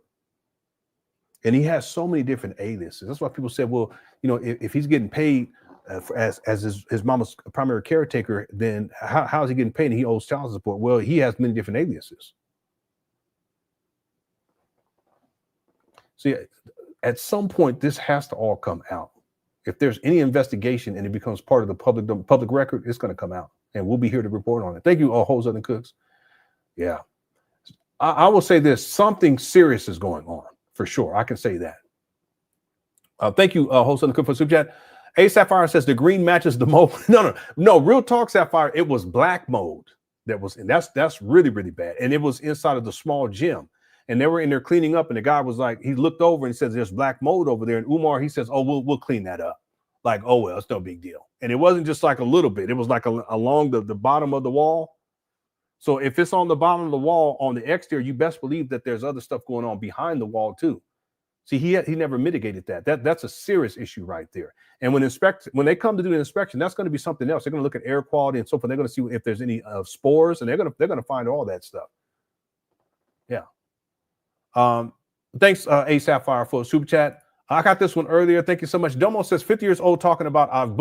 And he has so many different aliases. That's why people said, well, you know, if he's getting paid as his mama's primary caretaker, then how is he getting paid? And he owes child support. Well, he has many different aliases. See, at some point, this has to all come out. If there's any investigation and it becomes part of the public record, it's going to come out, and we'll be here to report on it. Thank you, Whole Southern Cooks. Yeah, I will say this: something serious is going on for sure. I can say that. Thank you, Whole Southern Cook, for super chat. A Sapphire says the green matches the mode. No. Real talk, Sapphire. It was black mode that was, and that's really bad. And it was inside of the small gym. And they were in there cleaning up, and the guy was like, he looked over and says, "There's black mold over there." And Umar, he says, "Oh, we'll clean that up." Like, oh well, it's no big deal. And it wasn't just like a little bit; it was like along the bottom of the wall. So if it's on the bottom of the wall on the exterior, you best believe that there's other stuff going on behind the wall too. See, he never mitigated that. That's a serious issue right there. And when they come to do an inspection, that's going to be something else. They're going to look at air quality and so forth. They're going to see if there's any spores, and they're going to find all that stuff. Yeah. Thanks, A Sapphire, for a super chat. I got this one earlier. Thank you so much. Domo says 50 years old talking about I'm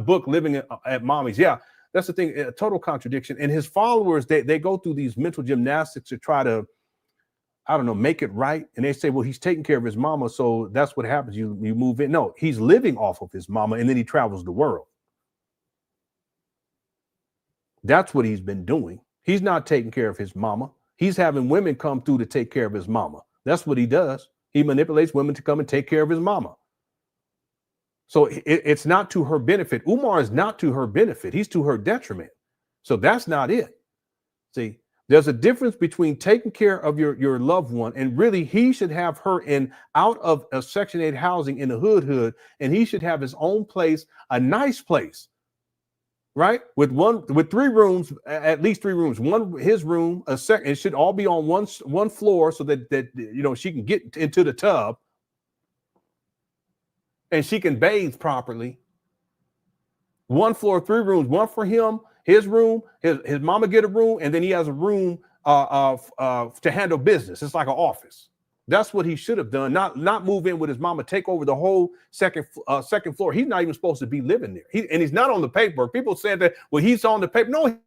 booked living at mommy's. Yeah, that's the thing. A total contradiction. And his followers, they go through these mental gymnastics to try to, I don't know, make it right. And they say, well, he's taking care of his mama, so that's what happens. You move in. No, he's living off of his mama, and then he travels the world. That's what he's been doing. He's not taking care of his mama. He's having women come through to take care of his mama. That's what he does. He manipulates women to come and take care of his mama. So it's not to her benefit. Umar is not to her benefit. He's to her detriment. So that's not it. See, there's a difference between taking care of your loved one, and really he should have her out of a Section 8 housing in the hood, and he should have his own place, a nice place. Right, with 3 rooms, at least 3 rooms. One his room, a second. It should all be on one floor, so that she can get into the tub and she can bathe properly. 1 floor, 3 rooms. One for him, his room. His mama get a room, and then he has a room to handle business. It's like an office. That's what he should have done. Not move in with his mama, take over the whole second floor. He's not even supposed to be living there. And he's not on the paper. People said that, well, he's on the paper. No.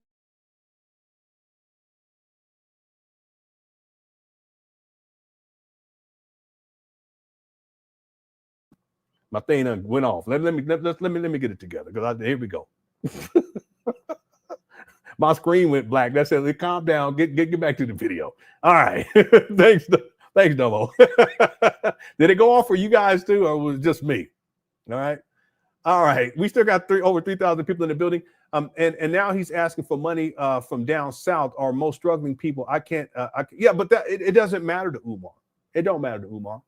My thing went off. Let me get it together, because here we go. My screen went black. That says, calm down. Get back to the video. All right. Thanks, Domo. Did it go off for you guys too, or was it just me? All right. We still got over 3,000 people in the building. And now he's asking for money from down south, or most struggling people. But it doesn't matter to Umar. It don't matter to Umar.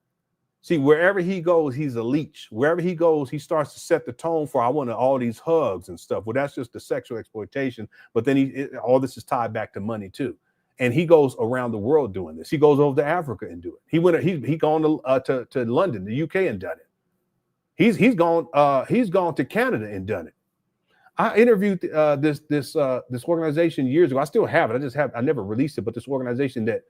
See, wherever he goes, he's a leech. Wherever he goes, he starts to set the tone for, I want all these hugs and stuff. Well, that's just the sexual exploitation. But then all this is tied back to money too. And he goes around the world doing this. He goes over to Africa and do it. He gone to London, the UK, and done it. He's gone to Canada and done it. I interviewed this organization years ago. I still have it. I never released it, but this organization that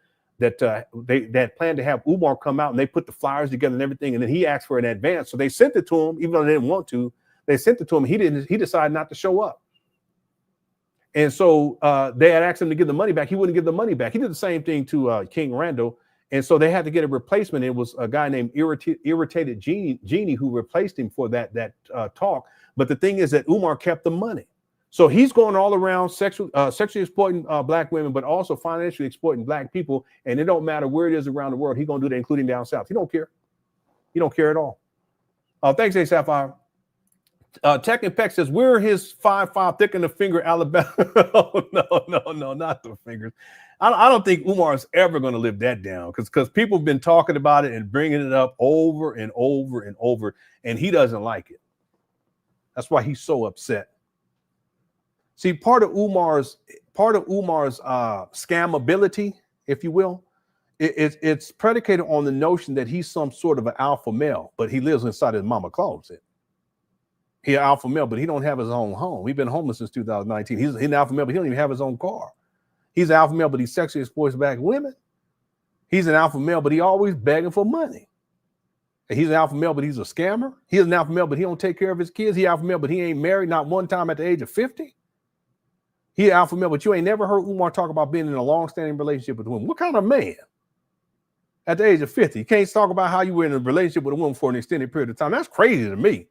planned to have Umar come out, and they put the flyers together and everything, and then he asked for an advance. So they sent it to him, even though they didn't want to. They sent it to him. He decided not to show up. And so they had asked him to give the money back. He wouldn't give the money back. He did the same thing to King Randall. And so they had to get a replacement. It was a guy named Irritated Genie who replaced him for that talk. But the thing is that Umar kept the money. So he's going all around sexually exploiting black women, but also financially exploiting black people. And it don't matter where it is around the world. He's going to do that, including down south. He don't care. He don't care at all. Thanks, A Sapphire. Tech and Peck says, we're his 5'5" thick in the finger, Alabama. Oh, no, not the fingers. I don't think Umar is ever going to live that down, because people have been talking about it and bringing it up over and over and over, and he doesn't like it. That's why he's so upset. See, part of Umar's scamability, if you will, it's predicated on the notion that he's some sort of an alpha male, but he lives inside his mama closet. He's an alpha male, but he don't have his own home. He's been homeless since 2019. He's an alpha male, but he don't even have his own car. He's an alpha male, but he sexually exploits black women. He's an alpha male, but he always begging for money. And he's an alpha male, but he's a scammer. He's an alpha male, but he don't take care of his kids. He's alpha male, but he ain't married not one time at the age of 50. He's an alpha male, but you ain't never heard Umar talk about being in a long-standing relationship with a woman. What kind of man at the age of 50? You can't talk about how you were in a relationship with a woman for an extended period of time. That's crazy to me.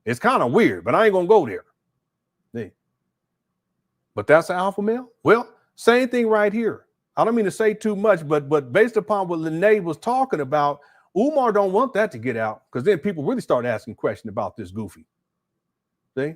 It's kind of weird, but I ain't going to go there. See? But that's an alpha male? Well, same thing right here. I don't mean to say too much, but based upon what Lenon was talking about, Umar don't want that to get out, because then people really start asking questions about this goofy. See?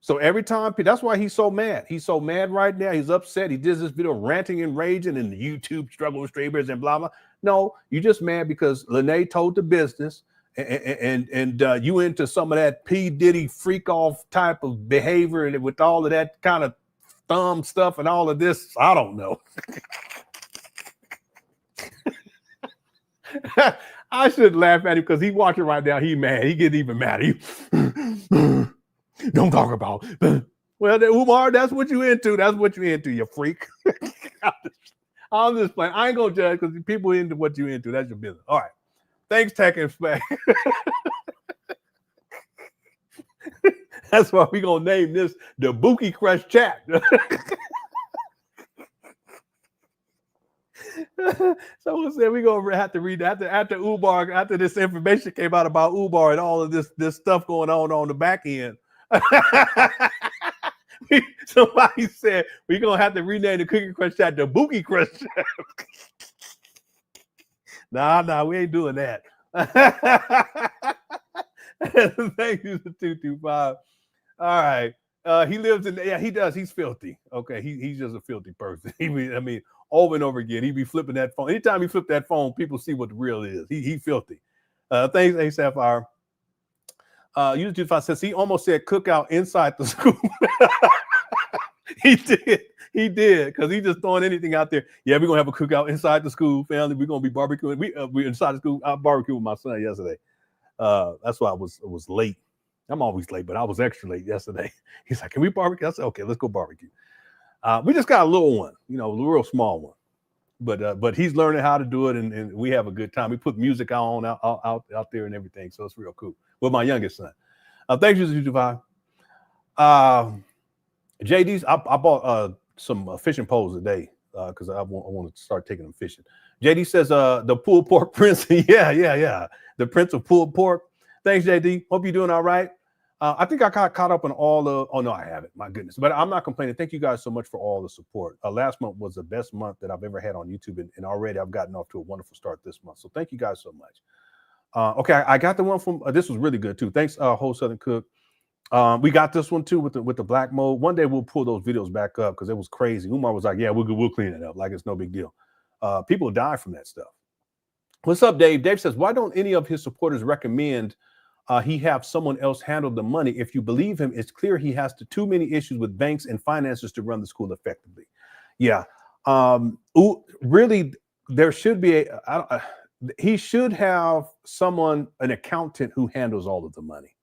So every time, that's why he's so mad. He's so mad right now. He's upset. He did this video ranting and raging in the YouTube struggle with strawberries and blah, blah. No, you're just mad because Lenon told the business and you into some of that P. Diddy freak off type of behavior, and with all of that kind of thumb stuff and all of this, I don't know. I should laugh at him because he's watching right now. He mad. He getting even madder. Don't talk about. Well, Umar, that's what you into. That's what you into, you freak. I'm just playing. I ain't gonna judge because people into what you into. That's your business. All right. Thanks, Tech and Spec. That's why we gonna name this the Bookie Crush Chat. Someone said we're gonna have to read after Umar, after this information came out about Umar and all of this stuff going on the back end. Somebody said we're gonna have to rename the Cookie Crush Chat the Bookie Crush Chat. Nah, we ain't doing that. Thank you to 225. All right. He lives in, he does. He's filthy. Okay. He's just a filthy person. I mean, over and over again, he be flipping that phone. Anytime he flip that phone, people see what the real is. He filthy. Thanks, A. Sapphire. User 25 says he almost said cookout inside the school. He did, because he just throwing anything out there. Yeah, we're gonna have a cookout inside the school, family. We're gonna be barbecuing. We inside the school. I barbecued with my son yesterday. That's why I was late. I'm always late, but I was extra late yesterday. He's like, "Can we barbecue?" I said, "Okay, let's go barbecue." We just got a little one, a real small one, but he's learning how to do it, and we have a good time. We put music on out there and everything, so it's real cool. With my youngest son. Thanks, you, 225. JD's. I bought some fishing poles today because I want to start taking them fishing. JD says the pulled pork prince. yeah. The prince of pulled pork. Thanks, JD. Hope you're doing all right. I think I got caught up on all the. Oh no, I haven't. My goodness, but I'm not complaining. Thank you guys so much for all the support. Last month was the best month that I've ever had on YouTube, and already I've gotten off to a wonderful start this month. So thank you guys so much. Okay, I got the one from. This was really good too. Thanks, Whole Southern Cook. We got this one too with the black mode. One day we'll pull those videos back up because it was crazy. Umar was like, "Yeah, we'll clean it up like it's no big deal." People die from that stuff. What's up, Dave? Dave says, "Why don't any of his supporters recommend he have someone else handle the money? If you believe him, it's clear he has too many issues with banks and finances to run the school effectively." Yeah, really, there should be he should have someone, an accountant who handles all of the money.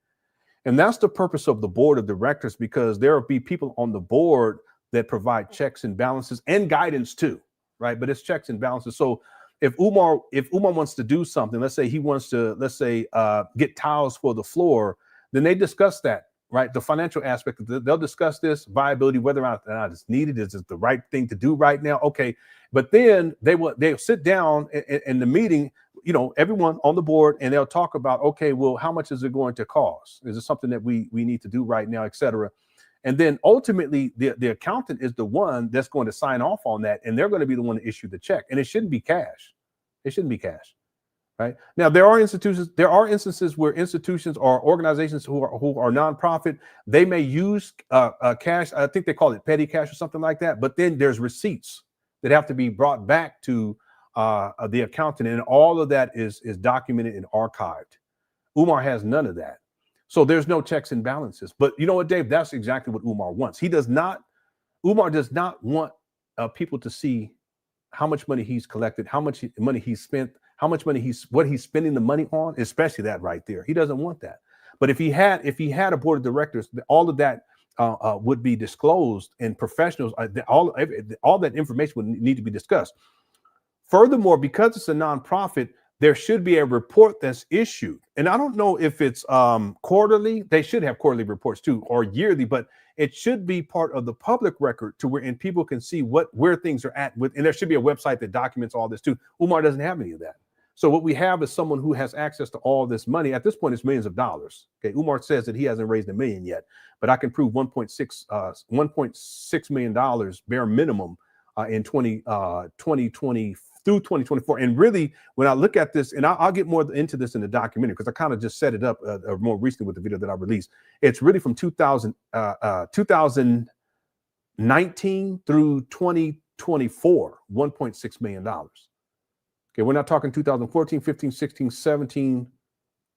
And that's the purpose of the board of directors, because there will be people on the board that provide checks and balances and guidance too, right? But it's checks and balances. So if Umar wants to do something, let's say he wants to, get tiles for the floor, then they discuss that, right? The financial aspect, they'll discuss this viability, whether or not it's needed. Is it the right thing to do right now? Okay. But then they'll sit down in the meeting, everyone on the board, and they'll talk about, okay, well, how much is it going to cost? Is it something that we need to do right now, et cetera? And then ultimately the accountant is the one that's going to sign off on that, and they're going to be the one to issue the check. And it shouldn't be cash. It shouldn't be cash. Right now, there are instances where institutions or organizations who are nonprofit, they may use cash. I think they call it petty cash or something like that. But then there's receipts that have to be brought back to the accountant, and all of that is documented and archived. Umar has none of that, so there's no checks and balances. But you know what, Dave? That's exactly what Umar wants. Umar does not want people to see how much money he's collected, how much money he's spent, how much money what he's spending the money on, especially that right there. He doesn't want that. But if he had a board of directors, all of that would be disclosed, and professionals, all that information would need to be discussed. Furthermore, because it's a nonprofit, there should be a report that's issued. And I don't know if it's quarterly. They should have quarterly reports too, or yearly, but it should be part of the public record to where and people can see where things are at with, and there should be a website that documents all this too. Umar doesn't have any of that. So what we have is someone who has access to all this money. At this point, it's millions of dollars. Okay, Umar says that he hasn't raised $1 million yet, but I can prove $1.6 million bare minimum in 2020 through 2024. And really, when I look at this, and I'll get more into this in the documentary because I kind of just set it up more recently with the video that I released. It's really from 2019 through 2024, $1.6 million. Okay, we're not talking 2014, 15, 16, 17,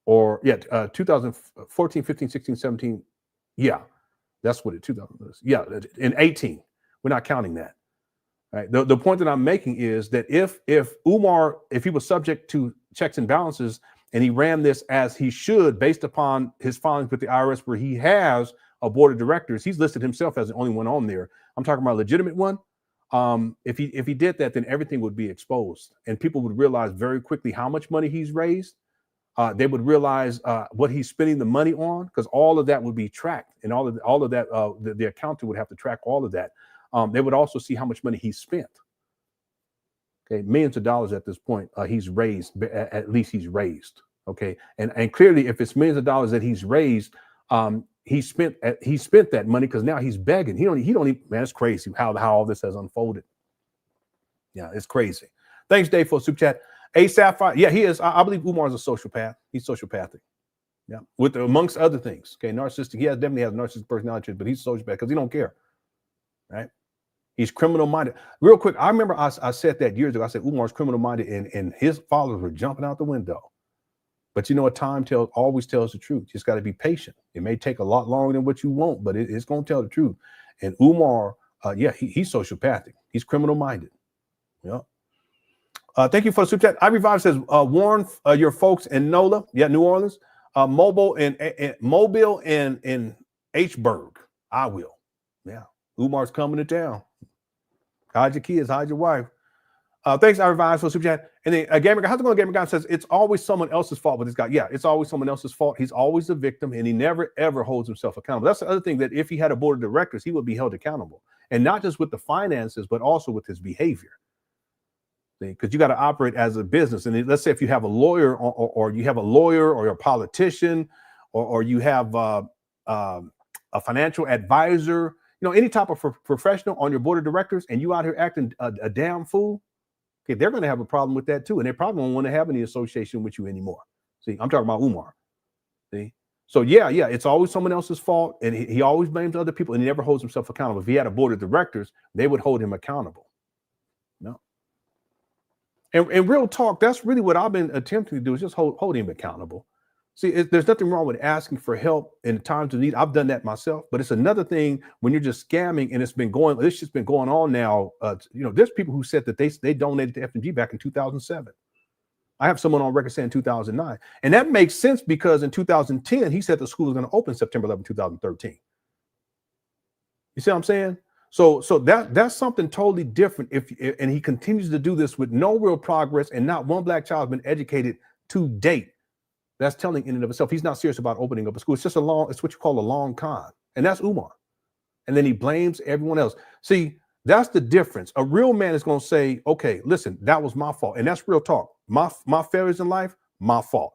or 2014, 15, 16, 17. Yeah, that's what it 2000 was. Yeah, in 18, we're not counting that. Right. The point that I'm making is that if Umar, if he was subject to checks and balances and he ran this as he should, based upon his filings with the IRS, where he has a board of directors, he's listed himself as the only one on there. I'm talking about a legitimate one. If he did that, then everything would be exposed, and people would realize very quickly how much money he's raised. They would realize what he's spending the money on, because all of that would be tracked, and all of that the accountant would have to track all of that. They would also see how much money he spent. Okay, millions of dollars at this point. He's raised, at least he's raised. Okay, and clearly, if it's millions of dollars that he's raised, he spent that money because now he's begging. He don't even, man, it's crazy how all this has unfolded. Yeah, it's crazy. Thanks, Dave, for a super chat. A Sapphire, yeah, he is. I believe Umar is a sociopath. He's sociopathic. Yeah, with amongst other things. Okay, narcissistic. He definitely has narcissistic personality, but he's sociopath because he don't care. Right? He's criminal minded. Real quick, I remember I said that years ago. I said Umar's criminal minded, and his followers were jumping out the window. But you know what? Time always tells the truth. You just got to be patient. It may take a lot longer than what you want, but it's going to tell the truth. And Umar, he's sociopathic. He's criminal minded. Yeah. Thank you for the super chat. I Revive says, warn your folks in NOLA, New Orleans, Mobile and Hburg. I will. Yeah. Umar's coming to town. Hide your kids, hide your wife. Thanks, I Revive, for the super chat. And then Gamer Guy, how's it going? Gamer Guy says it's always someone else's fault with this guy. Yeah, it's always someone else's fault. He's always the victim, and he never ever holds himself accountable. That's the other thing, that if he had a board of directors, he would be held accountable, and not just with the finances, but also with his behavior. Because you got to operate as a business. And let's say if you have a lawyer, or you have a lawyer, or you're a politician, or you have a financial advisor, any type of professional on your board of directors, and you out here acting a damn fool, okay, they're going to have a problem with that too. And they probably won't want to have any association with you anymore. See, I'm talking about Umar. See? So yeah, it's always someone else's fault. And he always blames other people, and he never holds himself accountable. If he had a board of directors, they would hold him accountable. No. And real talk, that's really what I've been attempting to do, is just hold him accountable. See, there's nothing wrong with asking for help in times of need. I've done that myself, but it's another thing when you're just scamming, and it's just been going on now. There's people who said that they donated to FDMG back in 2007. I have someone on record saying 2009, and that makes sense because in 2010 he said the school was going to open September 11, 2013. You see what I'm saying? So that's something totally different. And he continues to do this with no real progress, and not one black child has been educated to date. That's telling in and of itself. He's not serious about opening up a school. It's just it's what you call a long con. And that's Umar. And then he blames everyone else. See, that's the difference. A real man is going to say, okay, listen, that was my fault. And that's real talk. My failures in life, my fault.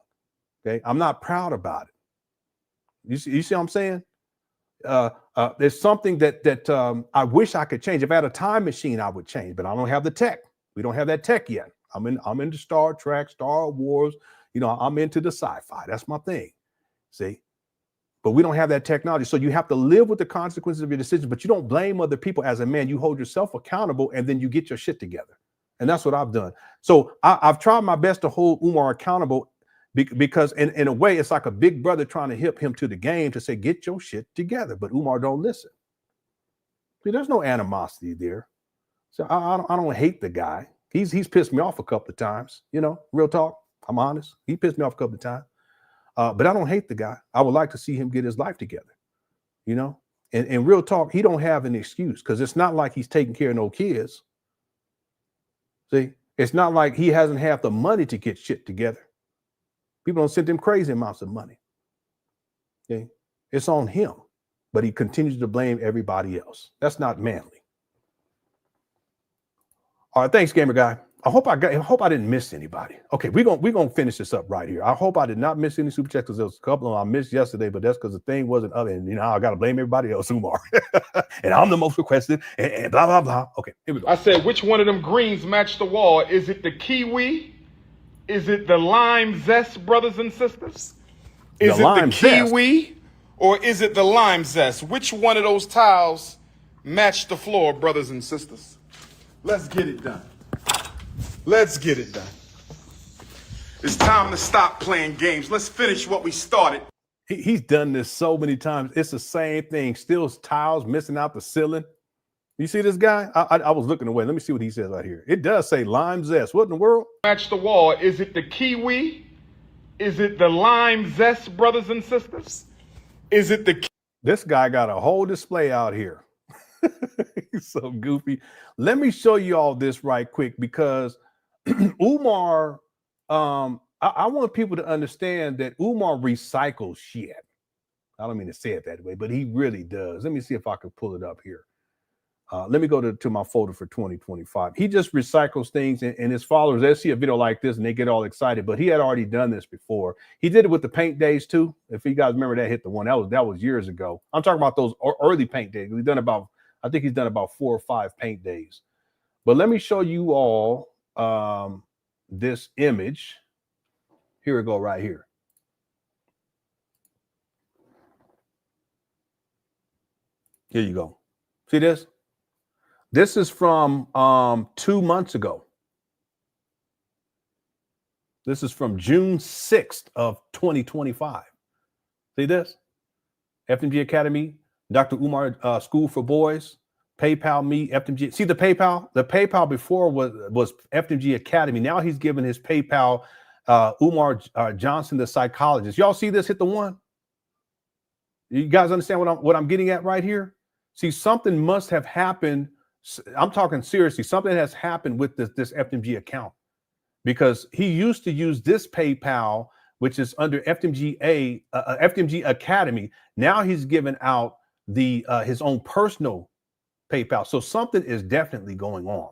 Okay. I'm not proud about it. You see what I'm saying? There's something that I wish I could change. If I had a time machine, I would change, but I don't have the tech. We don't have that tech yet. I'm into Star Trek, Star Wars. I'm into the sci-fi. That's my thing. See, but we don't have that technology. So you have to live with the consequences of your decisions, but you don't blame other people. As a man, you hold yourself accountable, and then you get your shit together. And that's what I've done. So I've tried my best to hold Umar accountable, because in a way, it's like a big brother trying to hip him to the game to say, get your shit together. But Umar don't listen. See, there's no animosity there. So I don't hate the guy. He's pissed me off a couple of times, real talk. I'm honest. He pissed me off a couple of times. But I don't hate the guy. I would like to see him get his life together, And real talk, he don't have an excuse because it's not like he's taking care of no kids. See, it's not like he hasn't had the money to get shit together. People don't send him crazy amounts of money. Okay, it's on him, but he continues to blame everybody else. That's not manly. All right, thanks, gamer guy. I hope I didn't miss anybody. Okay, we're gonna finish this up right here. I hope I did not miss any super checks because there was a couple of them I missed yesterday, but that's because the thing wasn't up, and I gotta blame everybody else, Umar. And I'm the most requested, and blah blah blah. Okay, here we go. I said, which one of them greens match the wall? Is it the kiwi? Is it the lime zest, brothers and sisters? Is it the kiwi or is it the lime zest? Which one of those tiles match the floor, brothers and sisters? Let's get it done. Let's get it done. It's time to stop playing games. Let's finish what we started. He's done this so many times. It's the same thing. Still tiles missing out the ceiling. You see this guy? I was looking away. Let me see what he says right here. It does say lime zest. What in the world? Match the wall. Is it the kiwi? Is it the lime zest, brothers and sisters? Is it the... This guy got a whole display out here. He's so goofy. Let me show you all this right quick because Umar, I want people to understand that Umar recycles shit. I don't mean to say it that way, but he really does. Let me see if I can pull it up here. Let me go to my folder for 2025. He just recycles things, and his followers, they see a video like this and they get all excited, but he had already done this before. He did it with the paint days too. If you guys remember, that hit the one. That was years ago. I'm talking about those early paint days. I think he's done about 4 or 5 paint days. But let me show you all this image. Here we go right here. Here you go. See this? This is from 2 months ago. This is from June 6th of 2025. See this? FDMG Academy, Dr. Umar School for Boys, PayPal me, FDMG. See the PayPal? The PayPal before was FDMG Academy. Now he's giving his PayPal Umar Johnson, the psychologist. Y'all see this hit the one? You guys understand what I'm getting at right here? See, something must have happened. I'm talking seriously. Something has happened with this FDMG account because he used to use this PayPal, which is under FDMG Academy. Now he's given out his own personal PayPal. So something is definitely going on.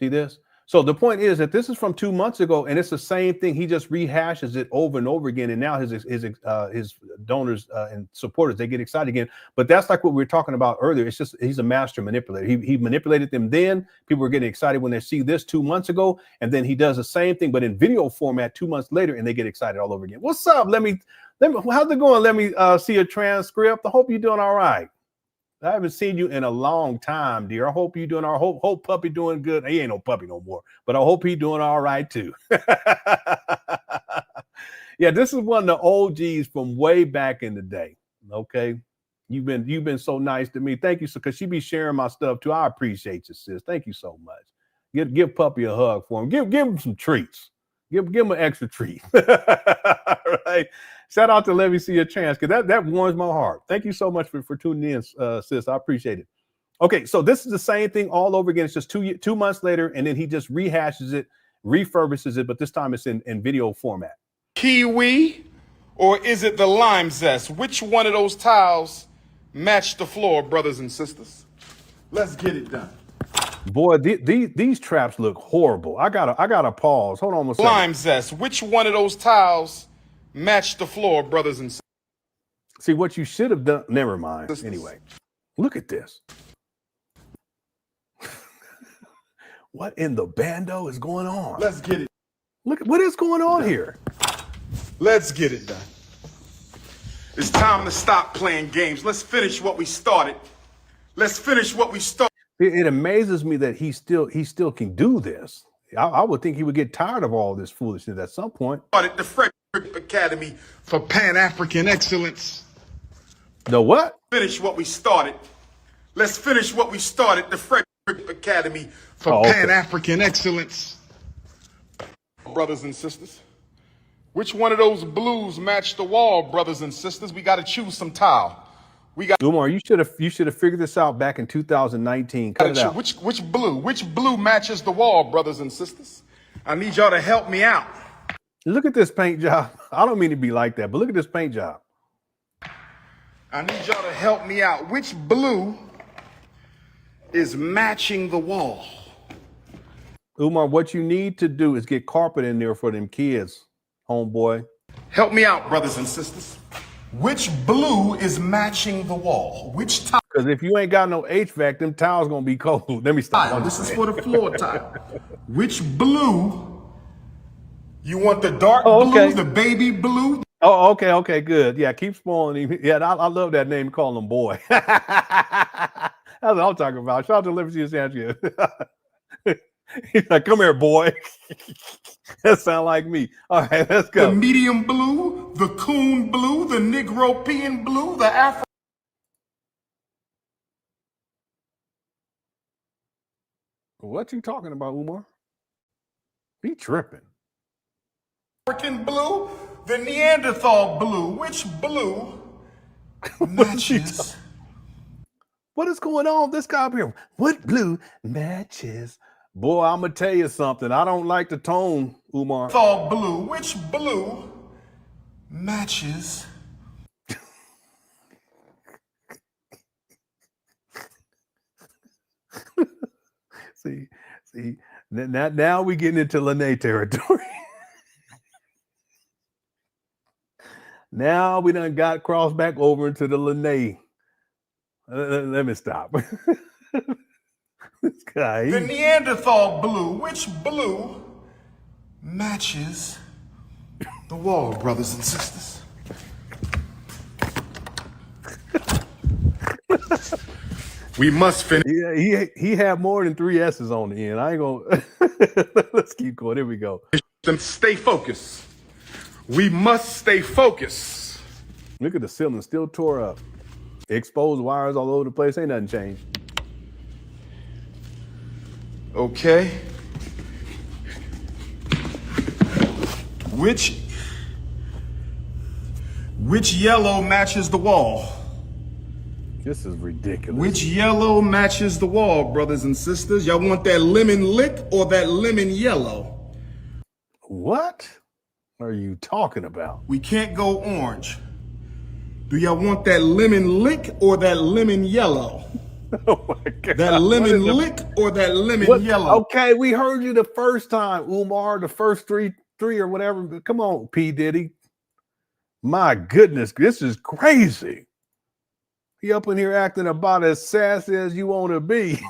See this? So the point is that this is from 2 months ago, and it's the same thing. He just rehashes it over and over again, and now his donors and supporters, they get excited again. But that's like what we were talking about earlier. It's just he's a master manipulator. He manipulated them then. People were getting excited when they see this 2 months ago, and then he does the same thing, but in video format 2 months later, and they get excited all over again. What's up? Let me. How's it going? Let me see a transcript. I hope you're doing all right. I haven't seen you in a long time, dear. I hope you're doing all right. Hope puppy doing good. He ain't no puppy no more, but I hope he's doing all right too. Yeah, this is one of the OGs from way back in the day. Okay. You've been so nice to me. Thank you. So because she be sharing my stuff too. I appreciate you, sis. Thank you so much. Give puppy a hug for him. Give him some treats. Give him an extra treat. Right. Shout out to Let Me See Your Chance, because that warms my heart. Thank you so much for tuning in, sis. I appreciate it. Okay, so this is the same thing all over again. It's just 2 months later, and then he just rehashes it, refurbishes it, but this time it's in video format. Kiwi or is it the lime zest? Which one of those tiles match the floor, brothers and sisters? Let's get it done. Boy, these traps look horrible. I gotta pause. Hold on a second. Lime zest. Which one of those tiles match the floor, brothers and sisters? See, what you should have done. Never mind. Anyway, look at this. What in the bando is going on? Let's get it. Look, what is going on here? Let's get it done. It's time to stop playing games. Let's finish what we started. Let's finish what we started. It amazes me that he still can do this. I would think he would get tired of all this foolishness at some point. Started the Frederick Academy for Pan African Excellence. The what? Finish what we started. Let's finish what we started. The Frederick Academy for Pan African Excellence. Brothers and sisters, which one of those blues match the wall, brothers and sisters? We got to choose some tile. We got Umar, you should have figured this out back in 2019. Cut it out. which blue matches the wall, brothers and sisters? I need y'all to help me out. Look at this paint job. I don't mean to be like that, but look at this paint job. I need y'all to help me out. Which blue is matching the wall? Umar, what you need to do is get carpet in there for them kids, homeboy. Help me out, brothers and sisters. Which blue is matching the wall? Which tile? Because if you ain't got no HVAC, them tiles gonna be cold. Let me stop. This is for the floor tile. Which blue? You want the dark blue, the baby blue? Oh, okay, good. Yeah, keep spoiling him. Yeah, I love that name, call him boy. That's what I'm talking about. Shout out to Liberty Sanchez. He's like, come here, boy. That sound like me. All right, let's go. The medium blue, the coon blue, the Negropean blue, the What you talking about, Umar? He tripping. African blue, the Neanderthal blue. Which blue matches? What is going on? This guy up here. What blue matches? Boy, I'm gonna tell you something. I don't like the tone, Umar. Neanderthal blue. Which blue matches? see, now we getting into Lenon territory. Now we done got crossed back over into the Lenon. Let me stop. This guy. The Neanderthal blue. Which blue matches the wall, brothers and sisters? We must finish. Yeah, he had more than 3 S's on the end. I ain't gonna. Let's keep going. Here we go. Stay focused. We must stay focused. Look at the ceiling, still tore up. Exposed wires all over the place. Ain't nothing changed. Okay. Which yellow matches the wall? This is ridiculous. Which yellow matches the wall, brothers and sisters? Y'all want that lemon lick or that lemon yellow? What are you talking about? We can't go orange. Do y'all want that lemon lick or that lemon yellow? Oh my God. That lemon lick or that lemon yellow? Okay, we heard you the first time, Umar, the first three or whatever. Come on, P. Diddy. My goodness, this is crazy. He up in here acting about as sassy as you want to be.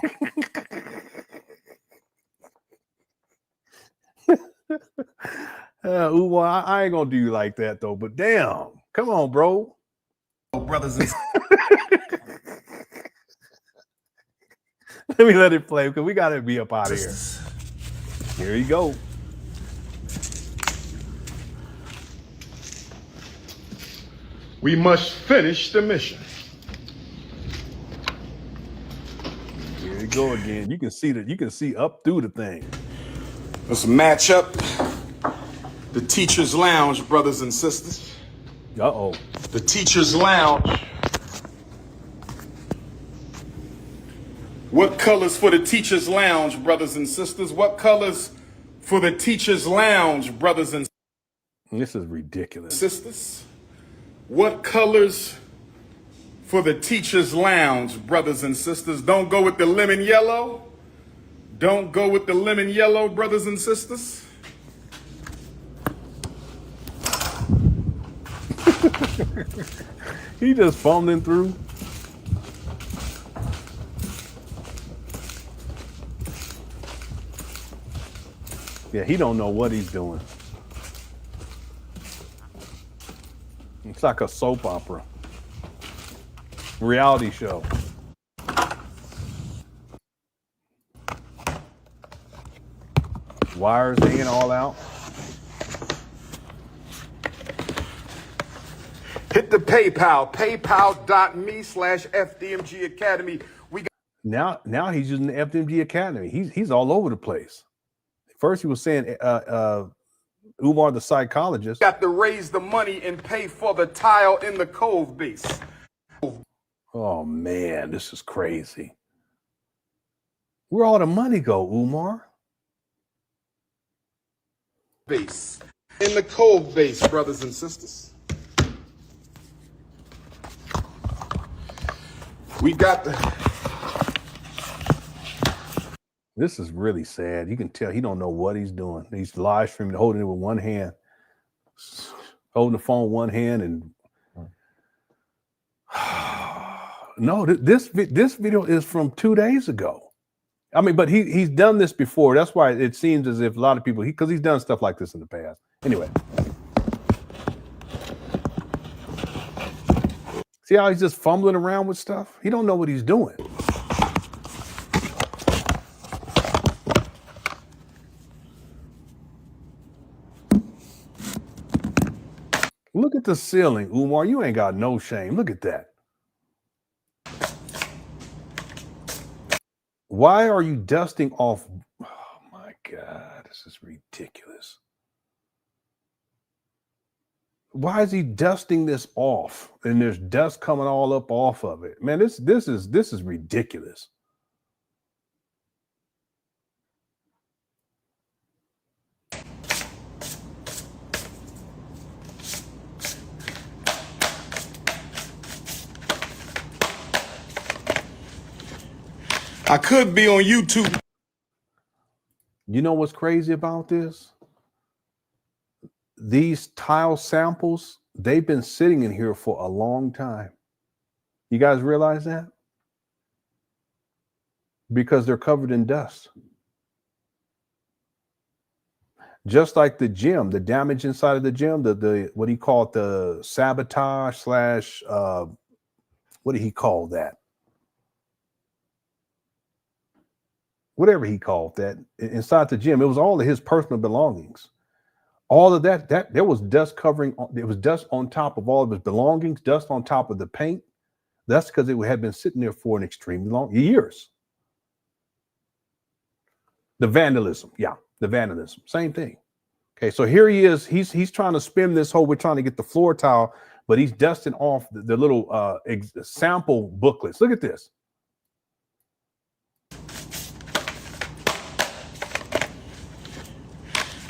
Umar, I ain't gonna do you like that though, but damn, come on, bro. Brothers and Let me let it play because we gotta be up out of here. Here you go. We must finish the mission. Here you go again. You can see that. You can see up through the thing. Let's match up the teacher's lounge, brothers and sisters. Uh-oh. The teacher's lounge. What colors for the teacher's lounge, brothers and sisters? What colors for the teacher's lounge, brothers and This is ridiculous. sisters? What colors for the teacher's lounge, brothers and sisters? Don't go with the lemon yellow. Don't go with the lemon yellow, brothers and sisters. He just fumbling through. Yeah, he don't know what he's doing. It's like a soap opera. Reality show. Wires hanging all out. Hit the PayPal, paypal.me/FDMG Academy. We got Now he's using the FDMG Academy. He's all over the place. First he was saying Umar the psychologist. to raise the money and pay for the tile in the cove base. Oh man, this is crazy. Where all the money go, Umar? Base. In the cold base, brothers and sisters. We got the... This is really sad. You can tell he don't know what he's doing. He's live streaming, holding it with one hand, holding the phone one hand, and no, this video is from 2 days ago. I mean, but he's done this before. That's why it seems as if a lot of people, because he's done stuff like this in the past. Anyway, see how he's just fumbling around with stuff? He don't know what he's doing. Look at the ceiling, Umar. You ain't got no shame. Look at that. Why are you dusting off? Oh my God, this is ridiculous. Why is he dusting this off? And there's dust coming all up off of it. Man, this is ridiculous. I could be on YouTube. You know what's crazy about this? These tile samples, they've been sitting in here for a long time. You guys realize that? Because they're covered in dust. Just like the gym, the damage inside of the gym, the what do you call it? The sabotage slash, what do he call that? Whatever he called that, inside the gym, it was all of his personal belongings. All of that there was dust covering, there was dust on top of all of his belongings, dust on top of the paint. That's because it had been sitting there for an extremely long years. The vandalism, same thing. Okay, so here he is. He's trying to spin this whole, we're trying to get the floor tile, but he's dusting off the little sample booklets. Look at this.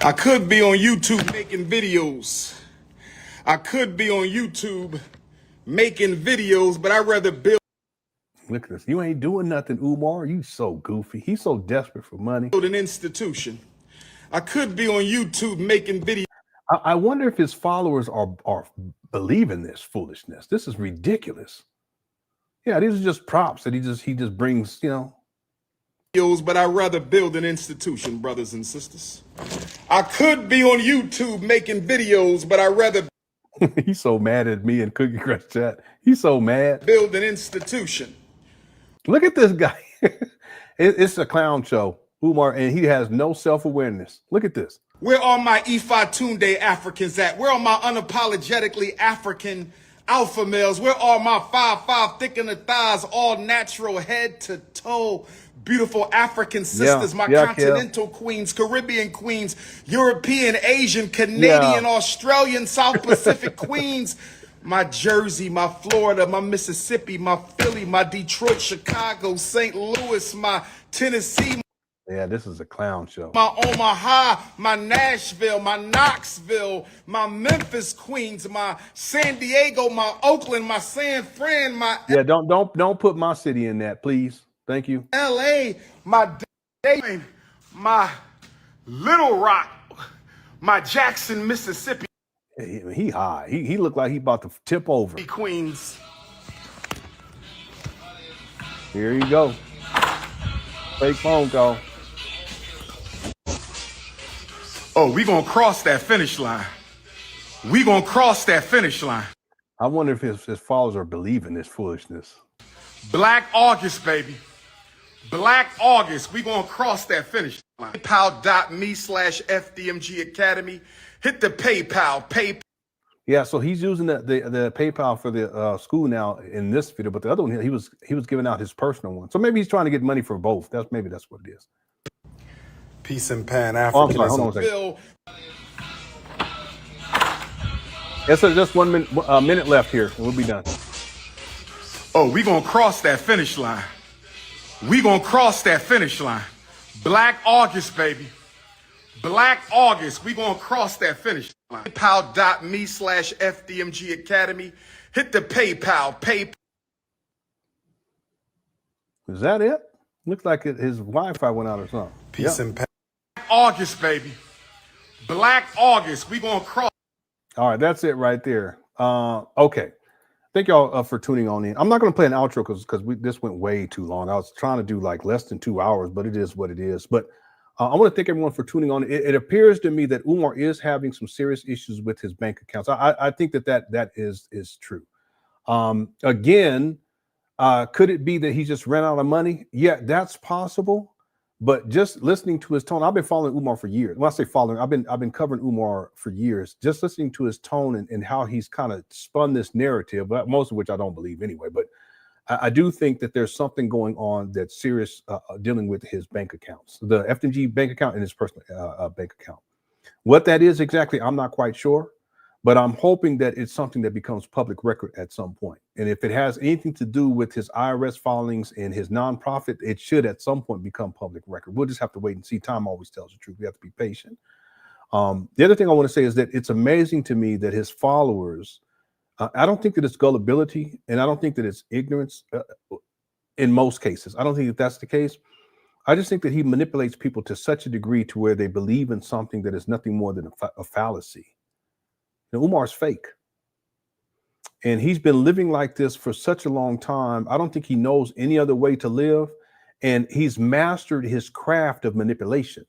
I could be on YouTube making videos. I could be on YouTube making videos, but I'd rather build. Look at this. You ain't doing nothing, Umar. You so goofy. He's so desperate for money. An institution. I could be on YouTube making videos. I wonder if his followers are believing this foolishness. This is ridiculous. Yeah, these are just props that he just brings, you know. But I'd rather build an institution, brothers and sisters. I could be on YouTube making videos, but I'd rather. He's so mad at me and Cookie Crush Chat. He's so mad. Build an institution. Look at this guy. It's a clown show, Umar, and he has no self-awareness. Look at this. Where are my Ifa Tunde Africans at? Where are my unapologetically African alpha males? Where are my 5'5" thick in the thighs, all natural head to toe? Beautiful African sisters, my continental queens, Caribbean queens, European, Asian, Canadian, Australian, South Pacific queens, my Jersey, my Florida, my Mississippi, my Philly, my Detroit, Chicago, St. Louis, my Tennessee. Yeah, this is a clown show. My Omaha, my Nashville, my Knoxville, my Memphis Queens, my San Diego, my Oakland, my San Fran, my don't put my city in that, please. Thank you. LA, my Dayton, my Little Rock, my Jackson, Mississippi. He high. He looked like he about to tip over. Queens. Here you go. Fake phone call. Oh, we gonna cross that finish line. We gonna cross that finish line. I wonder if his followers are believing this foolishness. Black August, baby. Black August. We gonna cross that finish line. PayPal.me/FDMG Academy. Hit the PayPal. Yeah, so he's using the PayPal for the school now in this video, but the other one he was giving out his personal one. So maybe he's trying to get money for both. That's what it is. Peace and Pan Africanism. Hold on a second. Yes, sir, just 1 minute left here, and we'll be done. Oh, we gonna cross that finish line. We gonna cross that finish line. Black August, baby. Black August. We gonna cross that finish line. PayPal.me/FDMG Academy. Hit the PayPal. Is that it? Looks like his Wi-Fi went out or something. Peace and power. August, baby. Black August. We gonna cross. All right, that's it right there. Okay. Thank y'all for tuning on in. I'm not going to play an outro because this went way too long. I was trying to do like less than 2 hours, but it is what it is. But I want to thank everyone for tuning on. It appears to me that Umar is having some serious issues with his bank accounts. I think that is true. Again, could it be that he just ran out of money? Yeah, that's possible. But just listening to his tone, I've been following Umar for years. When I say following, I've been covering Umar for years. Just listening to his tone and how he's kind of spun this narrative, most of which I don't believe anyway. But I do think that there's something going on that's serious dealing with his bank accounts, the FDMG bank account and his personal bank account. What that is exactly, I'm not quite sure. But I'm hoping that it's something that becomes public record at some point. And if it has anything to do with his IRS filings and his nonprofit, it should at some point become public record. We'll just have to wait and see. Time always tells the truth. We have to be patient. The other thing I want to say is that it's amazing to me that his followers, I don't think that it's gullibility, and I don't think that it's ignorance in most cases. I don't think that that's the case. I just think that he manipulates people to such a degree to where they believe in something that is nothing more than a fallacy. Umar's fake. And he's been living like this for such a long time. I don't think he knows any other way to live. And he's mastered his craft of manipulation,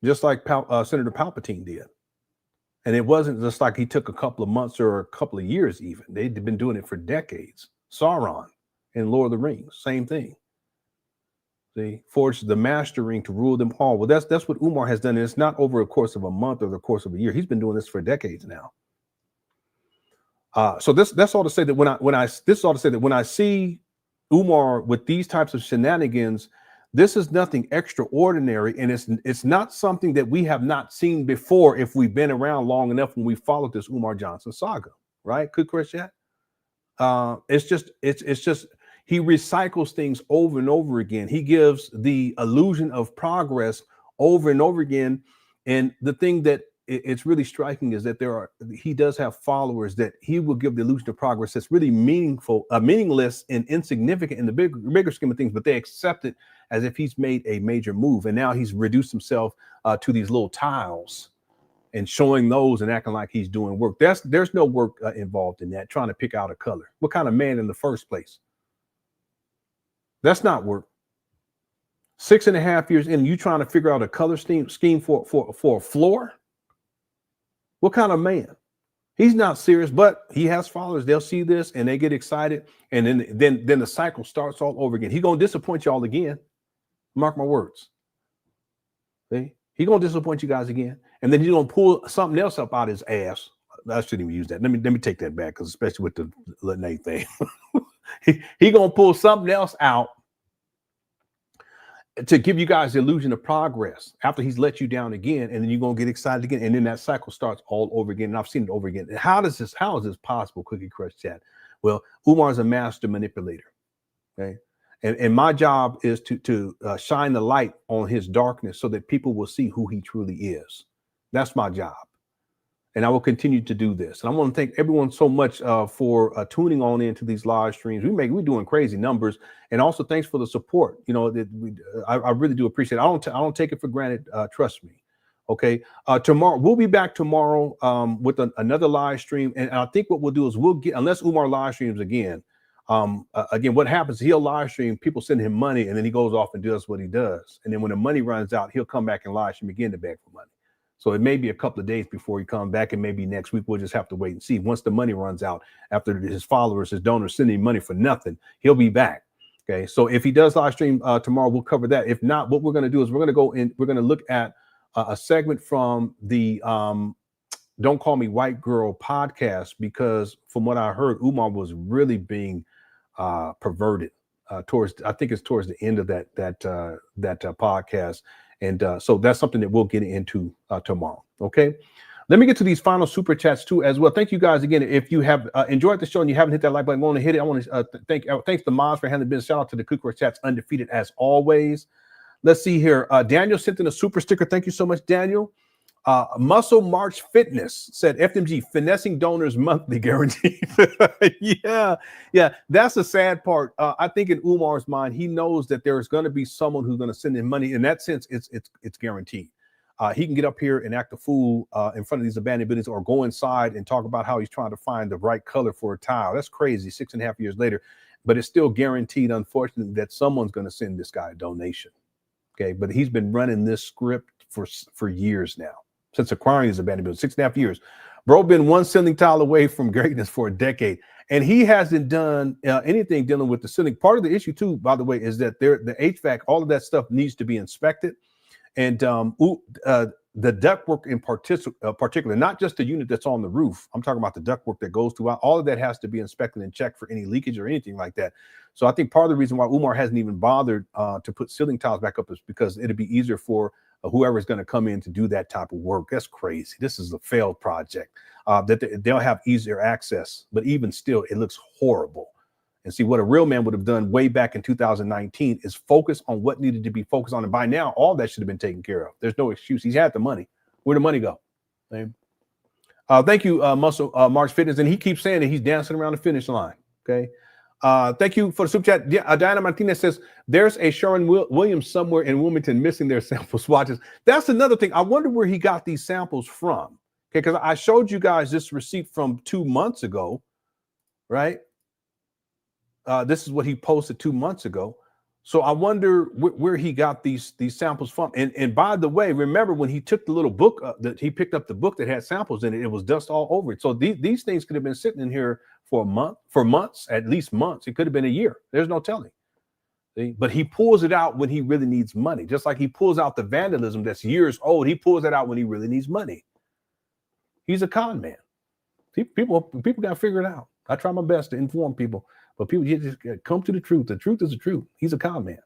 just like Senator Palpatine did. And it wasn't just like he took a couple of months or a couple of years even. They'd been doing it for decades. Sauron in Lord of the Rings, same thing. They forged the master ring to rule them all. Well, that's what Umar has done. And it's not over a course of a month or the course of a year. He's been doing this for decades now. So that's all to say that when I see Umar with these types of shenanigans, this is nothing extraordinary, and it's not something that we have not seen before if we've been around long enough when we followed this Umar Johnson saga, right? Could Chris chat? It's just he recycles things over and over again. He gives the illusion of progress over and over again. And the thing that it's really striking is that he does have followers that he will give the illusion of progress that's really meaningless and insignificant in the bigger scheme of things, but they accept it as if he's made a major move. And now he's reduced himself to these little tiles and showing those and acting like he's doing work. There's no work involved in that, trying to pick out a color. What kind of man in the first place? That's not work. 6.5 years in, you trying to figure out a color scheme for a floor? What kind of man? He's not serious, but he has followers. They'll see this and they get excited, and then the cycle starts all over again. He's gonna disappoint y'all again. Mark my words. See? He's gonna disappoint you guys again, and then he's gonna pull something else up out his ass. I shouldn't even use that. Let me take that back, because especially with the Lenon thing. He gonna pull something else out to give you guys the illusion of progress after he's let you down again, and then you're gonna get excited again, and then that cycle starts all over again. And I've seen it over again. And how is this possible, Cookie Crush Chat? Well, Umar is a master manipulator. Okay, and my job is to shine the light on his darkness so that people will see who he truly is. That's my job. And I will continue to do this. And I want to thank everyone so much for tuning on into these live streams. We're doing crazy numbers, and also thanks for the support. You know, I really do appreciate it. I don't take it for granted. Trust me. Okay. Tomorrow we'll be back tomorrow with another live stream, and I think what we'll do is unless Umar live streams again. Again, what happens? He'll live stream. People send him money, and then he goes off and does what he does. And then when the money runs out, he'll come back and live stream again to beg for money. So it may be a couple of days before he comes back, and maybe next week. We'll just have to wait and see. Once the money runs out, after his followers, his donors send him money for nothing, he'll be back. Okay. So if he does live stream tomorrow, we'll cover that. If not, what we're going to do is we're going to go in. We're going to look at a segment from the Don't Call Me White Girl podcast, because from what I heard, Umar was really being perverted towards the end of that podcast. And so that's something that we'll get into tomorrow. Okay. Let me get to these final super chats too as well. Thank you guys again. If you have enjoyed the show and you haven't hit that like button, go on and hit it. I want to thanks the mods for handling business. Shout out to the Cookware chats, undefeated as always. Let's see here. Daniel sent in a super sticker. Thank you so much, Daniel. Muscle March Fitness said FDMG finessing donors monthly guaranteed. yeah, that's the sad part. I think in Umar's mind, he knows that there is going to be someone who's going to send him money. In that sense, it's guaranteed. He can get up here and act a fool in front of these abandoned buildings, or go inside and talk about how he's trying to find the right color for a tile. That's crazy. 6.5 years later, but it's still guaranteed, unfortunately, that someone's going to send this guy a donation. Okay, but he's been running this script for years now, since acquiring his abandoned building. 6.5 years. Bro been one ceiling tile away from greatness for a decade, and he hasn't done anything dealing with the ceiling. Part of the issue too, by the way, is that the HVAC, all of that stuff needs to be inspected. And the ductwork in particular, not just the unit that's on the roof. I'm talking about the ductwork that goes throughout. All of that has to be inspected and checked for any leakage or anything like that. So I think part of the reason why Umar hasn't even bothered to put ceiling tiles back up is because it'd be easier for whoever is going to come in to do that type of work. That's crazy. This is a failed project. That they'll have easier access, but even still, it looks horrible. And see, what a real man would have done way back in 2019 is focus on what needed to be focused on. And by now, all that should have been taken care of. There's no excuse. He's had the money. Where'd the money go? Thank you, Muscle March Fitness. And he keeps saying that he's dancing around the finish line. Okay. Thank you for the super chat. Diana Martinez says there's a Sharon Williams somewhere in Wilmington missing their sample swatches. That's another thing. I wonder where he got these samples from. Okay, because I showed you guys this receipt from 2 months ago, right? This is what he posted 2 months ago. So I wonder where he got these samples from. And by the way, remember when he took the little book that he picked up the book that had samples in it, it was dust all over it. So these things could have been sitting in here for months, at least months. It could have been a year. There's no telling. See? But he pulls it out when he really needs money. Just like he pulls out the vandalism that's years old. He pulls it out when he really needs money. He's a con man. People got to figure it out. I try my best to inform people. But people, you just come to the truth. The truth is the truth. He's a con man.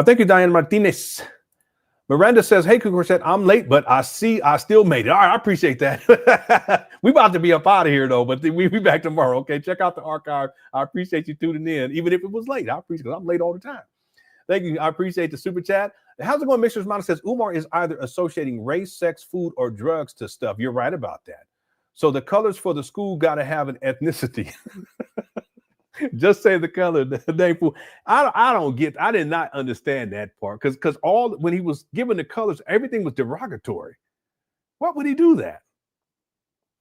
Thank you, Diane Martinez. Miranda says, hey, Cookware, I'm late, but I still made it. All right, I appreciate that. We about to be up out of here, though, but we be back tomorrow, okay? Check out the archive. I appreciate you tuning in, even if it was late. I appreciate it, because I'm late all the time. Thank you. I appreciate the super chat. How's it going, Mixer's Model says, Umar is either associating race, sex, food, or drugs to stuff. You're right about that. So the colors for the school got to have an ethnicity. Just say the color. I did not understand that part because when he was given the colors, everything was derogatory. Why would he do that?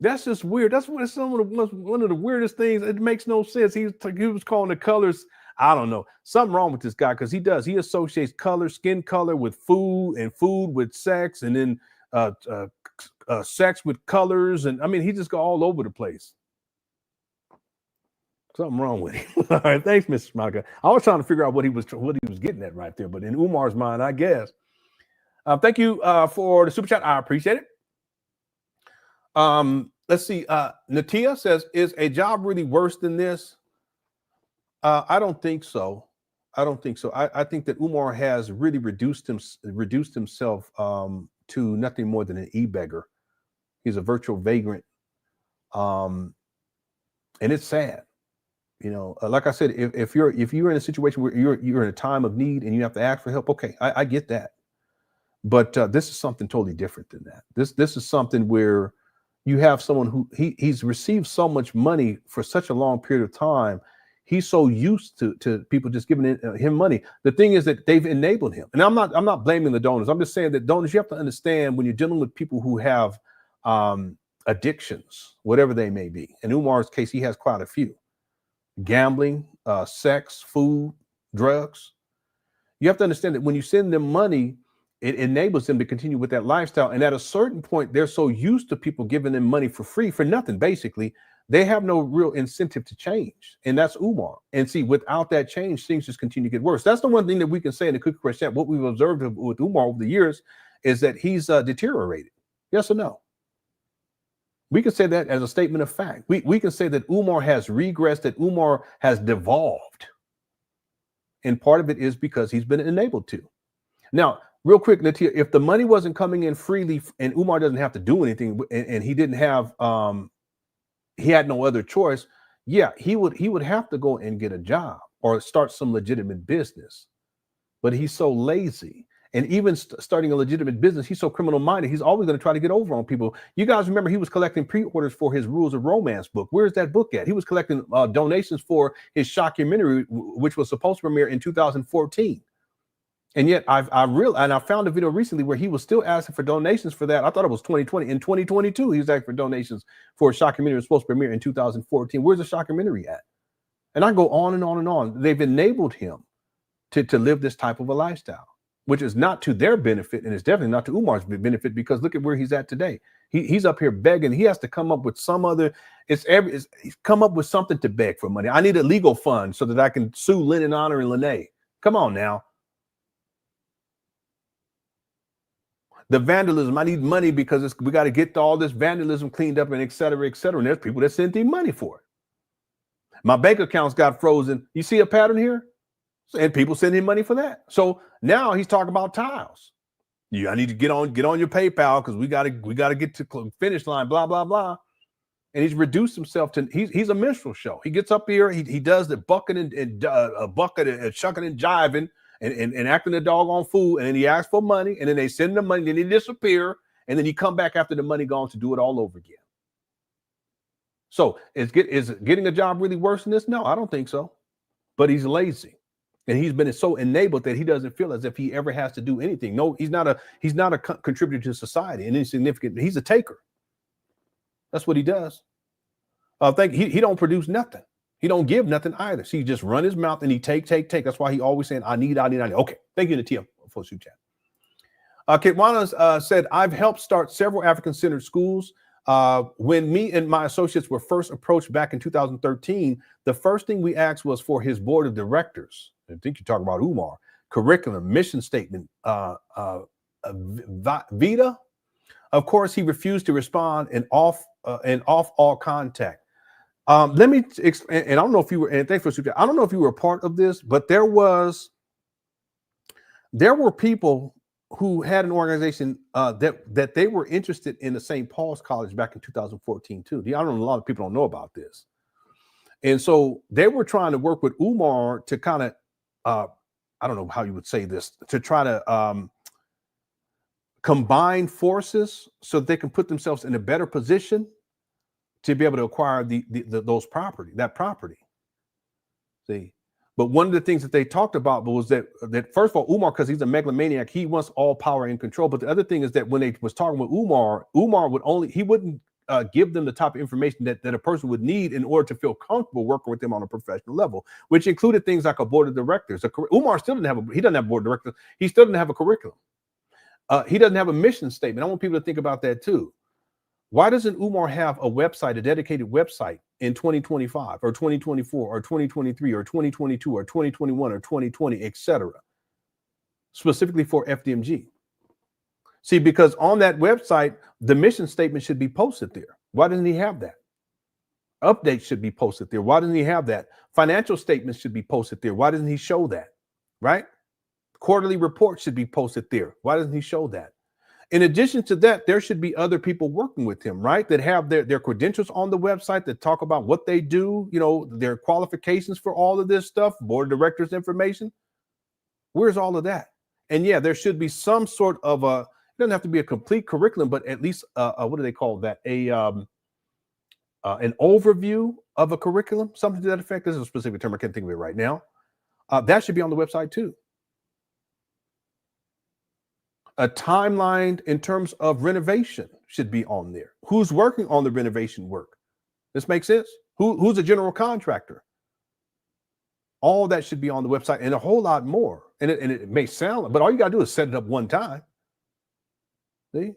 That's just weird. That's one of the weirdest things. It makes no sense. He was calling the colors. I don't know. Something wrong with this guy because he associates color, skin color with food, and food with sex, and then sex with colors, and I mean he just go all over the place. Something wrong with him. All right, thanks, Mr. Monica. I was trying to figure out what he was getting at right there, but in Umar's mind, I guess. Thank you for the super chat. I appreciate it. Let's see. Natia says, "Is a job really worse than this?" I don't think so. I think that Umar has really reduced himself to nothing more than an e-beggar. He's a virtual vagrant, and it's sad. You know, like I said, if you're in a situation where you're in a time of need and you have to ask for help, okay, I get that. But this is something totally different than that. This is something where you have someone who he's received so much money for such a long period of time. He's so used to people just giving him money. The thing is that they've enabled him. And I'm not blaming the donors. I'm just saying that donors, you have to understand when you're dealing with people who have addictions, whatever they may be. In Umar's case, he has quite a few. Gambling, sex, food, drugs. You have to understand that when you send them money, it enables them to continue with that lifestyle. And at a certain point, they're so used to people giving them money for free, for nothing, basically, they have no real incentive to change. And that's Umar. And see, without that change, things just continue to get worse. That's the one thing that we can say in the Cookware chat. What we've observed with Umar over the years is that he's deteriorated. Yes or no? We can say that as a statement of fact. We can say that Umar has regressed, that Umar has devolved. And part of it is because he's been enabled to. Now, Real quick, Natia, if the money wasn't coming in freely and Umar doesn't have to do anything and he didn't have he had no other choice, yeah, he would have to go and get a job or start some legitimate business. But he's so lazy. And even starting a legitimate business, he's so criminal minded. He's always going to try to get over on people. You guys remember he was collecting pre-orders for his Rules of Romance book. Where's that book at? He was collecting donations for his documentary, which was supposed to premiere in 2014. And yet I found a video recently where he was still asking for donations for that. I thought it was 2020. In 2022, he was asking for donations for a documentary that was supposed to premiere in 2014. Where's the documentary at? And I go on and on and on. They've enabled him to live this type of a lifestyle, which is not to their benefit, and it's definitely not to Umar's benefit, because look at where he's at today. He's up here begging. He has to come up with some other, he's come up with something to beg for money. I need a legal fund so that I can sue LenonHonor and Lenon. Come on now. The vandalism, I need money because we got to get all this vandalism cleaned up and et cetera, et cetera. And there's people that send him money for it. My bank accounts got frozen. You see a pattern here? And people send him money for that. So now he's talking about tiles. Yeah, I need to get on your PayPal because we gotta get to finish line, blah, blah, blah. And he's reduced himself to he's a minstrel show. He gets up here, he does the bucket and shucking and jiving and acting a dog on food, and then he asks for money, and then they send him money, then he disappear, and then he come back after the money gone to do it all over again. So is getting a job really worse than this? No, I don't think so. But he's lazy. And he's been so enabled that he doesn't feel as if he ever has to do anything. No, he's not a contributor to society in any significant. He's a taker. That's what he does. He don't produce nothing. He don't give nothing either. So he just run his mouth and he take. That's why he always saying, I need. Okay, thank you, Natia, for super chat. Kitwana said, I've helped start several African-centered schools. When me and my associates were first approached back in 2013, the first thing we asked was for his board of directors. I think you're talking about Umar, curriculum, mission statement, Vita. Of course, he refused to respond and off all contact. Let me explain, and I don't know if you were, and thanks for super. I don't know if you were a part of this, but there were people who had an organization that they were interested in the St. Paul's College back in 2014 too. I don't know, a lot of people don't know about this. And so they were trying to work with Umar to kind of, I don't know how you would say this, to try to combine forces so that they can put themselves in a better position to be able to acquire that property. See? But one of the things that they talked about was that first of all, Umar, because he's a megalomaniac, he wants all power and control. But the other thing is that when they was talking with Umar wouldn't give them the type of information that a person would need in order to feel comfortable working with them on a professional level, which included things like a board of directors. Umar still doesn't have a board of directors. He still doesn't have a curriculum. He doesn't have a mission statement. I want people to think about that too. Why doesn't Umar have a website, a dedicated website in 2025 or 2024 or 2023 or 2022 or 2021 or 2020, etc., specifically for FDMG? See, because on that website, the mission statement should be posted there. Why doesn't he have that? Updates should be posted there. Why doesn't he have that? Financial statements should be posted there. Why doesn't he show that? Right? Quarterly reports should be posted there. Why doesn't he show that? In addition to that, there should be other people working with him, right? That have their credentials on the website that talk about what they do, their qualifications for all of this stuff, board of directors information. Where's all of that? And yeah, there should be some sort of it doesn't have to be a complete curriculum, but at least what do they call that? An overview of a curriculum, something to that effect. This is a specific term. I can't think of it right now. That should be on the website too. A timeline in terms of renovation should be on there. Who's working on the renovation work? This makes sense? Who's a general contractor? All that should be on the website and a whole lot more. And it may sound, but all you got to do is set it up one time. See?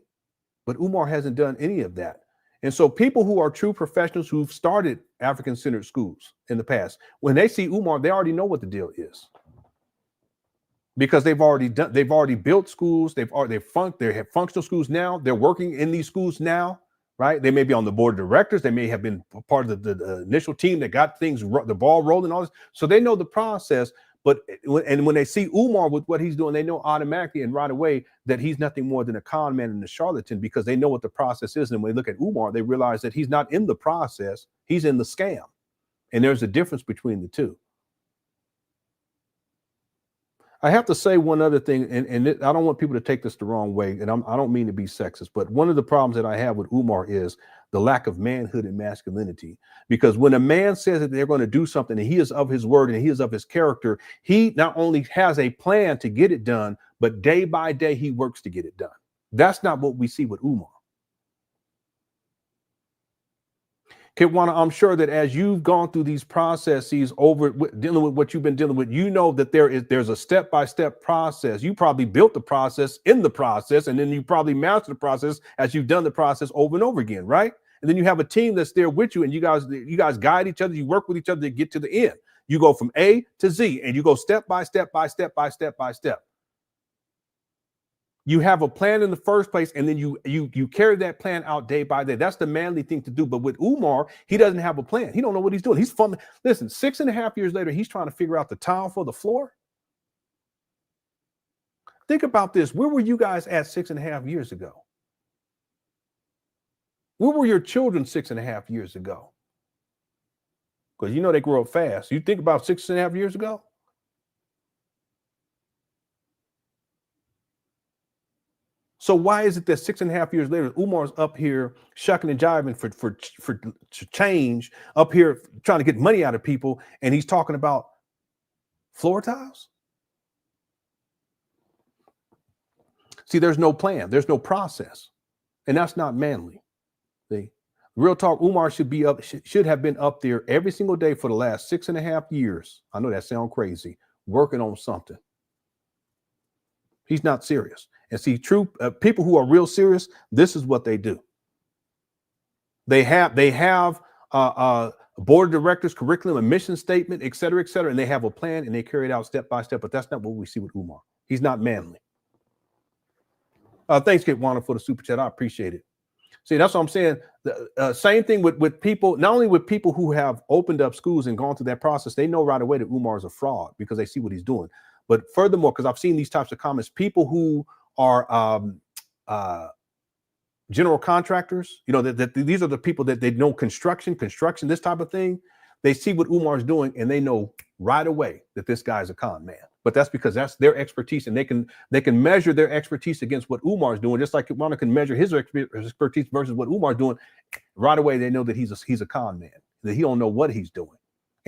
But Umar hasn't done any of that. And so people who are true professionals who've started African-centered schools in the past, when they see Umar, they already know what the deal is. Because they've already built schools, they have functional schools now, they're working in these schools now, right? They may be on the board of directors, they may have been part of the initial team that got the ball rolling, all this. So they know the process, But when they see Umar with what he's doing, they know automatically and right away that he's nothing more than a con man and a charlatan, because they know what the process is. And when they look at Umar, they realize that he's not in the process, he's in the scam. And there's a difference between the two. I have to say one other thing, and I don't want people to take this the wrong way, and I don't mean to be sexist, but one of the problems that I have with Umar is the lack of manhood and masculinity. Because when a man says that they're going to do something and he is of his word and he is of his character, he not only has a plan to get it done, but day by day he works to get it done. That's not what we see with Umar. Kitwana, I'm sure that as you've gone through these processes over dealing with what you've been dealing with, you know that there's a step-by-step process. You probably built the process in the process, and then you probably mastered the process as you've done the process over and over again, right? And then you have a team that's there with you, and you guys guide each other, you work with each other to get to the end. You go from A to Z, and you go step by step by step by step by step. You have a plan in the first place, and then you carry that plan out day by day. That's the manly thing to do. But with Umar, he doesn't have a plan. He don't know what he's doing. He's fun. Listen, 6.5 years later, he's trying to figure out the tile for the floor. Think about this. Where were you guys at 6.5 years ago? Where were your children 6.5 years ago? Because you know they grow up fast. You think about 6.5 years ago? So why is it that 6.5 years later, Umar's up here shucking and jiving for change, up here trying to get money out of people, and he's talking about floor tiles? See, there's no plan, there's no process, and that's not manly. See, real talk, Umar should have been up there every single day for the last 6.5 years. I know that sounds crazy, working on something. He's not serious. And see, true people who are real serious, this is what they do. They have a board of directors, curriculum, a mission statement, et cetera, and they have a plan and they carry it out step by step. But that's not what we see with Umar. He's not manly. Thanks, Kitwana, for the super chat. I appreciate it. See, that's what I'm saying. The same thing with people, not only with people who have opened up schools and gone through that process, they know right away that Umar is a fraud because they see what he's doing. But furthermore, because I've seen these types of comments, people who are general contractors, you know, that these are the people that they know construction, this type of thing. They see what Umar's doing and they know right away that this guy's a con man. But that's because that's their expertise, and they can measure their expertise against what Umar's doing, just like Kitwana can measure his expertise versus what Umar's doing. Right away, they know that he's a con man, that he don't know what he's doing.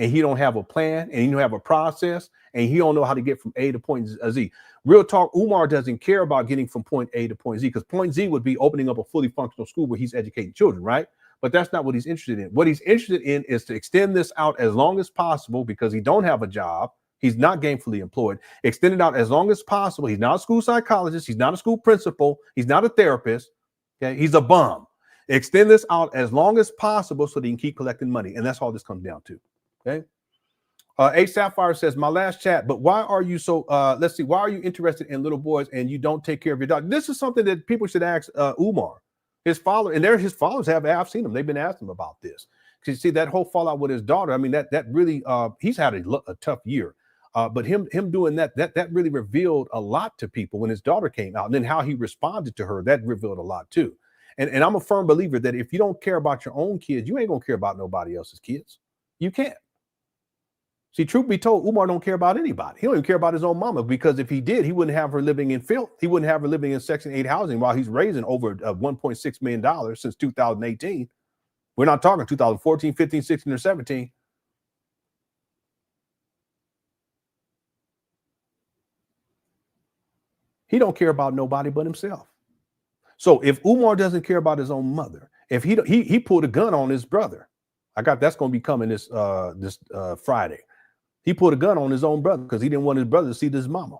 And he don't have a plan, and he don't have a process, and he don't know how to get from A to point Z. Real talk, Umar doesn't care about getting from point A to point Z, because point Z would be opening up a fully functional school where he's educating children, right? But that's not what he's interested in. What he's interested in is to extend this out as long as possible, because he don't have a job. He's not gainfully employed. Extend it out as long as possible. He's not a school psychologist. He's not a school principal. He's not a therapist. Okay, he's a bum. Extend this out as long as possible so that he can keep collecting money. And that's all this comes down to. Okay. A Sapphire says, my last chat, but why are you so, let's see, why are you interested in little boys and you don't take care of your dog? This is something that people should ask Umar, his father, and his followers I've seen them. They've been asking him about this. Because you see that whole fallout with his daughter, I mean, that really, he's had a tough year. But him doing that really revealed a lot to people when his daughter came out, and then how he responded to her, that revealed a lot too. And I'm a firm believer that if you don't care about your own kids, you ain't gonna care about nobody else's kids. You can't. See, truth be told, Umar don't care about anybody. He don't even care about his own mama, because if he did, he wouldn't have her living in filth. He wouldn't have her living in Section 8 housing while he's raising over $1.6 million since 2018. We're not talking 2014, 15, 16, or 17. He don't care about nobody but himself. So if Umar doesn't care about his own mother, if he pulled a gun on his brother, that's going to be coming this Friday. He put a gun on his own brother because he didn't want his brother to see this mama.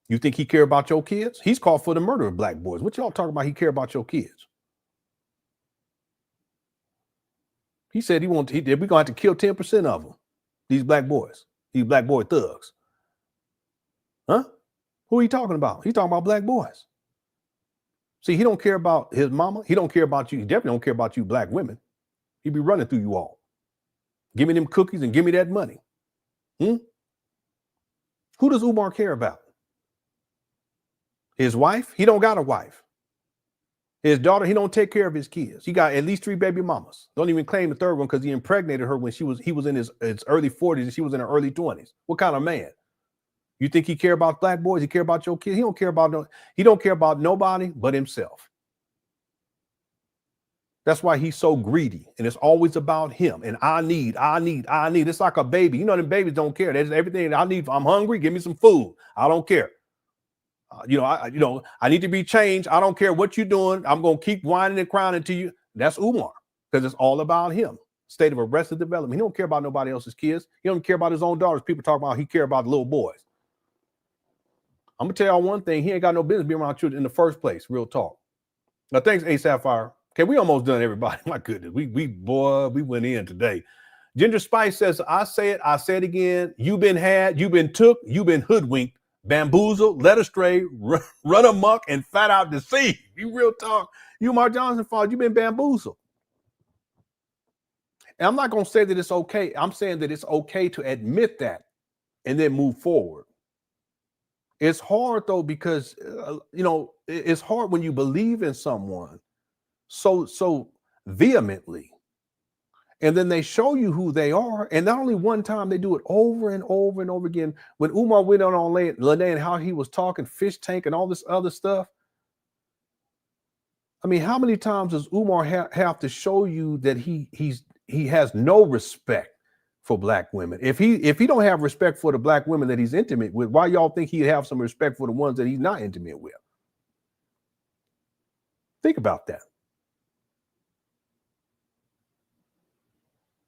You think he care about your kids? He's called for the murder of black boys. What y'all talking about? He care about your kids. He said we're going to have to kill 10% of them. These black boys, these black boy thugs. Huh? Who are you talking about? He's talking about black boys. See, he don't care about his mama. He don't care about you. He definitely don't care about you black women. He be running through you all. Give me them cookies and give me that money. Who does Umar care about? His wife? He don't got a wife. His daughter, he don't take care of his kids. He got at least 3 baby mamas. Don't even claim the third one because he impregnated her when he was in his early 40s and she was in her early 20s. What kind of man? You think he care about black boys? He care about your kids? He don't care about nobody but himself. That's why he's so greedy, and it's always about him. And I need. It's like a baby. You know, them babies don't care. There's everything I need. I'm hungry. Give me some food. I don't care. I need to be changed. I don't care what you're doing. I'm gonna keep whining and crying until you. That's Umar, because it's all about him. State of arrested development. He don't care about nobody else's kids. He don't care about his own daughters. People talk about he care about the little boys. I'm gonna tell y'all one thing. He ain't got no business being around children in the first place. Real talk. Now, thanks, A Sapphire. Okay, we almost done, everybody. My goodness, we went in today. Ginger Spice says, I say it again. You've been had, you've been took, you've been hoodwinked, bamboozled, led astray, run amok, and fat out deceived. You real talk. You Umar Johnson fault. You've been bamboozled. And I'm not going to say that it's okay. I'm saying that it's okay to admit that and then move forward. It's hard, though, because, it's hard when you believe in someone so vehemently, and then they show you who they are, and not only one time, they do it over and over and over again. When Umar went on Lenon, how he was talking fish tank and all this other stuff, I mean, how many times does Umar have to show you that he has no respect for black women? If he don't have respect for the black women that he's intimate with, why y'all think he'd have some respect for the ones that he's not intimate with? Think about that.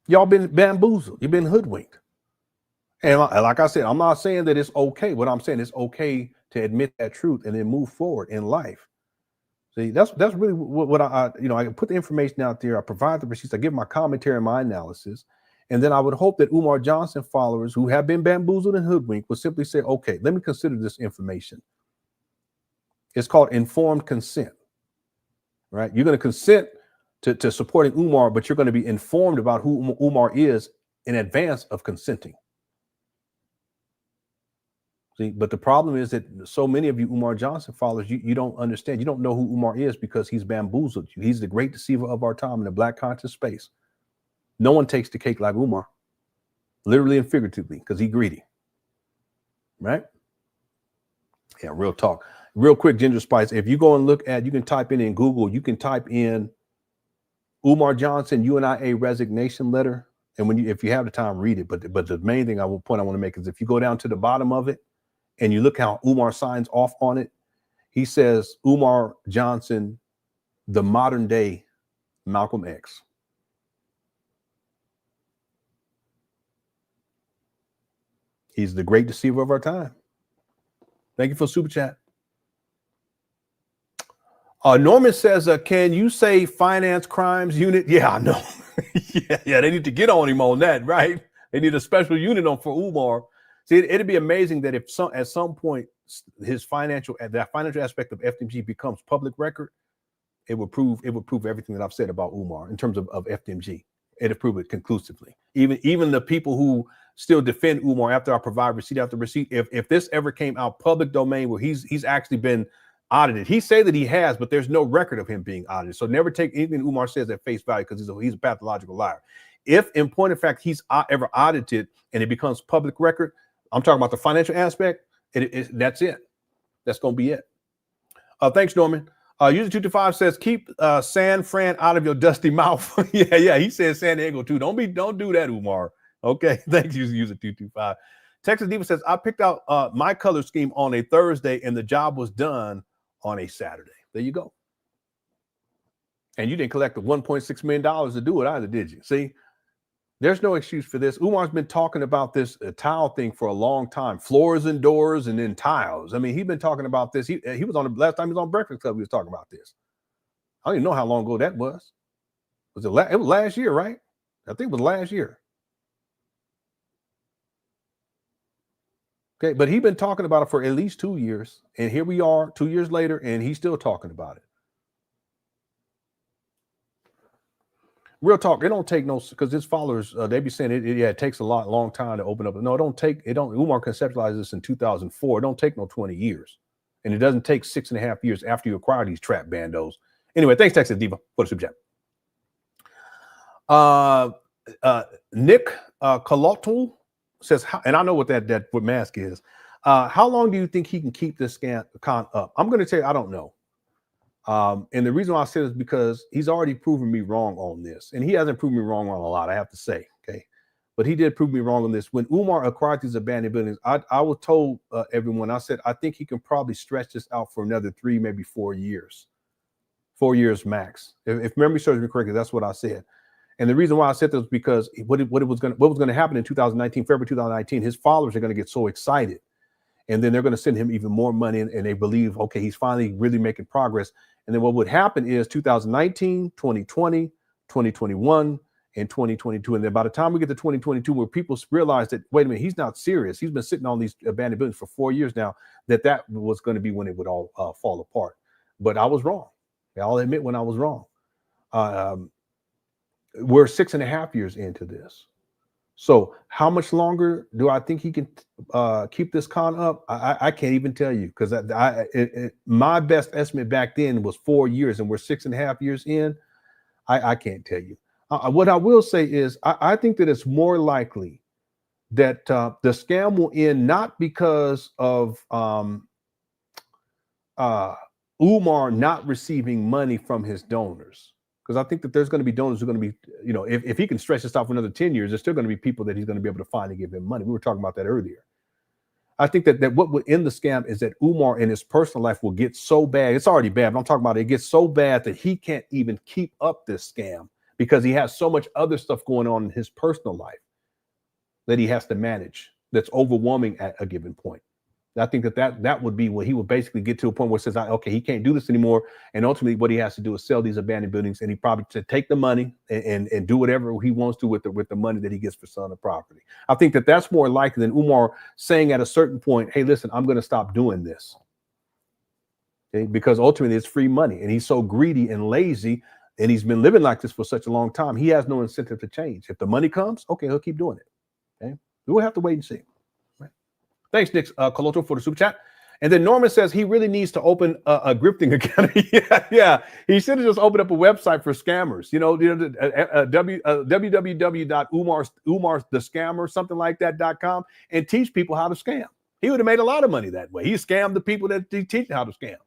Y'all been bamboozled. You've been hoodwinked. And like I said, I'm not saying that it's okay. What I'm saying is okay to admit that truth and then move forward in life. See, that's really what I put the information out there. I provide the receipts. I give my commentary and my analysis. And then I would hope that Umar Johnson followers who have been bamboozled and hoodwinked will simply say, okay, let me consider this information. It's called informed consent, right? You're going to consent to supporting Umar, but you're going to be informed about who Umar is in advance of consenting. See, but the problem is that so many of you Umar Johnson followers, you don't understand. You don't know who Umar is because he's bamboozled you. He's the great deceiver of our time in the black conscious space. No one takes the cake like Umar, literally and figuratively, because he's greedy, right? Yeah, real talk. Real quick, Ginger Spice, if you go and look at, you can type in Google, you can type in Umar Johnson, UNIA resignation letter. And if you have the time, read it. But the main thing I want to make is if you go down to the bottom of it and you look how Umar signs off on it, he says, Umar Johnson, the modern day Malcolm X. He's the great deceiver of our time. Thank you for super chat. Norman says, can you say finance crimes unit? Yeah, I know. yeah, they need to get on him on that, right? They need a special unit for Umar. See, it'd be amazing that if at some point that financial aspect of FDMG becomes public record, it would prove everything that I've said about Umar in terms of FDMG. It'd prove it conclusively. Even the people who still defend Umar after I provide receipt after receipt, if this ever came out public domain where he's actually been audited. He say that he has, but there's no record of him being audited. So never take anything Umar says at face value because he's a pathological liar. If in point of fact he's ever audited and it becomes public record, I'm talking about the financial aspect, that's it. That's going to be it. Thanks, Norman. User 225 says, keep San Fran out of your dusty mouth. yeah. He says San Diego too. Don't do that, Umar. Okay. Thanks, user 225. Texas Diva says, I picked out my color scheme on a Thursday and the job was done on a Saturday. There you go. And you didn't collect the $1.6 million to do it either, did you? See, there's no excuse for this. Umar's been talking about this tile thing for a long time. Floors and doors and then tiles. I mean, he's been talking about this. He was on the last time he was on Breakfast Club, he was talking about this. I don't even know how long ago that was. It was last year, right? I think it was last year. Okay, but he's been talking about it for at least 2 years. And here we are 2 years later, and he's still talking about it. Real talk. It don't take no, because his followers, they be saying it takes a long time to open up. No, Umar conceptualized this in 2004. It don't take no 20 years. And it doesn't take 6.5 years after you acquire these trap bandos. Anyway, thanks, Texas Diva, for the super chat. Nick Colotto says, and I know what that mask is. How long do you think he can keep this con up? I'm going to tell you, I don't know. And the reason why I say this is because he's already proven me wrong on this. And he hasn't proven me wrong on a lot, I have to say. Okay. But he did prove me wrong on this. When Umar acquired these abandoned buildings, I was told everyone, I said, I think he can probably stretch this out for another 3, maybe 4 years. 4 years max. If memory serves me correctly, that's what I said. And the reason why I said this was because what was going to happen in 2019, February 2019, his followers are going to get so excited. And then they're going to send him even more money, and they believe, okay, he's finally really making progress. And then what would happen is 2019, 2020, 2021, and 2022. And then by the time we get to 2022, where people realize that, wait a minute, he's not serious. He's been sitting on these abandoned buildings for 4 years now, that was going to be when it would all fall apart. But I was wrong. I'll admit when I was wrong. We're 6.5 years into this. So how much longer do I think he can keep this con up? I can't even tell you, because my best estimate back then was 4 years, and we're 6.5 years in. I can't tell you. What I will say is I think that it's more likely that the scam will end not because of Umar not receiving money from his donors. Because I think that there's going to be donors who are going to be, if he can stretch this out for another 10 years, there's still going to be people that he's going to be able to find and give him money. We were talking about that earlier. I think that what would end the scam is that Umar in his personal life will get so bad. It's already bad, but I'm talking about it gets so bad that he can't even keep up this scam because he has so much other stuff going on in his personal life that he has to manage that's overwhelming at a given point. I think that would be what he would basically get to a point where it says, okay, he can't do this anymore. And ultimately what he has to do is sell these abandoned buildings, and he probably to take the money and do whatever he wants to with the money that he gets for selling the property. I think that's more likely than Umar saying at a certain point, hey, listen, I'm going to stop doing this. Okay? Because ultimately it's free money, and he's so greedy and lazy, and he's been living like this for such a long time. He has no incentive to change. If the money comes, okay, he'll keep doing it. Okay, we'll have to wait and see. Thanks, Nick Coloto, for the super chat. And then Norman says he really needs to open a grifting academy. yeah. He should have just opened up a website for scammers. www.umarsthescammer, something like that.com, and teach people how to scam. He would have made a lot of money that way. He scammed the people that he teach how to scam.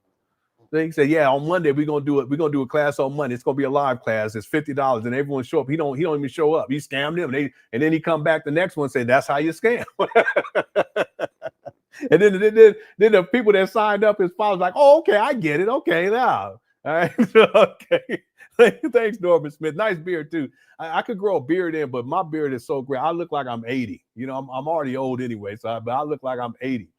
Then he said, yeah, on Monday we're gonna do it. We're gonna do a class on Monday. It's gonna be a live class. It's $50, and everyone show up. He don't even show up. He scammed them, and then he come back the next one and say, that's how you scam. And then the people that signed up, his followers, like, oh, okay, I get it. Okay, now, all right, okay. Thanks, Norman Smith. Nice beard too. I could grow a beard in, but my beard is so great. I look like I'm 80. I'm already old anyway, but I look like I'm 80.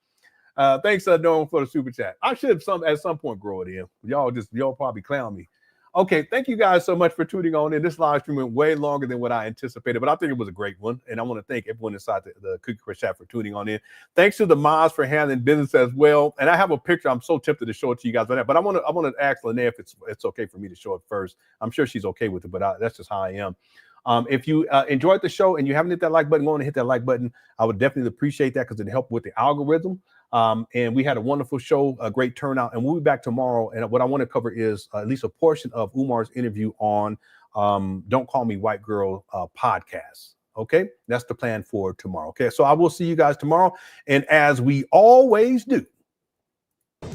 Thanks, Norman, for the super chat. I should have at some point grow it in. Y'all probably clown me. Okay, thank you guys so much for tuning on in. This live stream went way longer than what I anticipated, but I think it was a great one. And I want to thank everyone inside the Cookie Crush chat for tuning on in. Thanks to the Mods for handling business as well. And I have a picture. I'm so tempted to show it to you guys right now, but I want to ask Lene if it's okay for me to show it first. I'm sure she's okay with it, but that's just how I am. If you enjoyed the show and you haven't hit that like button, go on and hit that like button. I would definitely appreciate that because it helped with the algorithm. And we had a wonderful show, a great turnout, and we'll be back tomorrow. And what I want to cover is at least a portion of Umar's interview on Don't Call Me White Girl podcast. Okay, that's the plan for tomorrow. Okay, so I will see you guys tomorrow. And as we always do. Oh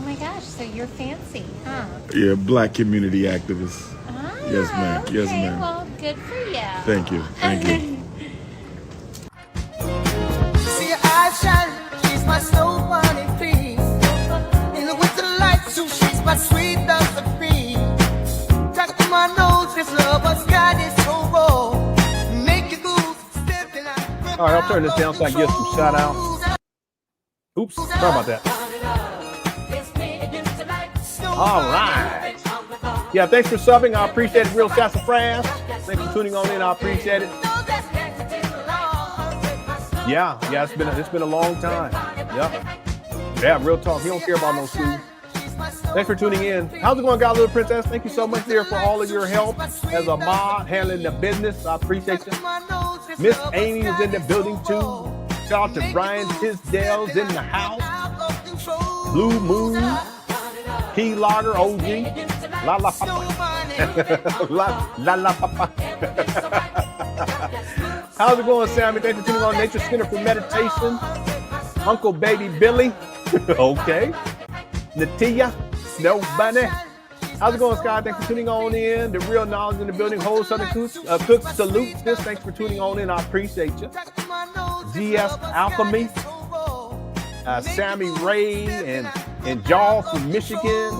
my gosh, so you're fancy, huh? Yeah, Black community activist. Yes, ma'am. Okay, Yes, ma'am. Well, good for you. Thank you. Thank you. See your eyes shine, she's my soul money piece. In the winter light, so she's my sweet dust of cream. Touch to my nose, this lover's got is so raw. Make you go stepping out. All right, I'll turn this down so I can get some shout outs. Oops, sorry about that. All right. Yeah, thanks for subbing. I appreciate it. Real sassafras. Thanks for tuning on in. I appreciate it. Yeah, it's been a long time. Yep. Yeah, real talk. He don't care about no food. Thanks for tuning in. How's it going, God Little Princess? Thank you so much, dear, for all of your help as a mod handling the business. I appreciate you. Miss Amy is in the building too. Shout out to Brian Tisdale's in the house. Blue Moon, Key Logger, OG, La La Papa. La La Papa. How's it going, Sammy? Thanks for tuning on Nature Center for Meditation. Uncle Baby Billy. Okay. Natia, Snow Bunny. How's it going, Scott? Thanks for tuning on in. The Real Knowledge in the building. Whole Southern Cooks salute this. Thanks for tuning on in. I appreciate you. GS Alchemy, Sammy Ray, and Jaw from Michigan,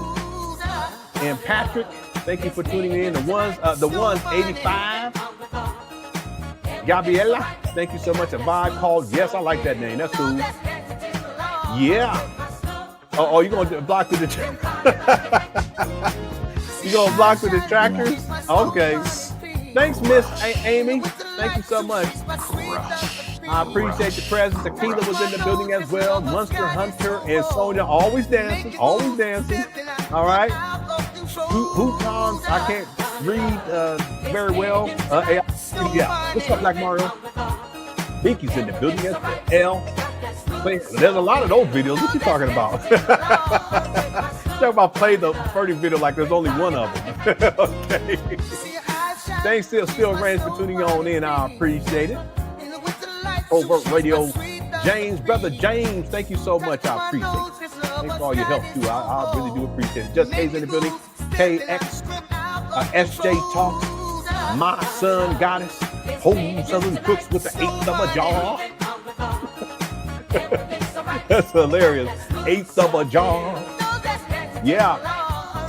and Patrick. Thank you for tuning in. The ones 85. Gabriela, thank you so much. A vibe called Yes, I like that name. That's cool. Yeah. Oh, you're gonna block the you gonna block the detractors? Okay. Thanks, Miss Amy. Thank you so much. I appreciate the presence. Tequila was in the building as well. Monster Hunter and Sonia always dancing. Always dancing. All right. Who comes? I can't read very well. Yeah. What's up, Black Mario? Binky's in the building as well. There's a lot of those videos. What you talking about? Talk about play the 30 video like there's only one of them. Okay. Thanks still Range for tuning on in. I appreciate it. Overt Radio, James, brother James, thank you so much. I appreciate it. Thanks for all your help too. I really do appreciate it. Just K's in the building. KX, SJ Talks, My Son Goddess, Whole Southern Cooks with the 8th of a jaw. That's hilarious. 8th of a jaw. Yeah.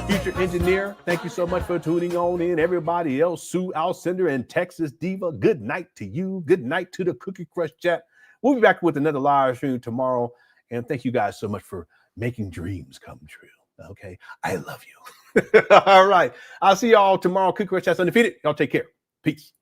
Future Engineer, thank you so much for tuning on in. Everybody else, Sue Alcindor and Texas Diva, good night to you. Good night to the Cookie Crush chat. We'll be back with another live stream tomorrow. And thank you guys so much for making dreams come true. Okay. I love you. All right. I'll see y'all tomorrow. Cookie Crush chat's undefeated. Y'all take care. Peace.